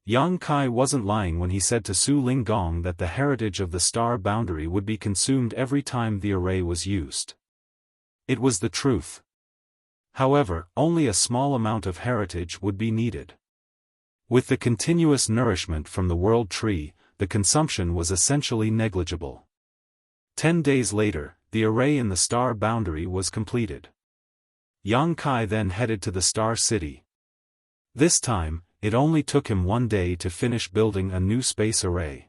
[SPEAKER 1] Yang Kai wasn't lying when he said to Su Linggong that the heritage of the star boundary would be consumed every time the array was used. It was the truth. However, only a small amount of heritage would be needed. With the continuous nourishment from the world tree, the consumption was essentially negligible. 10 days later, the array in the star boundary was completed. Yang Kai then headed to the star city. This time, it only took him 1 day to finish building a new space array.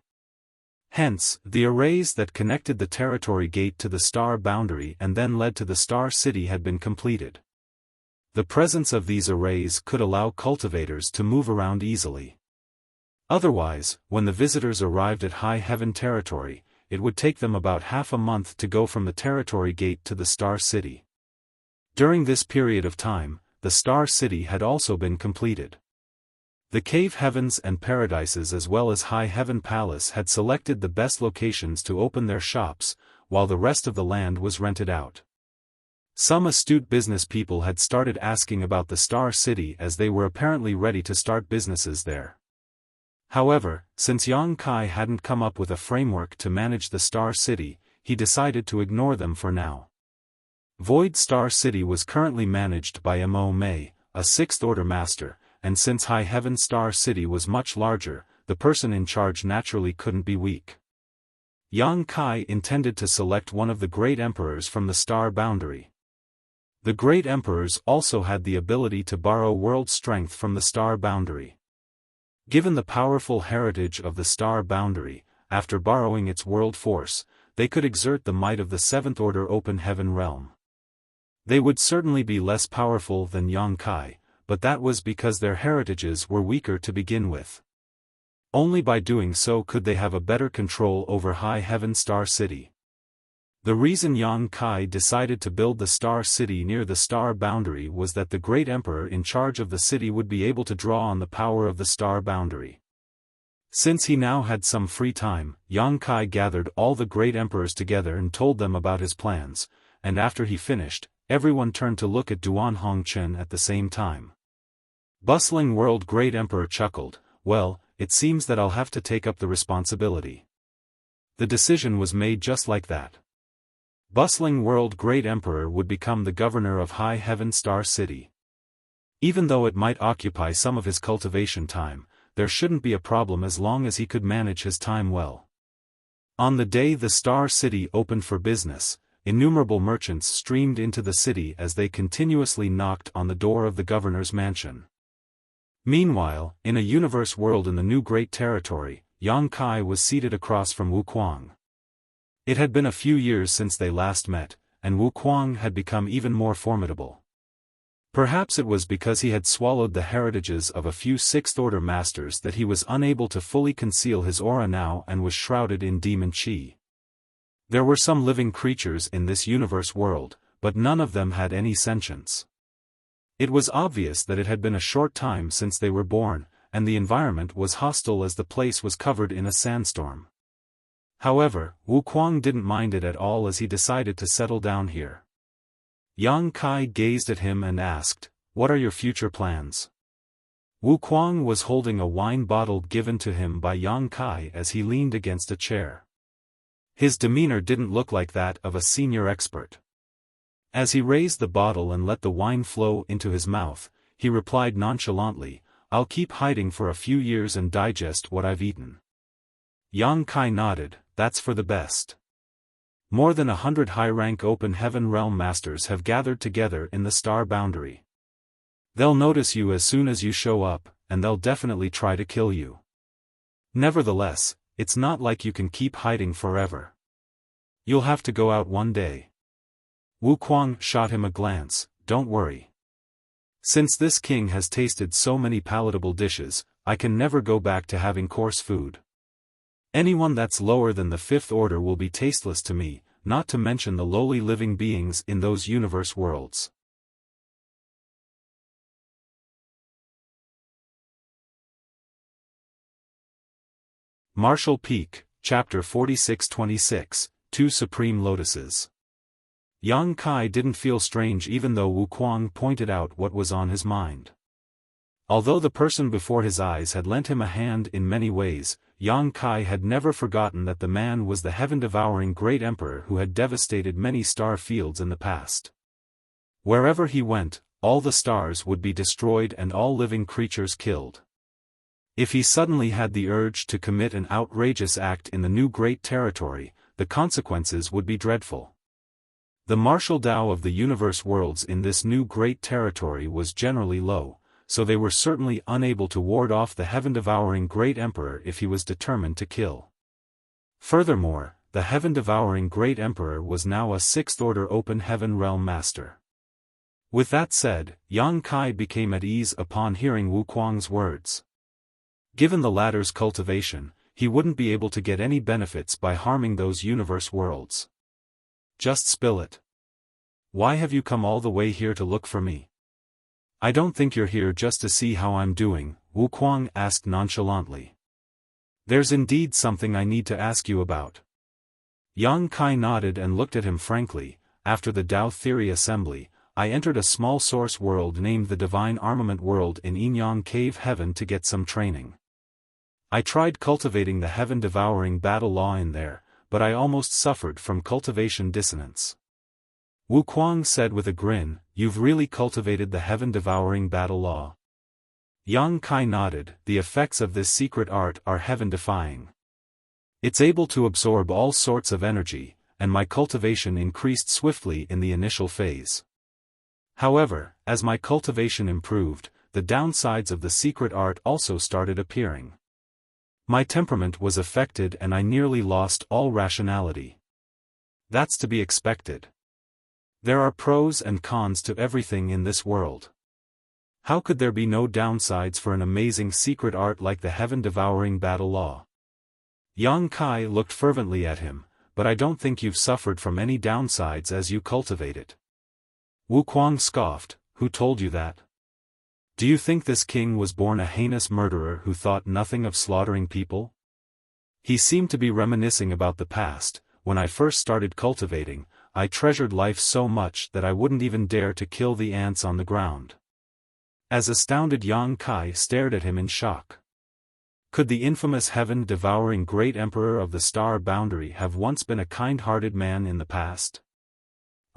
[SPEAKER 1] Hence, the arrays that connected the territory gate to the star boundary and then led to the star city had been completed. The presence of these arrays could allow cultivators to move around easily. Otherwise, when the visitors arrived at High Heaven territory, it would take them about half a month to go from the territory gate to the star city. During this period of time, the star city had also been completed. The cave heavens and paradises as well as High Heaven Palace had selected the best locations to open their shops, while the rest of the land was rented out. Some astute business people had started asking about the Star City as they were apparently ready to start businesses there. However, since Yang Kai hadn't come up with a framework to manage the Star City, he decided to ignore them for now. Void Star City was currently managed by Mo Mei, a 6th Order Master, and since High Heaven Star City was much larger, the person in charge naturally couldn't be weak. Yang Kai intended to select one of the Great Emperors from the star boundary. The Great Emperors also had the ability to borrow world strength from the star boundary. Given the powerful heritage of the star boundary, after borrowing its world force, they could exert the might of the 7th Order Open Heaven realm. They would certainly be less powerful than Yang Kai, but that was because their heritages were weaker to begin with. Only by doing so could they have a better control over High Heaven Star City. The reason Yang Kai decided to build the Star City near the star boundary was that the Great Emperor in charge of the city would be able to draw on the power of the star boundary. Since he now had some free time, Yang Kai gathered all the Great Emperors together and told them about his plans, and after he finished, everyone turned to look at Duan Hongchen at the same time. Bustling World Great Emperor chuckled, "Well, it seems that I'll have to take up the responsibility." The decision was made just like that. Bustling World Great Emperor would become the governor of High Heaven Star City. Even though it might occupy some of his cultivation time, there shouldn't be a problem as long as he could manage his time well. On the day the Star City opened for business, innumerable merchants streamed into the city as they continuously knocked on the door of the governor's mansion. Meanwhile, in a universe world in the new Great Territory, Yang Kai was seated across from Wu Kuang. It had been a few years since they last met, and Wu Kuang had become even more formidable. Perhaps it was because he had swallowed the heritages of a few 6th Order Masters that he was unable to fully conceal his aura now and was shrouded in demon chi. There were some living creatures in this universe world, but none of them had any sentience. It was obvious that it had been a short time since they were born, and the environment was hostile as the place was covered in a sandstorm. However, Wu Kuang didn't mind it at all as he decided to settle down here. Yang Kai gazed at him and asked, "What are your future plans?" Wu Kuang was holding a wine bottle given to him by Yang Kai as he leaned against a chair. His demeanor didn't look like that of a senior expert. As he raised the bottle and let the wine flow into his mouth, he replied nonchalantly, "I'll keep hiding for a few years and digest what I've eaten." Yang Kai nodded, "That's for the best. More than 100 high-rank open heaven realm masters have gathered together in the star boundary. They'll notice you as soon as you show up, and they'll definitely try to kill you. Nevertheless, it's not like you can keep hiding forever. You'll have to go out one day." Wu Kuang shot him a glance, "Don't worry. Since this king has tasted so many palatable dishes, I can never go back to having coarse food. Anyone that's lower than the fifth order will be tasteless to me, not to mention the lowly living beings in those universe worlds." Martial Peak, Chapter 46-26, Two Supreme Lotuses. Yang Kai didn't feel strange even though Wu Kuang pointed out what was on his mind. Although the person before his eyes had lent him a hand in many ways, Yang Kai had never forgotten that the man was the heaven-devouring great emperor who had devastated many star fields in the past. Wherever he went, all the stars would be destroyed and all living creatures killed. If he suddenly had the urge to commit an outrageous act in the new great territory, the consequences would be dreadful. The martial Tao of the universe worlds in this new great territory was generally low, so they were certainly unable to ward off the heaven-devouring great emperor if he was determined to kill. Furthermore, the heaven-devouring great emperor was now a sixth-order open heaven realm master. With that said, Yang Kai became at ease upon hearing Wu Kuang's words. Given the latter's cultivation, he wouldn't be able to get any benefits by harming those universe worlds. "Just spill it. Why have you come all the way here to look for me? I don't think you're here just to see how I'm doing," Wu Kuang asked nonchalantly. "There's indeed something I need to ask you about." Yang Kai nodded and looked at him frankly. "After the Tao Theory Assembly, I entered a small source world named the Divine Armament World in Yinyang Cave Heaven to get some training. I tried cultivating the heaven-devouring battle law in there, but I almost suffered from cultivation dissonance." Wu Kuang said with a grin, "You've really cultivated the heaven-devouring battle law?" Yang Kai nodded. "The effects of this secret art are heaven-defying. It's able to absorb all sorts of energy, and my cultivation increased swiftly in the initial phase. However, as my cultivation improved, the downsides of the secret art also started appearing. My temperament was affected and I nearly lost all rationality. That's to be expected. There are pros and cons to everything in this world. How could there be no downsides for an amazing secret art like the heaven-devouring battle law?" Yang Kai looked fervently at him, "But I don't think you've suffered from any downsides as you cultivate it." Wu Kuang scoffed, "Who told you that? Do you think this king was born a heinous murderer who thought nothing of slaughtering people?" He seemed to be reminiscing about the past. "When I first started cultivating, I treasured life so much that I wouldn't even dare to kill the ants on the ground." As astounded Yang Kai stared at him in shock. Could the infamous heaven-devouring great emperor of the star boundary have once been a kind-hearted man in the past?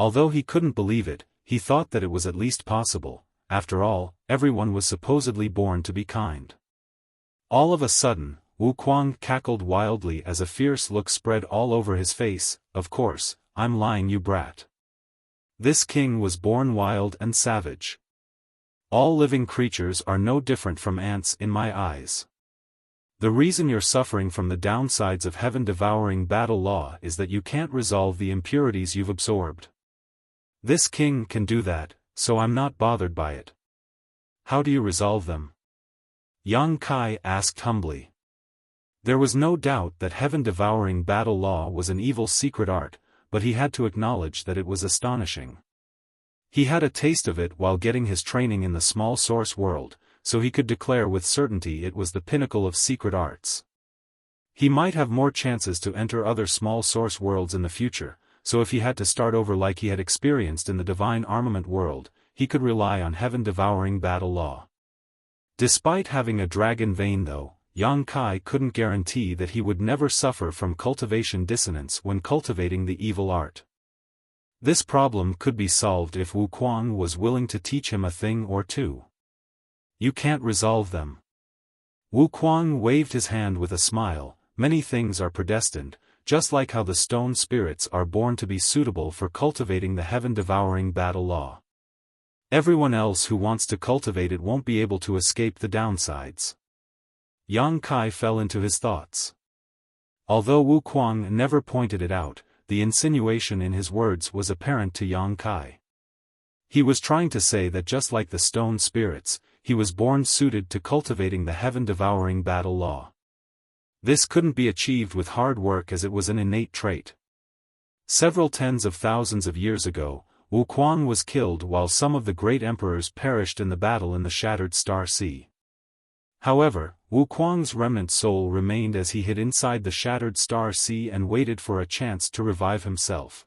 [SPEAKER 1] Although he couldn't believe it, he thought that it was at least possible. After all, everyone was supposedly born to be kind. All of a sudden, Wu Kuang cackled wildly as a fierce look spread all over his face. "Of course, I'm lying, you brat. This king was born wild and savage. All living creatures are no different from ants in my eyes. The reason you're suffering from the downsides of heaven-devouring battle law is that you can't resolve the impurities you've absorbed. This king can do that, so I'm not bothered by it." "How do you resolve them?" Yang Kai asked humbly. There was no doubt that heaven-devouring battle law was an evil secret art, but he had to acknowledge that it was astonishing. He had a taste of it while getting his training in the small source world, so he could declare with certainty it was the pinnacle of secret arts. He might have more chances to enter other small source worlds in the future, so if he had to start over like he had experienced in the Divine Armament World, he could rely on heaven-devouring battle law. Despite having a dragon vein though, Yang Kai couldn't guarantee that he would never suffer from cultivation dissonance when cultivating the evil art. This problem could be solved if Wuquang was willing to teach him a thing or two. You can't resolve them. Wuquang waved his hand with a smile. Many things are predestined, just like how the stone spirits are born to be suitable for cultivating the heaven-devouring battle law. Everyone else who wants to cultivate it won't be able to escape the downsides. Yang Kai fell into his thoughts. Although Wuquang never pointed it out, the insinuation in his words was apparent to Yang Kai. He was trying to say that just like the stone spirits, he was born suited to cultivating the heaven-devouring battle law. This couldn't be achieved with hard work as it was an innate trait. Several tens of thousands of years ago, Wuquang was killed while some of the great emperors perished in the battle in the Shattered Star Sea. However, Wuquang's remnant soul remained as he hid inside the Shattered Star Sea and waited for a chance to revive himself.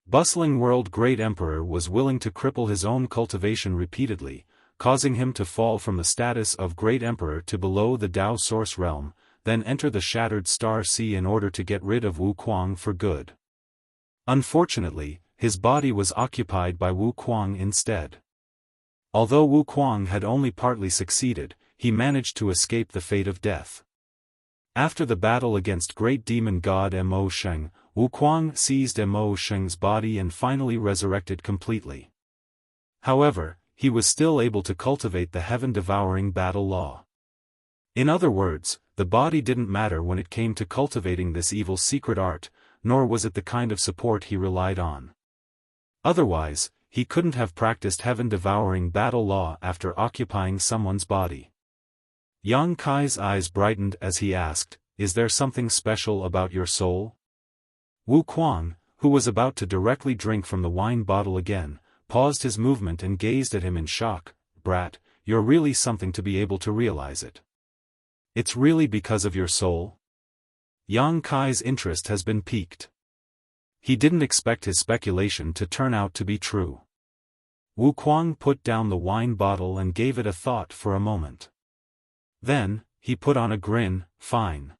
[SPEAKER 1] Bustling World Great Emperor was willing to cripple his own cultivation repeatedly, causing him to fall from the status of Great Emperor to below the Tao Source realm, then enter the Shattered Star Sea in order to get rid of Wuquang for good. Unfortunately, his body was occupied by Wuquang instead. Although Wuquang had only partly succeeded, he managed to escape the fate of death. After the battle against great demon god Mo Sheng, Wuquang seized Mo Sheng's body and finally resurrected completely. However, he was still able to cultivate the heaven-devouring battle law. In other words, the body didn't matter when it came to cultivating this evil secret art, nor was it the kind of support he relied on. Otherwise, he couldn't have practiced heaven-devouring battle law after occupying someone's body. Yang Kai's eyes brightened as he asked, "Is there something special about your soul?" Wuquang, who was about to directly drink from the wine bottle again, paused his movement and gazed at him in shock. "Brat, you're really something to be able to realize it. It's really because of your soul?" Yang Kai's interest has been piqued. He didn't expect his speculation to turn out to be true. Wuquang put down the wine bottle and gave it a thought for a moment. Then, he put on a grin. "Fine.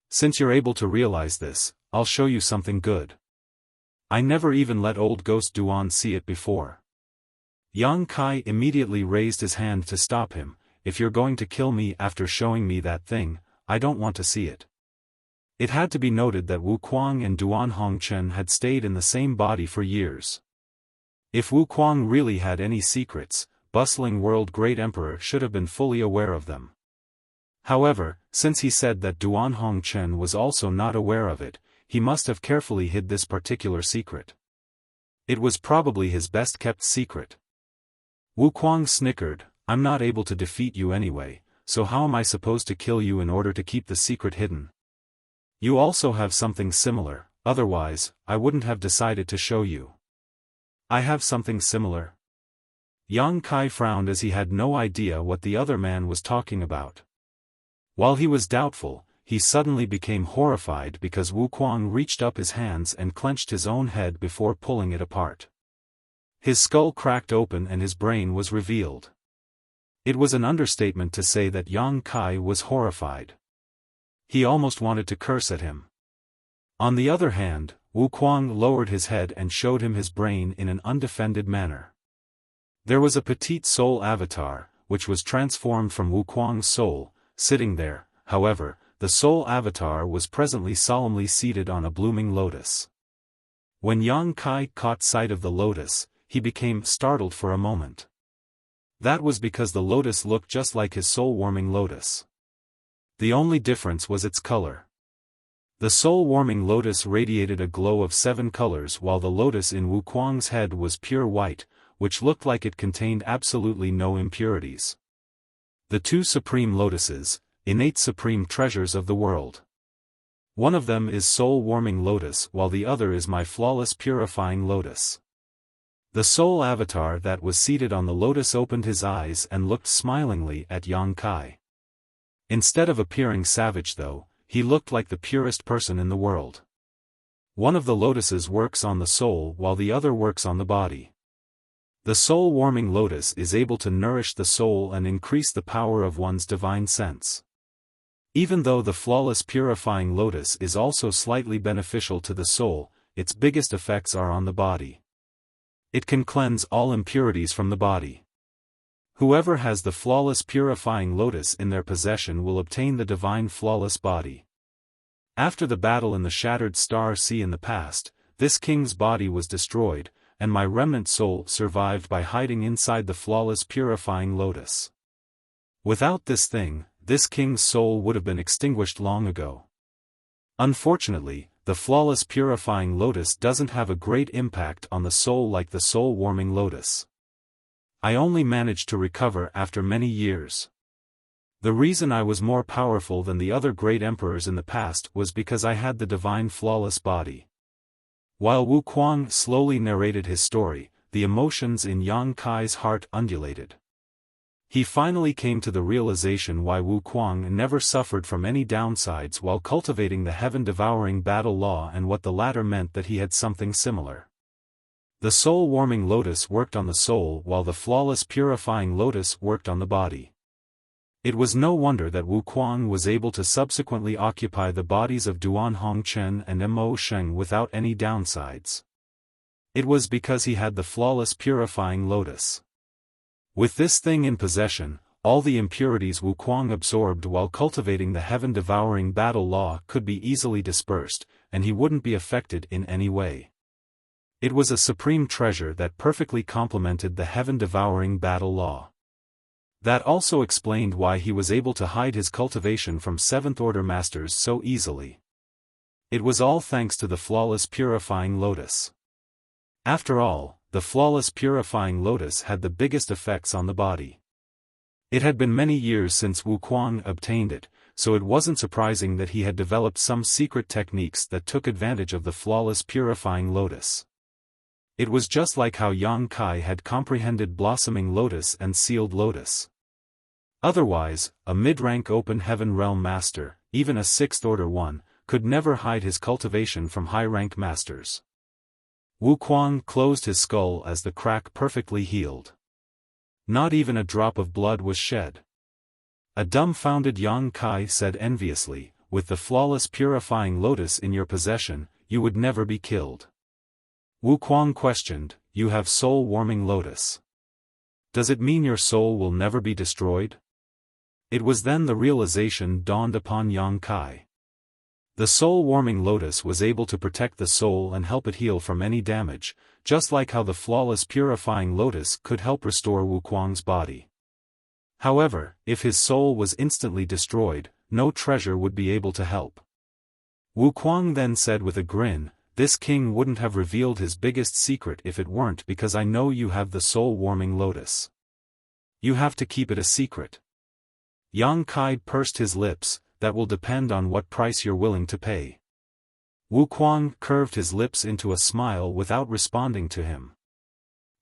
[SPEAKER 1] Since you're able to realize this, I'll show you something good. I never even let old Ghost Duan see it before." Yang Kai immediately raised his hand to stop him. "If you're going to kill me after showing me that thing, I don't want to see it." It had to be noted that Wuquang and Duan Hongchen had stayed in the same body for years. If Wuquang really had any secrets, Bustling World Great Emperor should have been fully aware of them. However, since he said that Duan Hongchen was also not aware of it, he must have carefully hid this particular secret. It was probably his best-kept secret. Wuquang snickered. "I'm not able to defeat you anyway, so how am I supposed to kill you in order to keep the secret hidden? You also have something similar, otherwise, I wouldn't have decided to show you." "I have something similar?" Yang Kai frowned as he had no idea what the other man was talking about. While he was doubtful, he suddenly became horrified because Wuquang reached up his hands and clenched his own head before pulling it apart. His skull cracked open and his brain was revealed. It was an understatement to say that Yang Kai was horrified. He almost wanted to curse at him. On the other hand, Wuquang lowered his head and showed him his brain in an undefended manner. There was a petite soul avatar, which was transformed from Wuquang's soul, sitting there. However, the soul avatar was presently solemnly seated on a blooming lotus. When Yang Kai caught sight of the lotus, he became startled for a moment. That was because the lotus looked just like his soul-warming lotus. The only difference was its color. The soul-warming lotus radiated a glow of 7 colors while the lotus in Wuquang's head was pure white, which looked like it contained absolutely no impurities. The two supreme lotuses, innate supreme treasures of the world. One of them is soul-warming lotus while the other is my flawless purifying lotus. The soul avatar that was seated on the lotus opened his eyes and looked smilingly at Yang Kai. Instead of appearing savage though, he looked like the purest person in the world. One of the lotuses works on the soul while the other works on the body. The soul-warming lotus is able to nourish the soul and increase the power of one's divine sense. Even though the flawless purifying lotus is also slightly beneficial to the soul, its biggest effects are on the body. It can cleanse all impurities from the body. Whoever has the flawless purifying lotus in their possession will obtain the divine flawless body. After the battle in the shattered star sea in the past, this king's body was destroyed, and my remnant soul survived by hiding inside the flawless purifying lotus. Without this thing, this king's soul would have been extinguished long ago. Unfortunately, the flawless purifying lotus doesn't have a great impact on the soul like the soul-warming lotus. I only managed to recover after many years. The reason I was more powerful than the other great emperors in the past was because I had the divine flawless body. While Wu Kuang slowly narrated his story, the emotions in Yang Kai's heart undulated. He finally came to the realization why Wu Kuang never suffered from any downsides while cultivating the heaven-devouring battle law, and what the latter meant that he had something similar. The soul-warming lotus worked on the soul while the flawless purifying lotus worked on the body. It was no wonder that Wu Kuang was able to subsequently occupy the bodies of Duan Hongchen and Mo Sheng without any downsides. It was because he had the flawless purifying lotus. With this thing in possession, all the impurities Wu Kuang absorbed while cultivating the heaven-devouring battle law could be easily dispersed, and he wouldn't be affected in any way. It was a supreme treasure that perfectly complemented the heaven-devouring battle law. That also explained why he was able to hide his cultivation from seventh-order masters so easily. It was all thanks to the flawless purifying lotus. After all, the flawless purifying lotus had the biggest effects on the body. It had been many years since Wu Kuang obtained it, so it wasn't surprising that he had developed some secret techniques that took advantage of the flawless purifying lotus. It was just like how Yang Kai had comprehended blossoming lotus and sealed lotus. Otherwise, a mid-rank open heaven realm master, even a sixth-order one, could never hide his cultivation from high-rank masters. Wu Kuang closed his skull as the crack perfectly healed. Not even a drop of blood was shed. A dumbfounded Yang Kai said enviously, "With the flawless purifying lotus in your possession, you would never be killed." Wu Kuang questioned, "You have soul-warming lotus. Does it mean your soul will never be destroyed?" It was then the realization dawned upon Yang Kai. The soul-warming lotus was able to protect the soul and help it heal from any damage, just like how the flawless purifying lotus could help restore Wu Kuang's body. However, if his soul was instantly destroyed, no treasure would be able to help. Wu Kuang then said with a grin, "This king wouldn't have revealed his biggest secret if it weren't because I know you have the soul-warming lotus. You have to keep it a secret." Yang Kai pursed his lips, "That will depend on what price you're willing to pay." Wu Kuang curved his lips into a smile without responding to him.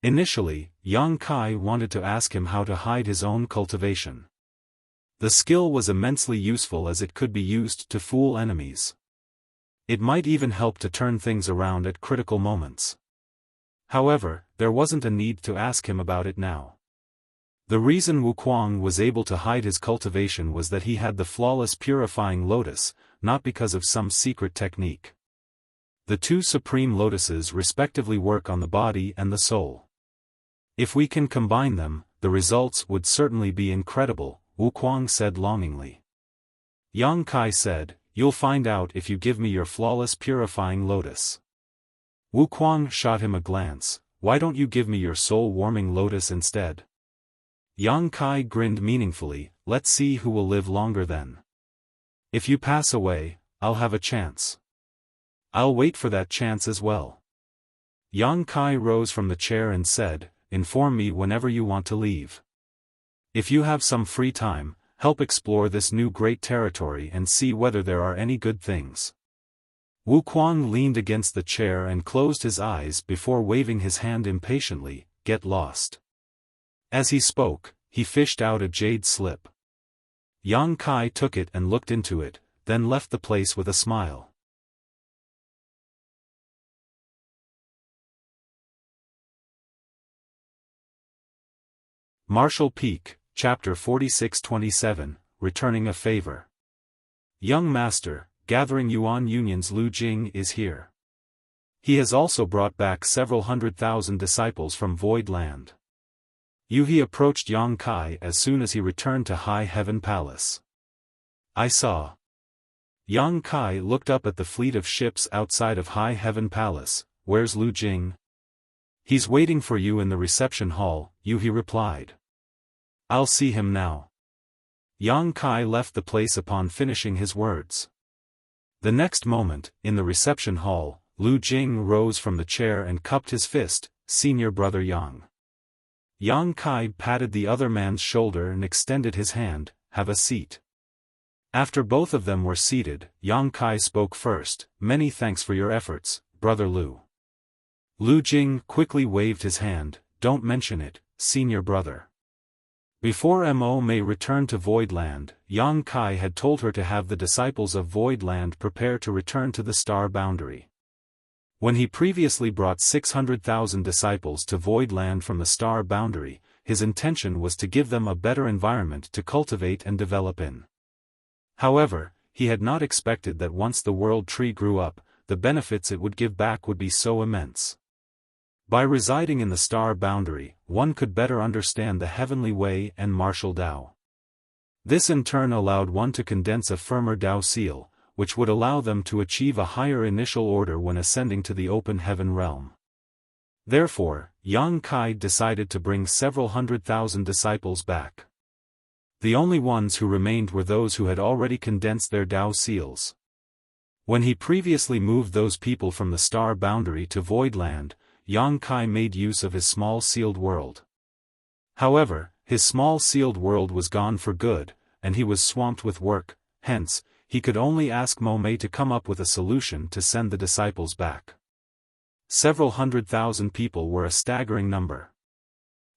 [SPEAKER 1] Initially, Yang Kai wanted to ask him how to hide his own cultivation. The skill was immensely useful as it could be used to fool enemies. It might even help to turn things around at critical moments. However, there wasn't a need to ask him about it now. The reason Wu Kuang was able to hide his cultivation was that he had the flawless purifying lotus, not because of some secret technique. The two supreme lotuses respectively work on the body and the soul. If we can combine them, the results would certainly be incredible, Wu Kuang said longingly. Yang Kai said, "You'll find out if you give me your flawless purifying lotus." Wu Kuang shot him a glance, "Why don't you give me your soul-warming lotus instead?" Yang Kai grinned meaningfully, "Let's see who will live longer then. If you pass away, I'll have a chance. I'll wait for that chance as well." Yang Kai rose from the chair and said, "Inform me whenever you want to leave. If you have some free time, help explore this new great territory and see whether there are any good things." Wu Kuang leaned against the chair and closed his eyes before waving his hand impatiently, "Get lost." As he spoke, he fished out a jade slip. Yang Kai took it and looked into it, then left the place with a smile. Martial Peak, Chapter 46-27, Returning a Favor. "Young Master, Gathering Yuan Union's Lu Jing is here." He has also brought back several 100,000 disciples from Void Land. He approached Yang Kai as soon as he returned to High Heaven Palace. I saw. Yang Kai looked up at the fleet of ships outside of High Heaven Palace. Where's Lu Jing? He's waiting for you in the reception hall, he replied. I'll see him now. Yang Kai left the place upon finishing his words. The next moment, in the reception hall, Lu Jing rose from the chair and cupped his fist. Senior brother Yang. Yang Kai patted the other man's shoulder and extended his hand. Have a seat. After both of them were seated, Yang Kai spoke first. Many thanks for your efforts, brother Lu. Lu Jing quickly waved his hand. Don't mention it, senior brother. Before Mo May returned to Void Land, Yang Kai had told her to have the disciples of Void Land prepare to return to the star boundary. When he previously brought 600,000 disciples to Void Land from the star boundary, his intention was to give them a better environment to cultivate and develop in. However, he had not expected that once the world tree grew up, the benefits it would give back would be so immense. By residing in the star boundary, one could better understand the heavenly way and martial Tao. This in turn allowed one to condense a firmer Tao seal, which would allow them to achieve a higher initial order when ascending to the open heaven realm. Therefore, Yang Kai decided to bring several 100,000 disciples back. The only ones who remained were those who had already condensed their Tao seals. When he previously moved those people from the star boundary to Void Land, Yang Kai made use of his small sealed world. However, his small sealed world was gone for good, and he was swamped with work, hence, he could only ask Mo May to come up with a solution to send the disciples back. Several 100,000 people were a staggering number.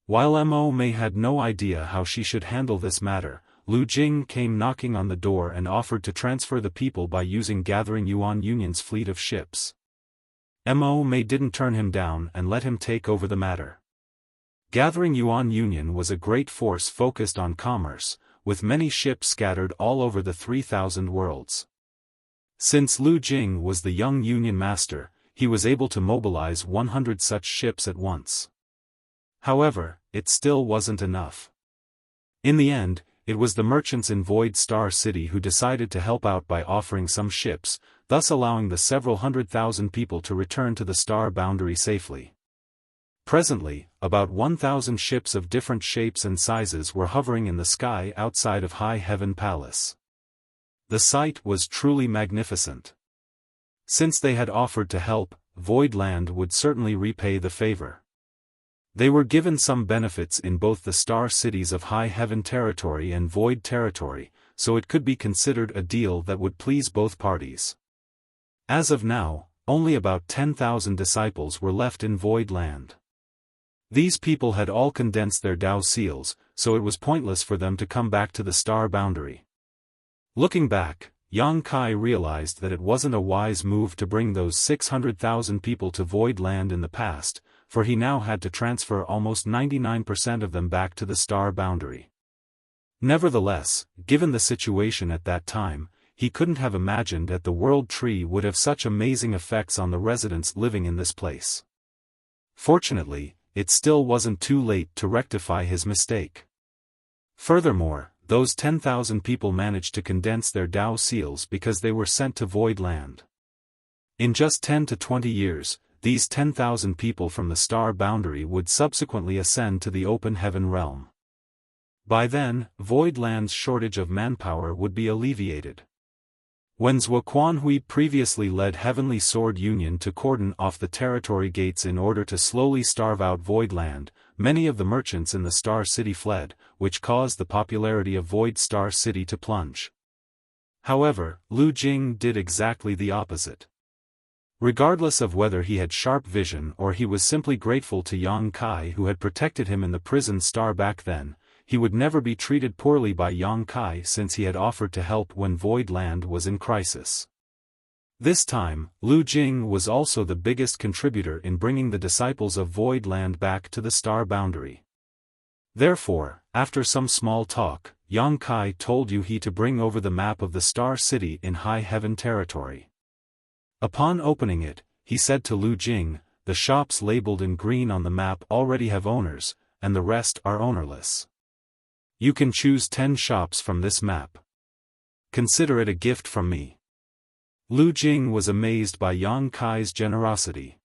[SPEAKER 1] While Mo May had no idea how she should handle this matter, Lu Jing came knocking on the door and offered to transfer the people by using Gathering Yuan Union's fleet of ships. Mo May didn't turn him down and let him take over the matter. Gathering Yuan Union was a great force focused on commerce, with many ships scattered all over the 3,000 worlds. Since Lu Jing was the young Union master, he was able to mobilize 100 such ships at once. However, it still wasn't enough. In the end, it was the merchants in Void Star City who decided to help out by offering some ships, thus allowing the several 100,000 people to return to the star boundary safely. Presently, about 1,000 ships of different shapes and sizes were hovering in the sky outside of High Heaven Palace. The sight was truly magnificent. Since they had offered to help, Void Land would certainly repay the favor. They were given some benefits in both the star cities of High Heaven Territory and Void Territory, so it could be considered a deal that would please both parties. As of now, only about 10,000 disciples were left in Void Land. These people had all condensed their Tao seals, so it was pointless for them to come back to the star boundary. Looking back, Yang Kai realized that it wasn't a wise move to bring those 600,000 people to Void Land in the past, for he now had to transfer almost 99% of them back to the star boundary. Nevertheless, given the situation at that time, he couldn't have imagined that the world tree would have such amazing effects on the residents living in this place. Fortunately, it still wasn't too late to rectify his mistake. Furthermore, those 10,000 people managed to condense their Tao seals because they were sent to Void Land. In just 10 to 20 years, these 10,000 people from the star boundary would subsequently ascend to the open heaven realm. By then, Void Land's shortage of manpower would be alleviated. When Zhuo Quanhui previously led Heavenly Sword Union to cordon off the territory gates in order to slowly starve out Void Land, many of the merchants in the Star City fled, which caused the popularity of Void Star City to plunge. However, Lu Jing did exactly the opposite. Regardless of whether he had sharp vision or he was simply grateful to Yang Kai who had protected him in the prison star back then, he would never be treated poorly by Yang Kai since he had offered to help when Void Land was in crisis. This time, Lu Jing was also the biggest contributor in bringing the disciples of Void Land back to the star boundary. Therefore, after some small talk, Yang Kai told He to bring over the map of the Star City in High Heaven Territory. Upon opening it, he said to Lu Jing, the shops labeled in green on the map already have owners, and the rest are ownerless. You can choose 10 shops from this map. Consider it a gift from me. Lu Jing was amazed by Yang Kai's generosity.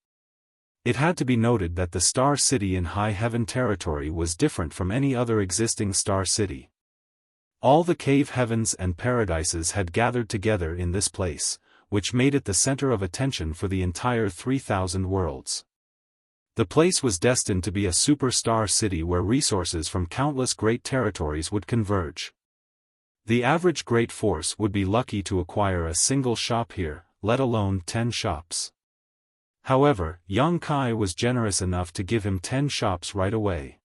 [SPEAKER 1] It had to be noted that the Star City in High Heaven territory was different from any other existing Star City. All the cave heavens and paradises had gathered together in this place, which made it the center of attention for the entire 3,000 worlds. The place was destined to be a superstar city where resources from countless great territories would converge. The average great force would be lucky to acquire a single shop here, let alone 10 shops. However, Yang Kai was generous enough to give him 10 shops right away.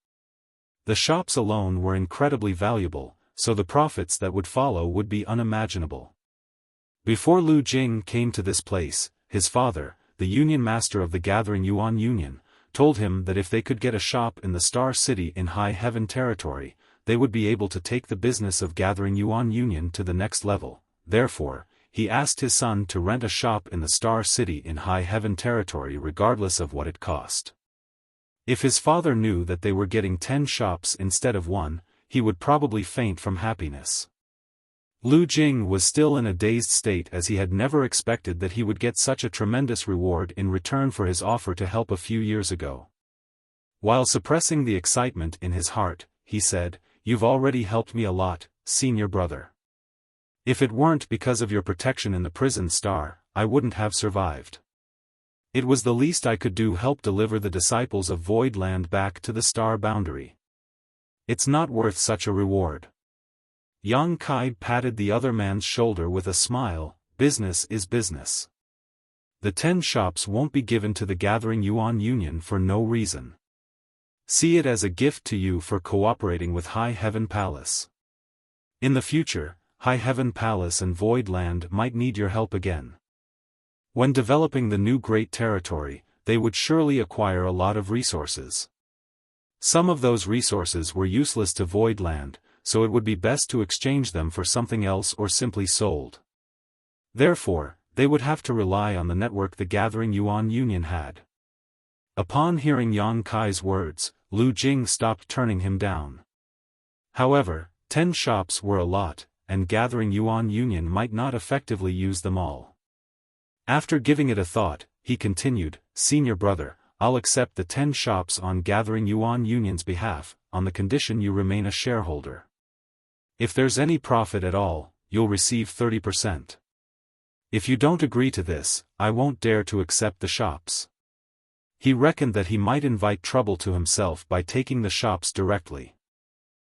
[SPEAKER 1] The shops alone were incredibly valuable, so the profits that would follow would be unimaginable. Before Lu Jing came to this place, his father, the Union Master of the Gathering Yuan Union, told him that if they could get a shop in the Star City in High Heaven territory, they would be able to take the business of Gathering Yuan Union to the next level. Therefore, he asked his son to rent a shop in the Star City in High Heaven territory regardless of what it cost. If his father knew that they were getting 10 shops instead of 1, he would probably faint from happiness. Lu Jing was still in a dazed state as he had never expected that he would get such a tremendous reward in return for his offer to help a few years ago. While suppressing the excitement in his heart, he said, "You've already helped me a lot, senior brother. If it weren't because of your protection in the prison star, I wouldn't have survived. It was the least I could do, help deliver the disciples of Void Land back to the star boundary. It's not worth such a reward." Yang Kai patted the other man's shoulder with a smile. "Business is business. The 10 shops won't be given to the Gathering Yuan Union for no reason. See it as a gift to you for cooperating with High Heaven Palace. In the future, High Heaven Palace and Void Land might need your help again. When developing the new great territory, they would surely acquire a lot of resources. Some of those resources were useless to Void Land, so it would be best to exchange them for something else or simply sold. Therefore, they would have to rely on the network the Gathering Yuan Union had." Upon hearing Yang Kai's words, Lu Jing stopped turning him down. However, 10 shops were a lot, and Gathering Yuan Union might not effectively use them all. After giving it a thought, he continued, "Senior brother, I'll accept the 10 shops on Gathering Yuan Union's behalf, on the condition you remain a shareholder. If there's any profit at all, you'll receive 30%. If you don't agree to this, I won't dare to accept the shops." He reckoned that he might invite trouble to himself by taking the shops directly.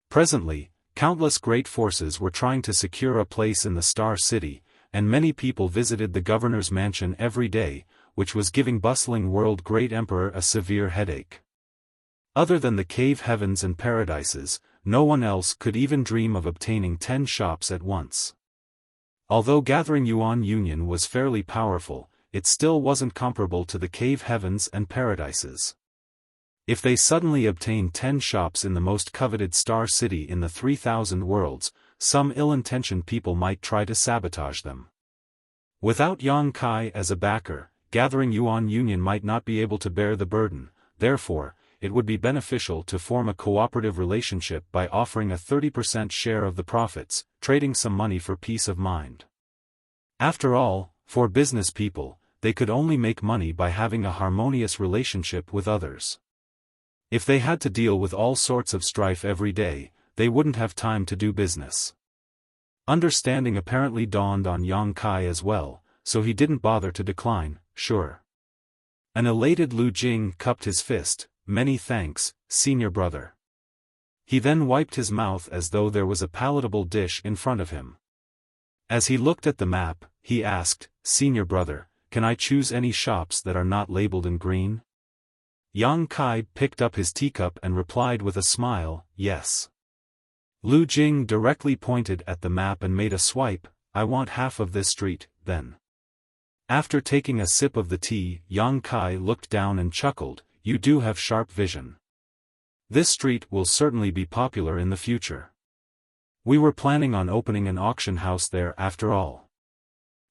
[SPEAKER 1] Presently, countless great forces were trying to secure a place in the Star City, and many people visited the governor's mansion every day, which was giving bustling world great emperor a severe headache. Other than the cave heavens and paradises, no one else could even dream of obtaining 10 shops at once. Although Gathering Yuan Union was fairly powerful, it still wasn't comparable to the cave heavens and paradises. If they suddenly obtained 10 shops in the most coveted star city in the 3,000 worlds, some ill-intentioned people might try to sabotage them. Without Yang Kai as a backer, Gathering Yuan Union might not be able to bear the burden. Therefore, it would be beneficial to form a cooperative relationship by offering a 30% share of the profits, trading some money for peace of mind. After all, for business people, they could only make money by having a harmonious relationship with others. If they had to deal with all sorts of strife every day, they wouldn't have time to do business. Understanding apparently dawned on Yang Kai as well, so he didn't bother to decline. "Sure." An elated Lu Jing cupped his fist. "Many thanks, senior brother." He then wiped his mouth as though there was a palatable dish in front of him. As he looked at the map, he asked, "Senior brother, can I choose any shops that are not labeled in green?" Yang Kai picked up his teacup and replied with a smile, "Yes." Lu Jing directly pointed at the map and made a swipe. "I want half of this street, then." After taking a sip of the tea, Yang Kai looked down and chuckled, "You do have sharp vision. This street will certainly be popular in the future. We were planning on opening an auction house there after all."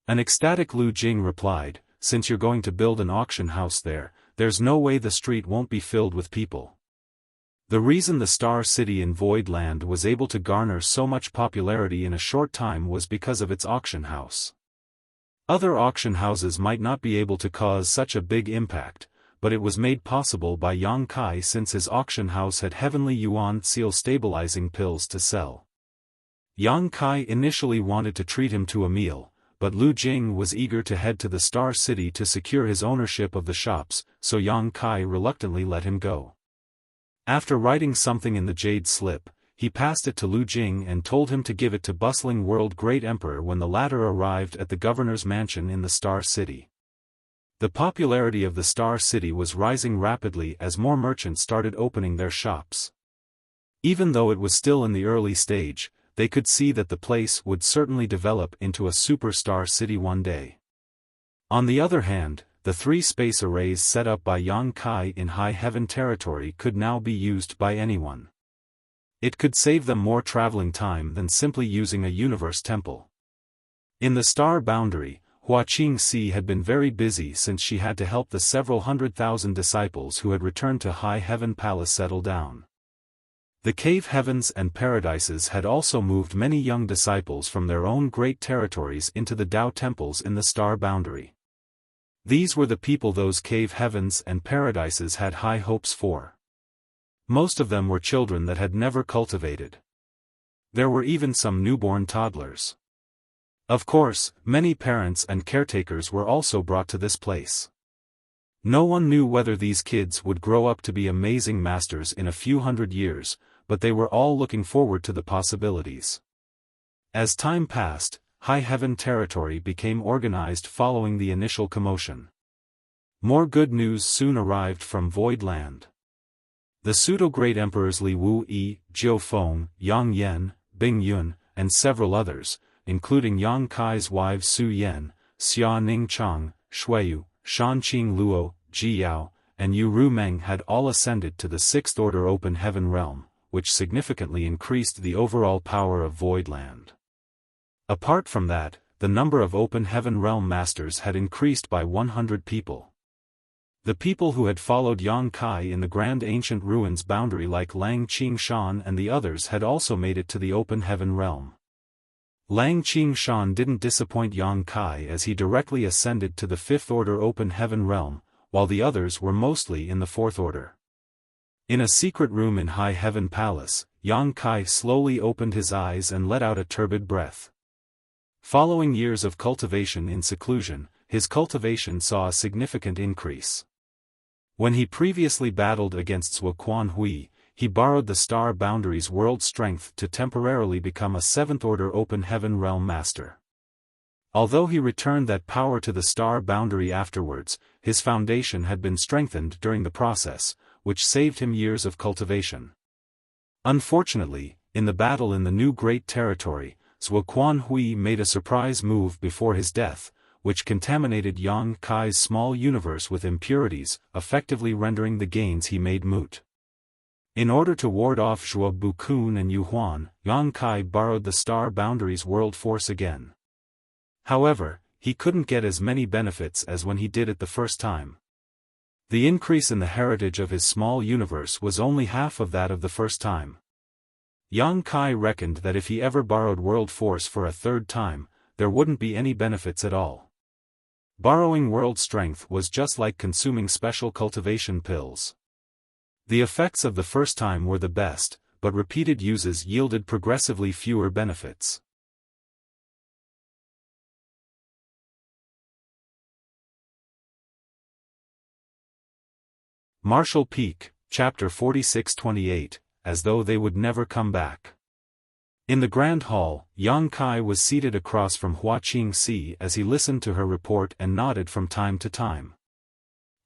[SPEAKER 1] An ecstatic Lu Jing replied, since you're going to build an auction house there, there's no way the street won't be filled with people. The reason the Star City in Void Land was able to garner so much popularity in a short time was because of its auction house. Other auction houses might not be able to cause such a big impact, but it was made possible by Yang Kai since his auction house had heavenly yuan seal stabilizing pills to sell. Yang Kai initially wanted to treat him to a meal, but Lu Jing was eager to head to the Star City to secure his ownership of the shops, so Yang Kai reluctantly let him go. After writing something in the jade slip, he passed it to Lu Jing and told him to give it to bustling world great emperor when the latter arrived at the governor's mansion in the Star City. The popularity of the Star City was rising rapidly as more merchants started opening their shops. Even though it was still in the early stage, they could see that the place would certainly develop into a superstar city one day. On the other hand, the 3 space arrays set up by Yang Kai in High Heaven territory could now be used by anyone. It could save them more traveling time than simply using a universe temple. In the star boundary, Hua Qingxi had been very busy since she had to help the several 100,000 disciples who had returned to High Heaven Palace settle down. The cave heavens and paradises had also moved many young disciples from their own great territories into the Tao temples in the star boundary. These were the people those cave heavens and paradises had high hopes for. Most of them were children that had never cultivated. There were even some newborn toddlers. Of course, many parents and caretakers were also brought to this place. No one knew whether these kids would grow up to be amazing masters in a few hundred years, but they were all looking forward to the possibilities. As time passed, High Heaven territory became organized following the initial commotion. More good news soon arrived from Void Land. The pseudo-great emperors Li Wuyi, Xiaofan, Yang Yan, Bing Yun, and several others, including Yang Kai's wives Su Yan, Xia Ningchang, Shuiyu, Shanqing Luo, Ji Yao, and Yu Ru Meng had all ascended to the 6th Order Open Heaven realm, which significantly increased the overall power of Void Land. Apart from that, the number of Open Heaven realm masters had increased by 100 people. The people who had followed Yang Kai in the Grand Ancient Ruins boundary like Lang Qingshan and the others had also made it to the Open Heaven realm. Lang Qingshan didn't disappoint Yang Kai as he directly ascended to the 5th Order Open Heaven realm, while the others were mostly in the 4th Order. In a secret room in High Heaven Palace, Yang Kai slowly opened his eyes and let out a turbid breath. Following years of cultivation in seclusion, his cultivation saw a significant increase. When he previously battled against Zhuo Quanhui, he borrowed the Star Boundary's world strength to temporarily become a 7th Order Open Heaven realm master. Although he returned that power to the Star Boundary afterwards, his foundation had been strengthened during the process, which saved him years of cultivation. Unfortunately, in the battle in the new Great Territory, Zhuo Quanhui made a surprise move before his death, which contaminated Yang Kai's small universe with impurities, effectively rendering the gains he made moot. In order to ward off Zhuo Bukun and Yu Huan, Yang Kai borrowed the Star Boundary's world force again. However, he couldn't get as many benefits as when he did it the first time. The increase in the heritage of his small universe was only half of that of the first time. Yang Kai reckoned that if he ever borrowed world force for a third time, there wouldn't be any benefits at all. Borrowing world strength was just like consuming special cultivation pills. The effects of the first time were the best, but repeated uses yielded progressively fewer benefits. Marshall Peak, Chapter 4628, As though they would never come back. In the Grand Hall, Yang Kai was seated across from Hua Qingxi as he listened to her report and nodded from time to time.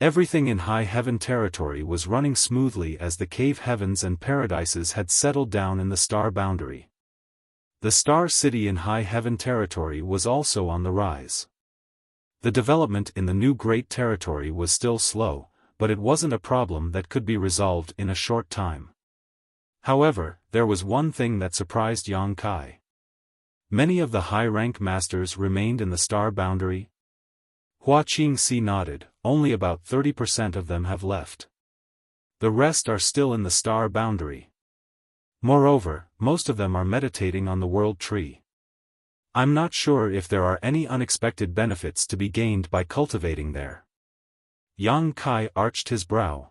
[SPEAKER 1] Everything in High Heaven territory was running smoothly as the cave heavens and paradises had settled down in the Star Boundary. The Star City in High Heaven territory was also on the rise. The development in the new Great Territory was still slow, but it wasn't a problem that could be resolved in a short time. However, there was one thing that surprised Yang Kai. Many of the high-rank masters remained in the Star Boundary. Hua Qingxi nodded. Only about 30% of them have left. The rest are still in the star boundary. Moreover, most of them are meditating on the world tree. I'm not sure if there are any unexpected benefits to be gained by cultivating there. Yang Kai arched his brow.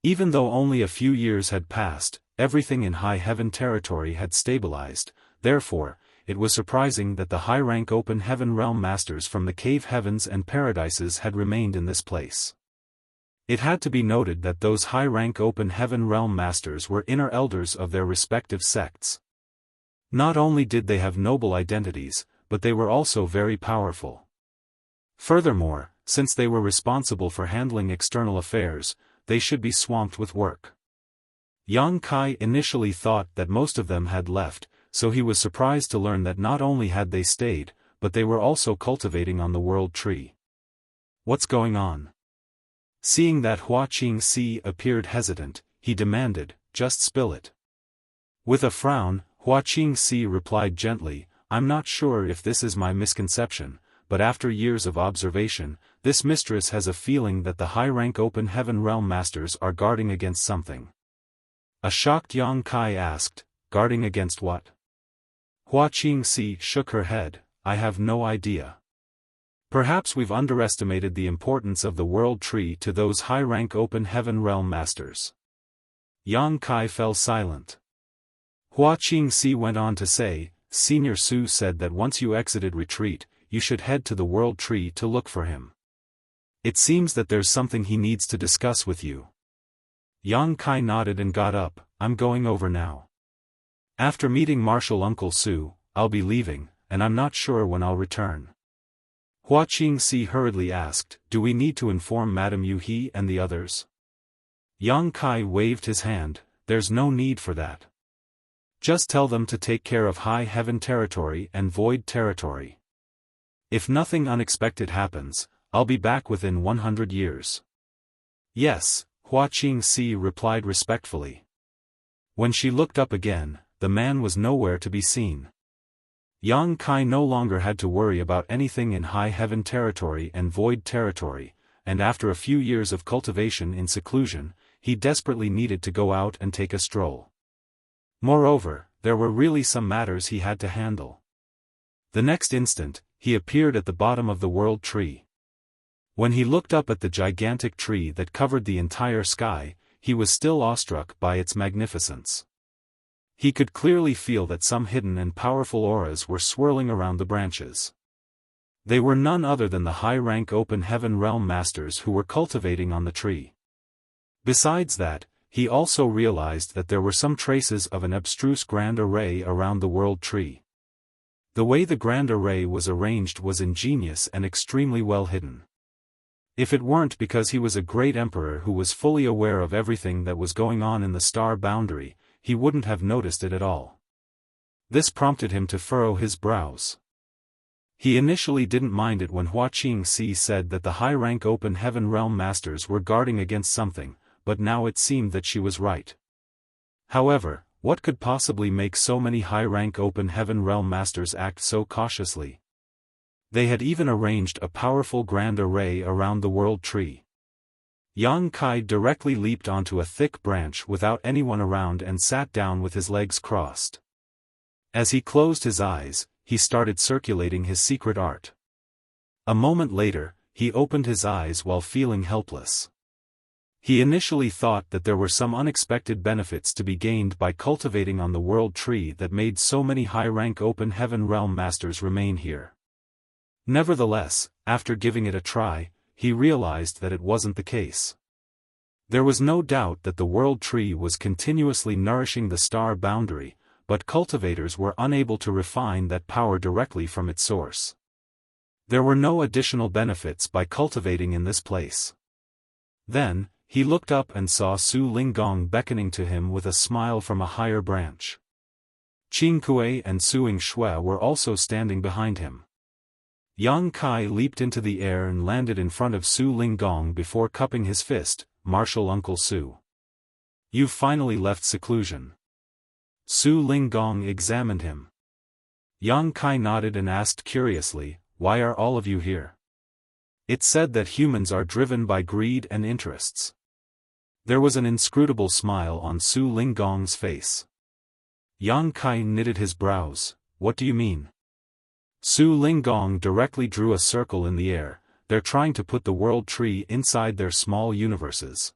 [SPEAKER 1] Even though only a few years had passed, everything in high heaven territory had stabilized. Therefore, it was surprising that the high-rank open heaven realm masters from the cave heavens and paradises had remained in this place. It had to be noted that those high-rank open heaven realm masters were inner elders of their respective sects. Not only did they have noble identities, but they were also very powerful. Furthermore, since they were responsible for handling external affairs, they should be swamped with work. Yang Kai initially thought that most of them had left, so he was surprised to learn that not only had they stayed, but they were also cultivating on the world tree. What's going on? Seeing that Hua Qingxi appeared hesitant, he demanded, "Just spill it." With a frown, Hua Qingxi replied gently, "I'm not sure if this is my misconception, but after years of observation, this mistress has a feeling that the high-rank open heaven realm masters are guarding against something." A shocked Yang Kai asked, "Guarding against what?" Hua Qingxi shook her head, "I have no idea. Perhaps we've underestimated the importance of the world tree to those high-rank open heaven realm masters." Yang Kai fell silent. Hua Qingxi went on to say, "Senior Su said that once you exited retreat, you should head to the world tree to look for him. It seems that there's something he needs to discuss with you." Yang Kai nodded and got up, "I'm going over now. After meeting Martial Uncle Su, I'll be leaving, and I'm not sure when I'll return." Hua Qingxi hurriedly asked, "Do we need to inform Madame Yu He and the others?" Yang Kai waved his hand, "There's no need for that. Just tell them to take care of high heaven territory and void territory. If nothing unexpected happens, I'll be back within 100 years. "Yes," Hua Qingxi replied respectfully. When she looked up again, the man was nowhere to be seen. Yang Kai no longer had to worry about anything in high heaven territory and void territory, and after a few years of cultivation in seclusion, he desperately needed to go out and take a stroll. Moreover, there were really some matters he had to handle. The next instant, he appeared at the bottom of the world tree. When he looked up at the gigantic tree that covered the entire sky, he was still awestruck by its magnificence. He could clearly feel that some hidden and powerful auras were swirling around the branches. They were none other than the high-rank open heaven realm masters who were cultivating on the tree. Besides that, he also realized that there were some traces of an abstruse grand array around the world tree. The way the grand array was arranged was ingenious and extremely well hidden. If it weren't because he was a great emperor who was fully aware of everything that was going on in the star boundary, he wouldn't have noticed it at all. This prompted him to furrow his brows. He initially didn't mind it when Hua Qingxi said that the high-rank open heaven realm masters were guarding against something, but now it seemed that she was right. However, what could possibly make so many high-rank open heaven realm masters act so cautiously? They had even arranged a powerful grand array around the world tree. Yang Kai directly leaped onto a thick branch without anyone around and sat down with his legs crossed. As he closed his eyes, he started circulating his secret art. A moment later, he opened his eyes while feeling helpless. He initially thought that there were some unexpected benefits to be gained by cultivating on the world tree that made so many high-rank open heaven realm masters remain here. Nevertheless, after giving it a try, he realized that it wasn't the case. There was no doubt that the world tree was continuously nourishing the star boundary, but cultivators were unable to refine that power directly from its source. There were no additional benefits by cultivating in this place. Then, he looked up and saw Su Linggong beckoning to him with a smile from a higher branch. Qing Kuei and Suing Shui were also standing behind him. Yang Kai leaped into the air and landed in front of Su Linggong before cupping his fist, "Martial Uncle Su. You've finally left seclusion." Su Linggong examined him. Yang Kai nodded and asked curiously, "Why are all of you here?" It said that humans are driven by greed and interests. There was an inscrutable smile on Su Linggong's face. Yang Kai knitted his brows. What do you mean? Su Linggong directly drew a circle in the air. They're trying to put the world tree inside their small universes.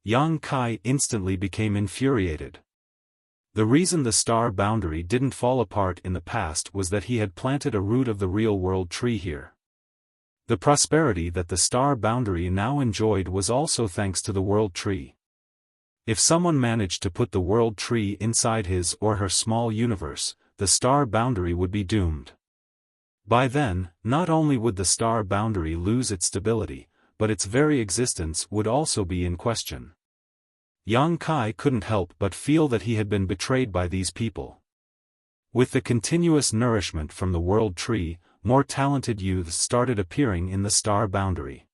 [SPEAKER 1] Yang Kai instantly became infuriated. The reason the star boundary didn't fall apart in the past was that he had planted a root of the real world tree here. The prosperity that the star boundary now enjoyed was also thanks to the world tree. If someone managed to put the world tree inside his or her small universe, the star boundary would be doomed. By then, not only would the star boundary lose its stability, but its very existence would also be in question. Yang Kai couldn't help but feel that he had been betrayed by these people. With the continuous nourishment from the world tree, more talented youths started appearing in the star boundary.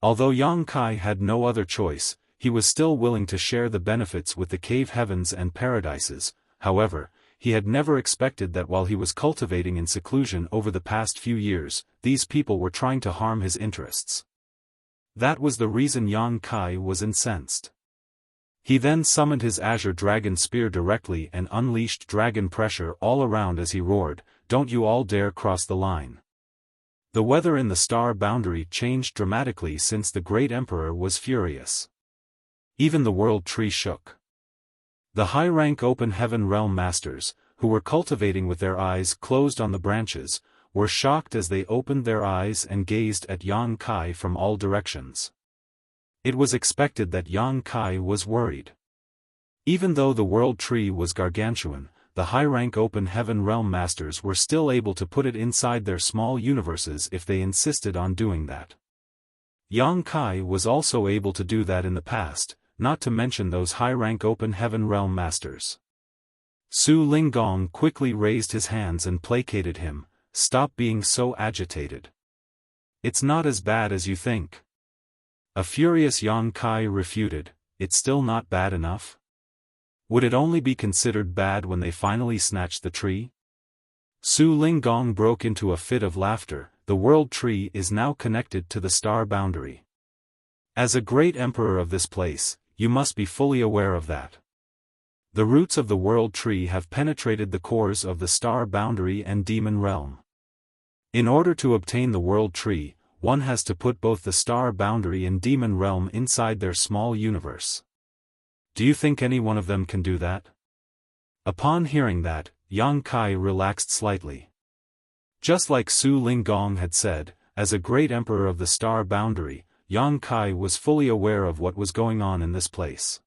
[SPEAKER 1] Although Yang Kai had no other choice, he was still willing to share the benefits with the cave heavens and paradises. However, he had never expected that while he was cultivating in seclusion over the past few years, these people were trying to harm his interests. That was the reason Yang Kai was incensed. He then summoned his azure dragon spear directly and unleashed dragon pressure all around as he roared, "Don't you all dare cross the line." The weather in the star boundary changed dramatically since the great emperor was furious. Even the world tree shook. The high-rank open heaven realm masters, who were cultivating with their eyes closed on the branches, were shocked as they opened their eyes and gazed at Yang Kai from all directions. It was expected that Yang Kai was worried. Even though the world tree was gargantuan, the high-rank open heaven realm masters were still able to put it inside their small universes if they insisted on doing that. Yang Kai was also able to do that in the past, not to mention those high-rank open heaven realm masters. Su Linggong quickly raised his hands and placated him. "Stop being so agitated. It's not as bad as you think." A furious Yang Kai refuted, "It's still not bad enough? Would it only be considered bad when they finally snatched the tree?" Su Linggong broke into a fit of laughter. "The world tree is now connected to the star boundary. As a great emperor of this place, you must be fully aware of that. The roots of the world tree have penetrated the cores of the star boundary and demon realm. In order to obtain the world tree, one has to put both the star boundary and demon realm inside their small universe. Do you think any one of them can do that?" Upon hearing that, Yang Kai relaxed slightly. Just like Su Linggong had said, as a great emperor of the star boundary, Yang Kai was fully aware of what was going on in this place.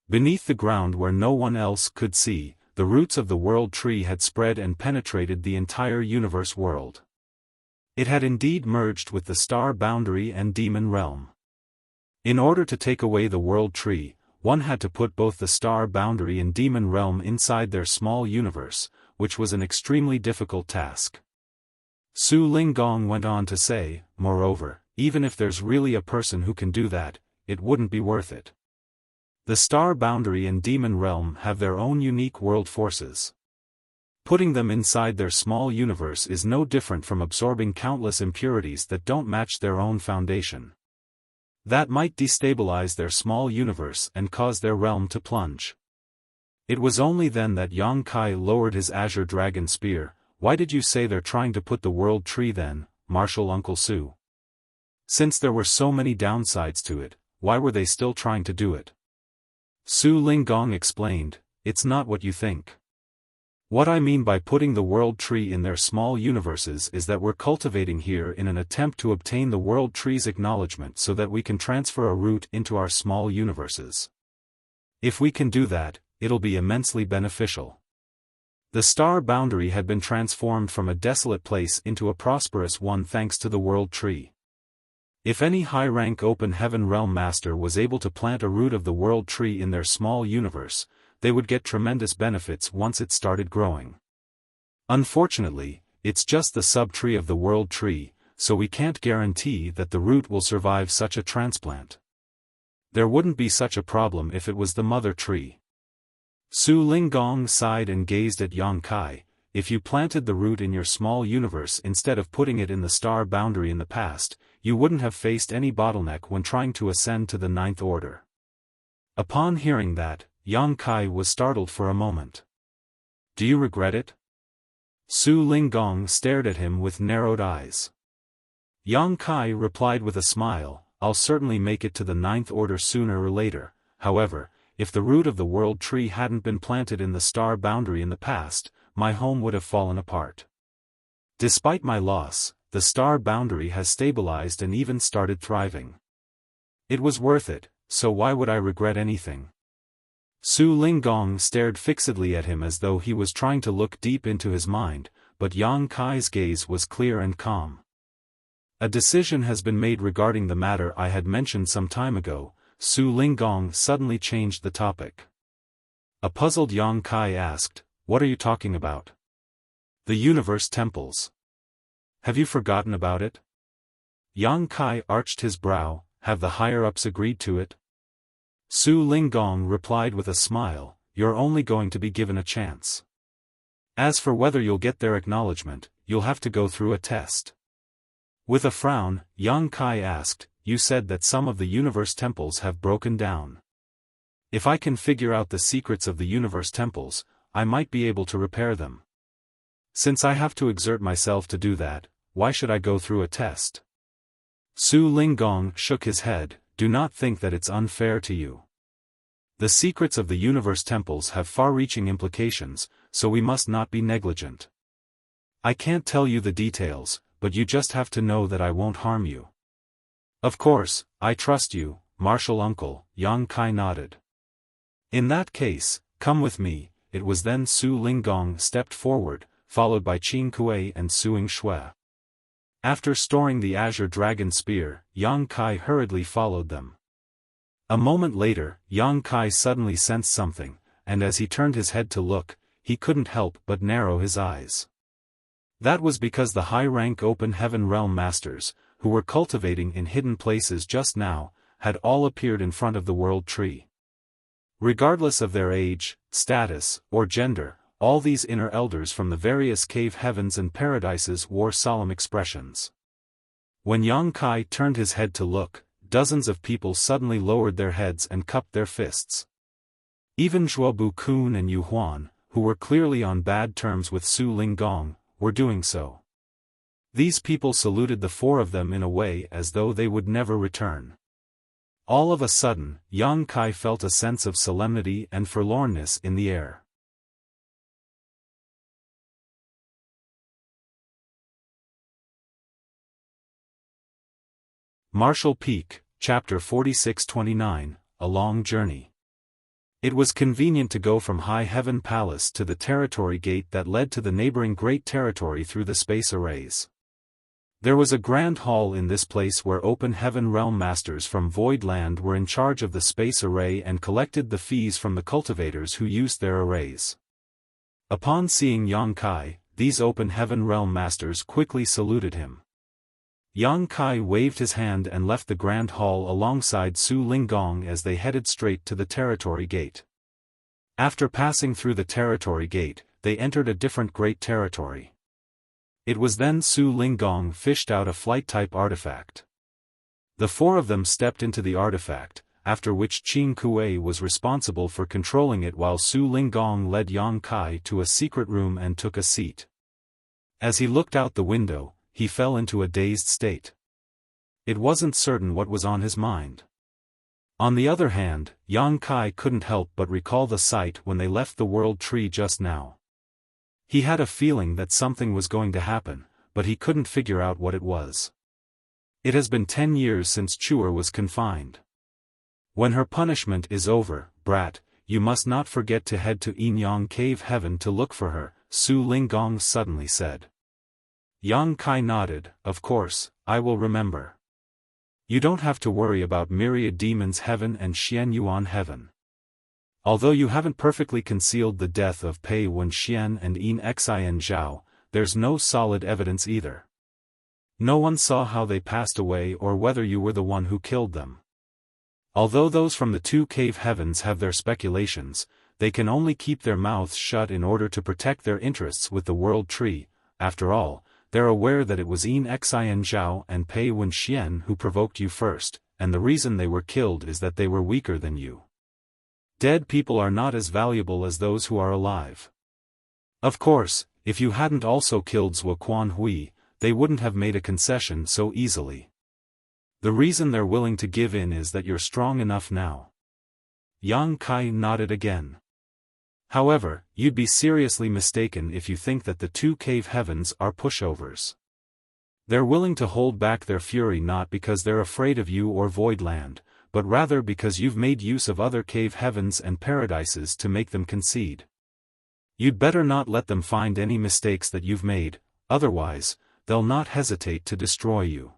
[SPEAKER 1] Beneath the ground where no one else could see, the roots of the world tree had spread and penetrated the entire universe world. It had indeed merged with the star boundary and demon realm. In order to take away the world tree, one had to put both the star boundary and demon realm inside their small universe, which was an extremely difficult task. Su Linggong went on to say, "Moreover, even if there's really a person who can do that, it wouldn't be worth it. The star boundary and demon realm have their own unique world forces. Putting them inside their small universe is no different from absorbing countless impurities that don't match their own foundation. That might destabilize their small universe and cause their realm to plunge." It was only then that Yang Kai lowered his azure dragon spear. "Why did you say they're trying to put the world tree then, Martial Uncle Su? Since there were so many downsides to it, why were they still trying to do it?" Su Linggong explained, "It's not what you think. What I mean by putting the world tree in their small universes is that we're cultivating here in an attempt to obtain the world tree's acknowledgement so that we can transfer a root into our small universes. If we can do that, it'll be immensely beneficial." The star boundary had been transformed from a desolate place into a prosperous one thanks to the world tree. If any high-rank open heaven realm master was able to plant a root of the world tree in their small universe, they would get tremendous benefits once it started growing. Unfortunately, it's just the sub-tree of the world tree, so we can't guarantee that the root will survive such a transplant. There wouldn't be such a problem if it was the mother tree. Su Linggong sighed and gazed at Yang Kai. if you planted the root in your small universe instead of putting it in the star boundary in the past, you wouldn't have faced any bottleneck when trying to ascend to the ninth order. Upon hearing that, Yang Kai was startled for a moment. Do you regret it? Su Linggong stared at him with narrowed eyes. Yang Kai replied with a smile, I'll certainly make it to the ninth order sooner or later. However, if the root of the world tree hadn't been planted in the star boundary in the past, my home would have fallen apart. Despite my loss, the star boundary has stabilized and even started thriving. It was worth it, so why would I regret anything? Su Linggong stared fixedly at him as though he was trying to look deep into his mind, but Yang Kai's gaze was clear and calm. A decision has been made regarding the matter I had mentioned some time ago. Su Linggong suddenly changed the topic. A puzzled Yang Kai asked, What are you talking about? The universe temples. Have you forgotten about it? Yang Kai arched his brow. Have the higher-ups agreed to it? Su Linggong replied with a smile, You're only going to be given a chance. As for whether you'll get their acknowledgement, you'll have to go through a test. With a frown, Yang Kai asked, You said that some of the universe temples have broken down. If I can figure out the secrets of the universe temples, I might be able to repair them. Since I have to exert myself to do that, why should I go through a test? Su Linggong shook his head, Do not think that it's unfair to you. The secrets of the universe temples have far-reaching implications, so we must not be negligent. I can't tell you the details, but you just have to know that I won't harm you. Of course, I trust you, Martial Uncle, Yang Kai nodded. In that case, come with me. It was then Su Linggong stepped forward, followed by Qin Kuei and Suing Shui. After storing the Azure Dragon Spear, Yang Kai hurriedly followed them. A moment later, Yang Kai suddenly sensed something, and as he turned his head to look, he couldn't help but narrow his eyes. That was because the high-rank Open Heaven Realm Masters, who were cultivating in hidden places just now, had all appeared in front of the World Tree. Regardless of their age, status, or gender, all these inner elders from the various cave heavens and paradises wore solemn expressions. When Yang Kai turned his head to look, dozens of people suddenly lowered their heads and cupped their fists. Even Zhuobu Kun and Yu Huan, who were clearly on bad terms with Su Linggong, were doing so. These people saluted the four of them in a way as though they would never return. All of a sudden, Yang Kai felt a sense of solemnity and forlornness in the air. Martial Peak, Chapter 46-29, A Long Journey. It was convenient to go from High Heaven Palace to the territory gate that led to the neighboring Great Territory through the space arrays. There was a grand hall in this place where Open Heaven Realm Masters from Void Land were in charge of the space array and collected the fees from the cultivators who used their arrays. Upon seeing Yang Kai, these Open Heaven Realm Masters quickly saluted him. Yang Kai waved his hand and left the grand hall alongside Su Linggong as they headed straight to the territory gate. After passing through the territory gate, they entered a different great territory. It was then Su Linggong fished out a flight-type artifact. The four of them stepped into the artifact, after which Qin Kuei was responsible for controlling it while Su Linggong led Yang Kai to a secret room and took a seat. As he looked out the window, he fell into a dazed state. It wasn't certain what was on his mind. On the other hand, Yang Kai couldn't help but recall the sight when they left the World Tree just now. He had a feeling that something was going to happen, but he couldn't figure out what it was. It has been 10 years since Chuer was confined. When her punishment is over, brat, you must not forget to head to Yinyang Cave Heaven to look for her, Su Linggong suddenly said. Yang Kai nodded, Of course, I will remember. You don't have to worry about Myriad Demons Heaven and Xian Yuan Heaven. Although you haven't perfectly concealed the death of Pei Wenxian and Yin Xian Zhao, there's no solid evidence either. No one saw how they passed away or whether you were the one who killed them. Although those from the two cave heavens have their speculations, they can only keep their mouths shut in order to protect their interests with the World Tree. After all, they're aware that it was Yin Xian Zhao and Pei Wen Xian who provoked you first, and the reason they were killed is that they were weaker than you. Dead people are not as valuable as those who are alive. Of course, if you hadn't also killed Zhuo Quanhui, they wouldn't have made a concession so easily. The reason they're willing to give in is that you're strong enough now. Yang Kai nodded again. However, you'd be seriously mistaken if you think that the two cave heavens are pushovers. They're willing to hold back their fury not because they're afraid of you or Voidland, but rather because you've made use of other cave heavens and paradises to make them concede. You'd better not let them find any mistakes that you've made, otherwise, they'll not hesitate to destroy you.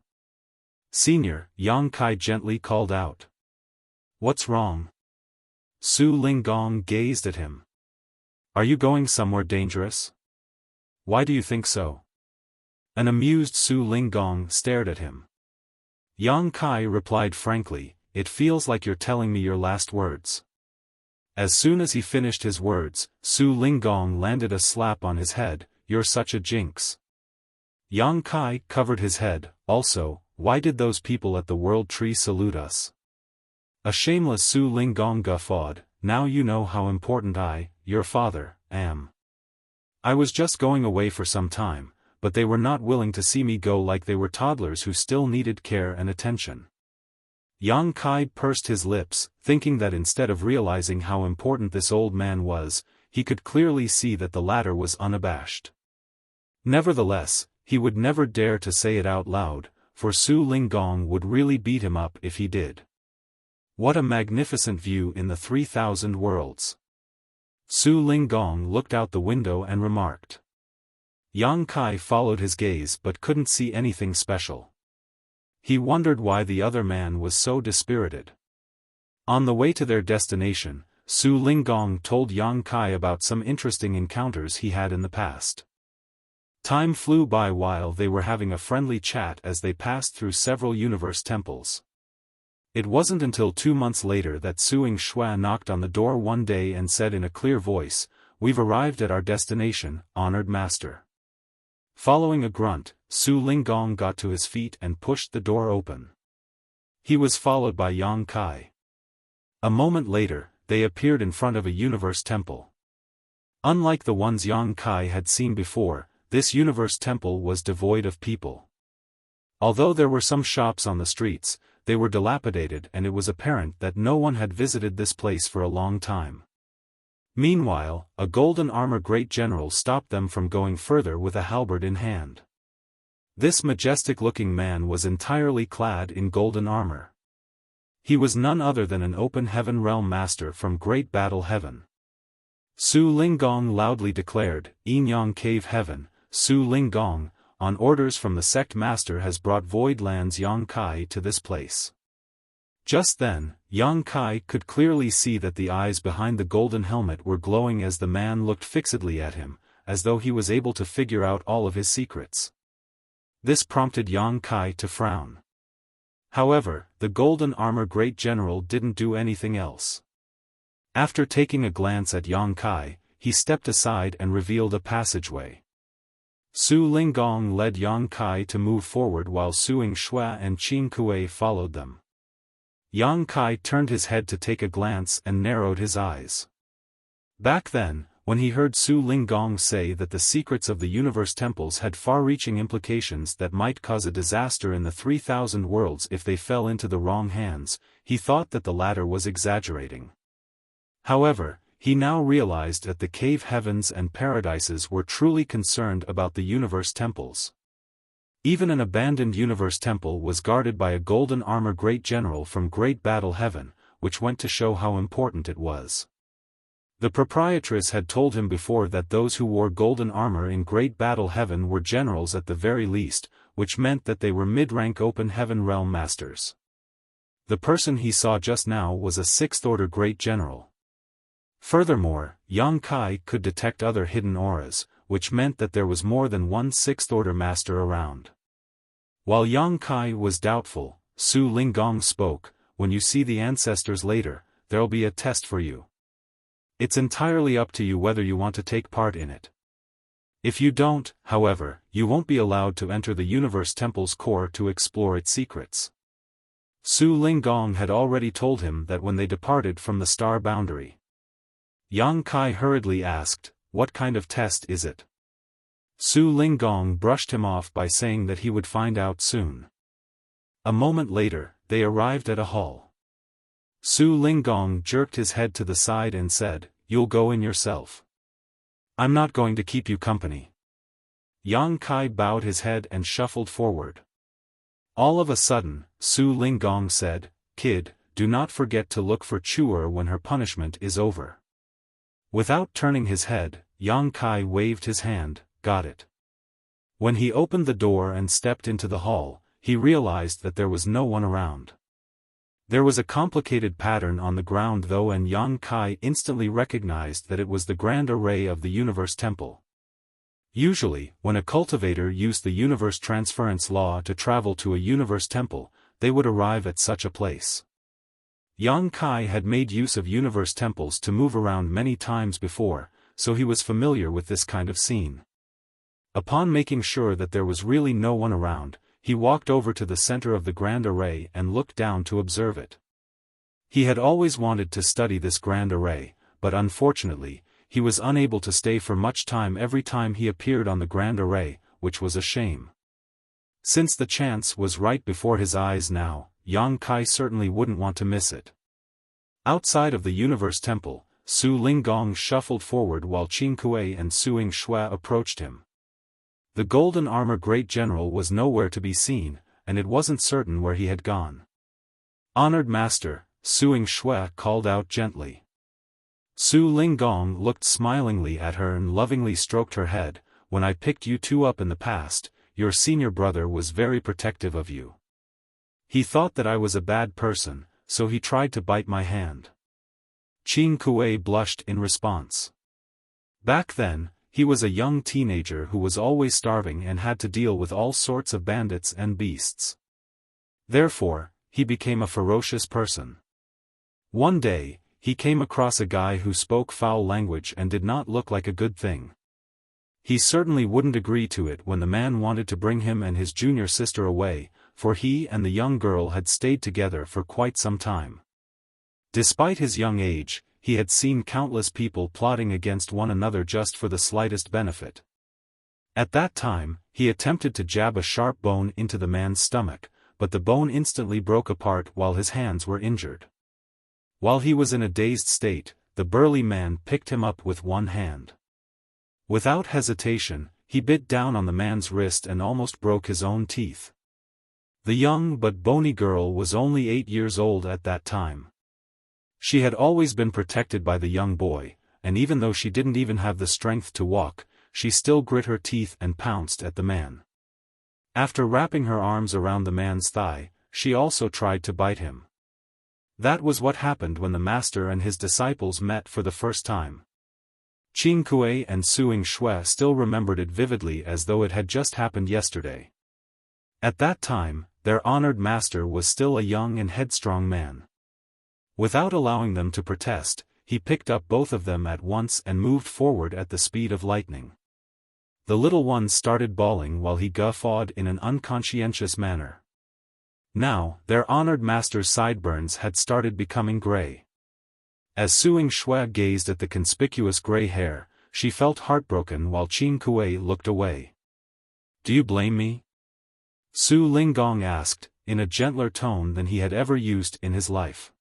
[SPEAKER 1] Senior, Yang Kai gently called out. What's wrong? Su Linggong gazed at him. Are you going somewhere dangerous? Why do you think so? An amused Su Linggong stared at him. Yang Kai replied frankly, it feels like you're telling me your last words. As soon as he finished his words, Su Linggong landed a slap on his head, you're such a jinx. Yang Kai covered his head, also, why did those people at the World Tree salute us? A shameless Su Linggong guffawed, now you know how important I, your father, am. I was just going away for some time, but they were not willing to see me go like they were toddlers who still needed care and attention. Yang Kai pursed his lips, thinking that instead of realizing how important this old man was, he could clearly see that the latter was unabashed. Nevertheless, he would never dare to say it out loud, for Su Linggong would really beat him up if he did. What a magnificent view in the 3,000 worlds. Su Linggong looked out the window and remarked. Yang Kai followed his gaze but couldn't see anything special. He wondered why the other man was so dispirited. On the way to their destination, Su Linggong told Yang Kai about some interesting encounters he had in the past. Time flew by while they were having a friendly chat as they passed through several universe temples. It wasn't until 2 months later that Suing Shua knocked on the door one day and said in a clear voice, "We've arrived at our destination, honored master." Following a grunt, Su Linggong got to his feet and pushed the door open. He was followed by Yang Kai. A moment later, they appeared in front of a universe temple. Unlike the ones Yang Kai had seen before, this universe temple was devoid of people. Although there were some shops on the streets, they were dilapidated and it was apparent that no one had visited this place for a long time. Meanwhile, a golden armor great general stopped them from going further with a halberd in hand. This majestic-looking man was entirely clad in golden armor. He was none other than an open heaven realm master from Great Battle Heaven. Su Linggong loudly declared, "Yinyang Cave Heaven, Su Linggong, on orders from the sect master has brought Voidland's Yang Kai to this place." Just then, Yang Kai could clearly see that the eyes behind the golden helmet were glowing as the man looked fixedly at him, as though he was able to figure out all of his secrets. This prompted Yang Kai to frown. However, the golden armor great general didn't do anything else. After taking a glance at Yang Kai, he stepped aside and revealed a passageway. Su Linggong led Yang Kai to move forward while Suing Shua and Qing Kuei followed them. Yang Kai turned his head to take a glance and narrowed his eyes. Back then, when he heard Su Linggong say that the secrets of the universe temples had far-reaching implications that might cause a disaster in the 3,000 worlds if they fell into the wrong hands, he thought that the latter was exaggerating. However, he now realized that the cave heavens and paradises were truly concerned about the universe temples. Even an abandoned universe temple was guarded by a golden armor great general from Great Battle Heaven, which went to show how important it was. The proprietress had told him before that those who wore golden armor in Great Battle Heaven were generals at the very least, which meant that they were mid-rank open heaven realm masters. The person he saw just now was a 6th-order great general. Furthermore, Yang Kai could detect other hidden auras, which meant that there was more than one 6th-order master around. While Yang Kai was doubtful, Su Linggong spoke, "When you see the ancestors later, there'll be a test for you. It's entirely up to you whether you want to take part in it. If you don't, however, you won't be allowed to enter the Universe Temple's core to explore its secrets. Su Linggong had already told him that when they departed from the star boundary. Yang Kai hurriedly asked, "What kind of test is it?" Su Linggong brushed him off by saying that he would find out soon. A moment later, they arrived at a hall. Su Linggong jerked his head to the side and said, "You'll go in yourself. I'm not going to keep you company." Yang Kai bowed his head and shuffled forward. All of a sudden, Su Linggong said, "Kid, do not forget to look for Chuer when her punishment is over." Without turning his head, Yang Kai waved his hand, "Got it." When he opened the door and stepped into the hall, he realized that there was no one around. There was a complicated pattern on the ground though, and Yang Kai instantly recognized that it was the Grand Array of the Universe Temple. Usually, when a cultivator used the Universe Transference Law to travel to a Universe Temple, they would arrive at such a place. Yang Kai had made use of Universe Temples to move around many times before, so he was familiar with this kind of scene. Upon making sure that there was really no one around, he walked over to the center of the Grand Array and looked down to observe it. He had always wanted to study this Grand Array, but unfortunately, he was unable to stay for much time every time he appeared on the Grand Array, which was a shame. Since the chance was right before his eyes now, Yang Kai certainly wouldn't want to miss it. Outside of the Universe Temple, Su Linggong shuffled forward while Qin Kuei and Suing Shue approached him. The Golden Armor Great General was nowhere to be seen, and it wasn't certain where he had gone. "Honored Master," Suing Shue called out gently. Su Linggong looked smilingly at her and lovingly stroked her head. "When I picked you two up in the past, your senior brother was very protective of you. He thought that I was a bad person, so he tried to bite my hand." Qin Kuei blushed in response. Back then, he was a young teenager who was always starving and had to deal with all sorts of bandits and beasts. Therefore, he became a ferocious person. One day, he came across a guy who spoke foul language and did not look like a good thing. He certainly wouldn't agree to it when the man wanted to bring him and his junior sister away, for he and the young girl had stayed together for quite some time. Despite his young age, he had seen countless people plotting against one another just for the slightest benefit. At that time, he attempted to jab a sharp bone into the man's stomach, but the bone instantly broke apart while his hands were injured. While he was in a dazed state, the burly man picked him up with one hand. Without hesitation, he bit down on the man's wrist and almost broke his own teeth. The young but bony girl was only 8 years old at that time. She had always been protected by the young boy, and even though she didn't even have the strength to walk, she still grit her teeth and pounced at the man. After wrapping her arms around the man's thigh, she also tried to bite him. That was what happened when the master and his disciples met for the first time. Qin Kuei and Suing Shue still remembered it vividly as though it had just happened yesterday. At that time, their honored master was still a young and headstrong man. Without allowing them to protest, he picked up both of them at once and moved forward at the speed of lightning. The little one started bawling while he guffawed in an unconscientious manner. Now, their honored master's sideburns had started becoming gray. As Suing Shue gazed at the conspicuous gray hair, she felt heartbroken while Qin Kuei looked away. "Do you blame me?" Su Linggong asked, in a gentler tone than he had ever used in his life.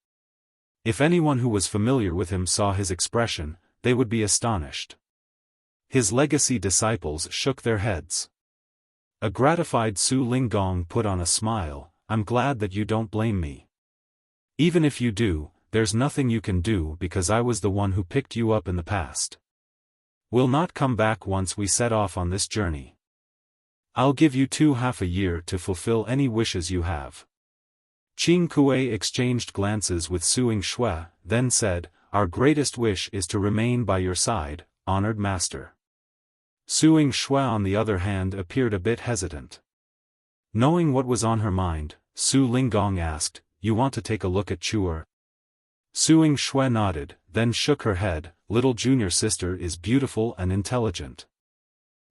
[SPEAKER 1] If anyone who was familiar with him saw his expression, they would be astonished. His legacy disciples shook their heads. A gratified Su Linggong put on a smile. "I'm glad that you don't blame me. Even if you do, there's nothing you can do because I was the one who picked you up in the past. We'll not come back once we set off on this journey. I'll give you half a year to fulfill any wishes you have." Qin Kuei exchanged glances with Suing Shue, then said, "Our greatest wish is to remain by your side, honored master." Suing Shue on the other hand appeared a bit hesitant. Knowing what was on her mind, Su Linggong asked, "You want to take a look at Chuer?" Suing Shui nodded, then shook her head. Little junior sister is beautiful and intelligent.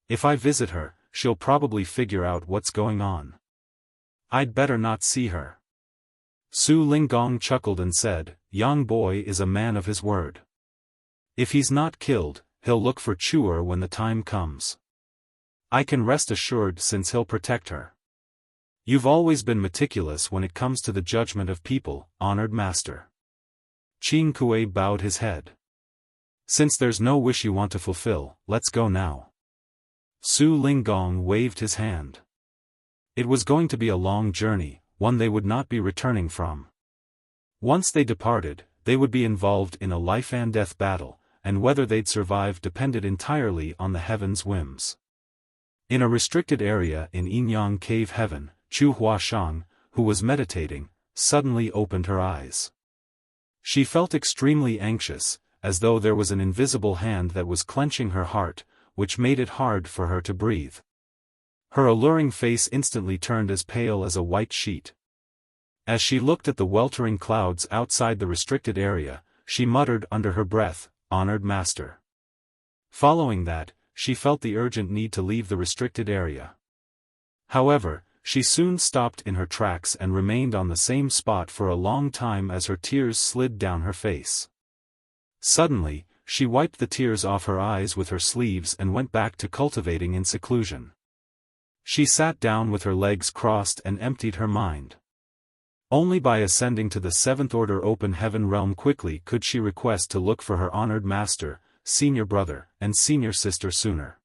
[SPEAKER 1] If I visit her, she'll probably figure out what's going on. I'd better not see her. Su Linggong chuckled and said, young boy is a man of his word. If he's not killed, he'll look for Chuer when the time comes. I can rest assured since he'll protect her. You've always been meticulous when it comes to the judgment of people, honored master. Qing Kuei bowed his head. Since there's no wish you want to fulfill, let's go now. Su Linggong waved his hand. It was going to be a long journey, one they would not be returning from. Once they departed, they would be involved in a life-and-death battle, and whether they'd survive depended entirely on the heaven's whims. In a restricted area in Yinyang Cave Heaven, Chu Huashang, who was meditating, suddenly opened her eyes. She felt extremely anxious, as though there was an invisible hand that was clenching her heart, which made it hard for her to breathe. Her alluring face instantly turned as pale as a white sheet. As she looked at the weltering clouds outside the restricted area, she muttered under her breath, honored master. Following that, she felt the urgent need to leave the restricted area. However, she soon stopped in her tracks and remained on the same spot for a long time as her tears slid down her face. Suddenly, she wiped the tears off her eyes with her sleeves and went back to cultivating in seclusion. She sat down with her legs crossed and emptied her mind. Only by ascending to the seventh order open heaven realm quickly could she request to look for her honored master, senior brother, and senior sister sooner.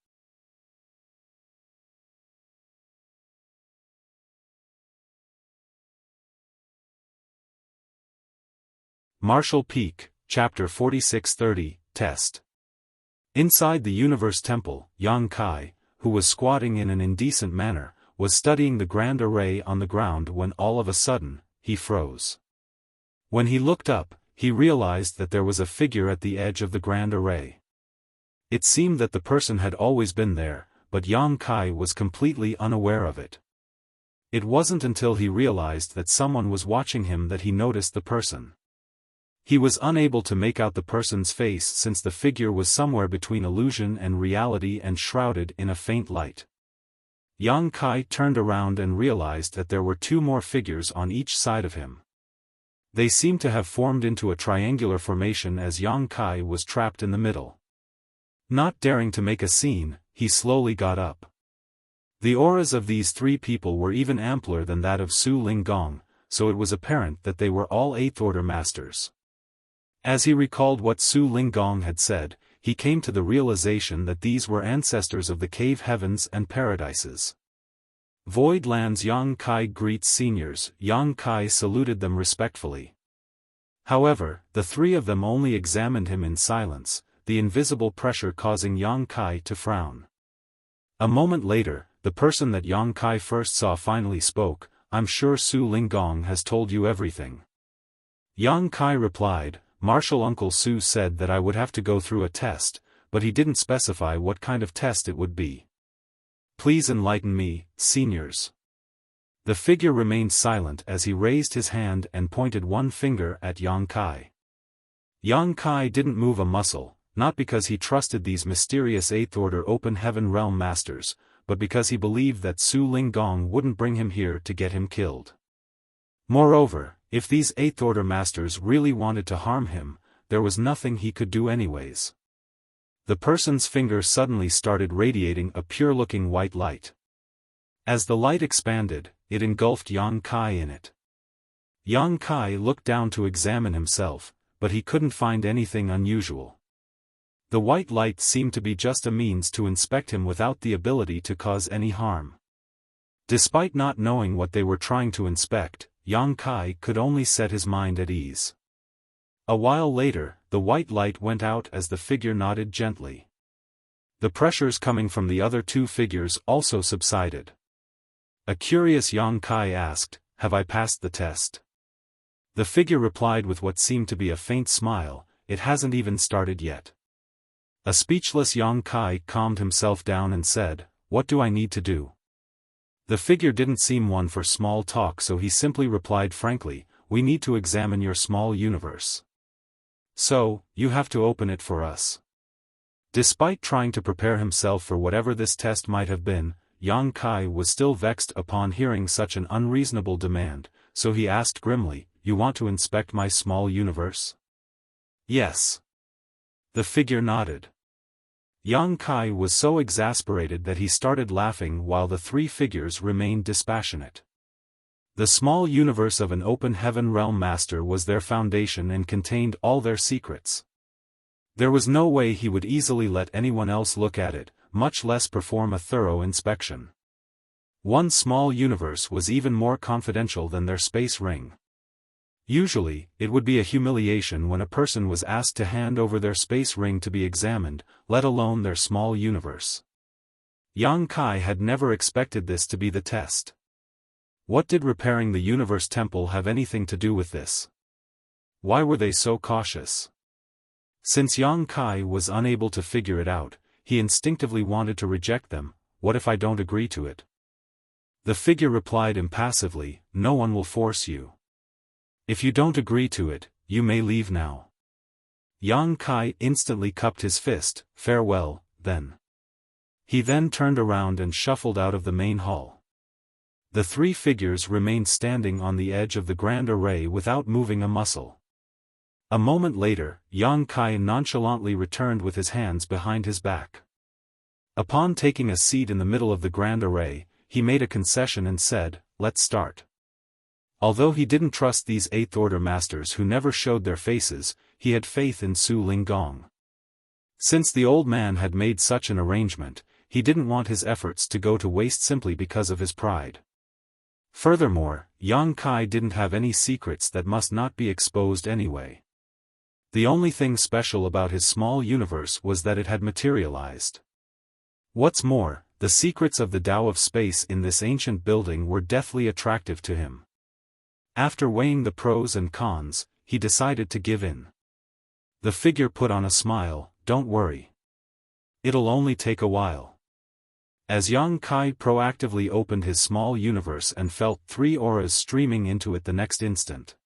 [SPEAKER 1] Martial Peak, Chapter 4630, Test. Inside the Universe Temple, Yang Kai, who was squatting in an indecent manner, was studying the grand array on the ground when all of a sudden, he froze. When he looked up, he realized that there was a figure at the edge of the grand array. It seemed that the person had always been there, but Yang Kai was completely unaware of it. It wasn't until he realized that someone was watching him that he noticed the person. He was unable to make out the person's face since the figure was somewhere between illusion and reality and shrouded in a faint light. Yang Kai turned around and realized that there were two more figures on each side of him. They seemed to have formed into a triangular formation as Yang Kai was trapped in the middle. Not daring to make a scene, he slowly got up. The auras of these three people were even ampler than that of Su Linggong, so it was apparent that they were all Eighth Order Masters. As he recalled what Su Linggong had said, he came to the realization that these were ancestors of the cave heavens and paradises. Void Lands Yang Kai greets seniors. Yang Kai saluted them respectfully. However, the three of them only examined him in silence, the invisible pressure causing Yang Kai to frown. A moment later, the person that Yang Kai first saw finally spoke, I'm sure Su Linggong has told you everything. Yang Kai replied, Martial Uncle Su said that I would have to go through a test, but he didn't specify what kind of test it would be. Please enlighten me, seniors. The figure remained silent as he raised his hand and pointed one finger at Yang Kai. Yang Kai didn't move a muscle, not because he trusted these mysterious Eighth Order Open Heaven Realm Masters, but because he believed that Su Linggong wouldn't bring him here to get him killed. Moreover, if these Eighth Order Masters really wanted to harm him, there was nothing he could do anyways. The person's finger suddenly started radiating a pure-looking white light. As the light expanded, it engulfed Yang Kai in it. Yang Kai looked down to examine himself, but he couldn't find anything unusual. The white light seemed to be just a means to inspect him without the ability to cause any harm. Despite not knowing what they were trying to inspect, Yang Kai could only set his mind at ease. A while later, the white light went out as the figure nodded gently. The pressures coming from the other two figures also subsided. A curious Yang Kai asked, Have I passed the test? The figure replied with what seemed to be a faint smile, It hasn't even started yet. A speechless Yang Kai calmed himself down and said, What do I need to do? The figure didn't seem one for small talk, so he simply replied frankly, We need to examine your small universe. So, you have to open it for us. Despite trying to prepare himself for whatever this test might have been, Yang Kai was still vexed upon hearing such an unreasonable demand, so he asked grimly, "You want to inspect my small universe?" "Yes." The figure nodded. Yang Kai was so exasperated that he started laughing while the three figures remained dispassionate. The small universe of an open heaven realm master was their foundation and contained all their secrets. There was no way he would easily let anyone else look at it, much less perform a thorough inspection. One small universe was even more confidential than their space ring. Usually, it would be a humiliation when a person was asked to hand over their space ring to be examined, let alone their small universe. Yang Kai had never expected this to be the test. What did repairing the universe temple have anything to do with this? Why were they so cautious? Since Yang Kai was unable to figure it out, he instinctively wanted to reject them. "What if I don't agree to it?" The figure replied impassively, "No one will force you. If you don't agree to it, you may leave now." Yang Kai instantly cupped his fist. "Farewell, then." He then turned around and shuffled out of the main hall. The three figures remained standing on the edge of the grand array without moving a muscle. A moment later, Yang Kai nonchalantly returned with his hands behind his back. Upon taking a seat in the middle of the grand array, he made a concession and said, "Let's start." Although he didn't trust these Eighth-Order masters who never showed their faces, he had faith in Su Linggong. Since the old man had made such an arrangement, he didn't want his efforts to go to waste simply because of his pride. Furthermore, Yang Kai didn't have any secrets that must not be exposed anyway. The only thing special about his small universe was that it had materialized. What's more, the secrets of the Tao of space in this ancient building were deathly attractive to him. After weighing the pros and cons, he decided to give in. The figure put on a smile, "Don't worry. It'll only take a while." As Yang Kai proactively opened his small universe and felt three auras streaming into it the next instant.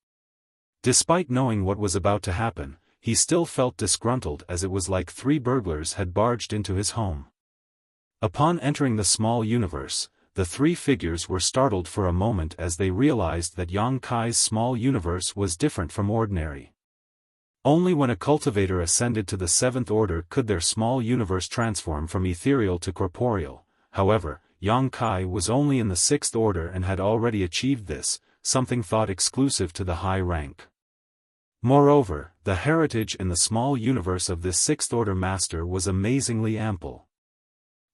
[SPEAKER 1] Despite knowing what was about to happen, he still felt disgruntled as it was like three burglars had barged into his home. Upon entering the small universe, the three figures were startled for a moment as they realized that Yang Kai's small universe was different from ordinary. Only when a cultivator ascended to the seventh order could their small universe transform from ethereal to corporeal. However, Yang Kai was only in the sixth order and had already achieved this, something thought exclusive to the high rank. Moreover, the heritage in the small universe of this sixth-order master was amazingly ample.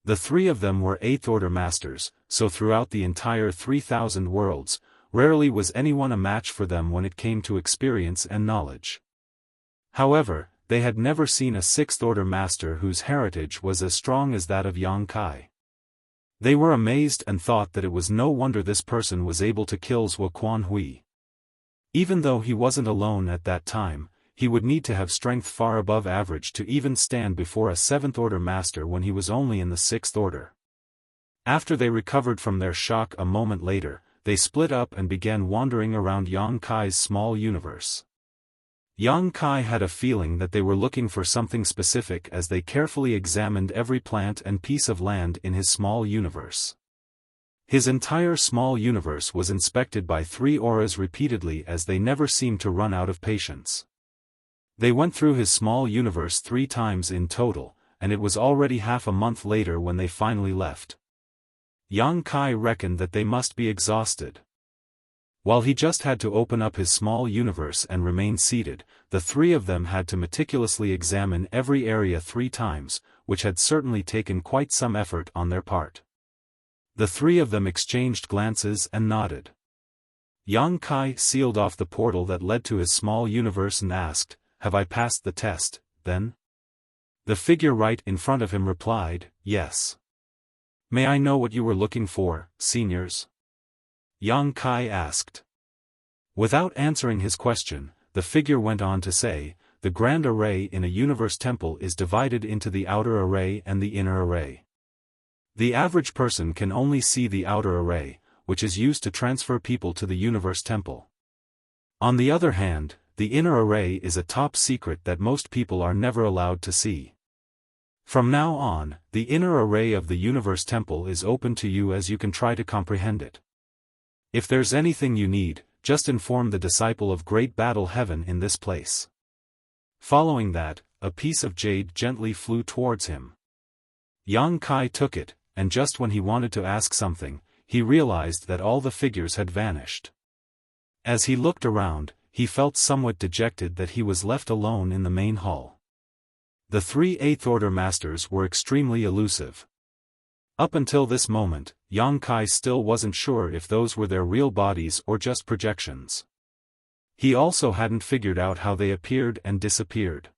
[SPEAKER 1] The three of them were eighth-order masters, so throughout the entire 3,000 worlds, rarely was anyone a match for them when it came to experience and knowledge. However, they had never seen a sixth-order master whose heritage was as strong as that of Yang Kai. They were amazed and thought that it was no wonder this person was able to kill Zhuo Quanhui. Even though he wasn't alone at that time, he would need to have strength far above average to even stand before a seventh-order master when he was only in the sixth order. After they recovered from their shock a moment later, they split up and began wandering around Yang Kai's small universe. Yang Kai had a feeling that they were looking for something specific as they carefully examined every plant and piece of land in his small universe. His entire small universe was inspected by three auras repeatedly as they never seemed to run out of patience. They went through his small universe 3 times in total, and it was already half a month later when they finally left. Yang Kai reckoned that they must be exhausted. While he just had to open up his small universe and remain seated, the three of them had to meticulously examine every area 3 times, which had certainly taken quite some effort on their part. The three of them exchanged glances and nodded. Yang Kai sealed off the portal that led to his small universe and asked, "Have I passed the test, then?" The figure right in front of him replied, "Yes." "May I know what you were looking for, seniors?" Yang Kai asked. Without answering his question, the figure went on to say, "The grand array in a universe temple is divided into the outer array and the inner array. The average person can only see the outer array, which is used to transfer people to the universe temple. On the other hand, the inner array is a top secret that most people are never allowed to see. From now on, the inner array of the Universe Temple is open to you as you can try to comprehend it. If there's anything you need, just inform the disciple of Great Battle Heaven in this place. Following that, a piece of jade gently flew towards him. Yang Kai took it, and just when he wanted to ask something, he realized that all the figures had vanished. As he looked around, he felt somewhat dejected that he was left alone in the main hall. The 3 Eighth Order Masters were extremely elusive. Up until this moment, Yang Kai still wasn't sure if those were their real bodies or just projections. He also hadn't figured out how they appeared and disappeared.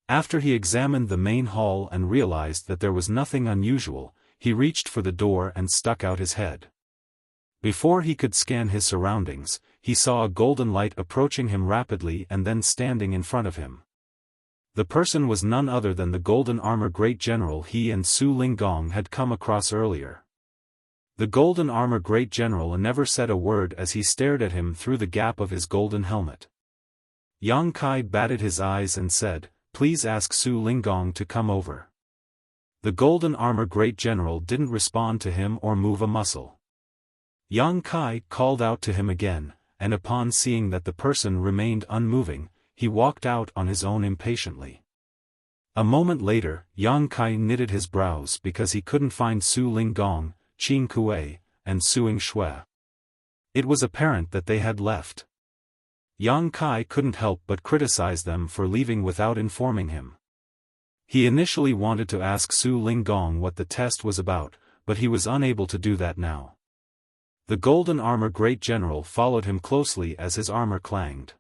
[SPEAKER 1] After he examined the main hall and realized that there was nothing unusual, he reached for the door and stuck out his head. Before he could scan his surroundings, he saw a golden light approaching him rapidly and then standing in front of him. The person was none other than the Golden Armor Great General he and Su Linggong had come across earlier. The Golden Armor Great General never said a word as he stared at him through the gap of his golden helmet. Yang Kai batted his eyes and said, "Please ask Su Linggong to come over." The Golden Armor Great General didn't respond to him or move a muscle. Yang Kai called out to him again, and upon seeing that the person remained unmoving, he walked out on his own impatiently. A moment later, Yang Kai knitted his brows because he couldn't find Su Linggong, Qin Kuei, and Suing Shui. It was apparent that they had left. Yang Kai couldn't help but criticize them for leaving without informing him. He initially wanted to ask Su Linggong what the test was about, but he was unable to do that now. The Golden Armor Great General followed him closely as his armor clanged.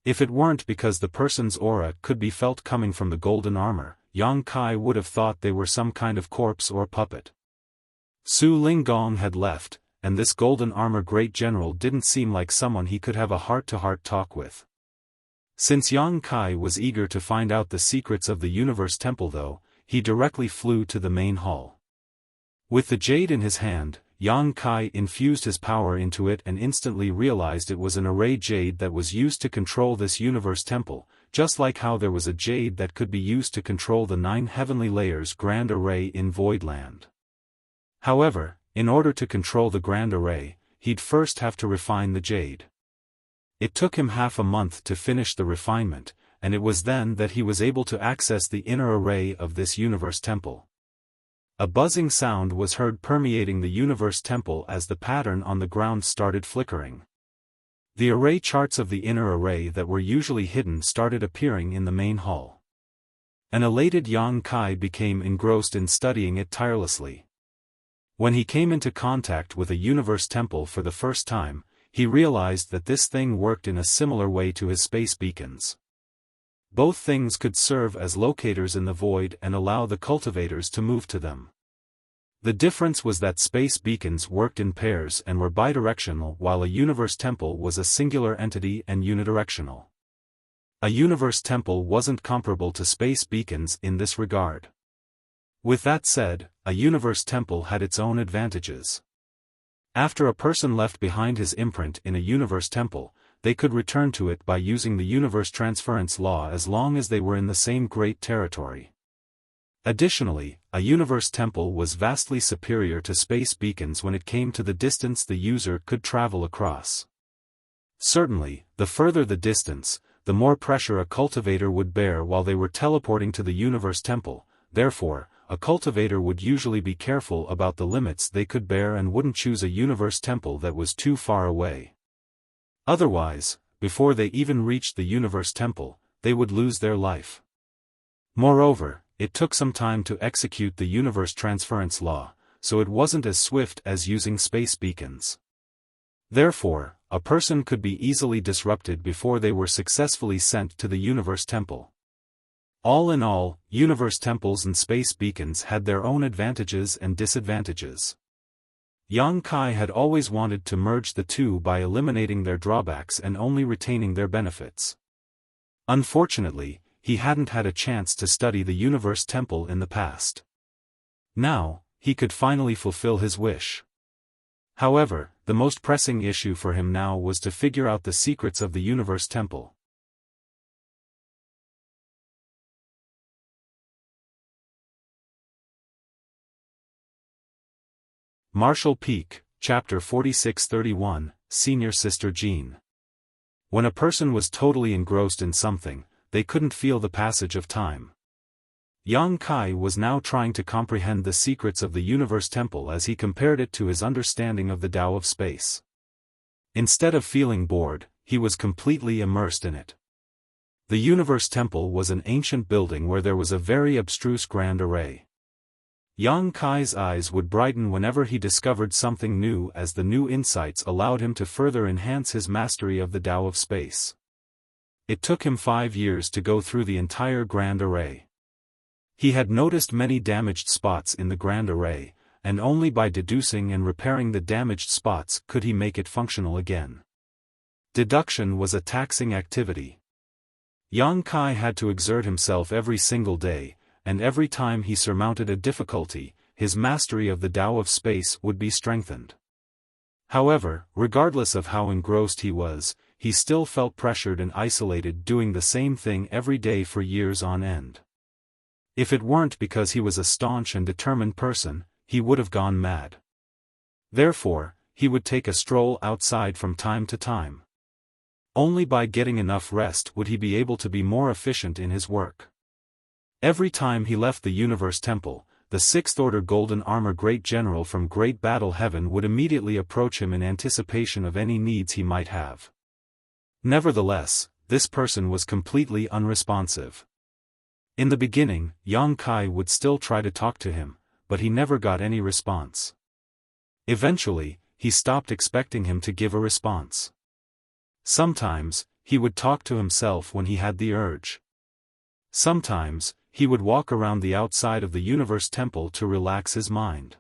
[SPEAKER 1] If it weren't because the person's aura could be felt coming from the golden armor, Yang Kai would have thought they were some kind of corpse or puppet. Su Linggong had left, and this Golden Armor Great General didn't seem like someone he could have a heart-to-heart talk with. Since Yang Kai was eager to find out the secrets of the Universe Temple though, he directly flew to the main hall. With the jade in his hand, Yang Kai infused his power into it and instantly realized it was an array jade that was used to control this Universe Temple, just like how there was a jade that could be used to control the 9 heavenly layers Grand Array in Voidland. However, in order to control the Grand Array, he'd first have to refine the jade. It took him half a month to finish the refinement, and it was then that he was able to access the inner array of this Universe Temple. A buzzing sound was heard permeating the Universe Temple as the pattern on the ground started flickering. The array charts of the inner array that were usually hidden started appearing in the main hall. An elated Yang Kai became engrossed in studying it tirelessly. When he came into contact with a Universe Temple for the first time, he realized that this thing worked in a similar way to his space beacons. Both things could serve as locators in the void and allow the cultivators to move to them. The difference was that space beacons worked in pairs and were bidirectional while a Universe Temple was a singular entity and unidirectional. A Universe Temple wasn't comparable to space beacons in this regard. With that said, a Universe Temple had its own advantages. After a person left behind his imprint in a Universe Temple, they could return to it by using the universe transference law as long as they were in the same great territory. Additionally, a Universe Temple was vastly superior to space beacons when it came to the distance the user could travel across. Certainly, the further the distance, the more pressure a cultivator would bear while they were teleporting to the Universe Temple. Therefore, a cultivator would usually be careful about the limits they could bear and wouldn't choose a Universe Temple that was too far away. Otherwise, before they even reached the Universe Temple, they would lose their life. Moreover, it took some time to execute the universe transference law, so it wasn't as swift as using space beacons. Therefore, a person could be easily disrupted before they were successfully sent to the Universe Temple. All in all, Universe Temples and space beacons had their own advantages and disadvantages. Yang Kai had always wanted to merge the two by eliminating their drawbacks and only retaining their benefits. Unfortunately, he hadn't had a chance to study the Universe Temple in the past. Now, he could finally fulfill his wish. However, the most pressing issue for him now was to figure out the secrets of the Universe Temple. Marshall Peak, Chapter 4631, Senior Sister Jean. When a person was totally engrossed in something, they couldn't feel the passage of time. Yang Kai was now trying to comprehend the secrets of the Universe Temple as he compared it to his understanding of the Tao of space. Instead of feeling bored, he was completely immersed in it. The Universe Temple was an ancient building where there was a very abstruse grand array. Yang Kai's eyes would brighten whenever he discovered something new, as the new insights allowed him to further enhance his mastery of the Tao of space. It took him 5 years to go through the entire grand array. He had noticed many damaged spots in the grand array, and only by deducing and repairing the damaged spots could he make it functional again. Deduction was a taxing activity. Yang Kai had to exert himself every single day, and every time he surmounted a difficulty, his mastery of the Tao of space would be strengthened. However, regardless of how engrossed he was, he still felt pressured and isolated, doing the same thing every day for years on end. If it weren't because he was a staunch and determined person, he would have gone mad. Therefore, he would take a stroll outside from time to time. Only by getting enough rest would he be able to be more efficient in his work. Every time he left the Universe Temple, the Sixth Order Golden Armor Great General from Great Battle Heaven would immediately approach him in anticipation of any needs he might have. Nevertheless, this person was completely unresponsive. In the beginning, Yang Kai would still try to talk to him, but he never got any response. Eventually, he stopped expecting him to give a response. Sometimes, he would talk to himself when he had the urge. Sometimes, he would walk around the outside of the Universe Temple to relax his mind.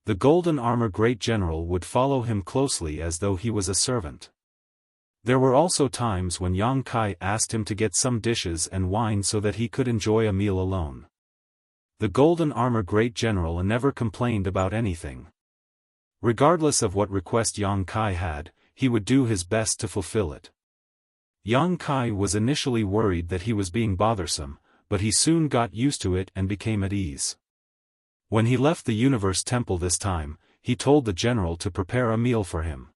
[SPEAKER 1] The Golden Armor Great General would follow him closely as though he was a servant. There were also times when Yang Kai asked him to get some dishes and wine so that he could enjoy a meal alone. The Golden Armor Great General never complained about anything. Regardless of what request Yang Kai had, he would do his best to fulfill it. Yang Kai was initially worried that he was being bothersome, but he soon got used to it and became at ease. When he left the Universe Temple this time, he told the general to prepare a meal for him.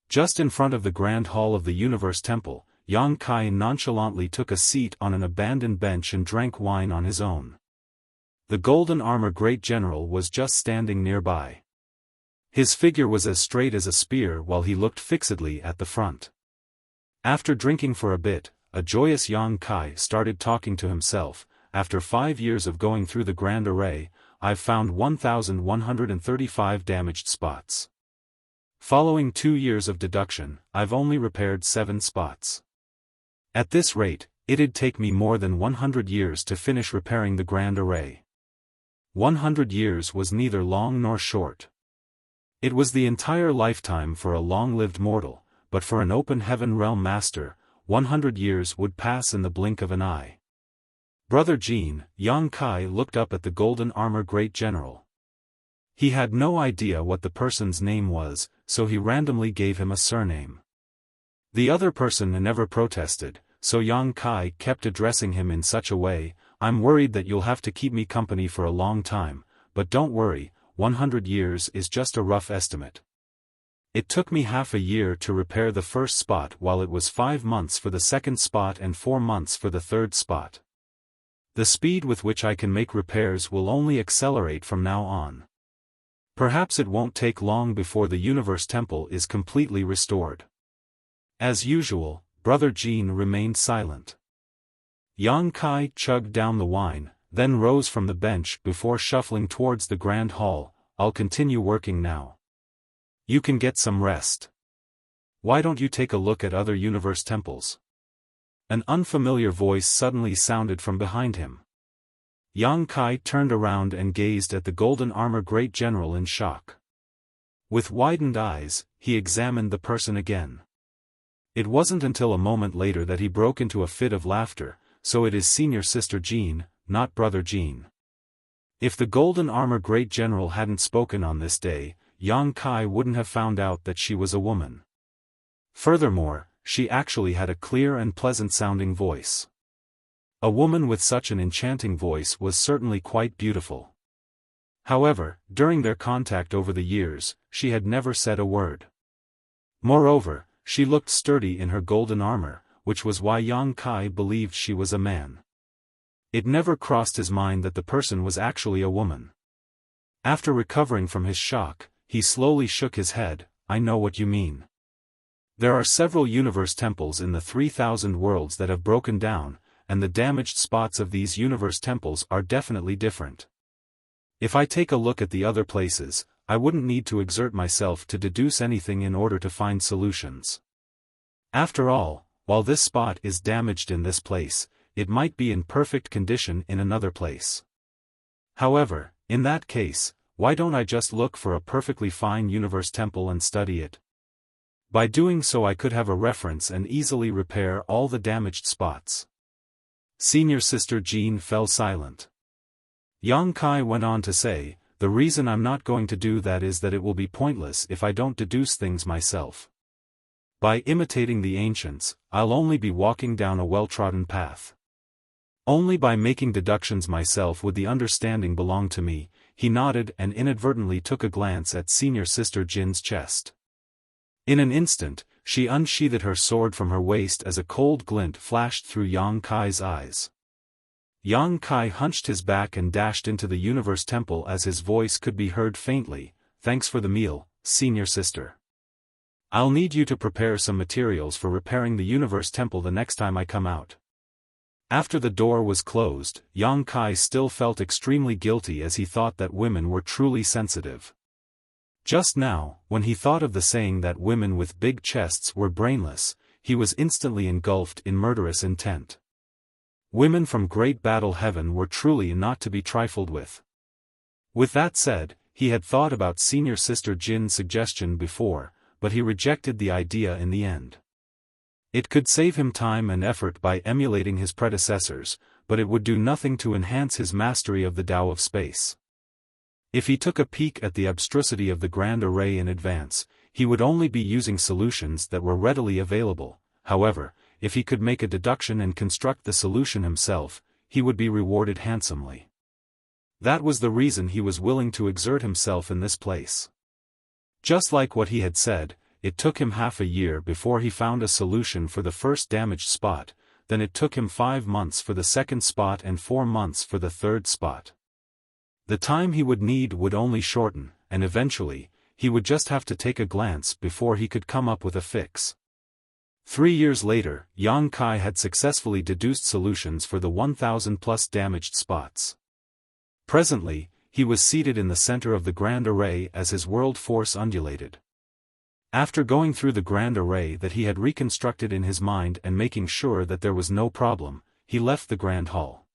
[SPEAKER 1] Just in front of the Grand Hall of the Universe Temple, Yang Kai nonchalantly took a seat on an abandoned bench and drank wine on his own. The Golden Armor Great General was just standing nearby. His figure was as straight as a spear while he looked fixedly at the front. After drinking for a bit, a joyous Yang Kai started talking to himself. After 5 years of going through the Grand Array, I've found 1,135 damaged spots. Following 2 years of deduction, I've only repaired 7 spots. At this rate, it'd take me more than 100 years to finish repairing the Grand Array. 100 years was neither long nor short. It was the entire lifetime for a long-lived mortal, but for an open heaven realm master, 100 years would pass in the blink of an eye. Brother Jean, Yang Kai looked up at the Golden Armor Great General. He had no idea what the person's name was, so he randomly gave him a surname. The other person never protested, so Yang Kai kept addressing him in such a way, "I'm worried that you'll have to keep me company for a long time, but don't worry, 100 years is just a rough estimate. It took me half a year to repair the first spot while it was 5 months for the second spot and 4 months for the third spot. The speed with which I can make repairs will only accelerate from now on. Perhaps it won't take long before the Universe Temple is completely restored." As usual, Brother Jean remained silent. Yang Kai chugged down the wine, then rose from the bench before shuffling towards the Grand Hall. "I'll continue working now. You can get some rest. Why don't you take a look at other Universe Temples?" An unfamiliar voice suddenly sounded from behind him. Yang Kai turned around and gazed at the Golden Armor Great General in shock. With widened eyes, he examined the person again. It wasn't until a moment later that he broke into a fit of laughter. "So it is Senior Sister Jean, not Brother Jean." If the Golden Armor Great General hadn't spoken on this day, Yang Kai wouldn't have found out that she was a woman. Furthermore, she actually had a clear and pleasant-sounding voice. A woman with such an enchanting voice was certainly quite beautiful. However, during their contact over the years, she had never said a word. Moreover, she looked sturdy in her golden armor, which was why Yang Kai believed she was a man. It never crossed his mind that the person was actually a woman. After recovering from his shock, he slowly shook his head. I know what you mean. There are several universe temples in the 3,000 worlds that have broken down, and the damaged spots of these universe temples are definitely different. If I take a look at the other places, I wouldn't need to exert myself to deduce anything in order to find solutions. After all, while this spot is damaged in this place, it might be in perfect condition in another place. However, in that case, why don't I just look for a perfectly fine universe temple and study it? By doing so I could have a reference and easily repair all the damaged spots. Senior Sister Jean fell silent. Yang Kai went on to say, the reason I'm not going to do that is that it will be pointless if I don't deduce things myself. By imitating the ancients, I'll only be walking down a well-trodden path. Only by making deductions myself would the understanding belong to me. He nodded and inadvertently took a glance at Senior Sister Jin's chest. In an instant, she unsheathed her sword from her waist as a cold glint flashed through Yang Kai's eyes. Yang Kai hunched his back and dashed into the universe temple as his voice could be heard faintly. Thanks for the meal, Senior Sister. I'll need you to prepare some materials for repairing the universe temple the next time I come out. After the door was closed, Yang Kai still felt extremely guilty as he thought that women were truly sensitive. Just now, when he thought of the saying that women with big chests were brainless, he was instantly engulfed in murderous intent. Women from Great Battle Heaven were truly not to be trifled with. With that said, he had thought about Senior Sister Jin's suggestion before, but he rejected the idea in the end. It could save him time and effort by emulating his predecessors, but it would do nothing to enhance his mastery of the Tao of space. If he took a peek at the abstrusity of the grand array in advance, he would only be using solutions that were readily available. However, if he could make a deduction and construct the solution himself, he would be rewarded handsomely. That was the reason he was willing to exert himself in this place. Just like what he had said, it took him half a year before he found a solution for the first damaged spot, then it took him 5 months for the second spot and 4 months for the third spot. The time he would need would only shorten, and eventually, he would just have to take a glance before he could come up with a fix. 3 years later, Yang Kai had successfully deduced solutions for the 1,000+ damaged spots. Presently, he was seated in the center of the grand array as his world force undulated. After going through the grand array that he had reconstructed in his mind and making sure that there was no problem, he left the grand hall.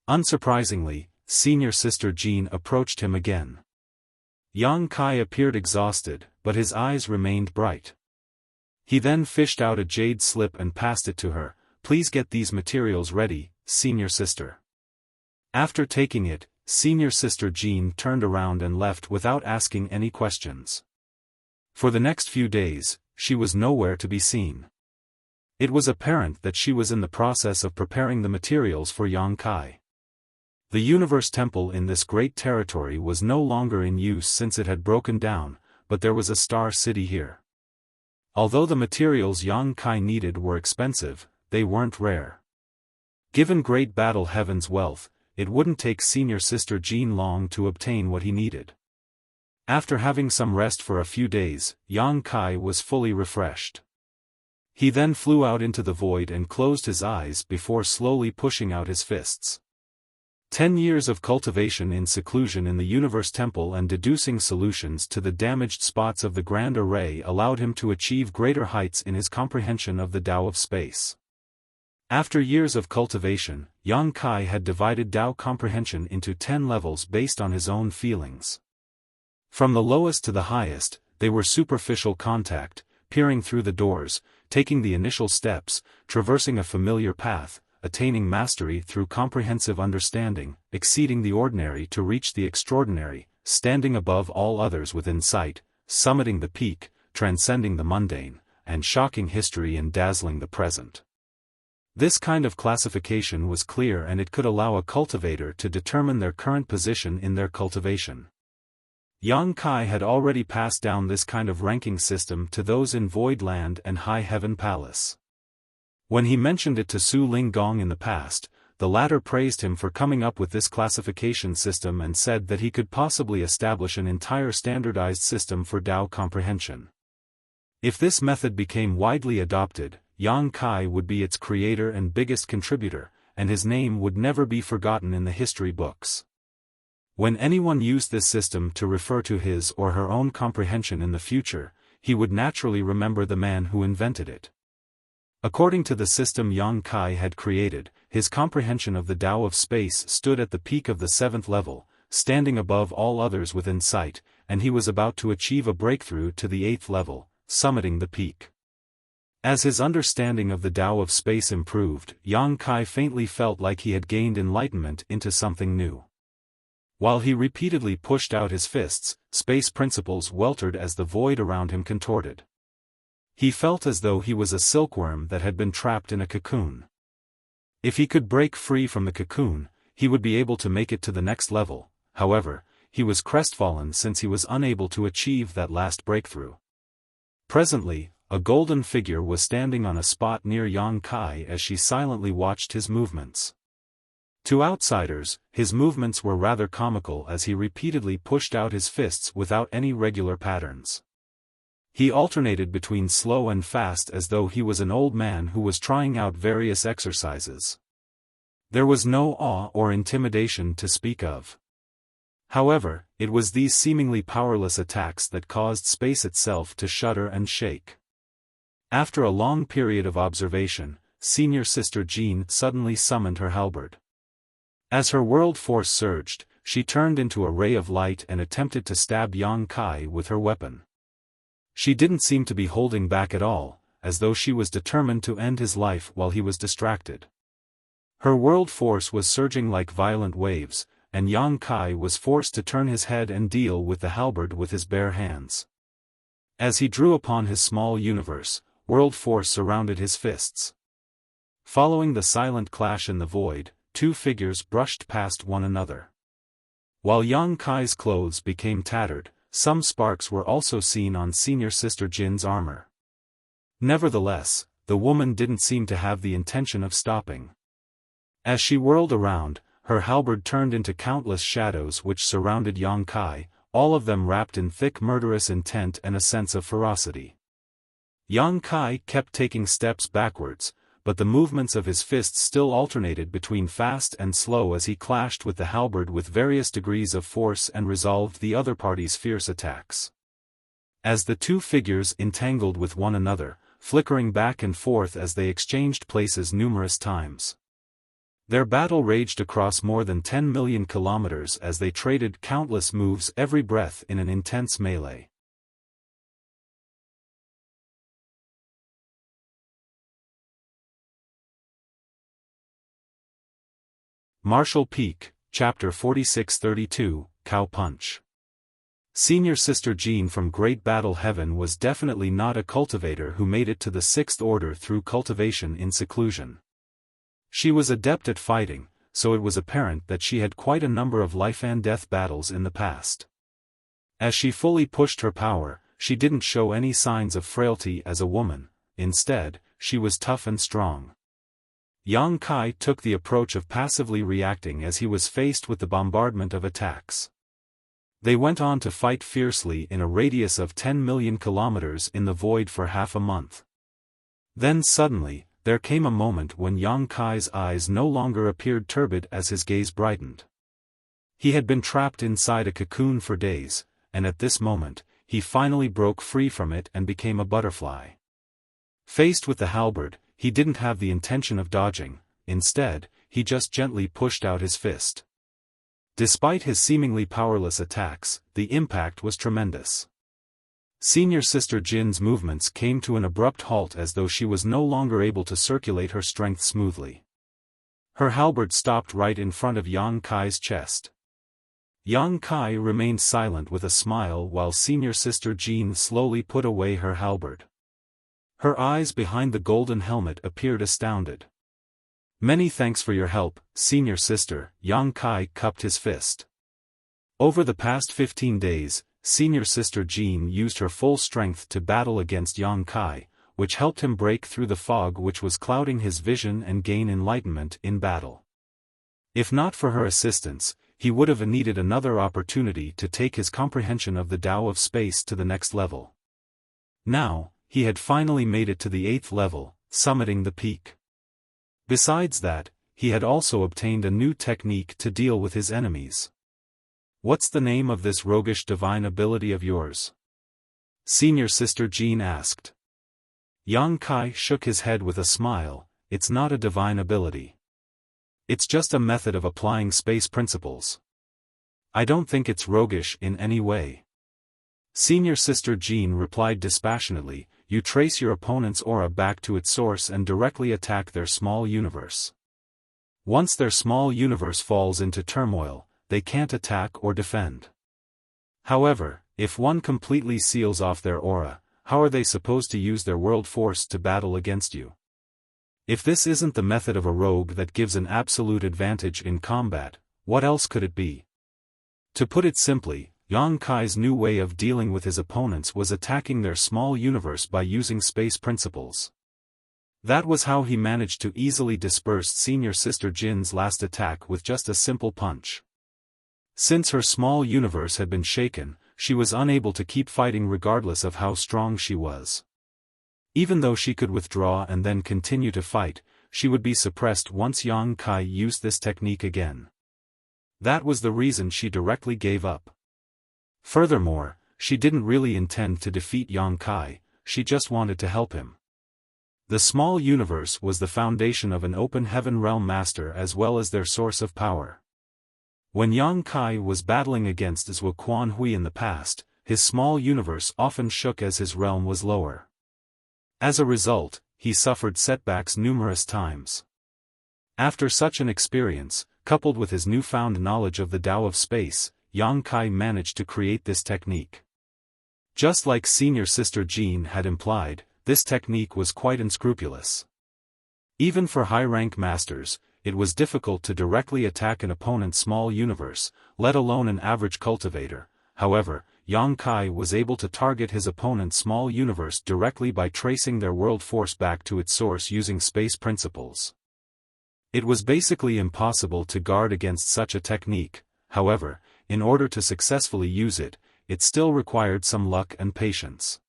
[SPEAKER 1] Unsurprisingly, Senior Sister Jean approached him again. Yang Kai appeared exhausted, but his eyes remained bright. He then fished out a jade slip and passed it to her. Please get these materials ready, Senior Sister. After taking it, Senior Sister Jean turned around and left without asking any questions. For the next few days, she was nowhere to be seen. It was apparent that she was in the process of preparing the materials for Yang Kai. The universe temple in this great territory was no longer in use since it had broken down, but there was a star city here. Although the materials Yang Kai needed were expensive, they weren't rare. Given Great Battle Heaven's wealth, it wouldn't take Senior Sister Jean long to obtain what he needed. After having some rest for a few days, Yang Kai was fully refreshed. He then flew out into the void and closed his eyes before slowly pushing out his fists. 10 years of cultivation in seclusion in the universe temple and deducing solutions to the damaged spots of the grand array allowed him to achieve greater heights in his comprehension of the Tao of space. After years of cultivation, Yang Kai had divided Tao comprehension into 10 levels based on his own feelings. From the lowest to the highest, they were superficial contact, peering through the doors, taking the initial steps, traversing a familiar path, attaining mastery through comprehensive understanding, exceeding the ordinary to reach the extraordinary, standing above all others within sight, summiting the peak, transcending the mundane, and shocking history and dazzling the present. This kind of classification was clear, and it could allow a cultivator to determine their current position in their cultivation. Yang Kai had already passed down this kind of ranking system to those in Void Land and High Heaven Palace. When he mentioned it to Su Linggong in the past, the latter praised him for coming up with this classification system and said that he could possibly establish an entire standardized system for Tao comprehension. If this method became widely adopted, Yang Kai would be its creator and biggest contributor, and his name would never be forgotten in the history books. When anyone used this system to refer to his or her own comprehension in the future, he would naturally remember the man who invented it. According to the system Yang Kai had created, his comprehension of the Tao of space stood at the peak of the 7th level, standing above all others within sight, and he was about to achieve a breakthrough to the 8th level, summiting the peak. As his understanding of the Tao of space improved, Yang Kai faintly felt like he had gained enlightenment into something new. While he repeatedly pushed out his fists, space principles weltered as the void around him contorted. He felt as though he was a silkworm that had been trapped in a cocoon. If he could break free from the cocoon, he would be able to make it to the next level. However, he was crestfallen since he was unable to achieve that last breakthrough. Presently, a golden figure was standing on a spot near Yang Kai as she silently watched his movements. To outsiders, his movements were rather comical as he repeatedly pushed out his fists without any regular patterns. He alternated between slow and fast as though he was an old man who was trying out various exercises. There was no awe or intimidation to speak of. However, it was these seemingly powerless attacks that caused space itself to shudder and shake. After a long period of observation, Senior Sister Jean suddenly summoned her halberd. As her world force surged, she turned into a ray of light and attempted to stab Yang Kai with her weapon. She didn't seem to be holding back at all, as though she was determined to end his life while he was distracted. Her world force was surging like violent waves, and Yang Kai was forced to turn his head and deal with the halberd with his bare hands. As he drew upon his small universe, world force surrounded his fists. Following the silent clash in the void, two figures brushed past one another. While Yang Kai's clothes became tattered, some sparks were also seen on Senior Sister Jin's armor. Nevertheless, the woman didn't seem to have the intention of stopping. As she whirled around, her halberd turned into countless shadows which surrounded Yang Kai, all of them wrapped in thick murderous intent and a sense of ferocity. Yang Kai kept taking steps backwards, but the movements of his fists still alternated between fast and slow as he clashed with the halberd with various degrees of force and resolved the other party's fierce attacks. As the two figures entangled with one another, flickering back and forth as they exchanged places numerous times. Their battle raged across more than 10 million kilometers as they traded countless moves every breath in an intense melee. Martial Peak, Chapter 4632, Cow Punch. Senior Sister Jean from Great Battle Heaven was definitely not a cultivator who made it to the 6th order through cultivation in seclusion. She was adept at fighting, so it was apparent that she had quite a number of life-and-death battles in the past. As she fully pushed her power, she didn't show any signs of frailty as a woman. Instead, she was tough and strong. Yang Kai took the approach of passively reacting as he was faced with the bombardment of attacks. They went on to fight fiercely in a radius of 10 million kilometers in the void for half a month. Then suddenly, there came a moment when Yang Kai's eyes no longer appeared turbid as his gaze brightened. He had been trapped inside a cocoon for days, and at this moment, he finally broke free from it and became a butterfly. Faced with the halberd, he didn't have the intention of dodging. Instead, he just gently pushed out his fist. Despite his seemingly powerless attacks, the impact was tremendous. Senior Sister Jin's movements came to an abrupt halt as though she was no longer able to circulate her strength smoothly. Her halberd stopped right in front of Yang Kai's chest. Young Kai remained silent with a smile while senior sister Jean slowly put away her halberd. Her eyes behind the golden helmet appeared astounded. Many thanks for your help, senior sister, Young Kai cupped his fist. Over the past 15 days, senior sister Jean used her full strength to battle against Young Kai, which helped him break through the fog which was clouding his vision and gain enlightenment in battle. If not for her assistance, he would have needed another opportunity to take his comprehension of the Tao of space to the next level. Now, he had finally made it to the 8th level, summiting the peak. Besides that, he had also obtained a new technique to deal with his enemies. What's the name of this roguish divine ability of yours? Senior sister Jean asked. Yang Kai shook his head with a smile. It's not a divine ability. It's just a method of applying space principles. I don't think it's roguish in any way. Senior sister Jean replied dispassionately, you trace your opponent's aura back to its source and directly attack their small universe. Once their small universe falls into turmoil, they can't attack or defend. However, if one completely seals off their aura, how are they supposed to use their world force to battle against you? If this isn't the method of a rogue that gives an absolute advantage in combat, what else could it be? To put it simply, Yang Kai's new way of dealing with his opponents was attacking their small universe by using space principles. That was how he managed to easily disperse senior sister Jin's last attack with just a simple punch. Since her small universe had been shaken, she was unable to keep fighting regardless of how strong she was. Even though she could withdraw and then continue to fight, she would be suppressed once Yang Kai used this technique again. That was the reason she directly gave up. Furthermore, she didn't really intend to defeat Yang Kai, she just wanted to help him. The small universe was the foundation of an open heaven realm master as well as their source of power. When Yang Kai was battling against Zuoquan Hui in the past, his small universe often shook as his realm was lower. As a result, he suffered setbacks numerous times. After such an experience, coupled with his newfound knowledge of the Tao of space, Yang Kai managed to create this technique. Just like senior sister Jean had implied, this technique was quite unscrupulous. Even for high-rank masters, it was difficult to directly attack an opponent's small universe, let alone an average cultivator. However, Yang Kai was able to target his opponent's small universe directly by tracing their world force back to its source using space principles. It was basically impossible to guard against such a technique. However, in order to successfully use it, it still required some luck and patience.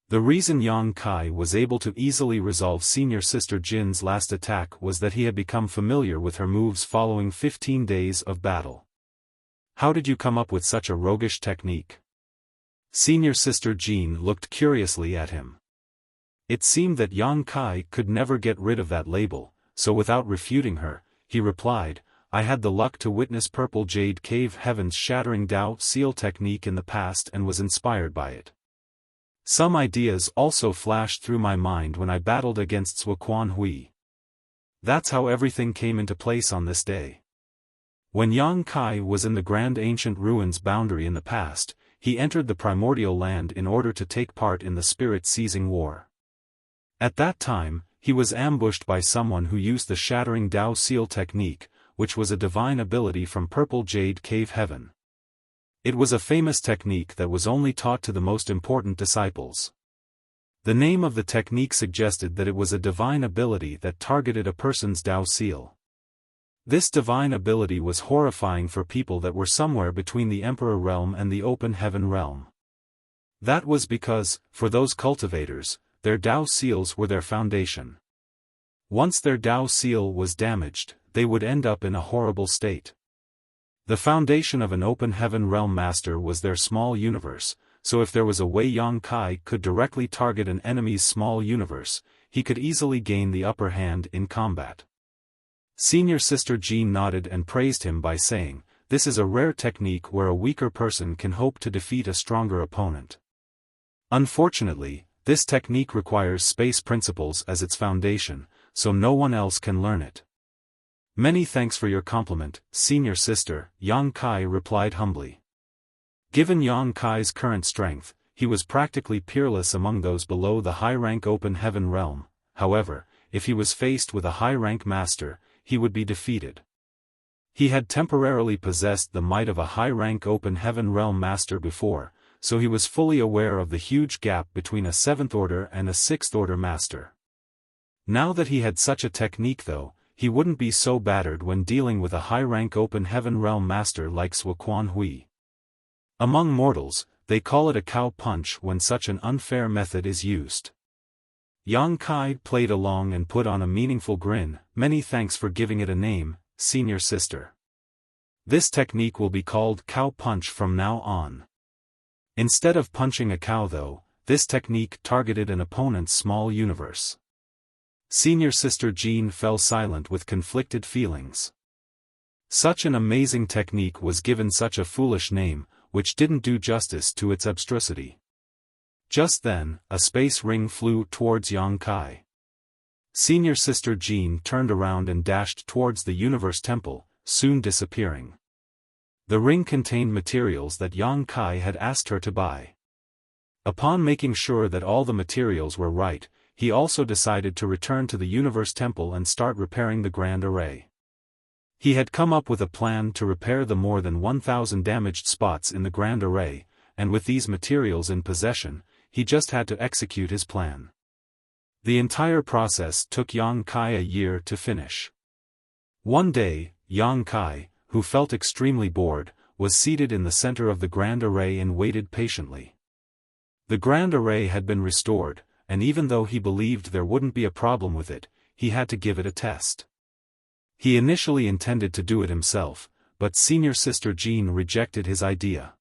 [SPEAKER 1] The reason Yang Kai was able to easily resolve senior sister Jin's last attack was that he had become familiar with her moves following 15 days of battle. How did you come up with such a roguish technique? Senior sister Jean looked curiously at him. It seemed that Yang Kai could never get rid of that label, so without refuting her, he replied, I had the luck to witness Purple Jade Cave Heaven's shattering Tao seal technique in the past and was inspired by it. Some ideas also flashed through my mind when I battled against Zuoquan Hui. That's how everything came into place on this day. When Yang Kai was in the Grand Ancient Ruins boundary in the past, he entered the Primordial Land in order to take part in the Spirit-Seizing War. At that time, he was ambushed by someone who used the Shattering Tao Seal technique, which was a divine ability from Purple Jade Cave Heaven. It was a famous technique that was only taught to the most important disciples. The name of the technique suggested that it was a divine ability that targeted a person's Tao seal. This divine ability was horrifying for people that were somewhere between the Emperor realm and the Open Heaven realm. That was because, for those cultivators, their Tao seals were their foundation. Once their Tao seal was damaged, they would end up in a horrible state. The foundation of an Open Heaven realm master was their small universe, so if there was a way Yang Kai could directly target an enemy's small universe, he could easily gain the upper hand in combat. Senior sister Jean nodded and praised him by saying, this is a rare technique where a weaker person can hope to defeat a stronger opponent. Unfortunately, this technique requires space principles as its foundation, so no one else can learn it. Many thanks for your compliment, senior sister, Yang Kai replied humbly. Given Yang Kai's current strength, he was practically peerless among those below the high-rank open heaven realm. However, if he was faced with a high-rank master, he would be defeated. He had temporarily possessed the might of a high-rank open heaven realm master before, so he was fully aware of the huge gap between a 7th order and a 6th order master. Now that he had such a technique though, he wouldn't be so battered when dealing with a high-rank open heaven realm master like Suoquan Hui. Among mortals, they call it a cow punch when such an unfair method is used. Yang Kai played along and put on a meaningful grin. Many thanks for giving it a name, senior sister. This technique will be called cow punch from now on. Instead of punching a cow though, this technique targeted an opponent's small universe. Senior sister Jean fell silent with conflicted feelings. Such an amazing technique was given such a foolish name, which didn't do justice to its abstrusity. Just then, a space ring flew towards Yang Kai. Senior sister Jean turned around and dashed towards the universe temple, soon disappearing. The ring contained materials that Yang Kai had asked her to buy. Upon making sure that all the materials were right, he also decided to return to the universe temple and start repairing the grand array. He had come up with a plan to repair the more than 1,000 damaged spots in the grand array, and with these materials in possession, he just had to execute his plan. The entire process took Yang Kai a year to finish. One day, Yang Kai, who felt extremely bored, was seated in the center of the grand array and waited patiently. The grand array had been restored, and even though he believed there wouldn't be a problem with it, he had to give it a test. He initially intended to do it himself, but senior sister Jean rejected his idea.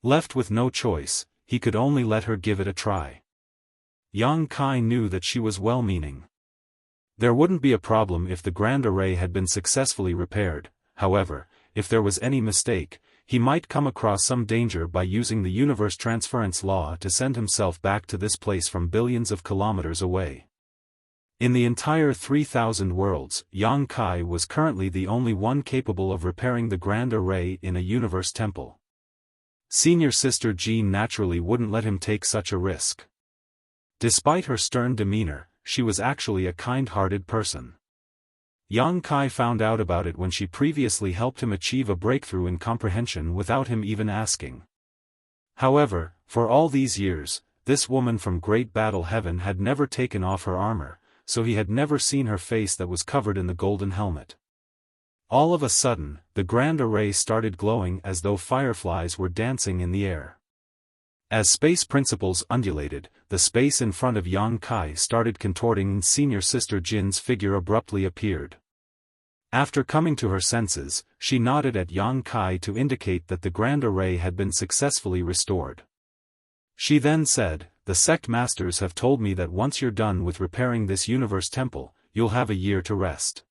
[SPEAKER 1] Left with no choice, he could only let her give it a try. Yang Kai knew that she was well-meaning. There wouldn't be a problem if the grand array had been successfully repaired. However, if there was any mistake, he might come across some danger by using the universe transference law to send himself back to this place from billions of kilometers away. In the entire 3,000 worlds, Yang Kai was currently the only one capable of repairing the grand array in a universe temple. Senior sister Jean naturally wouldn't let him take such a risk. Despite her stern demeanor, she was actually a kind-hearted person. Yang Kai found out about it when she previously helped him achieve a breakthrough in comprehension without him even asking. However, for all these years, this woman from Great Battle Heaven had never taken off her armor, so he had never seen her face that was covered in the golden helmet. All of a sudden, the grand array started glowing as though fireflies were dancing in the air. As space principles undulated, the space in front of Yang Kai started contorting and senior sister Jin's figure abruptly appeared. After coming to her senses, she nodded at Yang Kai to indicate that the grand array had been successfully restored. She then said, "The sect masters have told me that once you're done with repairing this universe temple, you'll have a year to rest.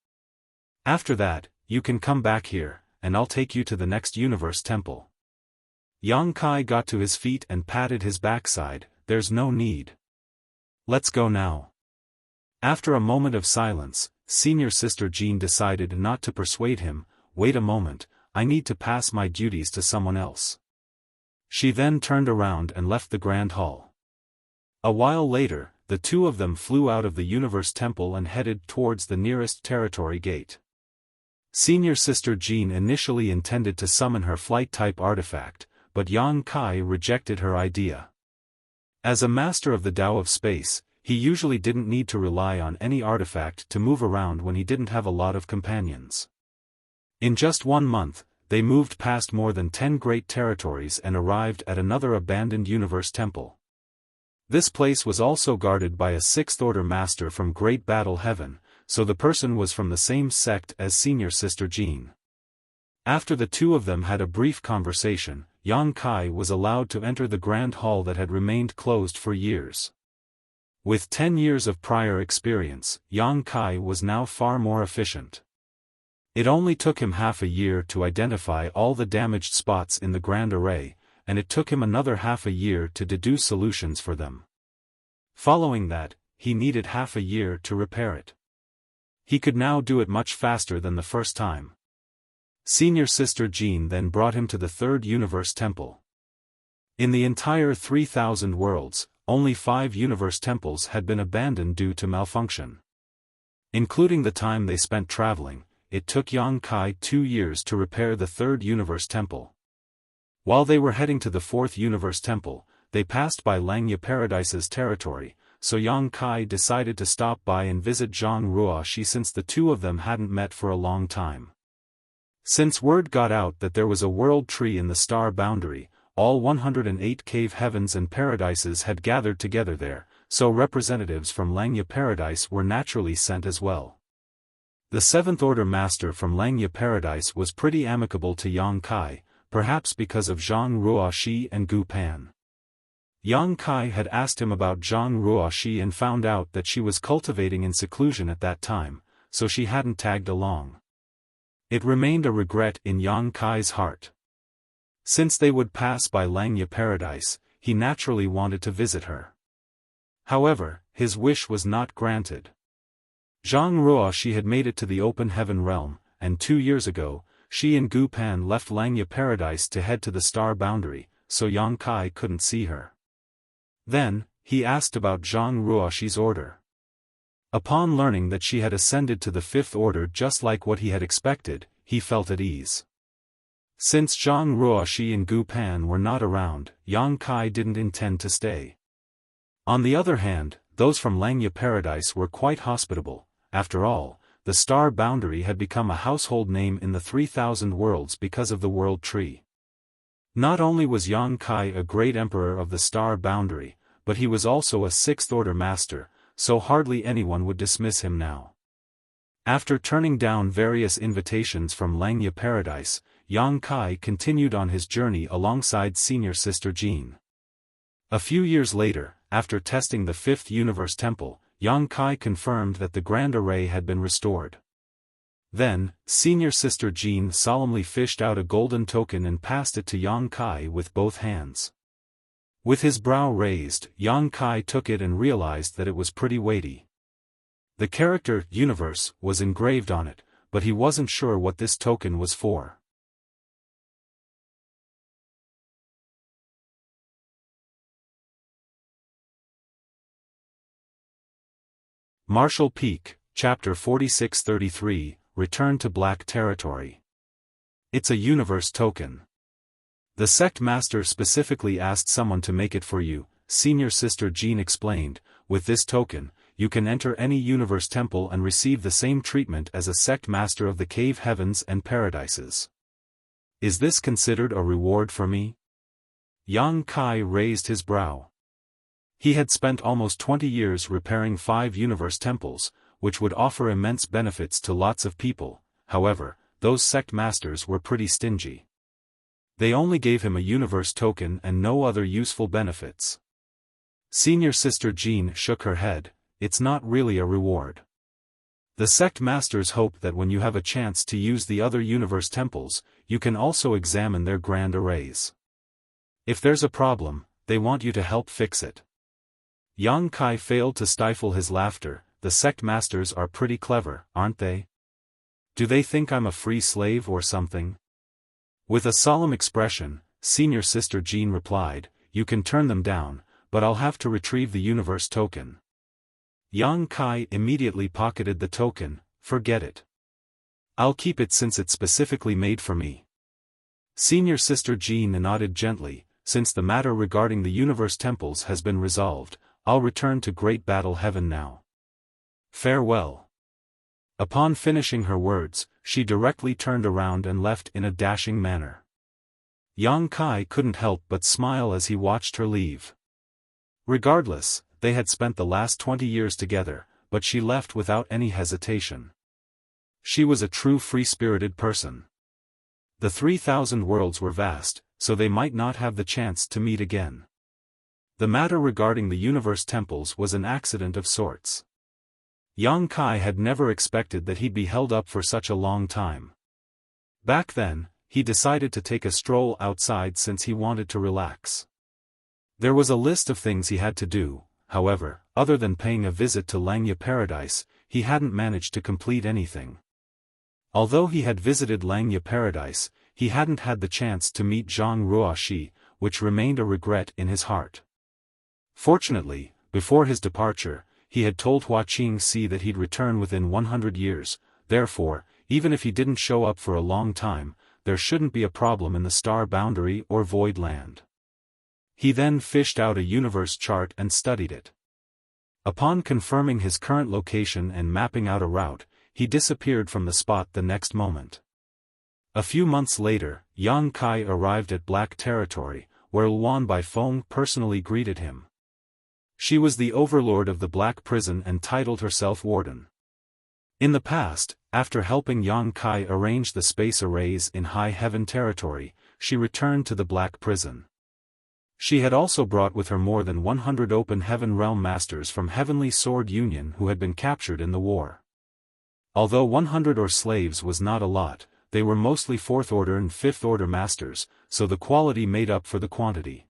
[SPEAKER 1] After that, you can come back here, and I'll take you to the next universe temple." Yang Kai got to his feet and patted his backside. "There's no need. Let's go now." After a moment of silence, senior sister Jean decided not to persuade him. "Wait a moment, I need to pass my duties to someone else." She then turned around and left the grand hall. A while later, the two of them flew out of the universe temple and headed towards the nearest territory gate. Senior sister Jean initially intended to summon her flight-type artifact, but Yang Kai rejected her idea. As a master of the Tao of space, he usually didn't need to rely on any artifact to move around when he didn't have a lot of companions. In just 1 month, they moved past more than 10 great territories and arrived at another abandoned universe temple. This place was also guarded by a 6th-order master from Great Battle Heaven, so the person was from the same sect as senior sister Jean. After the two of them had a brief conversation, Yang Kai was allowed to enter the grand hall that had remained closed for years. With 10 years of prior experience, Yang Kai was now far more efficient. It only took him half a year to identify all the damaged spots in the grand array, and it took him another half a year to deduce solutions for them. Following that, he needed half a year to repair it. He could now do it much faster than the first time. Senior Sister Jean then brought him to the third universe temple. In the entire 3,000 worlds, only 5 universe temples had been abandoned due to malfunction. Including the time they spent traveling, it took Yang Kai 2 years to repair the third universe temple. While they were heading to the fourth universe temple, they passed by Langya Paradise's territory, so Yang Kai decided to stop by and visit Zhang Ruoxi since the two of them hadn't met for a long time. Since word got out that there was a world tree in the star boundary, all 108 cave heavens and paradises had gathered together there, so representatives from Langya Paradise were naturally sent as well. The Seventh Order Master from Langya Paradise was pretty amicable to Yang Kai, perhaps because of Zhang Ruoxi and Gu Pan. Yang Kai had asked him about Zhang Ruoxi and found out that she was cultivating in seclusion at that time, so she hadn't tagged along. It remained a regret in Yang Kai's heart. Since they would pass by Langya Paradise, he naturally wanted to visit her. However, his wish was not granted. Zhang Ruoxi had made it to the open heaven realm, and 2 years ago, she and Gu Pan left Langya Paradise to head to the star boundary, so Yang Kai couldn't see her. Then, he asked about Zhang Ruoxi's order. Upon learning that she had ascended to the fifth order just like what he had expected, he felt at ease. Since Zhang Ruoxi and Gu Pan were not around, Yang Kai didn't intend to stay. On the other hand, those from Langya Paradise were quite hospitable. After all, the star boundary had become a household name in the 3,000 worlds because of the world tree. Not only was Yang Kai a great emperor of the star boundary, but he was also a sixth order master, so hardly anyone would dismiss him now. After turning down various invitations from Langya Paradise, Yang Kai continued on his journey alongside Senior Sister Jean. A few years later, after testing the fifth universe temple, Yang Kai confirmed that the Grand Array had been restored. Then, Senior Sister Jean solemnly fished out a golden token and passed it to Yang Kai with both hands. With his brow raised, Yang Kai took it and realized that it was pretty weighty. The character, Universe, was engraved on it, but he wasn't sure what this token was for. Marshall Peak, Chapter 4633, Return to Black Territory. It's a universe token. The sect master specifically asked someone to make it for you, Senior Sister Jean explained. With this token, you can enter any universe temple and receive the same treatment as a sect master of the cave heavens and paradises. Is this considered a reward for me? Yang Kai raised his brow. He had spent almost 20 years repairing 5 universe temples, which would offer immense benefits to lots of people. However, those sect masters were pretty stingy. They only gave him a universe token and no other useful benefits. Senior Sister Jean shook her head. It's not really a reward. The sect masters hope that when you have a chance to use the other universe temples, you can also examine their grand arrays. If there's a problem, they want you to help fix it. Yang Kai failed to stifle his laughter. The sect masters are pretty clever, aren't they? Do they think I'm a free slave or something? With a solemn expression, Senior Sister Jean replied, you can turn them down, but I'll have to retrieve the universe token. Yang Kai immediately pocketed the token. Forget it. I'll keep it since it's specifically made for me. Senior Sister Jean nodded gently. Since the matter regarding the universe temples has been resolved, I'll return to Great Battle Heaven now. Farewell. Upon finishing her words, she directly turned around and left in a dashing manner. Yang Kai couldn't help but smile as he watched her leave. Regardless, they had spent the last 20 years together, but she left without any hesitation. She was a true free-spirited person. The 3,000 worlds were vast, so they might not have the chance to meet again. The matter regarding the universe temples was an accident of sorts. Yang Kai had never expected that he'd be held up for such a long time. Back then, he decided to take a stroll outside since he wanted to relax. There was a list of things he had to do, however, other than paying a visit to Langya Paradise, he hadn't managed to complete anything. Although he had visited Langya Paradise, he hadn't had the chance to meet Zhang Ruoxi, which remained a regret in his heart. Fortunately, before his departure, he had told Hua Qingxi that he'd return within 100 years, therefore, even if he didn't show up for a long time, there shouldn't be a problem in the star boundary or void land. He then fished out a universe chart and studied it. Upon confirming his current location and mapping out a route, he disappeared from the spot the next moment. A few months later, Yang Kai arrived at Black Territory, where Luan Baifeng personally greeted him. She was the overlord of the Black Prison and titled herself Warden. In the past, after helping Yang Kai arrange the space arrays in High Heaven Territory, she returned to the Black Prison. She had also brought with her more than 100 Open Heaven Realm Masters from Heavenly Sword Union who had been captured in the war. Although 100 or slaves was not a lot, they were mostly 4th Order and 5th Order Masters, so the quality made up for the quantity.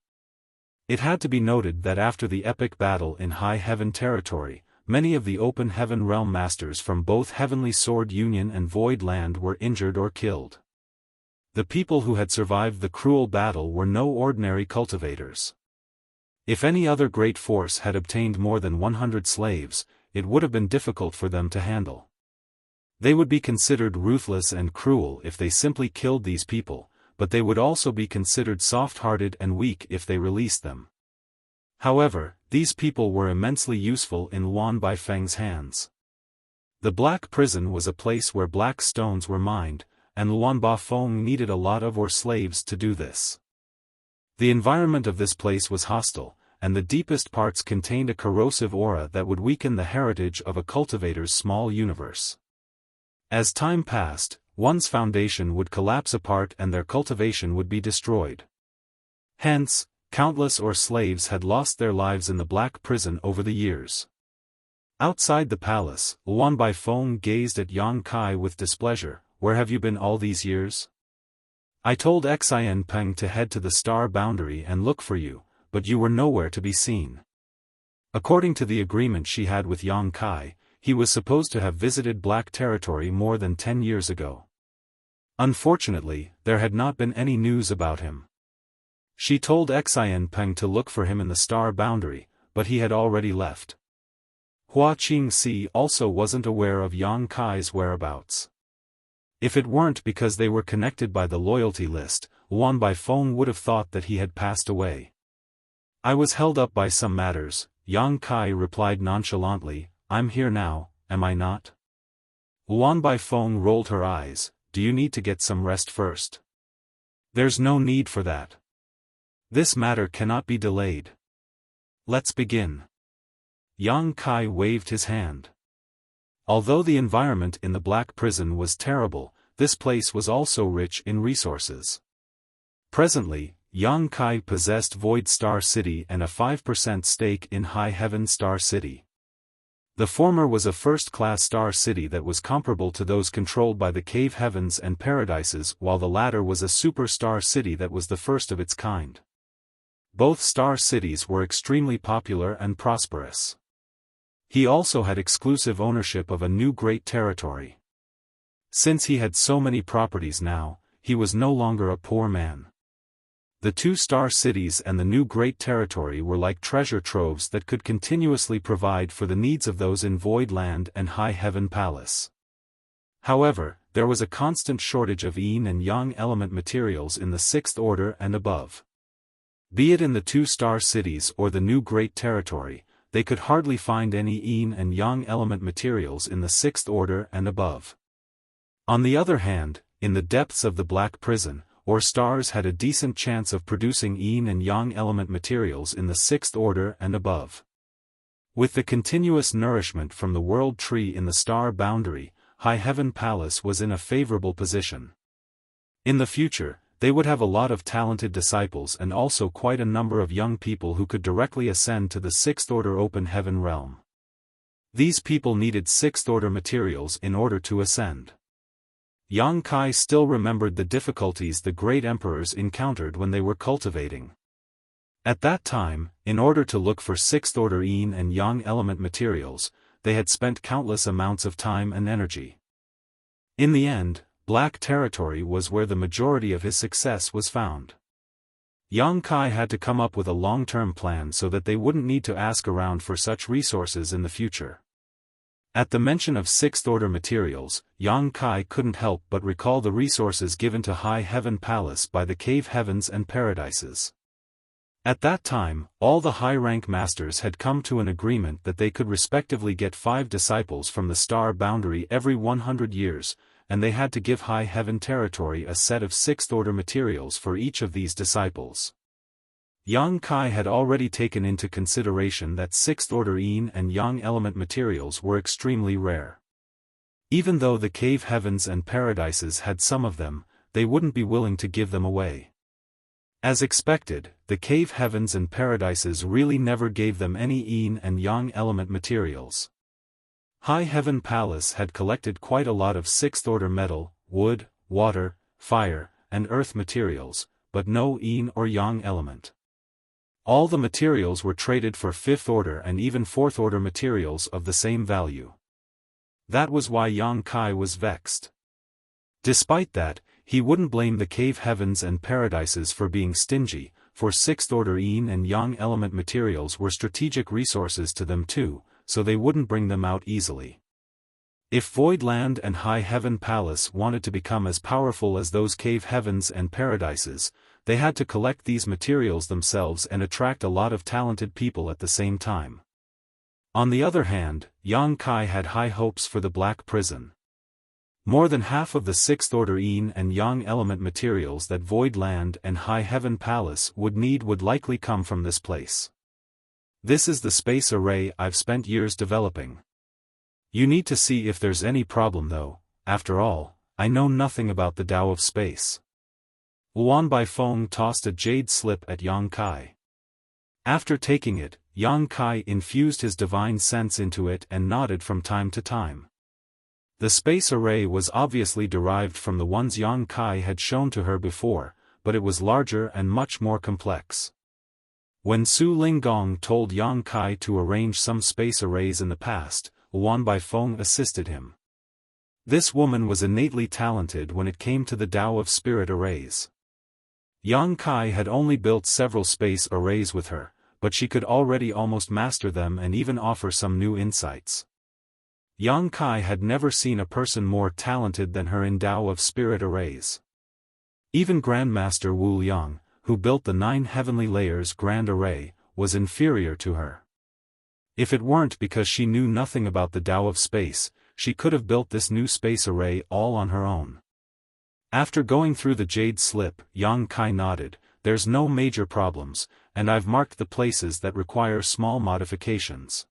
[SPEAKER 1] It had to be noted that after the epic battle in High Heaven Territory, many of the Open Heaven Realm Masters from both Heavenly Sword Union and Void Land were injured or killed. The people who had survived the cruel battle were no ordinary cultivators. If any other great force had obtained more than 100 slaves, it would have been difficult for them to handle. They would be considered ruthless and cruel if they simply killed these people, but they would also be considered soft-hearted and weak if they released them. However, these people were immensely useful in Luan Baifeng's hands. The Black Prison was a place where black stones were mined, and Luan Baifeng needed a lot of slaves to do this. The environment of this place was hostile, and the deepest parts contained a corrosive aura that would weaken the heritage of a cultivator's small universe. As time passed, one's foundation would collapse apart and their cultivation would be destroyed. Hence, countless slaves had lost their lives in the Black Prison over the years. Outside the palace, Luan Baifeng gazed at Yang Kai with displeasure. "Where have you been all these years? I told Xian Peng to head to the star boundary and look for you, but you were nowhere to be seen." According to the agreement she had with Yang Kai, he was supposed to have visited Black Territory more than 10 years ago. Unfortunately, there had not been any news about him. She told Xian Peng to look for him in the star boundary, but he had already left. Hua Qingxi also wasn't aware of Yang Kai's whereabouts. If it weren't because they were connected by the loyalty list, Luan Baifeng would have thought that he had passed away. "I was held up by some matters," Yang Kai replied nonchalantly. "I'm here now, am I not?" Luan Baifeng rolled her eyes. "Do you need to get some rest first?" "There's no need for that. This matter cannot be delayed. Let's begin." Yang Kai waved his hand. Although the environment in the Black Prison was terrible, this place was also rich in resources. Presently, Yang Kai possessed Void Star City and a 5% stake in High Heaven Star City. The former was a first-class star city that was comparable to those controlled by the Cave Heavens and Paradises, while the latter was a super-star city that was the first of its kind. Both star cities were extremely popular and prosperous. He also had exclusive ownership of a new great territory. Since he had so many properties now, he was no longer a poor man. The two star cities and the new great territory were like treasure troves that could continuously provide for the needs of those in Void Land and High Heaven Palace. However, there was a constant shortage of yin and yang element materials in the 6th Order and above. Be it in the two star cities or the new great territory, they could hardly find any yin and yang element materials in the 6th Order and above. On the other hand, in the depths of the Black Prison, stars had a decent chance of producing yin and yang element materials in the 6th Order and above. With the continuous nourishment from the World Tree in the star boundary, High Heaven Palace was in a favorable position. In the future, they would have a lot of talented disciples and also quite a number of young people who could directly ascend to the 6th Order Open Heaven realm. These people needed 6th Order materials in order to ascend. Yang Kai still remembered the difficulties the great emperors encountered when they were cultivating. At that time, in order to look for 6th Order yin and yang element materials, they had spent countless amounts of time and energy. In the end, Black Territory was where the majority of his success was found. Yang Kai had to come up with a long-term plan so that they wouldn't need to ask around for such resources in the future. At the mention of sixth-order materials, Yang Kai couldn't help but recall the resources given to High Heaven Palace by the Cave Heavens and Paradises. At that time, all the high-rank masters had come to an agreement that they could respectively get 5 disciples from the star boundary every 100 years, and they had to give High Heaven Territory a set of sixth-order materials for each of these disciples. Yang Kai had already taken into consideration that sixth-order yin and yang element materials were extremely rare. Even though the Cave Heavens and Paradises had some of them, they wouldn't be willing to give them away. As expected, the Cave Heavens and Paradises really never gave them any yin and yang element materials. High Heaven Palace had collected quite a lot of sixth-order metal, wood, water, fire, and earth materials, but no yin or yang element. All the materials were traded for fifth-order and even fourth-order materials of the same value. That was why Yang Kai was vexed. Despite that, he wouldn't blame the Cave Heavens and Paradises for being stingy, for sixth-order yin and yang element materials were strategic resources to them too, so they wouldn't bring them out easily. If Void Land and High Heaven Palace wanted to become as powerful as those Cave Heavens and Paradises, they had to collect these materials themselves and attract a lot of talented people at the same time. On the other hand, Yang Kai had high hopes for the Black Prison. More than half of the sixth-order yin and yang element materials that Void Land and High Heaven Palace would need would likely come from this place. This is the space array I've spent years developing. You need to see if there's any problem though. After all, I know nothing about the Tao of space. Luan Baifeng tossed a jade slip at Yang Kai. After taking it, Yang Kai infused his divine sense into it and nodded from time to time. The space array was obviously derived from the ones Yang Kai had shown to her before, but it was larger and much more complex. When Su Linggong told Yang Kai to arrange some space arrays in the past, Luan Baifeng assisted him. This woman was innately talented when it came to the Tao of Spirit arrays. Yang Kai had only built several space arrays with her, but she could already almost master them and even offer some new insights. Yang Kai had never seen a person more talented than her in Tao of Spirit arrays. Even Grandmaster Wu Liang, who built the 9 heavenly layers Grand Array, was inferior to her. If it weren't because she knew nothing about the Tao of Space, she could have built this new space array all on her own. After going through the jade slip, Yang Kai nodded, "There's no major problems, and I've marked the places that require small modifications.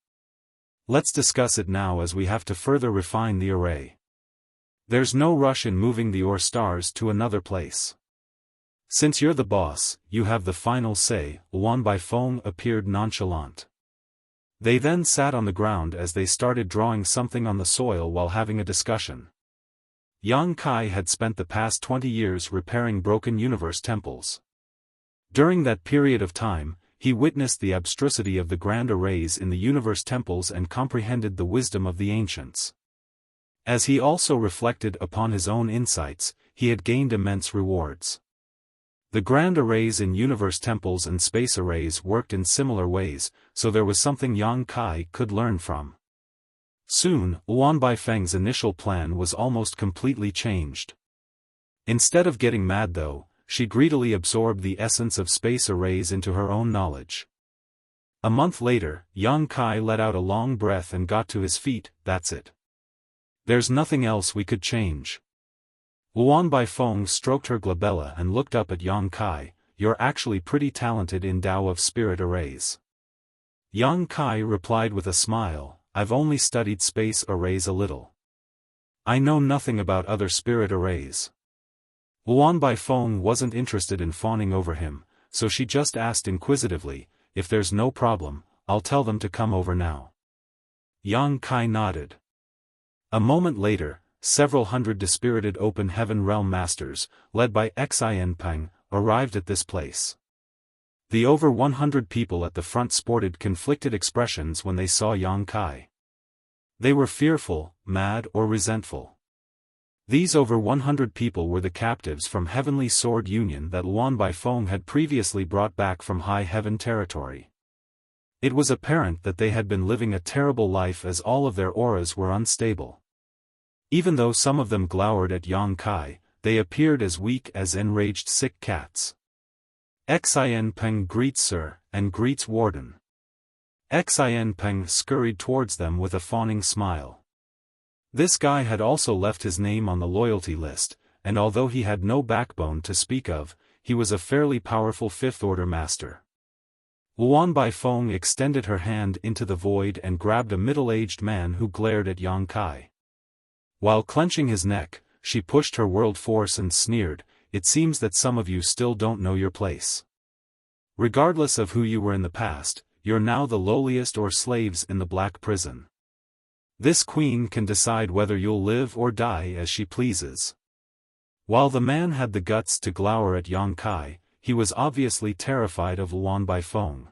[SPEAKER 1] Let's discuss it now as we have to further refine the array. There's no rush in moving the ore stars to another place. Since you're the boss, you have the final say." Luan Baifeng appeared nonchalant. They then sat on the ground as they started drawing something on the soil while having a discussion. Yang Kai had spent the past 20 years repairing broken universe temples. During that period of time, he witnessed the abstrusity of the grand arrays in the universe temples and comprehended the wisdom of the ancients. As he also reflected upon his own insights, he had gained immense rewards. The grand arrays in universe temples and space arrays worked in similar ways, so there was something Yang Kai could learn from. Soon, Luan Baifeng's initial plan was almost completely changed. Instead of getting mad though, she greedily absorbed the essence of space arrays into her own knowledge. A month later, Yang Kai let out a long breath and got to his feet. "That's it. There's nothing else we could change." Luan Baifeng stroked her glabella and looked up at Yang Kai. "You're actually pretty talented in Tao of Spirit arrays." Yang Kai replied with a smile, "I've only studied space arrays a little. I know nothing about other spirit arrays." Luan Baifeng wasn't interested in fawning over him, so she just asked inquisitively, "If there's no problem, I'll tell them to come over now." Yang Kai nodded. A moment later, several hundred dispirited open heaven realm masters, led by Xiaofan, arrived at this place. The over 100 people at the front sported conflicted expressions when they saw Yang Kai. They were fearful, mad or resentful. These over 100 people were the captives from Heavenly Sword Union that Luan Baifeng had previously brought back from High Heaven territory. It was apparent that they had been living a terrible life as all of their auras were unstable. Even though some of them glowered at Yang Kai, they appeared as weak as enraged sick cats. Xin Peng greets Sir, and greets Warden. Xin Peng scurried towards them with a fawning smile. This guy had also left his name on the loyalty list, and although he had no backbone to speak of, he was a fairly powerful fifth-order master. Luan Baifeng extended her hand into the void and grabbed a middle-aged man who glared at Yang Kai. While clenching his neck, she pushed her world force and sneered, "It seems that some of you still don't know your place. Regardless of who you were in the past, you're now the lowliest or slaves in the black prison. This queen can decide whether you'll live or die as she pleases." While the man had the guts to glower at Yang Kai, he was obviously terrified of Luan Baifeng.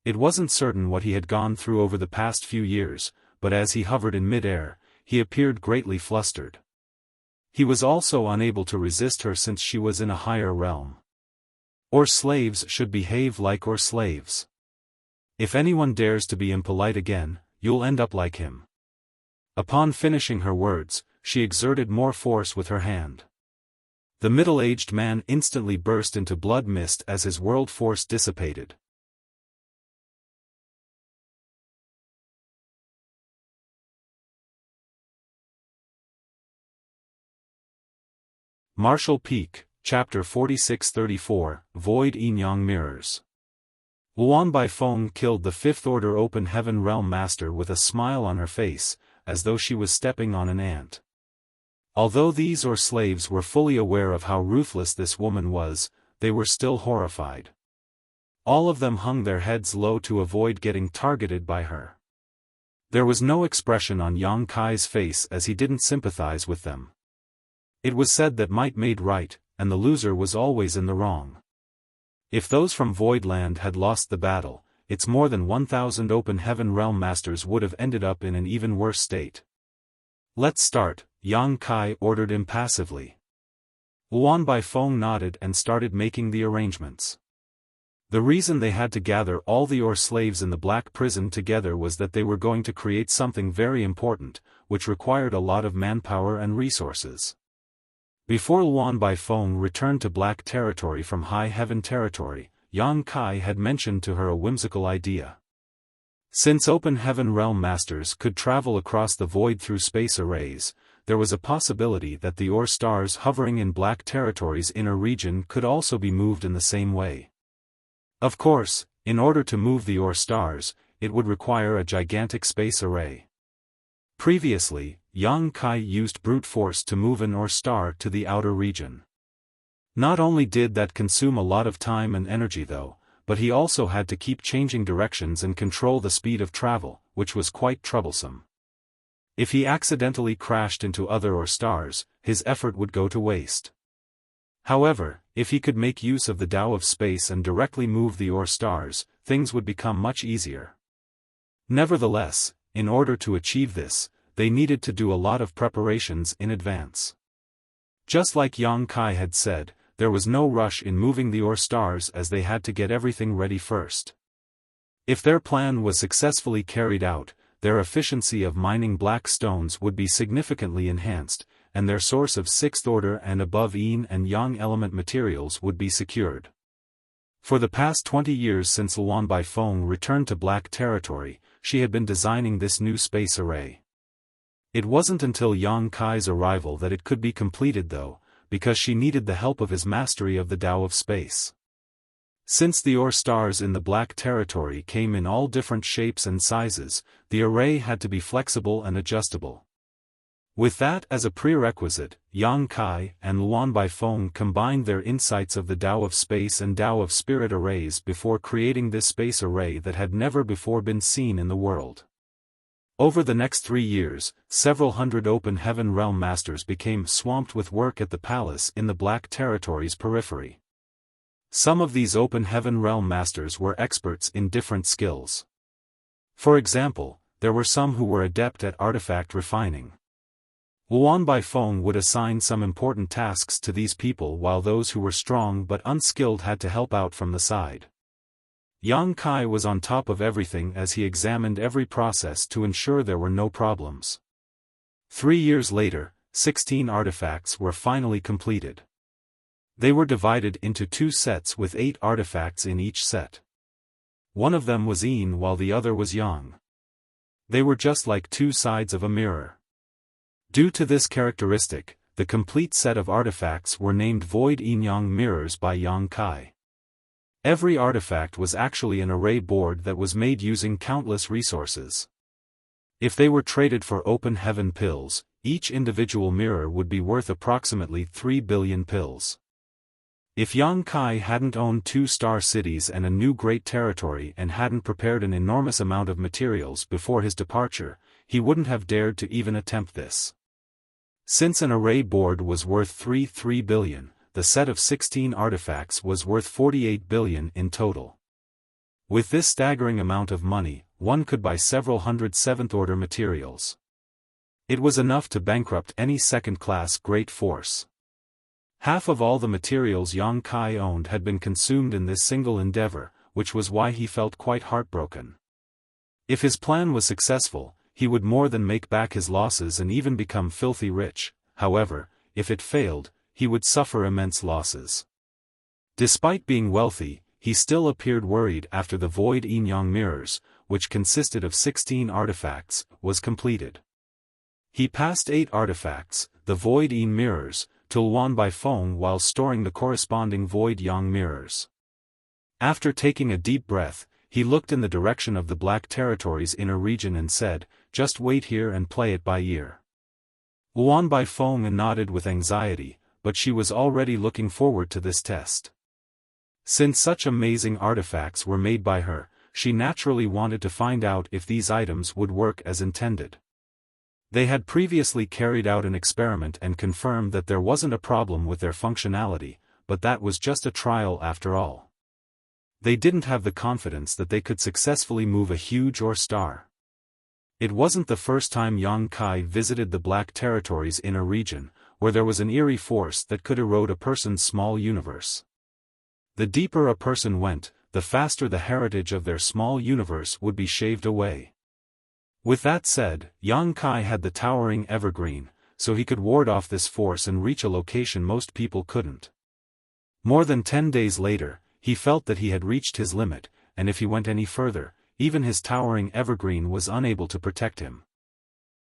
[SPEAKER 1] It wasn't certain what he had gone through over the past few years, but as he hovered in mid-air, he appeared greatly flustered. He was also unable to resist her since she was in a higher realm. Or slaves should behave like or slaves. If anyone dares to be impolite again, you'll end up like him. Upon finishing her words, she exerted more force with her hand. The middle-aged man instantly burst into blood mist as his world force dissipated. Martial Peak, Chapter 46-34, Void Yinyang Mirrors. Luan Baifeng killed the fifth-order Open Heaven Realm Master with a smile on her face, as though she was stepping on an ant. Although these or slaves were fully aware of how ruthless this woman was, they were still horrified. All of them hung their heads low to avoid getting targeted by her. There was no expression on Yang Kai's face as he didn't sympathize with them. It was said that might made right, and the loser was always in the wrong. If those from Voidland had lost the battle, it's more than 1,000 Open Heaven Realm Masters would have ended up in an even worse state. "Let's start," Yang Kai ordered impassively. Luan Baifeng nodded and started making the arrangements. The reason they had to gather all the slaves in the black prison together was that they were going to create something very important, which required a lot of manpower and resources. Before Luan Baifeng returned to Black Territory from High Heaven Territory, Yang Kai had mentioned to her a whimsical idea. Since Open Heaven Realm Masters could travel across the void through space arrays, there was a possibility that the stars hovering in Black Territory's inner region could also be moved in the same way. Of course, in order to move the stars, it would require a gigantic space array. Previously, Yang Kai used brute force to move an star to the outer region. Not only did that consume a lot of time and energy though, but he also had to keep changing directions and control the speed of travel, which was quite troublesome. If he accidentally crashed into other stars, his effort would go to waste. However, if he could make use of the Tao of space and directly move the stars, things would become much easier. Nevertheless, in order to achieve this, they needed to do a lot of preparations in advance. Just like Yang Kai had said, there was no rush in moving the stars as they had to get everything ready first. If their plan was successfully carried out, their efficiency of mining black stones would be significantly enhanced, and their source of sixth-order and above yin and yang element materials would be secured. For the past 20 years since Luan Baifeng returned to Black Territory, she had been designing this new space array. It wasn't until Yang Kai's arrival that it could be completed though, because she needed the help of his mastery of the Tao of space. Since the stars in the Black Territory came in all different shapes and sizes, the array had to be flexible and adjustable. With that as a prerequisite, Yang Kai and Luan Baifeng combined their insights of the Tao of space and Tao of spirit arrays before creating this space array that had never before been seen in the world. Over the next 3 years, several hundred Open Heaven Realm Masters became swamped with work at the palace in the Black Territory's periphery. Some of these Open Heaven Realm Masters were experts in different skills. For example, there were some who were adept at artifact refining. Luan Baifeng would assign some important tasks to these people while those who were strong but unskilled had to help out from the side. Yang Kai was on top of everything as he examined every process to ensure there were no problems. 3 years later, 16 artifacts were finally completed. They were divided into 2 sets with 8 artifacts in each set. One of them was Yin while the other was Yang. They were just like 2 sides of a mirror. Due to this characteristic, the complete set of artifacts were named Void Yin-Yang mirrors by Yang Kai. Every artifact was actually an array board that was made using countless resources. If they were traded for open heaven pills, each individual mirror would be worth approximately 3 billion pills. If Yang Kai hadn't owned 2 star cities and a new great territory and hadn't prepared an enormous amount of materials before his departure, he wouldn't have dared to even attempt this. Since an array board was worth 3 billion, the set of 16 artifacts was worth 48 billion in total. With this staggering amount of money, one could buy several hundred 7th-order materials. It was enough to bankrupt any second-class great force. Half of all the materials Yang Kai owned had been consumed in this single endeavor, which was why he felt quite heartbroken. If his plan was successful, he would more than make back his losses and even become filthy rich. However, if it failed, he would suffer immense losses. Despite being wealthy, he still appeared worried after the Void Yin-Yang mirrors, which consisted of 16 artifacts, was completed. He passed 8 artifacts, the Void Yin mirrors, to Luan Baifeng while storing the corresponding Void Yang mirrors. After taking a deep breath, he looked in the direction of the Black Territory's inner region and said, "Just wait here and play it by ear." Luan Baifeng nodded with anxiety, but she was already looking forward to this test. Since such amazing artifacts were made by her, she naturally wanted to find out if these items would work as intended. They had previously carried out an experiment and confirmed that there wasn't a problem with their functionality, but that was just a trial after all. They didn't have the confidence that they could successfully move a huge ore star. It wasn't the first time Yang Kai visited the Black Territory's inner region, where there was an eerie force that could erode a person's small universe. The deeper a person went, the faster the heritage of their small universe would be shaved away. With that said, Yang Kai had the towering evergreen, so he could ward off this force and reach a location most people couldn't. More than 10 days later, he felt that he had reached his limit, and if he went any further, even his towering evergreen was unable to protect him.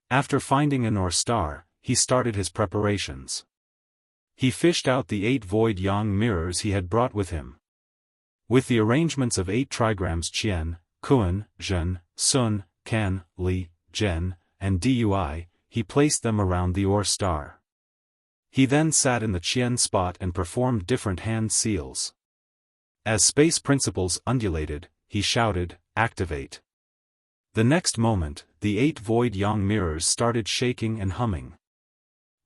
[SPEAKER 1] After finding an ore star, he started his preparations. He fished out the 8 Void Yang mirrors he had brought with him. With the arrangements of 8 trigrams Qian, Kun, Zhen, Sun, Kan, Li, Zhen, and Dui, he placed them around the ore star. He then sat in the Qian spot and performed different hand seals. As space principles undulated, he shouted, "Activate." The next moment, the 8 Void Yang mirrors started shaking and humming.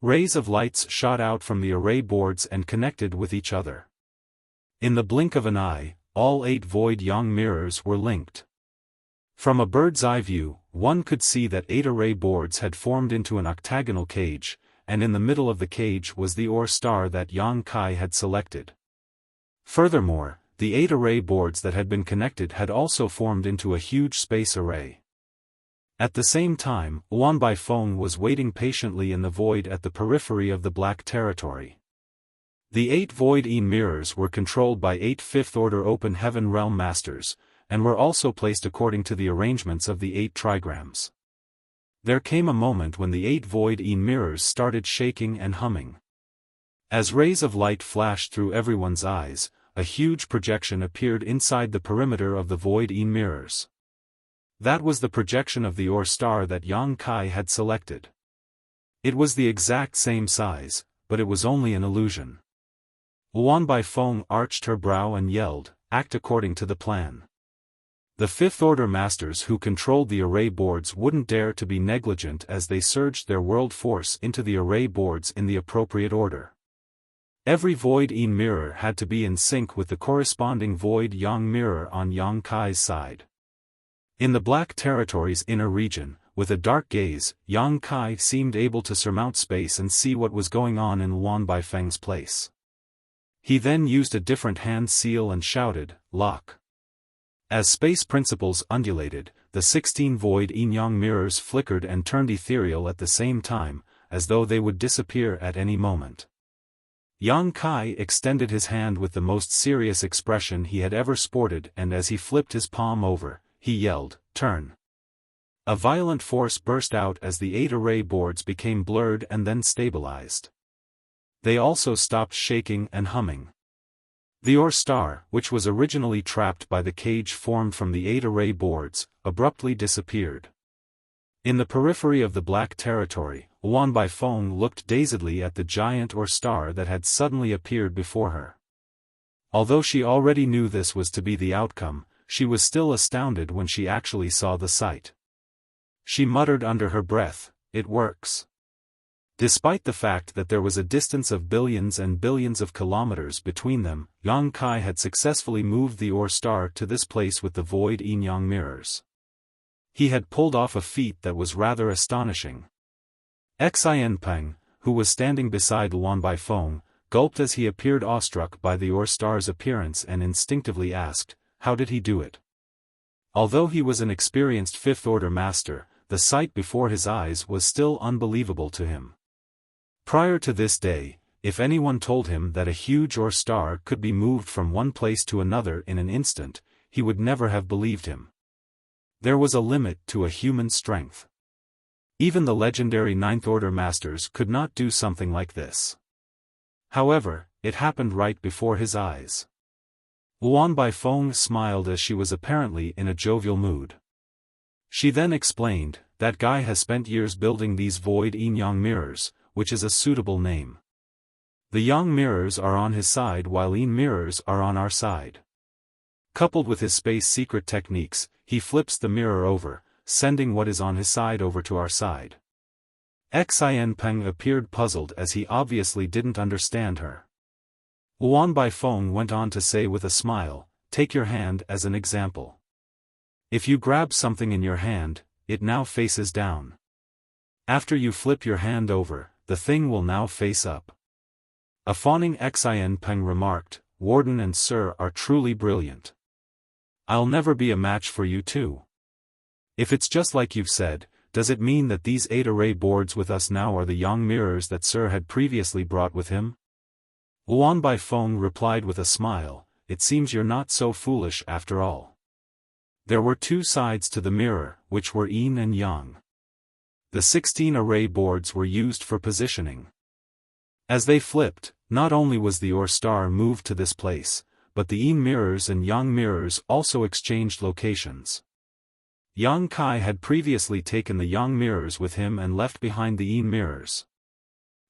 [SPEAKER 1] Rays of lights shot out from the array boards and connected with each other. In the blink of an eye, all 8 Void Yang mirrors were linked. From a bird's-eye view, one could see that 8 array boards had formed into an octagonal cage, and in the middle of the cage was the ore star that Yang Kai had selected. Furthermore, the 8 array boards that had been connected had also formed into a huge space array. At the same time, Luan Baifeng was waiting patiently in the void at the periphery of the Black Territory. The 8 Void Yin mirrors were controlled by 8 5th-order Open Heaven Realm Masters, and were also placed according to the arrangements of the 8 trigrams. There came a moment when the 8 Void Yin mirrors started shaking and humming. As rays of light flashed through everyone's eyes, a huge projection appeared inside the perimeter of the Void Yin mirrors. That was the projection of the ore star that Yang Kai had selected. It was the exact same size, but it was only an illusion. Luan Baifeng arched her brow and yelled, "Act according to the plan." The 5th-order masters who controlled the array boards wouldn't dare to be negligent as they surged their world force into the array boards in the appropriate order. Every Void Yin mirror had to be in sync with the corresponding Void Yang mirror on Yang Kai's side. In the Black Territory's inner region, with a dark gaze, Yang Kai seemed able to surmount space and see what was going on in Luan Baifeng's place. He then used a different hand seal and shouted, "Lock." As space principles undulated, the 16 void yin-yang mirrors flickered and turned ethereal at the same time, as though they would disappear at any moment. Yang Kai extended his hand with the most serious expression he had ever sported, and as he flipped his palm over, he yelled, "Turn." A violent force burst out as the 8 array boards became blurred and then stabilized. They also stopped shaking and humming. The Ore Star, which was originally trapped by the cage formed from the 8 array boards, abruptly disappeared. In the periphery of the Black Territory, Luan Baifeng looked dazedly at the giant Ore Star that had suddenly appeared before her. Although she already knew this was to be the outcome, she was still astounded when she actually saw the sight. She muttered under her breath, "It works." Despite the fact that there was a distance of billions and billions of kilometers between them, Yang Kai had successfully moved the Ore Star to this place with the void yin-yang mirrors. He had pulled off a feat that was rather astonishing. Xianpeng, who was standing beside Luan Baifeng, gulped as he appeared awestruck by the Ore Star's appearance and instinctively asked, "How did he do it?" Although he was an experienced fifth-order master, the sight before his eyes was still unbelievable to him. Prior to this day, if anyone told him that a huge Ore Star could be moved from one place to another in an instant, he would never have believed him. There was a limit to a human strength. Even the legendary Ninth-Order Masters could not do something like this. However, it happened right before his eyes. Luan Baifeng smiled as she was apparently in a jovial mood. She then explained, "That guy has spent years building these void yin-yang mirrors, which is a suitable name. The yang mirrors are on his side while yin mirrors are on our side. Coupled with his space secret techniques, he flips the mirror over, sending what is on his side over to our side." Xianpeng appeared puzzled as he obviously didn't understand her. Luan Baifeng went on to say with a smile, "Take your hand as an example. If you grab something in your hand, it now faces down. After you flip your hand over, the thing will now face up." A fawning Xianpeng remarked, "Warden and Sir are truly brilliant. I'll never be a match for you two. If it's just like you've said, does it mean that these 8 array boards with us now are the yang mirrors that Sir had previously brought with him?" Luan Baifeng replied with a smile, "It seems you're not so foolish after all." There were 2 sides to the mirror, which were yin and yang. The 16 array boards were used for positioning. As they flipped, not only was the Ore Star moved to this place, but the yin mirrors and yang mirrors also exchanged locations. Yang Kai had previously taken the yang mirrors with him and left behind the yin mirrors.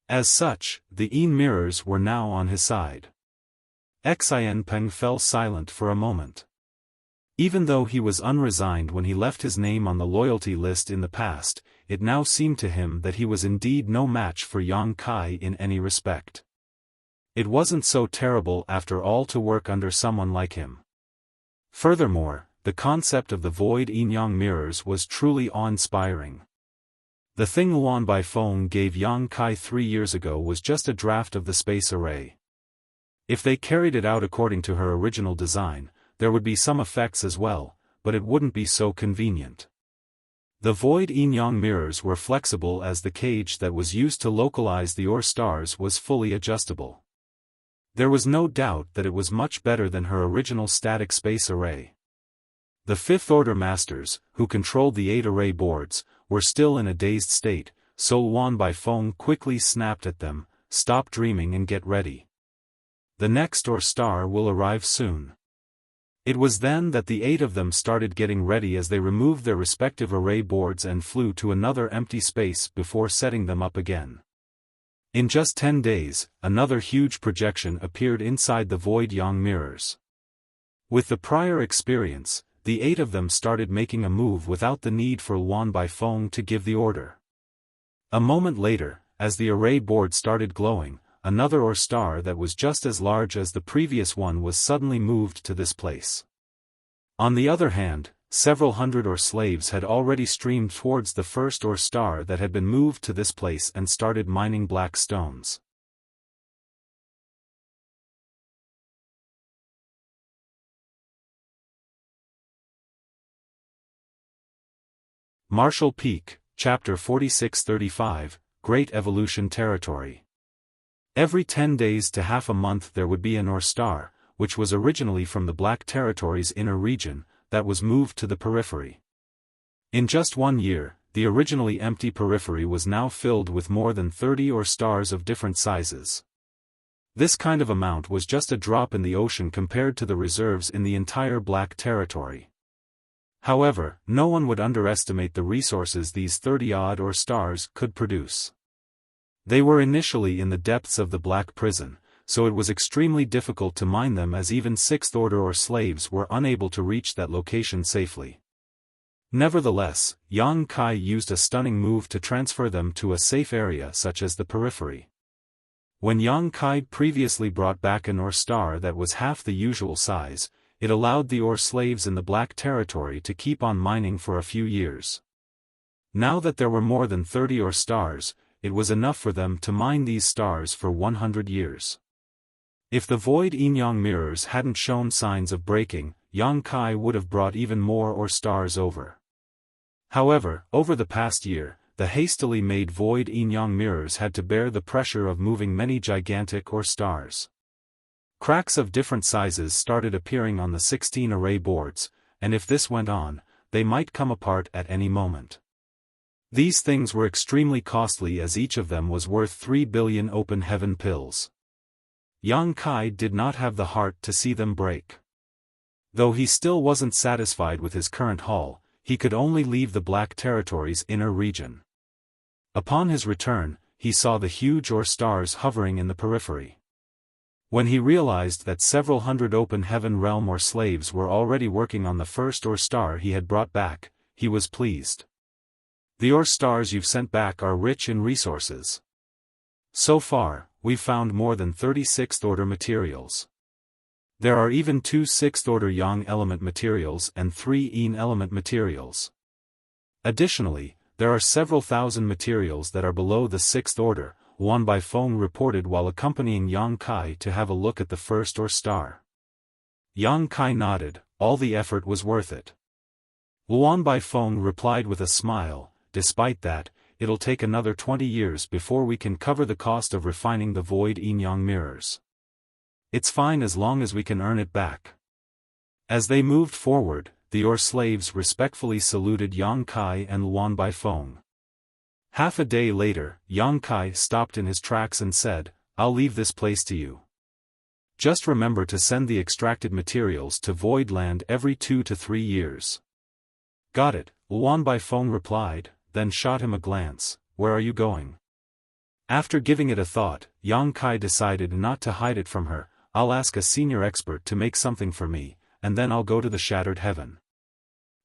[SPEAKER 1] As such, the yin mirrors were now on his side. Xianpeng fell silent for a moment. Even though he was unresigned when he left his name on the loyalty list in the past, it now seemed to him that he was indeed no match for Yang Kai in any respect. It wasn't so terrible after all to work under someone like him. Furthermore, the concept of the void yin-yang mirrors was truly awe-inspiring. The thing Luan Baifeng gave Yang Kai 3 years ago was just a draft of the space array. If they carried it out according to her original design, there would be some effects as well, but it wouldn't be so convenient. The void yin-yang mirrors were flexible as the cage that was used to localize the Ore Stars was fully adjustable. There was no doubt that it was much better than her original static space array. The Fifth-Order Masters, who controlled the 8 array boards, were still in a dazed state, so Luan Baifeng quickly snapped at them, "Stop dreaming and get ready. The next Ore Star will arrive soon." It was then that the 8 of them started getting ready as they removed their respective array boards and flew to another empty space before setting them up again. In just 10 days, another huge projection appeared inside the void yang mirrors. With the prior experience, the 8 of them started making a move without the need for Luan Baifeng to give the order. A moment later, as the array board started glowing, another Ore Star that was just as large as the previous one was suddenly moved to this place. On the other hand, several hundred Or slaves had already streamed towards the first Or star that had been moved to this place and started mining black stones. Marshall Peak, Chapter 46-35, Great Evolution Territory. Every 10 days to half a month there would be an Or star, which was originally from the Black Territory's inner region, that was moved to the periphery. In just 1 year, the originally empty periphery was now filled with more than 30 Or stars of different sizes. This kind of amount was just a drop in the ocean compared to the reserves in the entire Black Territory. However, no one would underestimate the resources these 30-odd Or stars could produce. They were initially in the depths of the Black Prison, so it was extremely difficult to mine them as even sixth-order Or slaves were unable to reach that location safely. Nevertheless, Yang Kai used a stunning move to transfer them to a safe area such as the periphery. When Yang Kai previously brought back an Or star that was half the usual size, it allowed the Or slaves in the Black Territory to keep on mining for a few years. Now that there were more than 30 Or stars, it was enough for them to mine these stars for 100 years. If the void yin-yang mirrors hadn't shown signs of breaking, Yang Kai would have brought even more Or stars over. However, over the past year, the hastily made void yin-yang mirrors had to bear the pressure of moving many gigantic Or stars. Cracks of different sizes started appearing on the 16 array boards, and if this went on, they might come apart at any moment. These things were extremely costly as each of them was worth 3 billion open heaven pills. Yang Kai did not have the heart to see them break. Though he still wasn't satisfied with his current haul, he could only leave the Black Territory's inner region. Upon his return, he saw the huge Or stars hovering in the periphery. When he realized that several hundred open heaven realm Or slaves were already working on the first Or star he had brought back, he was pleased. The Or stars you've sent back are rich in resources. So far, we've found more than 30 sixth-order materials. There are even 2 sixth-order Yang element materials and 3 Yin element materials. Additionally, there are several thousand materials that are below the 6th order, Wan Baifeng reported while accompanying Yang Kai to have a look at the first Or star. Yang Kai nodded, all the effort was worth it. Wan Baifeng replied with a smile, despite that, it'll take another 20 years before we can cover the cost of refining the void yin-yang mirrors. It's fine as long as we can earn it back. As they moved forward, the Or slaves respectfully saluted Yang Kai and Wan Baifeng. Half a day later, Yang Kai stopped in his tracks and said, I'll leave this place to you. Just remember to send the extracted materials to Void Land every 2 to 3 years. Got it, Wan Baifeng replied, then shot him a glance. Where are you going? After giving it a thought, Yang Kai decided not to hide it from her. I'll ask a senior expert to make something for me, and then I'll go to the Shattered Heaven.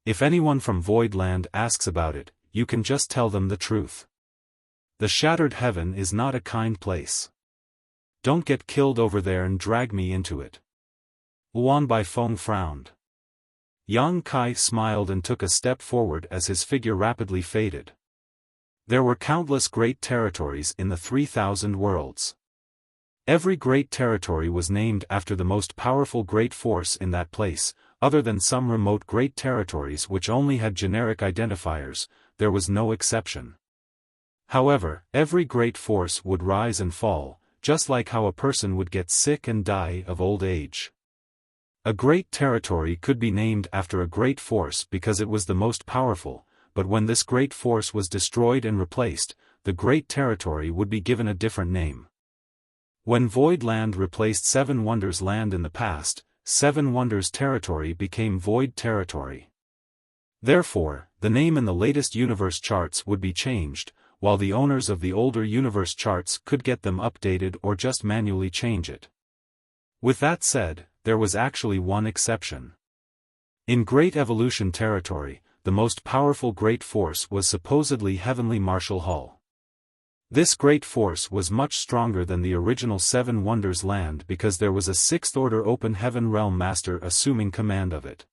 [SPEAKER 1] If anyone from Void Land asks about it, you can just tell them the truth. The Shattered Heaven is not a kind place. Don't get killed over there and drag me into it. Wan Baifeng frowned. Yang Kai smiled and took a step forward as his figure rapidly faded. There were countless great territories in the 3,000 worlds. Every great territory was named after the most powerful great force in that place, other than some remote great territories which only had generic identifiers. There was no exception. However, every great force would rise and fall, just like how a person would get sick and die of old age. A great territory could be named after a great force because it was the most powerful, but when this great force was destroyed and replaced, the great territory would be given a different name. When Void Land replaced Seven Wonders Land in the past, Seven Wonders Territory became Void Territory. Therefore, the name in the latest universe charts would be changed, while the owners of the older universe charts could get them updated or just manually change it. With that said, there was actually one exception. In Great Evolution Territory, the most powerful great force was supposedly Heavenly Marshal Hall. This great force was much stronger than the original Seven Wonders Land because there was a 6th order open heaven realm master assuming command of it.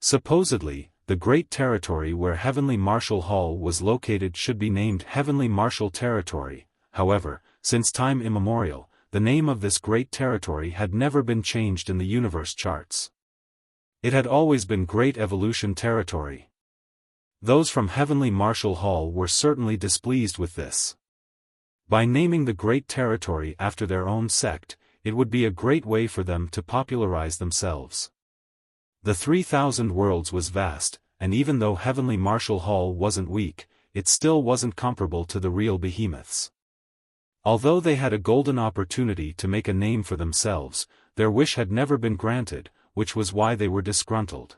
[SPEAKER 1] Supposedly, the great territory where Heavenly Marshal Hall was located should be named Heavenly Marshal Territory. However, since time immemorial, the name of this great territory had never been changed in the universe charts. It had always been Great Evolution Territory. Those from Heavenly Marshal Hall were certainly displeased with this. By naming the great territory after their own sect, it would be a great way for them to popularize themselves. The 3,000 worlds was vast, and even though Heavenly Marshal Hall wasn't weak, it still wasn't comparable to the real behemoths. Although they had a golden opportunity to make a name for themselves, their wish had never been granted, which was why they were disgruntled.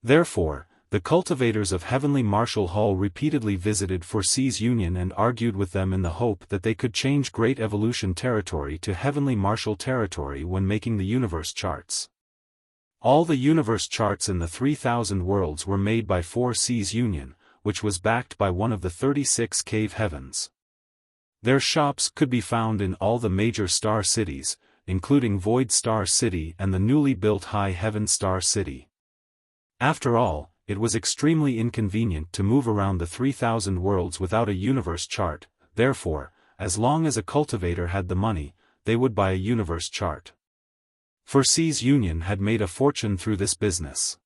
[SPEAKER 1] Therefore, the cultivators of Heavenly Marshal Hall repeatedly visited Foresee's Union and argued with them in the hope that they could change Great Evolution Territory to Heavenly Marshal Territory when making the universe charts. All the universe charts in the 3,000 worlds were made by Foresee's Union, which was backed by one of the 36 cave heavens. Their shops could be found in all the major star cities, including Void Star City and the newly built High Heaven Star City. After all, it was extremely inconvenient to move around the 3,000 worlds without a universe chart, therefore, as long as a cultivator had the money, they would buy a universe chart. Foresee's Union had made a fortune through this business.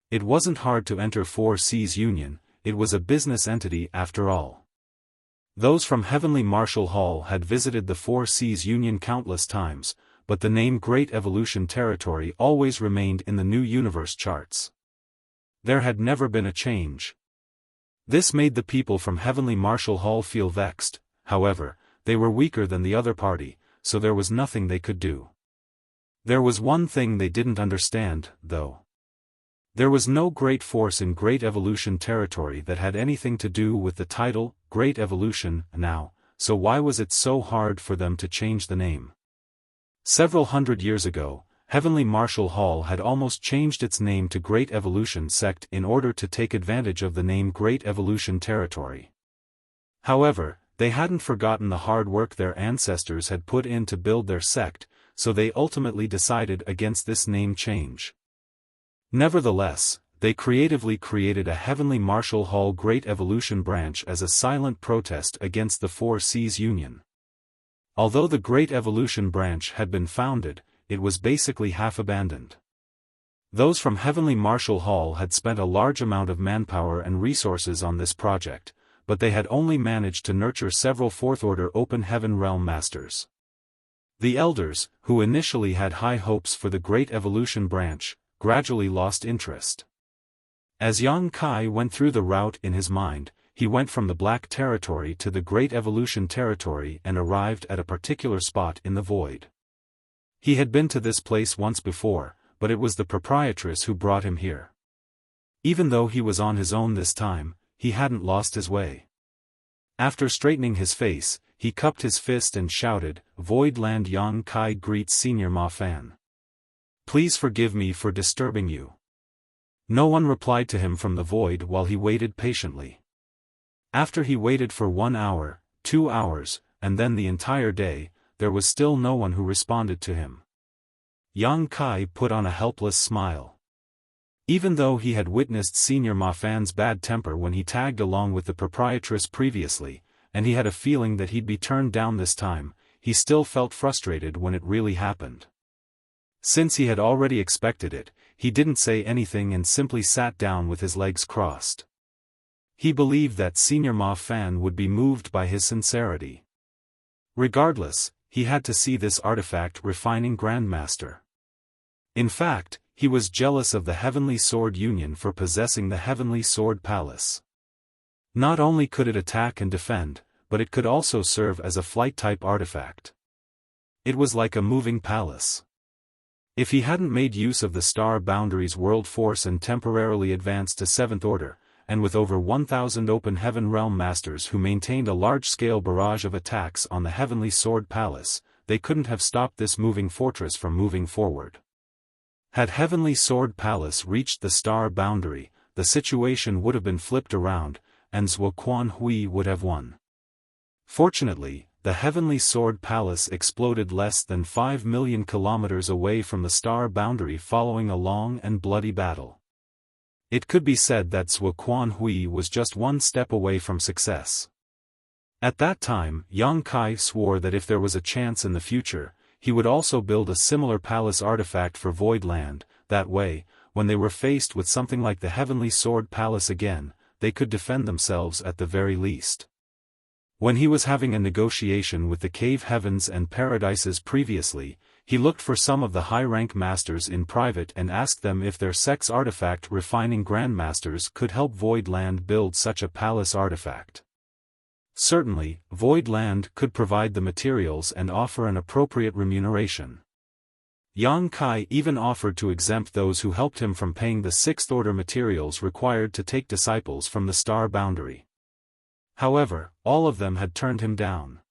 [SPEAKER 1] It wasn't hard to enter Foresee's Union, it was a business entity after all. Those from Heavenly Marshal Hall had visited the Foresee's Union countless times, but the name Great Evolution Territory always remained in the new universe charts. There had never been a change. This made the people from Heavenly Marshal Hall feel vexed. However, they were weaker than the other party, so there was nothing they could do. There was one thing they didn't understand, though. There was no great force in Great Evolution Territory that had anything to do with the title, Great Evolution, now, so why was it so hard for them to change the name? Several hundred years ago, Heavenly Marshal Hall had almost changed its name to Great Evolution Sect in order to take advantage of the name Great Evolution Territory. However, they hadn't forgotten the hard work their ancestors had put in to build their sect, so they ultimately decided against this name change. Nevertheless, they creatively created a Heavenly Marshal Hall Great Evolution branch as a silent protest against the Foresee's Union. Although the Great Evolution branch had been founded, it was basically half abandoned. Those from Heavenly Marshal Hall had spent a large amount of manpower and resources on this project, but they had only managed to nurture several Fourth-Order Open Heaven Realm Masters. The Elders, who initially had high hopes for the Great Evolution branch, gradually lost interest. As Yang Kai went through the route in his mind, he went from the Black Territory to the Great Evolution Territory and arrived at a particular spot in the void. He had been to this place once before, but it was the proprietress who brought him here. Even though he was on his own this time, he hadn't lost his way. After straightening his face, he cupped his fist and shouted, "Void Land Yang Kai greets Senior Ma Fan. Please forgive me for disturbing you." No one replied to him from the void while he waited patiently. After he waited for 1 hour, 2 hours, and then the entire day, there was still no one who responded to him. Yang Kai put on a helpless smile. Even though he had witnessed Senior Ma Fan's bad temper when he tagged along with the proprietress previously, and he had a feeling that he'd be turned down this time, he still felt frustrated when it really happened. Since he had already expected it, he didn't say anything and simply sat down with his legs crossed. He believed that Senior Ma Fan would be moved by his sincerity. Regardless, he had to see this artifact refining Grandmaster. In fact, he was jealous of the Heavenly Sword Union for possessing the Heavenly Sword Palace. Not only could it attack and defend, but it could also serve as a flight-type artifact. It was like a moving palace. If he hadn't made use of the Star Boundaries World Force and temporarily advanced to 7th Order, and with over 1,000 Open Heaven Realm Masters who maintained a large-scale barrage of attacks on the Heavenly Sword Palace, they couldn't have stopped this moving fortress from moving forward. Had Heavenly Sword Palace reached the Star Boundary, the situation would have been flipped around, and Zhuo Quan Hui would have won. Fortunately, the Heavenly Sword Palace exploded less than 5 million kilometers away from the Star Boundary following a long and bloody battle. It could be said that Zhuo Quanhui was just one step away from success. At that time, Yang Kai swore that if there was a chance in the future, he would also build a similar palace artifact for Void Land. That way, when they were faced with something like the Heavenly Sword Palace again, they could defend themselves at the very least. When he was having a negotiation with the Cave Heavens and Paradises previously, he looked for some of the high-rank masters in private and asked them if their sex artifact refining grandmasters could help Void Land build such a palace artifact. Certainly, Void Land could provide the materials and offer an appropriate remuneration. Yang Kai even offered to exempt those who helped him from paying the sixth-order materials required to take disciples from the star boundary. However, all of them had turned him down.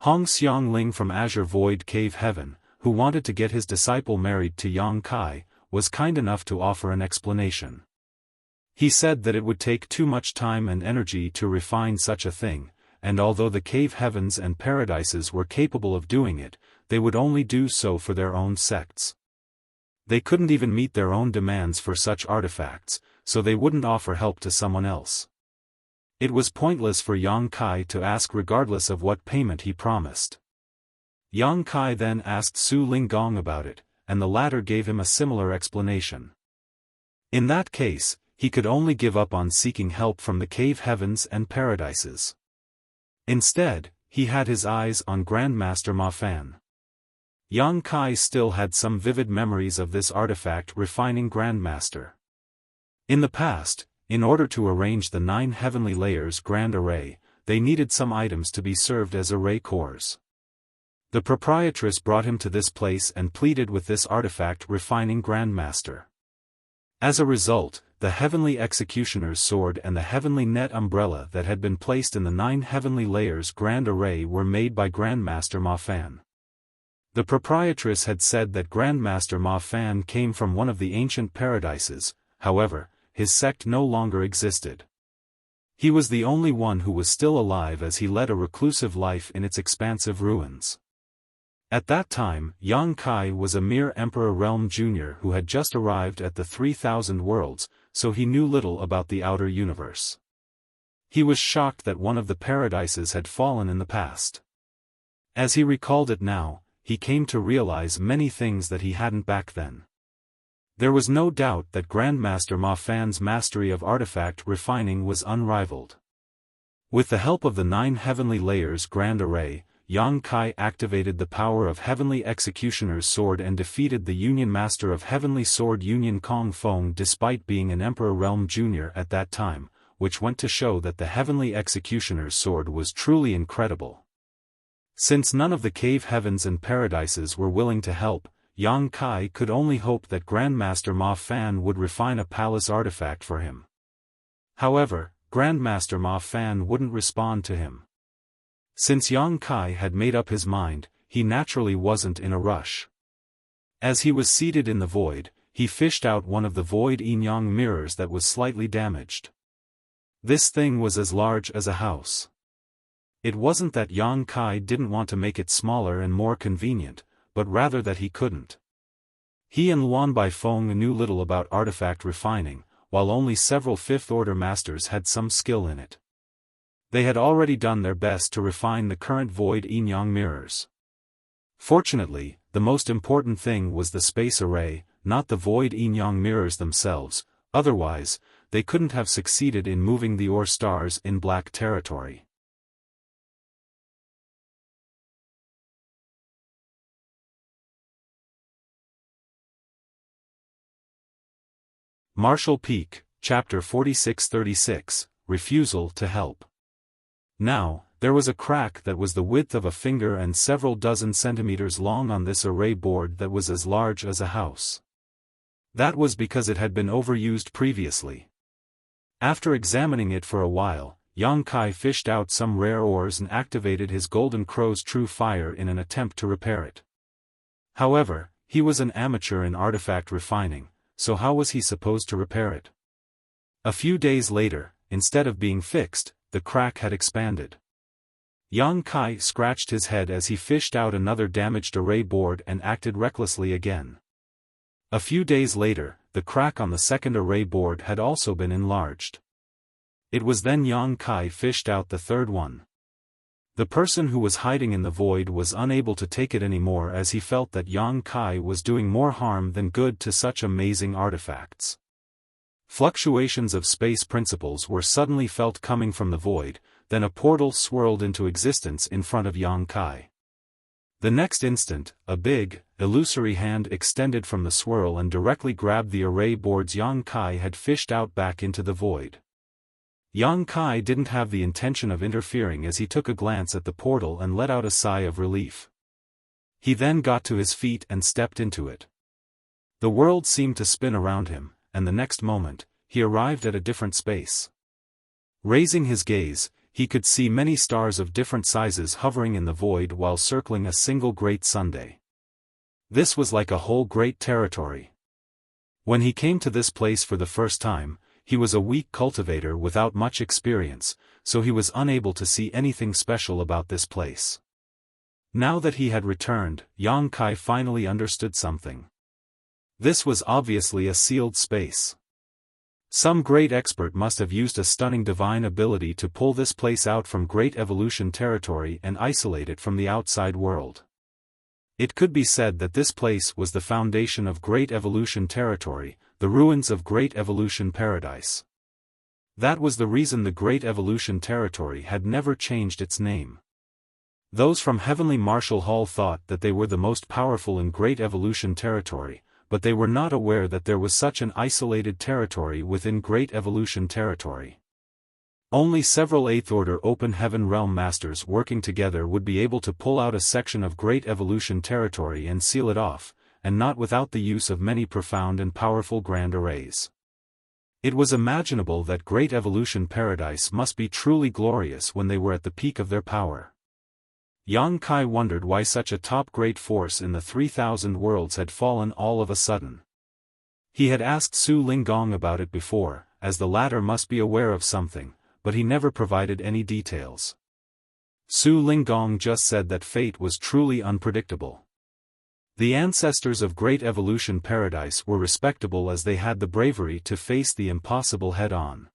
[SPEAKER 1] Hong Xiangling from Azure Void Cave Heaven, who wanted to get his disciple married to Yang Kai, was kind enough to offer an explanation. He said that it would take too much time and energy to refine such a thing, and although the Cave Heavens and Paradises were capable of doing it, they would only do so for their own sects. They couldn't even meet their own demands for such artifacts, so they wouldn't offer help to someone else. It was pointless for Yang Kai to ask regardless of what payment he promised. Yang Kai then asked Su Linggong about it, and the latter gave him a similar explanation. In that case, he could only give up on seeking help from the Cave Heavens and Paradises. Instead, he had his eyes on Grandmaster Ma Fan. Yang Kai still had some vivid memories of this artifact refining Grandmaster. In the past, in order to arrange the 9 heavenly layers grand array, they needed some items to be served as array cores. The proprietress brought him to this place and pleaded with this artifact refining Grandmaster. As a result, the Heavenly Executioner's Sword and the Heavenly Net Umbrella that had been placed in the 9 heavenly layers grand array were made by Grandmaster Ma Fan. The proprietress had said that Grandmaster Ma Fan came from one of the ancient paradises, however, his sect no longer existed. He was the only one who was still alive as he led a reclusive life in its expansive ruins. At that time, Yang Kai was a mere Emperor Realm Junior who had just arrived at the 3,000 worlds, so he knew little about the outer universe. He was shocked that one of the paradises had fallen in the past. As he recalled it now, he came to realize many things that he hadn't back then. There was no doubt that Grandmaster Ma Fan's mastery of artifact refining was unrivaled. With the help of the 9 heavenly layers grand array, Yang Kai activated the power of Heavenly Executioner's Sword and defeated the Union Master of Heavenly Sword Union Kong Feng despite being an Emperor Realm Junior at that time, which went to show that the Heavenly Executioner's Sword was truly incredible. Since none of the Cave Heavens and Paradises were willing to help, Yang Kai could only hope that Grandmaster Ma Fan would refine a palace artifact for him. However, Grandmaster Ma Fan wouldn't respond to him. Since Yang Kai had made up his mind, he naturally wasn't in a rush. As he was seated in the void, he fished out one of the void yin-yang mirrors that was slightly damaged. This thing was as large as a house. It wasn't that Yang Kai didn't want to make it smaller and more convenient, but rather that he couldn't. He and Luan Baifeng knew little about artifact refining, while only several fifth-order masters had some skill in it. They had already done their best to refine the current void yin-yang mirrors. Fortunately, the most important thing was the space array, not the void yin-yang mirrors themselves, otherwise, they couldn't have succeeded in moving the ore stars in black territory. Martial Peak, Chapter 4636, Refusal to Help. Now, there was a crack that was the width of a finger and several dozen centimeters long on this array board that was as large as a house. That was because it had been overused previously. After examining it for a while, Yang Kai fished out some rare ores and activated his Golden Crow's True Fire in an attempt to repair it. However, he was an amateur in artifact refining, so how was he supposed to repair it? A few days later, instead of being fixed, the crack had expanded. Yang Kai scratched his head as he fished out another damaged array board and acted recklessly again. A few days later, the crack on the second array board had also been enlarged. It was then Yang Kai fished out the third one. The person who was hiding in the void was unable to take it anymore, as he felt that Yang Kai was doing more harm than good to such amazing artifacts. Fluctuations of space principles were suddenly felt coming from the void, then a portal swirled into existence in front of Yang Kai. The next instant, a big, illusory hand extended from the swirl and directly grabbed the array boards Yang Kai had fished out back into the void. Yang Kai didn't have the intention of interfering as he took a glance at the portal and let out a sigh of relief. He then got to his feet and stepped into it. The world seemed to spin around him, and the next moment, he arrived at a different space. Raising his gaze, he could see many stars of different sizes hovering in the void while circling a single great Sunday. This was like a whole great territory. When he came to this place for the first time, he was a weak cultivator without much experience, so he was unable to see anything special about this place. Now that he had returned, Yang Kai finally understood something. This was obviously a sealed space. Some great expert must have used a stunning divine ability to pull this place out from Great Evolution territory and isolate it from the outside world. It could be said that this place was the foundation of Great Evolution territory, the ruins of Great Evolution Paradise. That was the reason the Great Evolution territory had never changed its name. Those from Heavenly Marshall Hall thought that they were the most powerful in Great Evolution territory, but they were not aware that there was such an isolated territory within Great Evolution territory. Only several 8th Order Open Heaven Realm Masters working together would be able to pull out a section of Great Evolution territory and seal it off, and not without the use of many profound and powerful grand arrays. It was imaginable that Great Evolution Paradise must be truly glorious when they were at the peak of their power. Yang Kai wondered why such a top-grade force in the 3,000 worlds had fallen all of a sudden. He had asked Su Linggong about it before, as the latter must be aware of something, but he never provided any details. Su Linggong just said that fate was truly unpredictable. The ancestors of Great Evolution Paradise were respectable as they had the bravery to face the impossible head-on.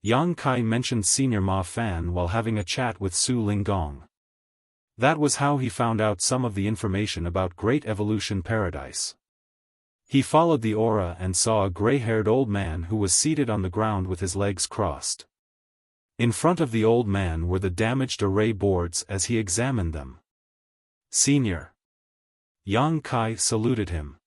[SPEAKER 1] Yang Kai mentioned Senior Ma Fan while having a chat with Su Linggong. That was how he found out some of the information about Great Evolution Paradise. He followed the aura and saw a gray-haired old man who was seated on the ground with his legs crossed. In front of the old man were the damaged array boards as he examined them. "Senior." Yang Kai saluted him.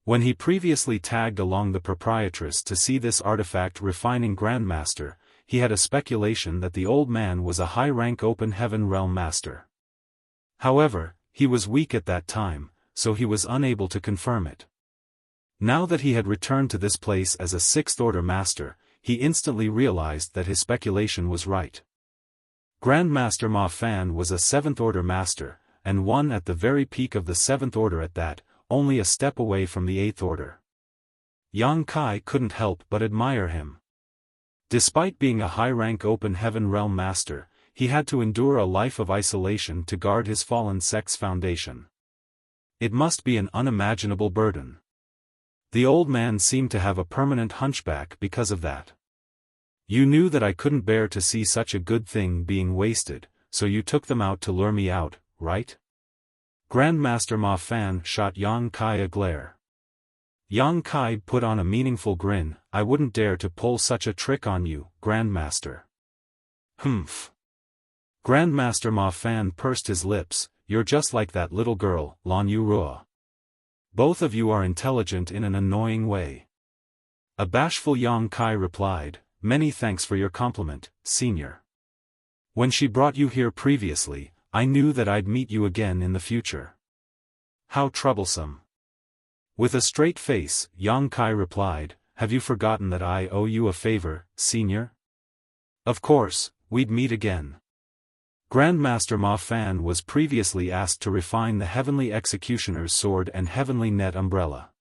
[SPEAKER 1] When he previously tagged along the proprietress to see this artifact refining Grandmaster, he had a speculation that the old man was a high-rank Open Heaven Realm Master. However, he was weak at that time, so he was unable to confirm it. Now that he had returned to this place as a 6th Order Master, he instantly realized that his speculation was right. Grandmaster Ma Fan was a 7th Order Master, and one at the very peak of the 7th Order at that, only a step away from the 8th Order. Yang Kai couldn't help but admire him. Despite being a high-rank Open Heaven Realm Master, he had to endure a life of isolation to guard his fallen sect's foundation. It must be an unimaginable burden. The old man seemed to have a permanent hunchback because of that. "You knew that I couldn't bear to see such a good thing being wasted, so you took them out to lure me out, right?" Grandmaster Ma Fan shot Yang Kai a glare. Yang Kai put on a meaningful grin. "I wouldn't dare to pull such a trick on you, Grandmaster." "Humph." Grandmaster Ma Fan pursed his lips. "You're just like that little girl, Lan Yu Rua. Both of you are intelligent in an annoying way." A bashful Yang Kai replied, "Many thanks for your compliment, Senior. When she brought you here previously, I knew that I'd meet you again in the future." "How troublesome." With a straight face, Yang Kai replied, "Have you forgotten that I owe you a favor, Senior?" "Of course, we'd meet again." Grandmaster Ma Fan was previously asked to refine the Heavenly Executioner's sword and Heavenly Net umbrella.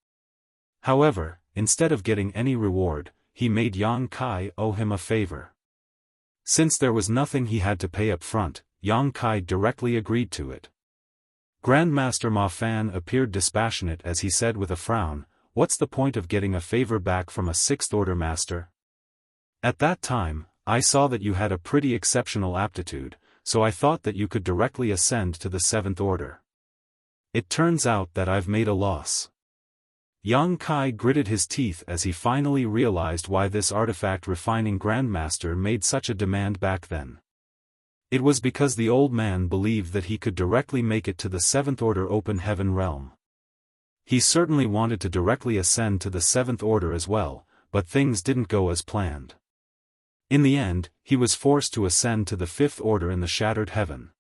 [SPEAKER 1] However, instead of getting any reward, he made Yang Kai owe him a favor. Since there was nothing he had to pay up front, Yang Kai directly agreed to it. Grandmaster Ma Fan appeared dispassionate as he said with a frown, what's the point of getting a favor back from a sixth-order master? At that time, I saw that you had a pretty exceptional aptitude, so I thought that you could directly ascend to the seventh order. It turns out that I've made a loss. Yang Kai gritted his teeth as he finally realized why this artifact refining grandmaster made such a demand back then. It was because the old man believed that he could directly make it to the seventh order open heaven realm. He certainly wanted to directly ascend to the seventh order as well, but things didn't go as planned. In the end, he was forced to ascend to the fifth order in the shattered heaven.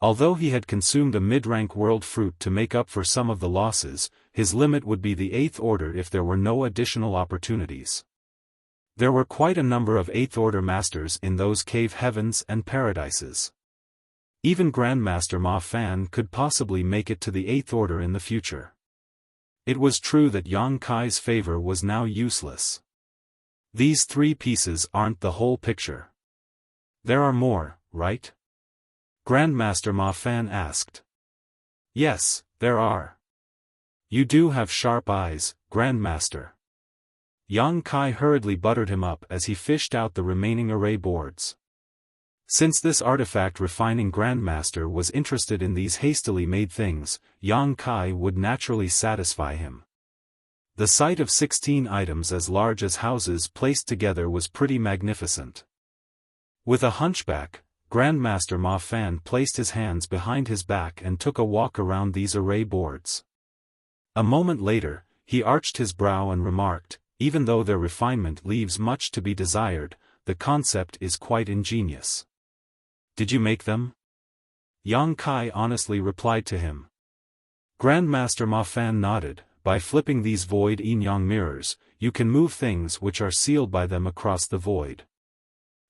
[SPEAKER 1] Although he had consumed a mid-rank world fruit to make up for some of the losses, his limit would be the eighth order if there were no additional opportunities. There were quite a number of eighth-order masters in those cave heavens and paradises. Even Grandmaster Ma Fan could possibly make it to the eighth order in the future. It was true that Yang Kai's favor was now useless. These three pieces aren't the whole picture. There are more, right? Grandmaster Ma Fan asked. Yes, there are. You do have sharp eyes, Grandmaster. Yang Kai hurriedly buttered him up as he fished out the remaining array boards. Since this artifact refining Grandmaster was interested in these hastily made things, Yang Kai would naturally satisfy him. The sight of 16 items as large as houses placed together was pretty magnificent. With a hunchback, Grandmaster Ma Fan placed his hands behind his back and took a walk around these array boards. A moment later, he arched his brow and remarked, even though their refinement leaves much to be desired, the concept is quite ingenious. Did you make them? Yang Kai honestly replied to him. Grandmaster Ma Fan nodded. By flipping these void yin-yang mirrors, you can move things which are sealed by them across the void.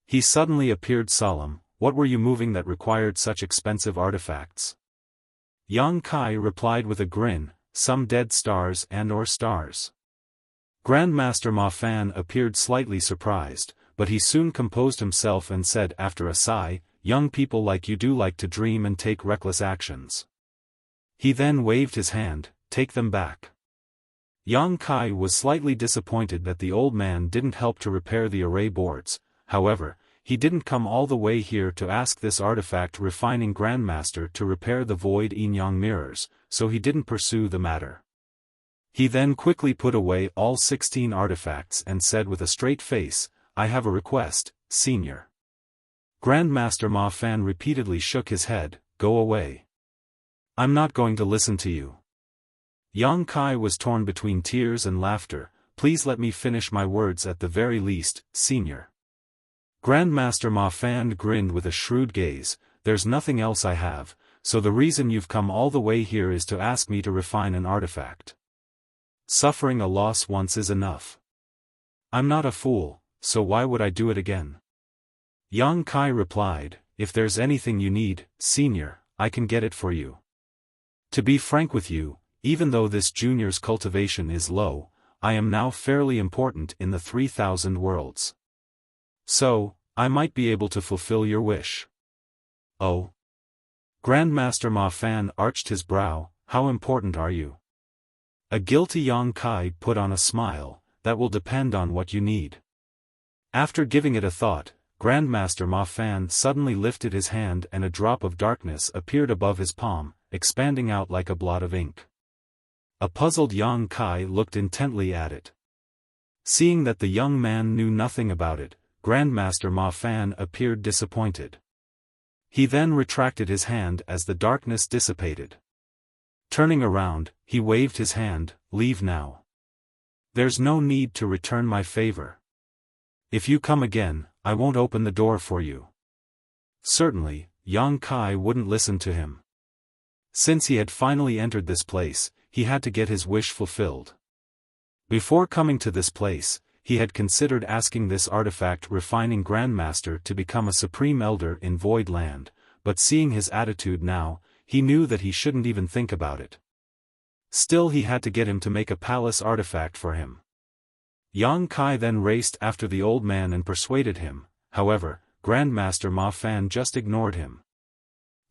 [SPEAKER 1] He suddenly appeared solemn. What were you moving that required such expensive artifacts? Yang Kai replied with a grin, some dead stars and/or stars. Grandmaster Ma Fan appeared slightly surprised, but he soon composed himself and said after a sigh, young people like you do like to dream and take reckless actions. He then waved his hand, take them back. Yang Kai was slightly disappointed that the old man didn't help to repair the array boards. However, he didn't come all the way here to ask this artifact refining grandmaster to repair the void yin-yang mirrors, so he didn't pursue the matter. He then quickly put away all 16 artifacts and said with a straight face, I have a request, Senior. Grandmaster Ma Fan repeatedly shook his head, go away. I'm not going to listen to you. Yang Kai was torn between tears and laughter. Please let me finish my words at the very least, Senior. Grandmaster Ma Fan grinned with a shrewd gaze, there's nothing else I have, so the reason you've come all the way here is to ask me to refine an artifact. Suffering a loss once is enough. I'm not a fool, so why would I do it again? Yang Kai replied, if there's anything you need, Senior, I can get it for you. To be frank with you, even though this junior's cultivation is low, I am now fairly important in the 3,000 worlds. So, I might be able to fulfill your wish. Oh? Grandmaster Ma Fan arched his brow, how important are you? A guilty Yang Kai put on a smile, that will depend on what you need. After giving it a thought, Grandmaster Ma Fan suddenly lifted his hand and a drop of darkness appeared above his palm, expanding out like a blot of ink. A puzzled Yang Kai looked intently at it. Seeing that the young man knew nothing about it, Grandmaster Ma Fan appeared disappointed. He then retracted his hand as the darkness dissipated. Turning around, he waved his hand, leave now. There's no need to return my favor. If you come again, I won't open the door for you. Certainly, Yang Kai wouldn't listen to him. Since he had finally entered this place, he had to get his wish fulfilled. Before coming to this place, he had considered asking this artifact refining grandmaster to become a supreme elder in Void Land, but seeing his attitude now, he knew that he shouldn't even think about it. Still he had to get him to make a palace artifact for him. Yang Kai then raced after the old man and persuaded him, however, Grandmaster Ma Fan just ignored him.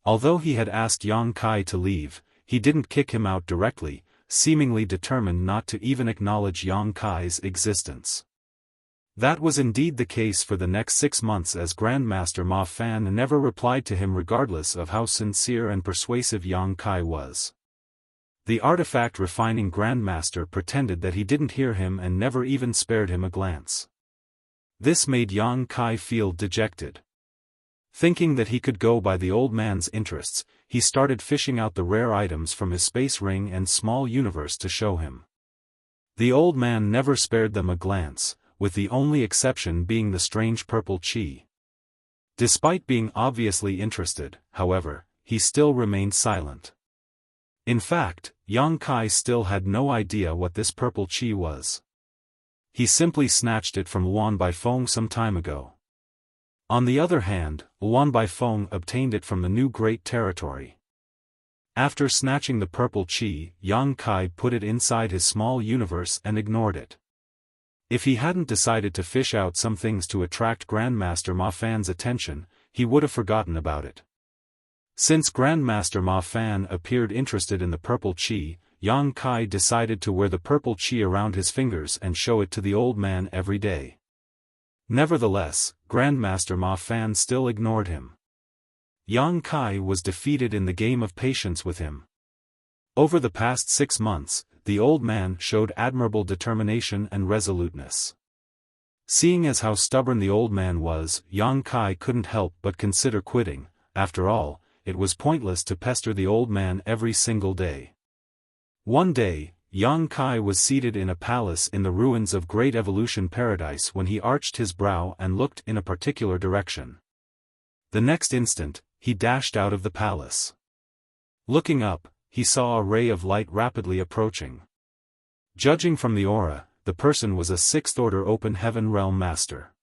[SPEAKER 1] Although he had asked Yang Kai to leave, he didn't kick him out directly, seemingly determined not to even acknowledge Yang Kai's existence. That was indeed the case for the next 6 months, as Grandmaster Ma Fan never replied to him regardless of how sincere and persuasive Yang Kai was. The artifact refining Grandmaster pretended that he didn't hear him and never even spared him a glance. This made Yang Kai feel dejected. Thinking that he could go by the old man's interests, he started fishing out the rare items from his space ring and small universe to show him. The old man never spared them a glance, with the only exception being the strange purple chi. Despite being obviously interested, however, he still remained silent. In fact, Yang Kai still had no idea what this purple chi was. He simply snatched it from Wan Baifeng some time ago. On the other hand, Wan Baifeng obtained it from the new Great Territory. After snatching the purple chi, Yang Kai put it inside his small universe and ignored it. If he hadn't decided to fish out some things to attract Grandmaster Ma Fan's attention, he would have forgotten about it. Since Grandmaster Ma Fan appeared interested in the purple chi, Yang Kai decided to wear the purple chi around his fingers and show it to the old man every day. Nevertheless, Grandmaster Ma Fan still ignored him. Yang Kai was defeated in the game of patience with him. Over the past 6 months, the old man showed admirable determination and resoluteness. Seeing as how stubborn the old man was, Yang Kai couldn't help but consider quitting. After all, it was pointless to pester the old man every single day. One day, Yang Kai was seated in a palace in the ruins of Great Evolution Paradise when he arched his brow and looked in a particular direction. The next instant, he dashed out of the palace. Looking up, he saw a ray of light rapidly approaching. Judging from the aura, the person was a 6th-order Open Heaven Realm Master.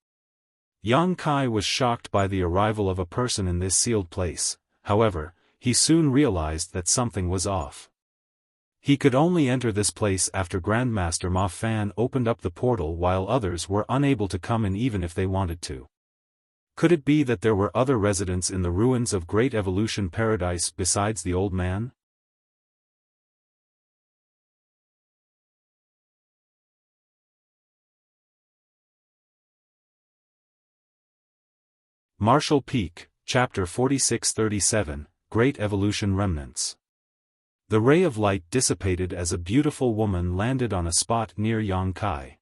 [SPEAKER 1] Yang Kai was shocked by the arrival of a person in this sealed place. However, he soon realized that something was off. He could only enter this place after Grandmaster Ma Fan opened up the portal while others were unable to come in even if they wanted to. Could it be that there were other residents in the ruins of Great Evolution Paradise besides the old man? Marshall Peak, Chapter 4637, Great Evolution Remnants. The ray of light dissipated as a beautiful woman landed on a spot near Yang Kai.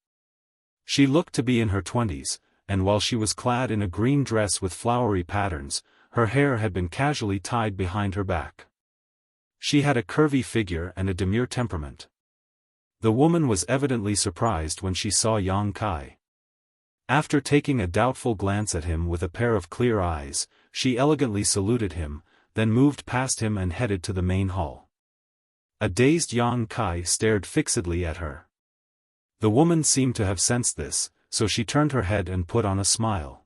[SPEAKER 1] She looked to be in her 20s, and while she was clad in a green dress with flowery patterns, her hair had been casually tied behind her back. She had a curvy figure and a demure temperament. The woman was evidently surprised when she saw Yang Kai. After taking a doubtful glance at him with a pair of clear eyes, she elegantly saluted him, then moved past him and headed to the main hall. A dazed Yang Kai stared fixedly at her. The woman seemed to have sensed this, so she turned her head and put on a smile.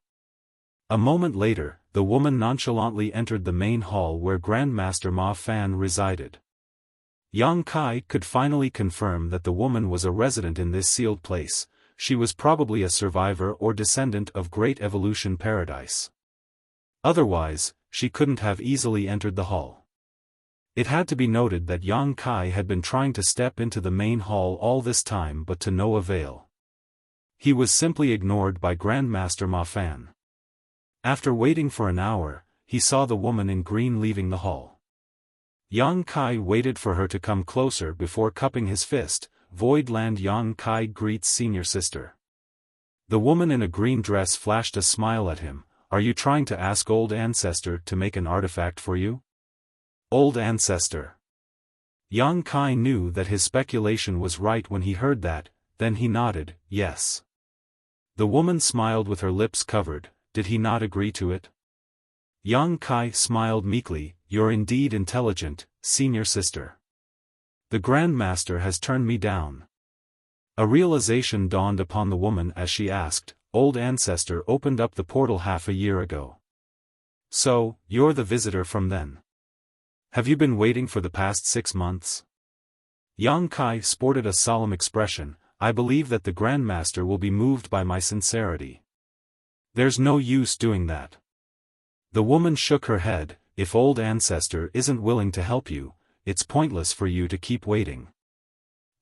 [SPEAKER 1] A moment later, the woman nonchalantly entered the main hall where Grandmaster Ma Fan resided. Yang Kai could finally confirm that the woman was a resident in this sealed place. She was probably a survivor or descendant of Great Evolution Paradise. Otherwise, she couldn't have easily entered the hall. It had to be noted that Yang Kai had been trying to step into the main hall all this time but to no avail. He was simply ignored by Grandmaster Ma Fan. After waiting for an hour, he saw the woman in green leaving the hall. Yang Kai waited for her to come closer before cupping his fist. Void Land Yang Kai greets senior sister. The woman in a green dress flashed a smile at him. Are you trying to ask old ancestor to make an artifact for you? Old ancestor. Yang Kai knew that his speculation was right when he heard that, then he nodded, yes. The woman smiled with her lips covered. Did he not agree to it? Yang Kai smiled meekly. You're indeed intelligent, senior sister. The Grandmaster has turned me down. A realization dawned upon the woman as she asked, Old ancestor opened up the portal half a year ago. So, you're the visitor from then. Have you been waiting for the past 6 months? Yang Kai sported a solemn expression. I believe that the Grandmaster will be moved by my sincerity. There's no use doing that. The woman shook her head. If old ancestor isn't willing to help you, it's pointless for you to keep waiting.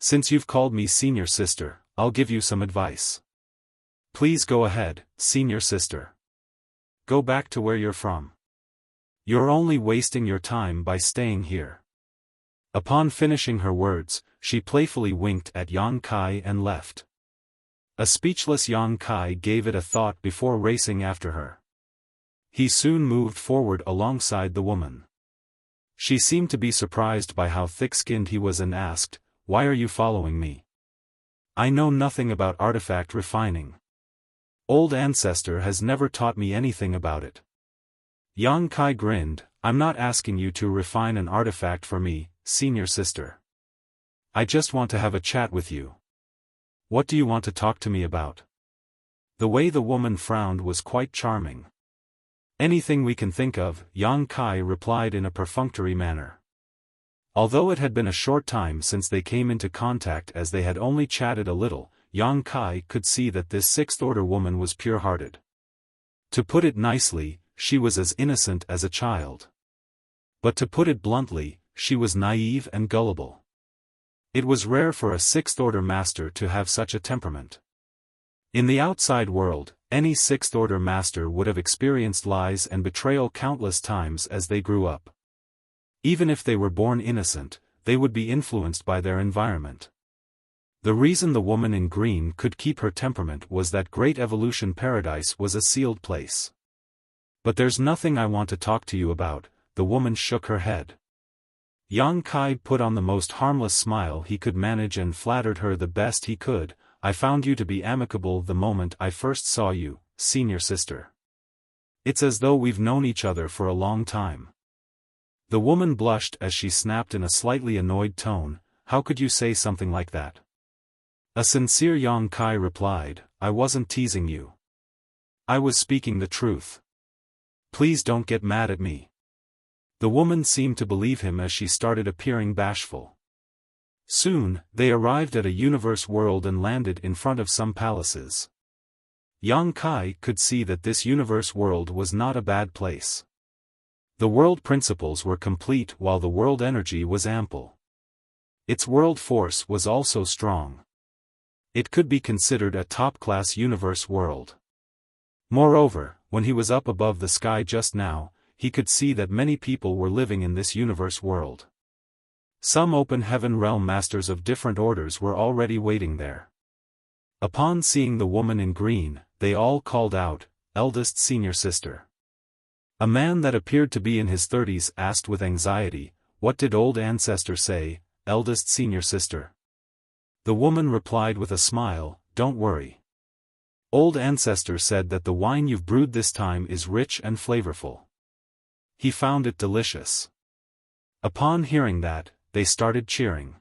[SPEAKER 1] Since you've called me senior sister, I'll give you some advice. Please go ahead, senior sister. Go back to where you're from. You're only wasting your time by staying here. Upon finishing her words, she playfully winked at Yang Kai and left. A speechless Yang Kai gave it a thought before racing after her. He soon moved forward alongside the woman. She seemed to be surprised by how thick-skinned he was and asked, "Why are you following me? I know nothing about artifact refining. Old ancestor has never taught me anything about it." Yang Kai grinned, "I'm not asking you to refine an artifact for me, senior sister. I just want to have a chat with you. What do you want to talk to me about?" The way the woman frowned was quite charming. "Anything we can think of," Yang Kai replied in a perfunctory manner. Although it had been a short time since they came into contact as they had only chatted a little, Yang Kai could see that this sixth-order woman was pure-hearted. To put it nicely, she was as innocent as a child. But to put it bluntly, she was naive and gullible. It was rare for a sixth-order master to have such a temperament. In the outside world, any sixth-order master would have experienced lies and betrayal countless times as they grew up. Even if they were born innocent, they would be influenced by their environment. The reason the woman in green could keep her temperament was that Great Evolution Paradise was a sealed place. "But there's nothing I want to talk to you about," the woman shook her head. Yang Kai put on the most harmless smile he could manage and flattered her the best he could. "I found you to be amicable the moment I first saw you, senior sister. It's as though we've known each other for a long time." The woman blushed as she snapped in a slightly annoyed tone, "How could you say something like that?" A sincere Yang Kai replied, "I wasn't teasing you. I was speaking the truth. Please don't get mad at me." The woman seemed to believe him as she started appearing bashful. Soon, they arrived at a universe world and landed in front of some palaces. Yang Kai could see that this universe world was not a bad place. The world principles were complete while the world energy was ample. Its world force was also strong. It could be considered a top-class universe world. Moreover, when he was up above the sky just now, he could see that many people were living in this universe world. Some open heaven realm masters of different orders were already waiting there. Upon seeing the woman in green, they all called out, "Eldest senior sister." A man that appeared to be in his 30s asked with anxiety, "What did old ancestor say, eldest senior sister?" The woman replied with a smile, "Don't worry. Old ancestor said that the wine you've brewed this time is rich and flavorful. He found it delicious." Upon hearing that, they started cheering.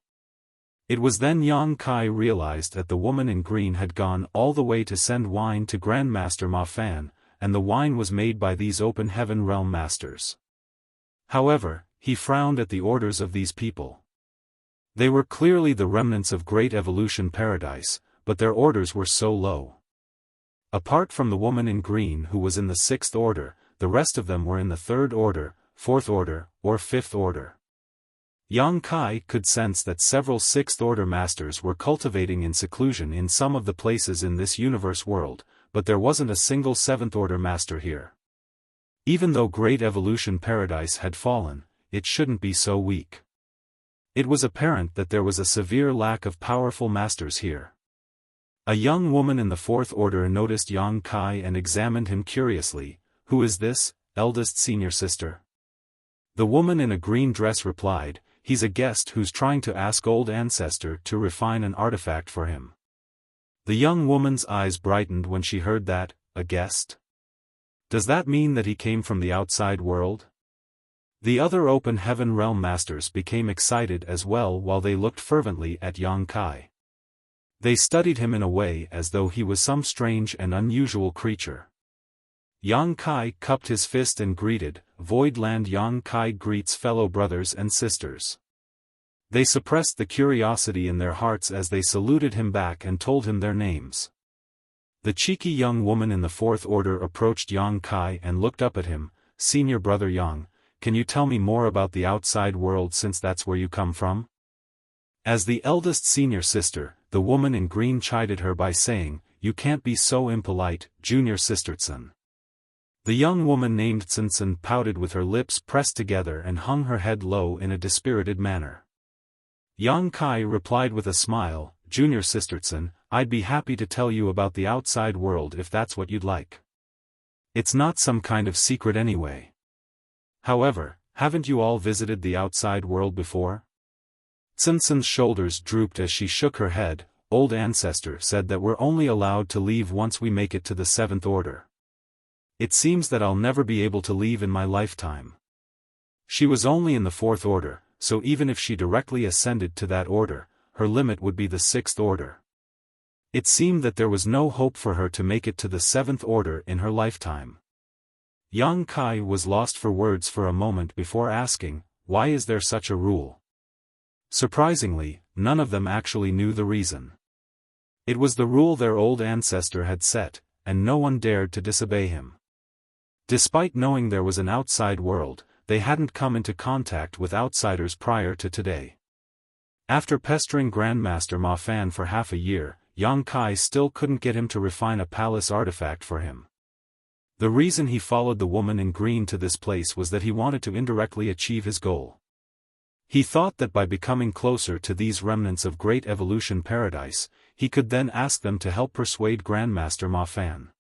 [SPEAKER 1] It was then Yang Kai realized that the woman in green had gone all the way to send wine to Grandmaster Ma Fan, and the wine was made by these open heaven realm masters. However, he frowned at the orders of these people. They were clearly the remnants of Great Evolution Paradise, but their orders were so low. Apart from the woman in green who was in the 6th order, the rest of them were in the 3rd order, 4th order, or 5th order. Yang Kai could sense that several 6th order masters were cultivating in seclusion in some of the places in this universe world, but there wasn't a single 7th order master here. Even though Great Evolution Paradise had fallen, it shouldn't be so weak. It was apparent that there was a severe lack of powerful masters here. A young woman in the 4th order noticed Yang Kai and examined him curiously. "Who is this, eldest senior sister?" The woman in a green dress replied, "He's a guest who's trying to ask old ancestor to refine an artifact for him." The young woman's eyes brightened when she heard that, "A guest? Does that mean that he came from the outside world?" The other open heaven realm masters became excited as well while they looked fervently at Yang Kai. They studied him in a way as though he was some strange and unusual creature. Yang Kai cupped his fist and greeted, "Void Land." Yang Kai greets fellow brothers and sisters. They suppressed the curiosity in their hearts as they saluted him back and told him their names. The cheeky young woman in the 4th order approached Yang Kai and looked up at him, "Senior brother Yang, can you tell me more about the outside world since that's where you come from?" As the eldest senior sister, the woman in green chided her by saying, "You can't be so impolite, junior sister Tsun." The young woman named Tsun pouted with her lips pressed together and hung her head low in a dispirited manner. Yang Kai replied with a smile, "Junior sister Tsun, I'd be happy to tell you about the outside world if that's what you'd like. It's not some kind of secret anyway. However, haven't you all visited the outside world before?" Tsun's shoulders drooped as she shook her head. "Old ancestor said that we're only allowed to leave once we make it to the 7th order. It seems that I'll never be able to leave in my lifetime." She was only in the 4th order, so even if she directly ascended to that order, her limit would be the 6th order. It seemed that there was no hope for her to make it to the 7th order in her lifetime. Yang Kai was lost for words for a moment before asking, "Why is there such a rule?" Surprisingly, none of them actually knew the reason. It was the rule their old ancestor had set, and no one dared to disobey him. Despite knowing there was an outside world, they hadn't come into contact with outsiders prior to today. After pestering Grandmaster Ma Fan for half a year, Yang Kai still couldn't get him to refine a palace artifact for him. The reason he followed the woman in green to this place was that he wanted to indirectly achieve his goal. He thought that by becoming closer to these remnants of Great Evolution Paradise, he could then ask them to help persuade Grandmaster Ma Fan.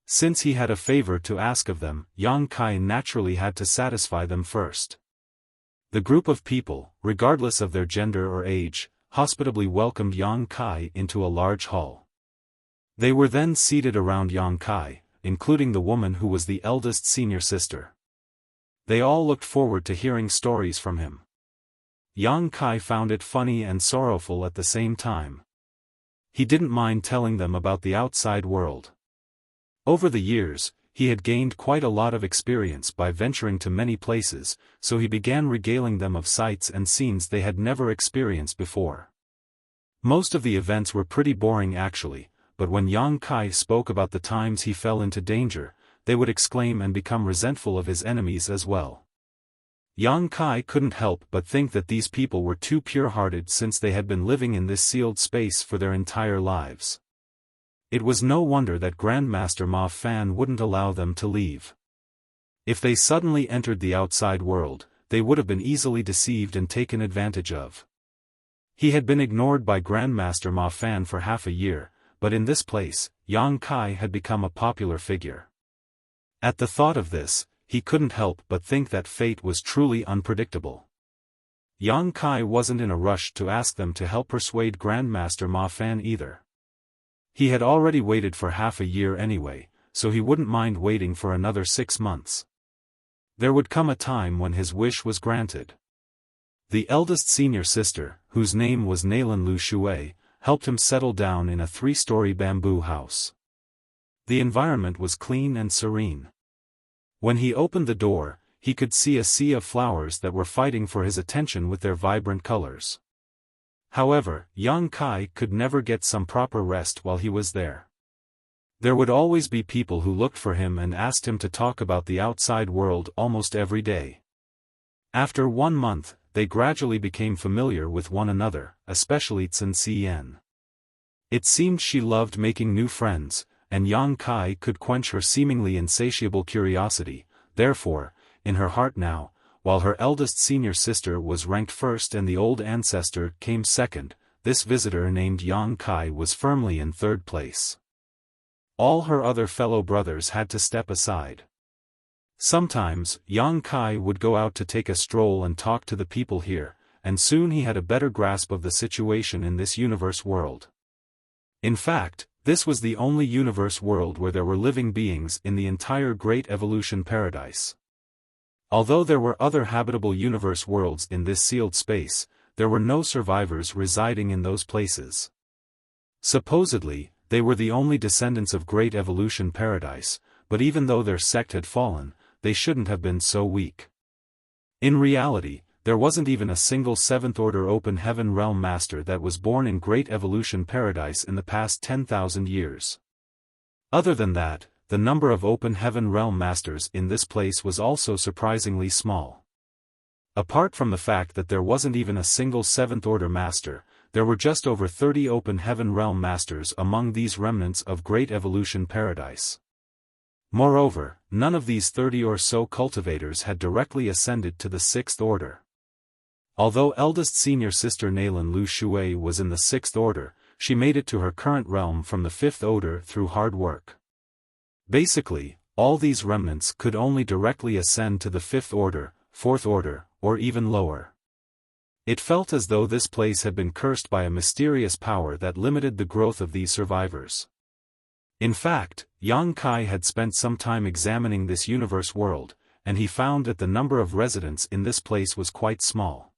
[SPEAKER 1] Since he had a favor to ask of them, Yang Kai naturally had to satisfy them first. The group of people, regardless of their gender or age, hospitably welcomed Yang Kai into a large hall. They were then seated around Yang Kai, including the woman who was the eldest senior sister. They all looked forward to hearing stories from him. Yang Kai found it funny and sorrowful at the same time. He didn't mind telling them about the outside world. Over the years, he had gained quite a lot of experience by venturing to many places, so he began regaling them of sights and scenes they had never experienced before. Most of the events were pretty boring actually, but when Yang Kai spoke about the times he fell into danger, they would exclaim and become resentful of his enemies as well. Yang Kai couldn't help but think that these people were too pure-hearted since they had been living in this sealed space for their entire lives. It was no wonder that Grandmaster Ma Fan wouldn't allow them to leave. If they suddenly entered the outside world, they would have been easily deceived and taken advantage of. He had been ignored by Grandmaster Ma Fan for half a year, but in this place, Yang Kai had become a popular figure. At the thought of this, he couldn't help but think that fate was truly unpredictable. Yang Kai wasn't in a rush to ask them to help persuade Grandmaster Ma Fan either. He had already waited for half a year anyway, so he wouldn't mind waiting for another 6 months. There would come a time when his wish was granted. The eldest senior sister, whose name was Nalan Lu Shui, helped him settle down in a 3-story bamboo house. The environment was clean and serene. When he opened the door, he could see a sea of flowers that were fighting for his attention with their vibrant colors. However, Yang Kai could never get some proper rest while he was there. There would always be people who looked for him and asked him to talk about the outside world almost every day. After 1 month, they gradually became familiar with one another, especially Tsun Xian. It seemed she loved making new friends, and Yang Kai could quench her seemingly insatiable curiosity. Therefore, in her heart now, while her eldest senior sister was ranked first and the old ancestor came second, this visitor named Yang Kai was firmly in 3rd place. All her other fellow brothers had to step aside. Sometimes, Yang Kai would go out to take a stroll and talk to the people here, and soon he had a better grasp of the situation in this universe world. In fact, this was the only universe world where there were living beings in the entire Great Evolution Paradise. Although there were other habitable universe worlds in this sealed space, there were no survivors residing in those places. Supposedly, they were the only descendants of Great Evolution Paradise, but even though their sect had fallen, they shouldn't have been so weak. In reality, there wasn't even a single 7th Order Open Heaven Realm Master that was born in Great Evolution Paradise in the past 10,000 years. Other than that, the number of Open Heaven Realm Masters in this place was also surprisingly small. Apart from the fact that there wasn't even a single 7th Order Master, there were just over 30 Open Heaven Realm Masters among these remnants of Great Evolution Paradise. Moreover, none of these 30 or so cultivators had directly ascended to the 6th Order. Although eldest senior sister Nalan Lu Shui was in the 6th Order, she made it to her current realm from the 5th Order through hard work. Basically, all these remnants could only directly ascend to the 5th Order, 4th Order, or even lower. It felt as though this place had been cursed by a mysterious power that limited the growth of these survivors. In fact, Yang Kai had spent some time examining this universe world, and he found that the number of residents in this place was quite small.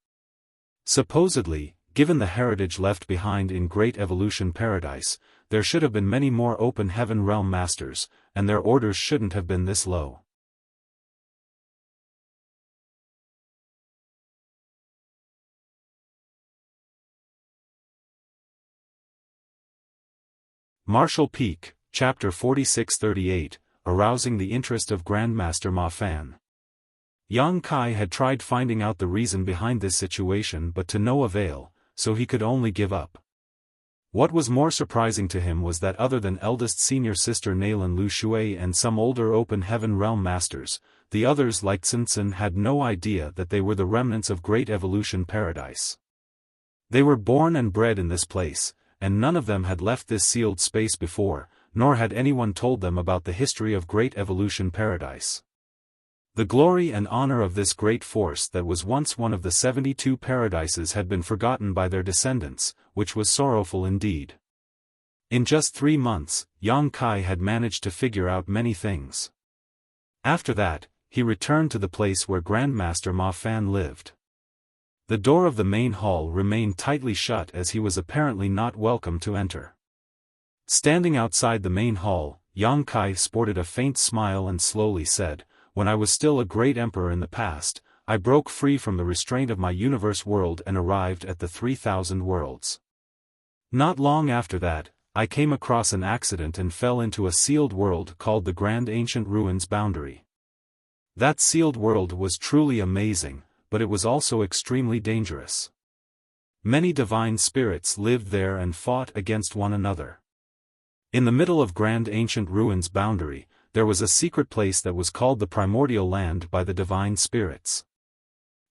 [SPEAKER 1] Supposedly, given the heritage left behind in Great Evolution Paradise, there should have been many more Open Heaven Realm Masters, and their orders shouldn't have been this low. Martial Peak, Chapter 4638, Arousing the Interest of Grandmaster Ma Fan. Yang Kai had tried finding out the reason behind this situation but to no avail, so he could only give up. What was more surprising to him was that other than eldest senior sister Nalan Lu Shui and some older Open Heaven Realm Masters, the others like Tsintsin had no idea that they were the remnants of Great Evolution Paradise. They were born and bred in this place, and none of them had left this sealed space before, nor had anyone told them about the history of Great Evolution Paradise. The glory and honor of this great force that was once one of the 72 paradises had been forgotten by their descendants, which was sorrowful indeed. In just 3 months, Yang Kai had managed to figure out many things. After that, he returned to the place where Grandmaster Ma Fan lived. The door of the main hall remained tightly shut as he was apparently not welcome to enter. Standing outside the main hall, Yang Kai sported a faint smile and slowly said, "When I was still a great emperor in the past, I broke free from the restraint of my universe world and arrived at the 3,000 worlds. Not long after that, I came across an accident and fell into a sealed world called the Grand Ancient Ruins Boundary. That sealed world was truly amazing, but it was also extremely dangerous. Many divine spirits lived there and fought against one another. In the middle of Grand Ancient Ruins Boundary, there was a secret place that was called the Primordial Land by the divine spirits.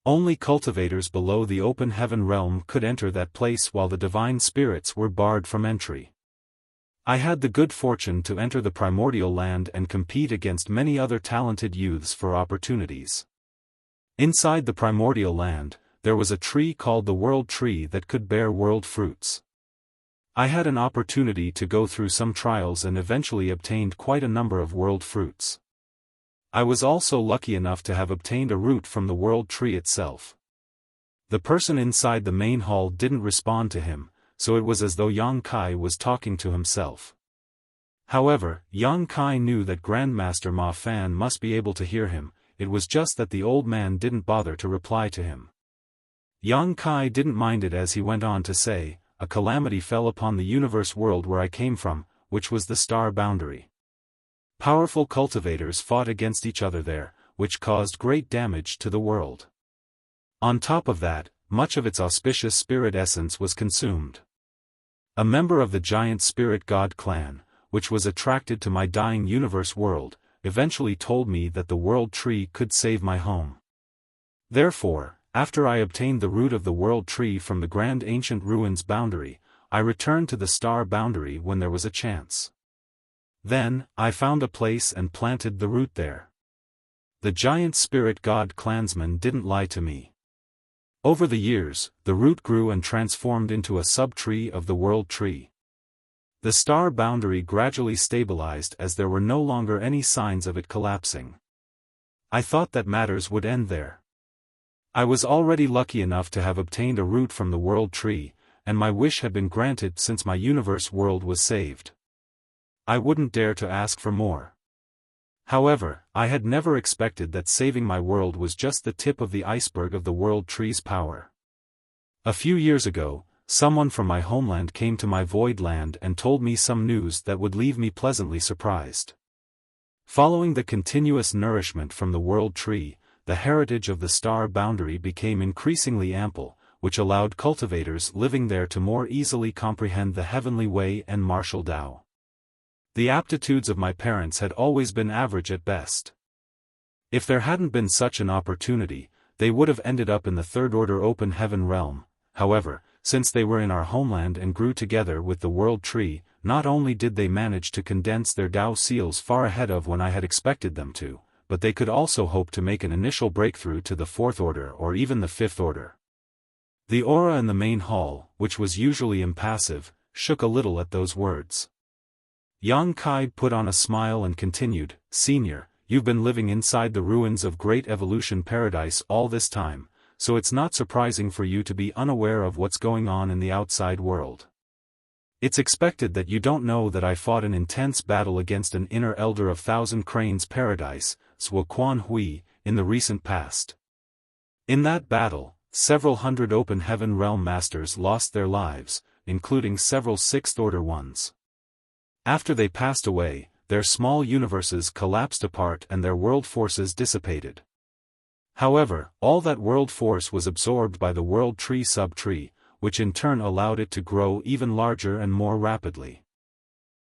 [SPEAKER 1] Only cultivators below the Open Heaven realm could enter that place while the divine spirits were barred from entry. I had the good fortune to enter the Primordial Land and compete against many other talented youths for opportunities. Inside the Primordial Land, there was a tree called the World Tree that could bear world fruits. I had an opportunity to go through some trials and eventually obtained quite a number of world fruits. I was also lucky enough to have obtained a root from the World Tree itself. The person inside the main hall didn't respond to him, so it was as though Yang Kai was talking to himself. However, Yang Kai knew that Grandmaster Ma Fan must be able to hear him. It was just that the old man didn't bother to reply to him. Yang Kai didn't mind it as he went on to say, "A calamity fell upon the universe world where I came from, which was the star boundary. Powerful cultivators fought against each other there, which caused great damage to the world. On top of that, much of its auspicious spirit essence was consumed. A member of the giant spirit god clan, which was attracted to my dying universe world, eventually told me that the World Tree could save my home. Therefore, after I obtained the root of the World Tree from the Grand Ancient Ruins Boundary, I returned to the Star Boundary when there was a chance. Then, I found a place and planted the root there. The giant spirit god clansman didn't lie to me. Over the years, the root grew and transformed into a sub-tree of the World Tree. The star boundary gradually stabilized as there were no longer any signs of it collapsing. I thought that matters would end there. I was already lucky enough to have obtained a root from the World Tree, and my wish had been granted since my universe world was saved. I wouldn't dare to ask for more. However, I had never expected that saving my world was just the tip of the iceberg of the World Tree's power. A few years ago, someone from my homeland came to my void land and told me some news that would leave me pleasantly surprised. Following the continuous nourishment from the World Tree, the heritage of the star boundary became increasingly ample, which allowed cultivators living there to more easily comprehend the heavenly way and martial Tao. The aptitudes of my parents had always been average at best. If there hadn't been such an opportunity, they would have ended up in the third-order open heaven realm. However, since they were in our homeland and grew together with the world tree, not only did they manage to condense their Tao seals far ahead of when I had expected them to, but they could also hope to make an initial breakthrough to the fourth order or even the fifth order. The aura in the main hall, which was usually impassive, shook a little at those words. Yang Kai put on a smile and continued, "Senior, you've been living inside the ruins of Great Evolution Paradise all this time, so it's not surprising for you to be unaware of what's going on in the outside world. It's expected that you don't know that I fought an intense battle against an inner elder of Thousand Cranes Paradise, Zhuo Quan Hui, in the recent past. In that battle, several hundred open heaven realm masters lost their lives, including several sixth-order ones. After they passed away, their small universes collapsed apart and their world forces dissipated. However, all that world force was absorbed by the world tree sub-tree, which in turn allowed it to grow even larger and more rapidly.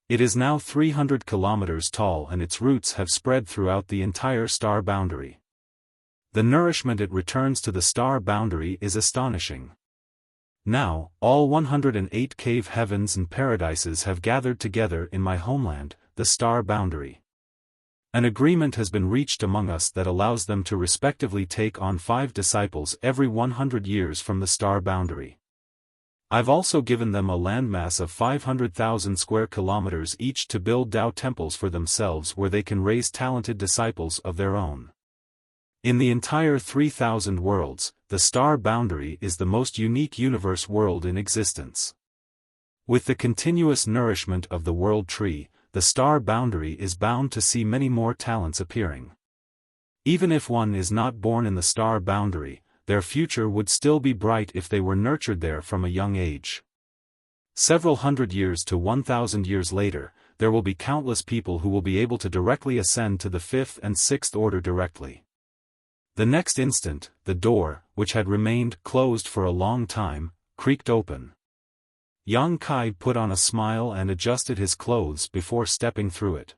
[SPEAKER 1] It is now 300 kilometers tall and its roots have spread throughout the entire star boundary. The nourishment it returns to the star boundary is astonishing. Now, all 108 cave heavens and paradises have gathered together in my homeland, the star boundary. An agreement has been reached among us that allows them to respectively take on 5 disciples every 100 years from the star boundary. I've also given them a landmass of 500,000 square kilometers each to build Tao temples for themselves where they can raise talented disciples of their own. In the entire 3,000 worlds, the star boundary is the most unique universe world in existence. With the continuous nourishment of the world tree, the star boundary is bound to see many more talents appearing. Even if one is not born in the star boundary, their future would still be bright if they were nurtured there from a young age. Several hundred years to 1,000 years later, there will be countless people who will be able to directly ascend to the fifth and sixth order directly. The next instant, the door, which had remained closed for a long time, creaked open. Yang Kai put on a smile and adjusted his clothes before stepping through it.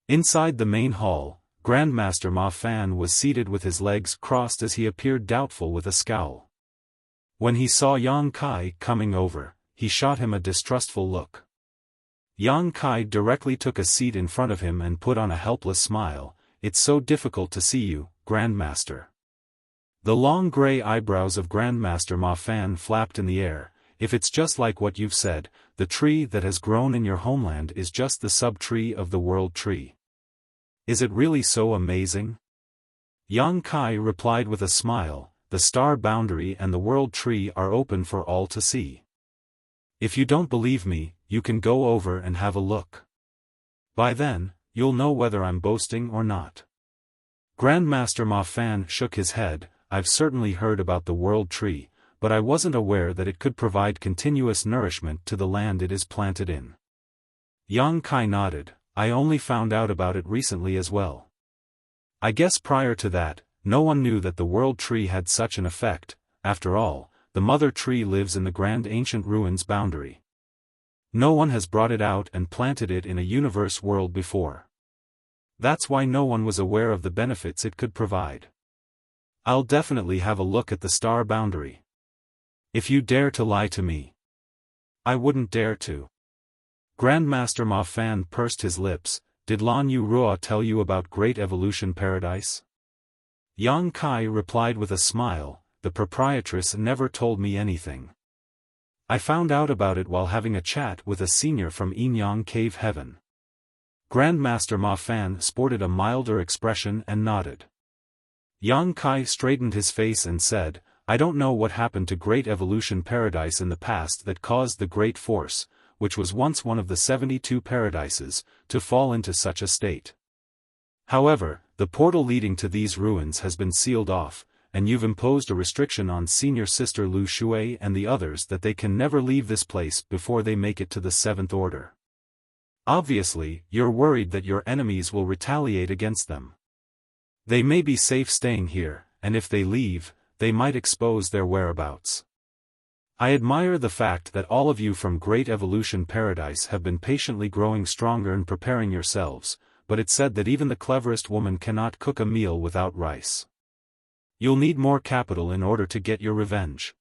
[SPEAKER 1] Inside the main hall, Grandmaster Ma Fan was seated with his legs crossed as he appeared doubtful with a scowl. When he saw Yang Kai coming over, he shot him a distrustful look. Yang Kai directly took a seat in front of him and put on a helpless smile. "It's so difficult to see you, Grandmaster." The long gray eyebrows of Grandmaster Ma Fan flapped in the air. "If it's just like what you've said, the tree that has grown in your homeland is just the sub-tree of the world tree. Is it really so amazing?" Yang Kai replied with a smile, "The star boundary and the world tree are open for all to see. If you don't believe me, you can go over and have a look. By then, you'll know whether I'm boasting or not." Grandmaster Ma Fan shook his head. "I've certainly heard about the world tree, but I wasn't aware that it could provide continuous nourishment to the land it is planted in." Yang Kai nodded. "I only found out about it recently as well. I guess prior to that, no one knew that the world tree had such an effect. After all, the mother tree lives in the grand ancient ruins boundary. No one has brought it out and planted it in a universe world before. That's why no one was aware of the benefits it could provide. I'll definitely have a look at the star boundary. If you dare to lie to me." "I wouldn't dare to." Grandmaster Ma Fan pursed his lips. "Did Lan Yu Rua tell you about Great Evolution Paradise?" Yang Kai replied with a smile, "The proprietress never told me anything. I found out about it while having a chat with a senior from Yinyang Cave Heaven." Grandmaster Ma Fan sported a milder expression and nodded. Yang Kai straightened his face and said, "I don't know what happened to Great Evolution Paradise in the past that caused the Great Force, which was once one of the 72 paradises, to fall into such a state. However, the portal leading to these ruins has been sealed off, and you've imposed a restriction on Senior Sister Lu Shui and the others that they can never leave this place before they make it to the 7th Order. Obviously, you're worried that your enemies will retaliate against them. They may be safe staying here, and if they leave, they might expose their whereabouts. I admire the fact that all of you from Great Evolution Paradise have been patiently growing stronger and preparing yourselves, but it's said that even the cleverest woman cannot cook a meal without rice. You'll need more capital in order to get your revenge.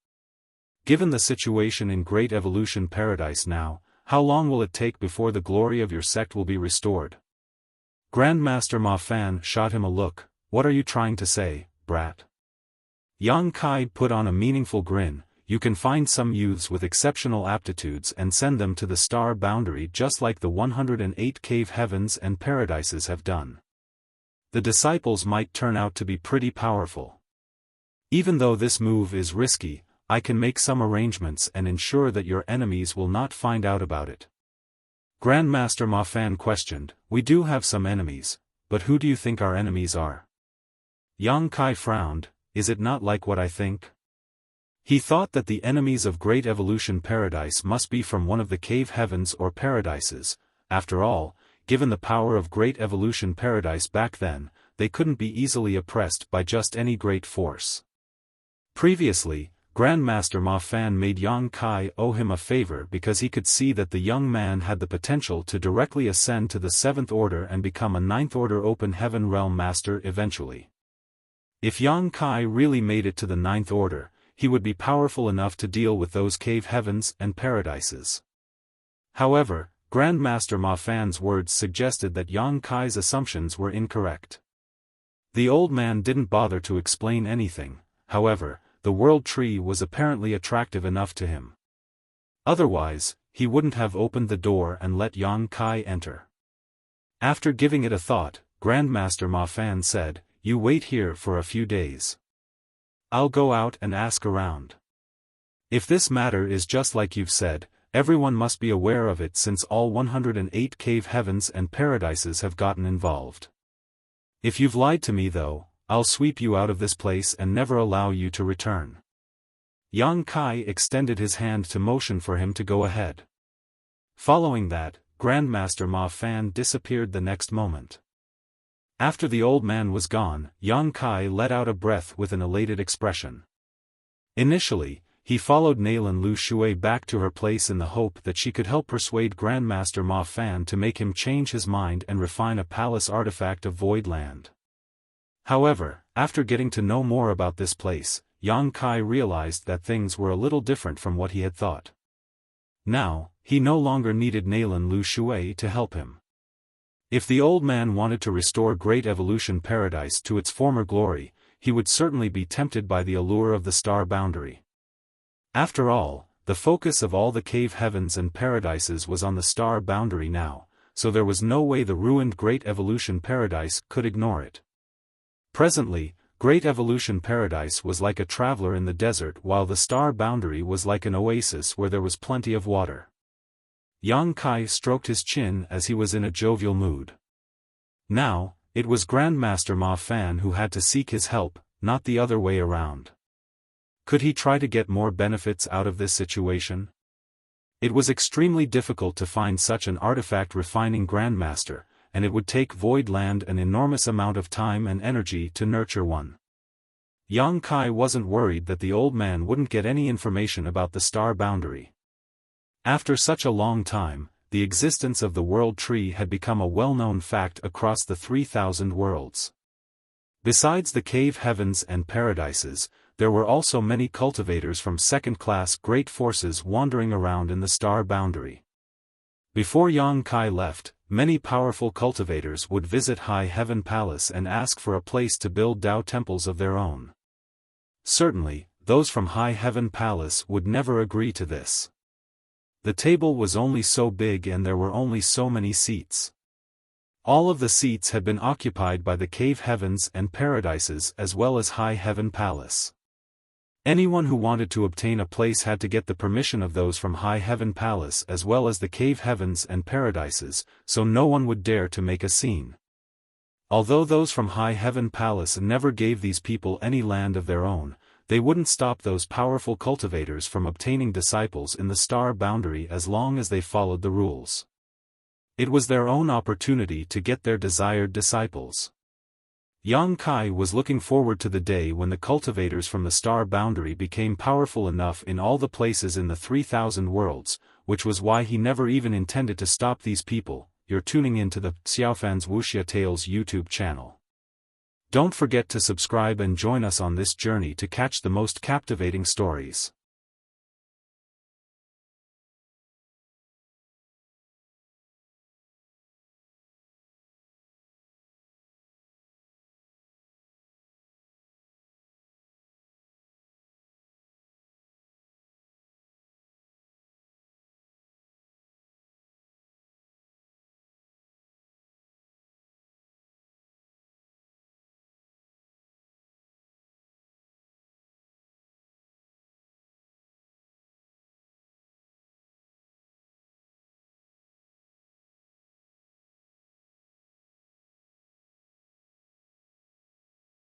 [SPEAKER 1] Given the situation in Great Evolution Paradise now, how long will it take before the glory of your sect will be restored? Grandmaster Ma Fan shot him a look. What are you trying to say, brat? Yang Kai put on a meaningful grin. You can find some youths with exceptional aptitudes and send them to the star boundary just like the 108 cave heavens and paradises have done. The disciples might turn out to be pretty powerful. Even though this move is risky, I can make some arrangements and ensure that your enemies will not find out about it. Grandmaster Ma Fan questioned. We do have some enemies, but who do you think our enemies are? Yang Kai frowned. Is it not like what I think? He thought that the enemies of Great Evolution Paradise must be from one of the cave heavens or paradises. After all, given the power of Great Evolution Paradise back then, they couldn't be easily oppressed by just any great force. Previously, Grandmaster Ma Fan made Yang Kai owe him a favor because he could see that the young man had the potential to directly ascend to the 7th Order and become a 9th Order Open Heaven Realm Master eventually. If Yang Kai really made it to the 9th Order, he would be powerful enough to deal with those cave heavens and paradises. However, Grandmaster Ma Fan's words suggested that Yang Kai's assumptions were incorrect. The old man didn't bother to explain anything. However, the world tree was apparently attractive enough to him. Otherwise, he wouldn't have opened the door and let Yang Kai enter. After giving it a thought, Grandmaster Ma Fan said, "You wait here for a few days. I'll go out and ask around. If this matter is just like you've said, everyone must be aware of it since all 108 cave heavens and paradises have gotten involved. If you've lied to me though, I'll sweep you out of this place and never allow you to return." Yang Kai extended his hand to motion for him to go ahead. Following that, Grandmaster Ma Fan disappeared the next moment. After the old man was gone, Yang Kai let out a breath with an elated expression. Initially, he followed Nalan Lu Shui back to her place in the hope that she could help persuade Grandmaster Ma Fan to make him change his mind and refine a palace artifact of Void Land. However, after getting to know more about this place, Yang Kai realized that things were a little different from what he had thought. Now, he no longer needed Nalan Lu Shui to help him. If the old man wanted to restore Great Evolution Paradise to its former glory, he would certainly be tempted by the allure of the star boundary. After all, the focus of all the cave heavens and paradises was on the star boundary now, so there was no way the ruined Great Evolution Paradise could ignore it. Presently, Great Evolution Paradise was like a traveler in the desert while the star boundary was like an oasis where there was plenty of water. Yang Kai stroked his chin as he was in a jovial mood. Now, it was Grandmaster Ma Fan who had to seek his help, not the other way around. Could he try to get more benefits out of this situation? It was extremely difficult to find such an artifact refining Grandmaster, and it would take Void Land an enormous amount of time and energy to nurture one. Yang Kai wasn't worried that the old man wouldn't get any information about the star boundary. After such a long time, the existence of the world tree had become a well-known fact across the 3,000 worlds. Besides the cave heavens and paradises, there were also many cultivators from second-class great forces wandering around in the star boundary. Before Yang Kai left, many powerful cultivators would visit High Heaven Palace and ask for a place to build Tao temples of their own. Certainly, those from High Heaven Palace would never agree to this. The table was only so big and there were only so many seats. All of the seats had been occupied by the cave heavens and paradises as well as High Heaven Palace. Anyone who wanted to obtain a place had to get the permission of those from High Heaven Palace as well as the cave heavens and paradises, so no one would dare to make a scene. Although those from High Heaven Palace never gave these people any land of their own, they wouldn't stop those powerful cultivators from obtaining disciples in the star boundary as long as they followed the rules. It was their own opportunity to get their desired disciples. Young Kai was looking forward to the day when the cultivators from the star boundary became powerful enough in all the places in the 3,000 worlds, which was why he never even intended to stop these people. You're tuning into the Xiaofan's Wuxia Tales YouTube channel. Don't forget to subscribe and join us on this journey to catch the most captivating stories.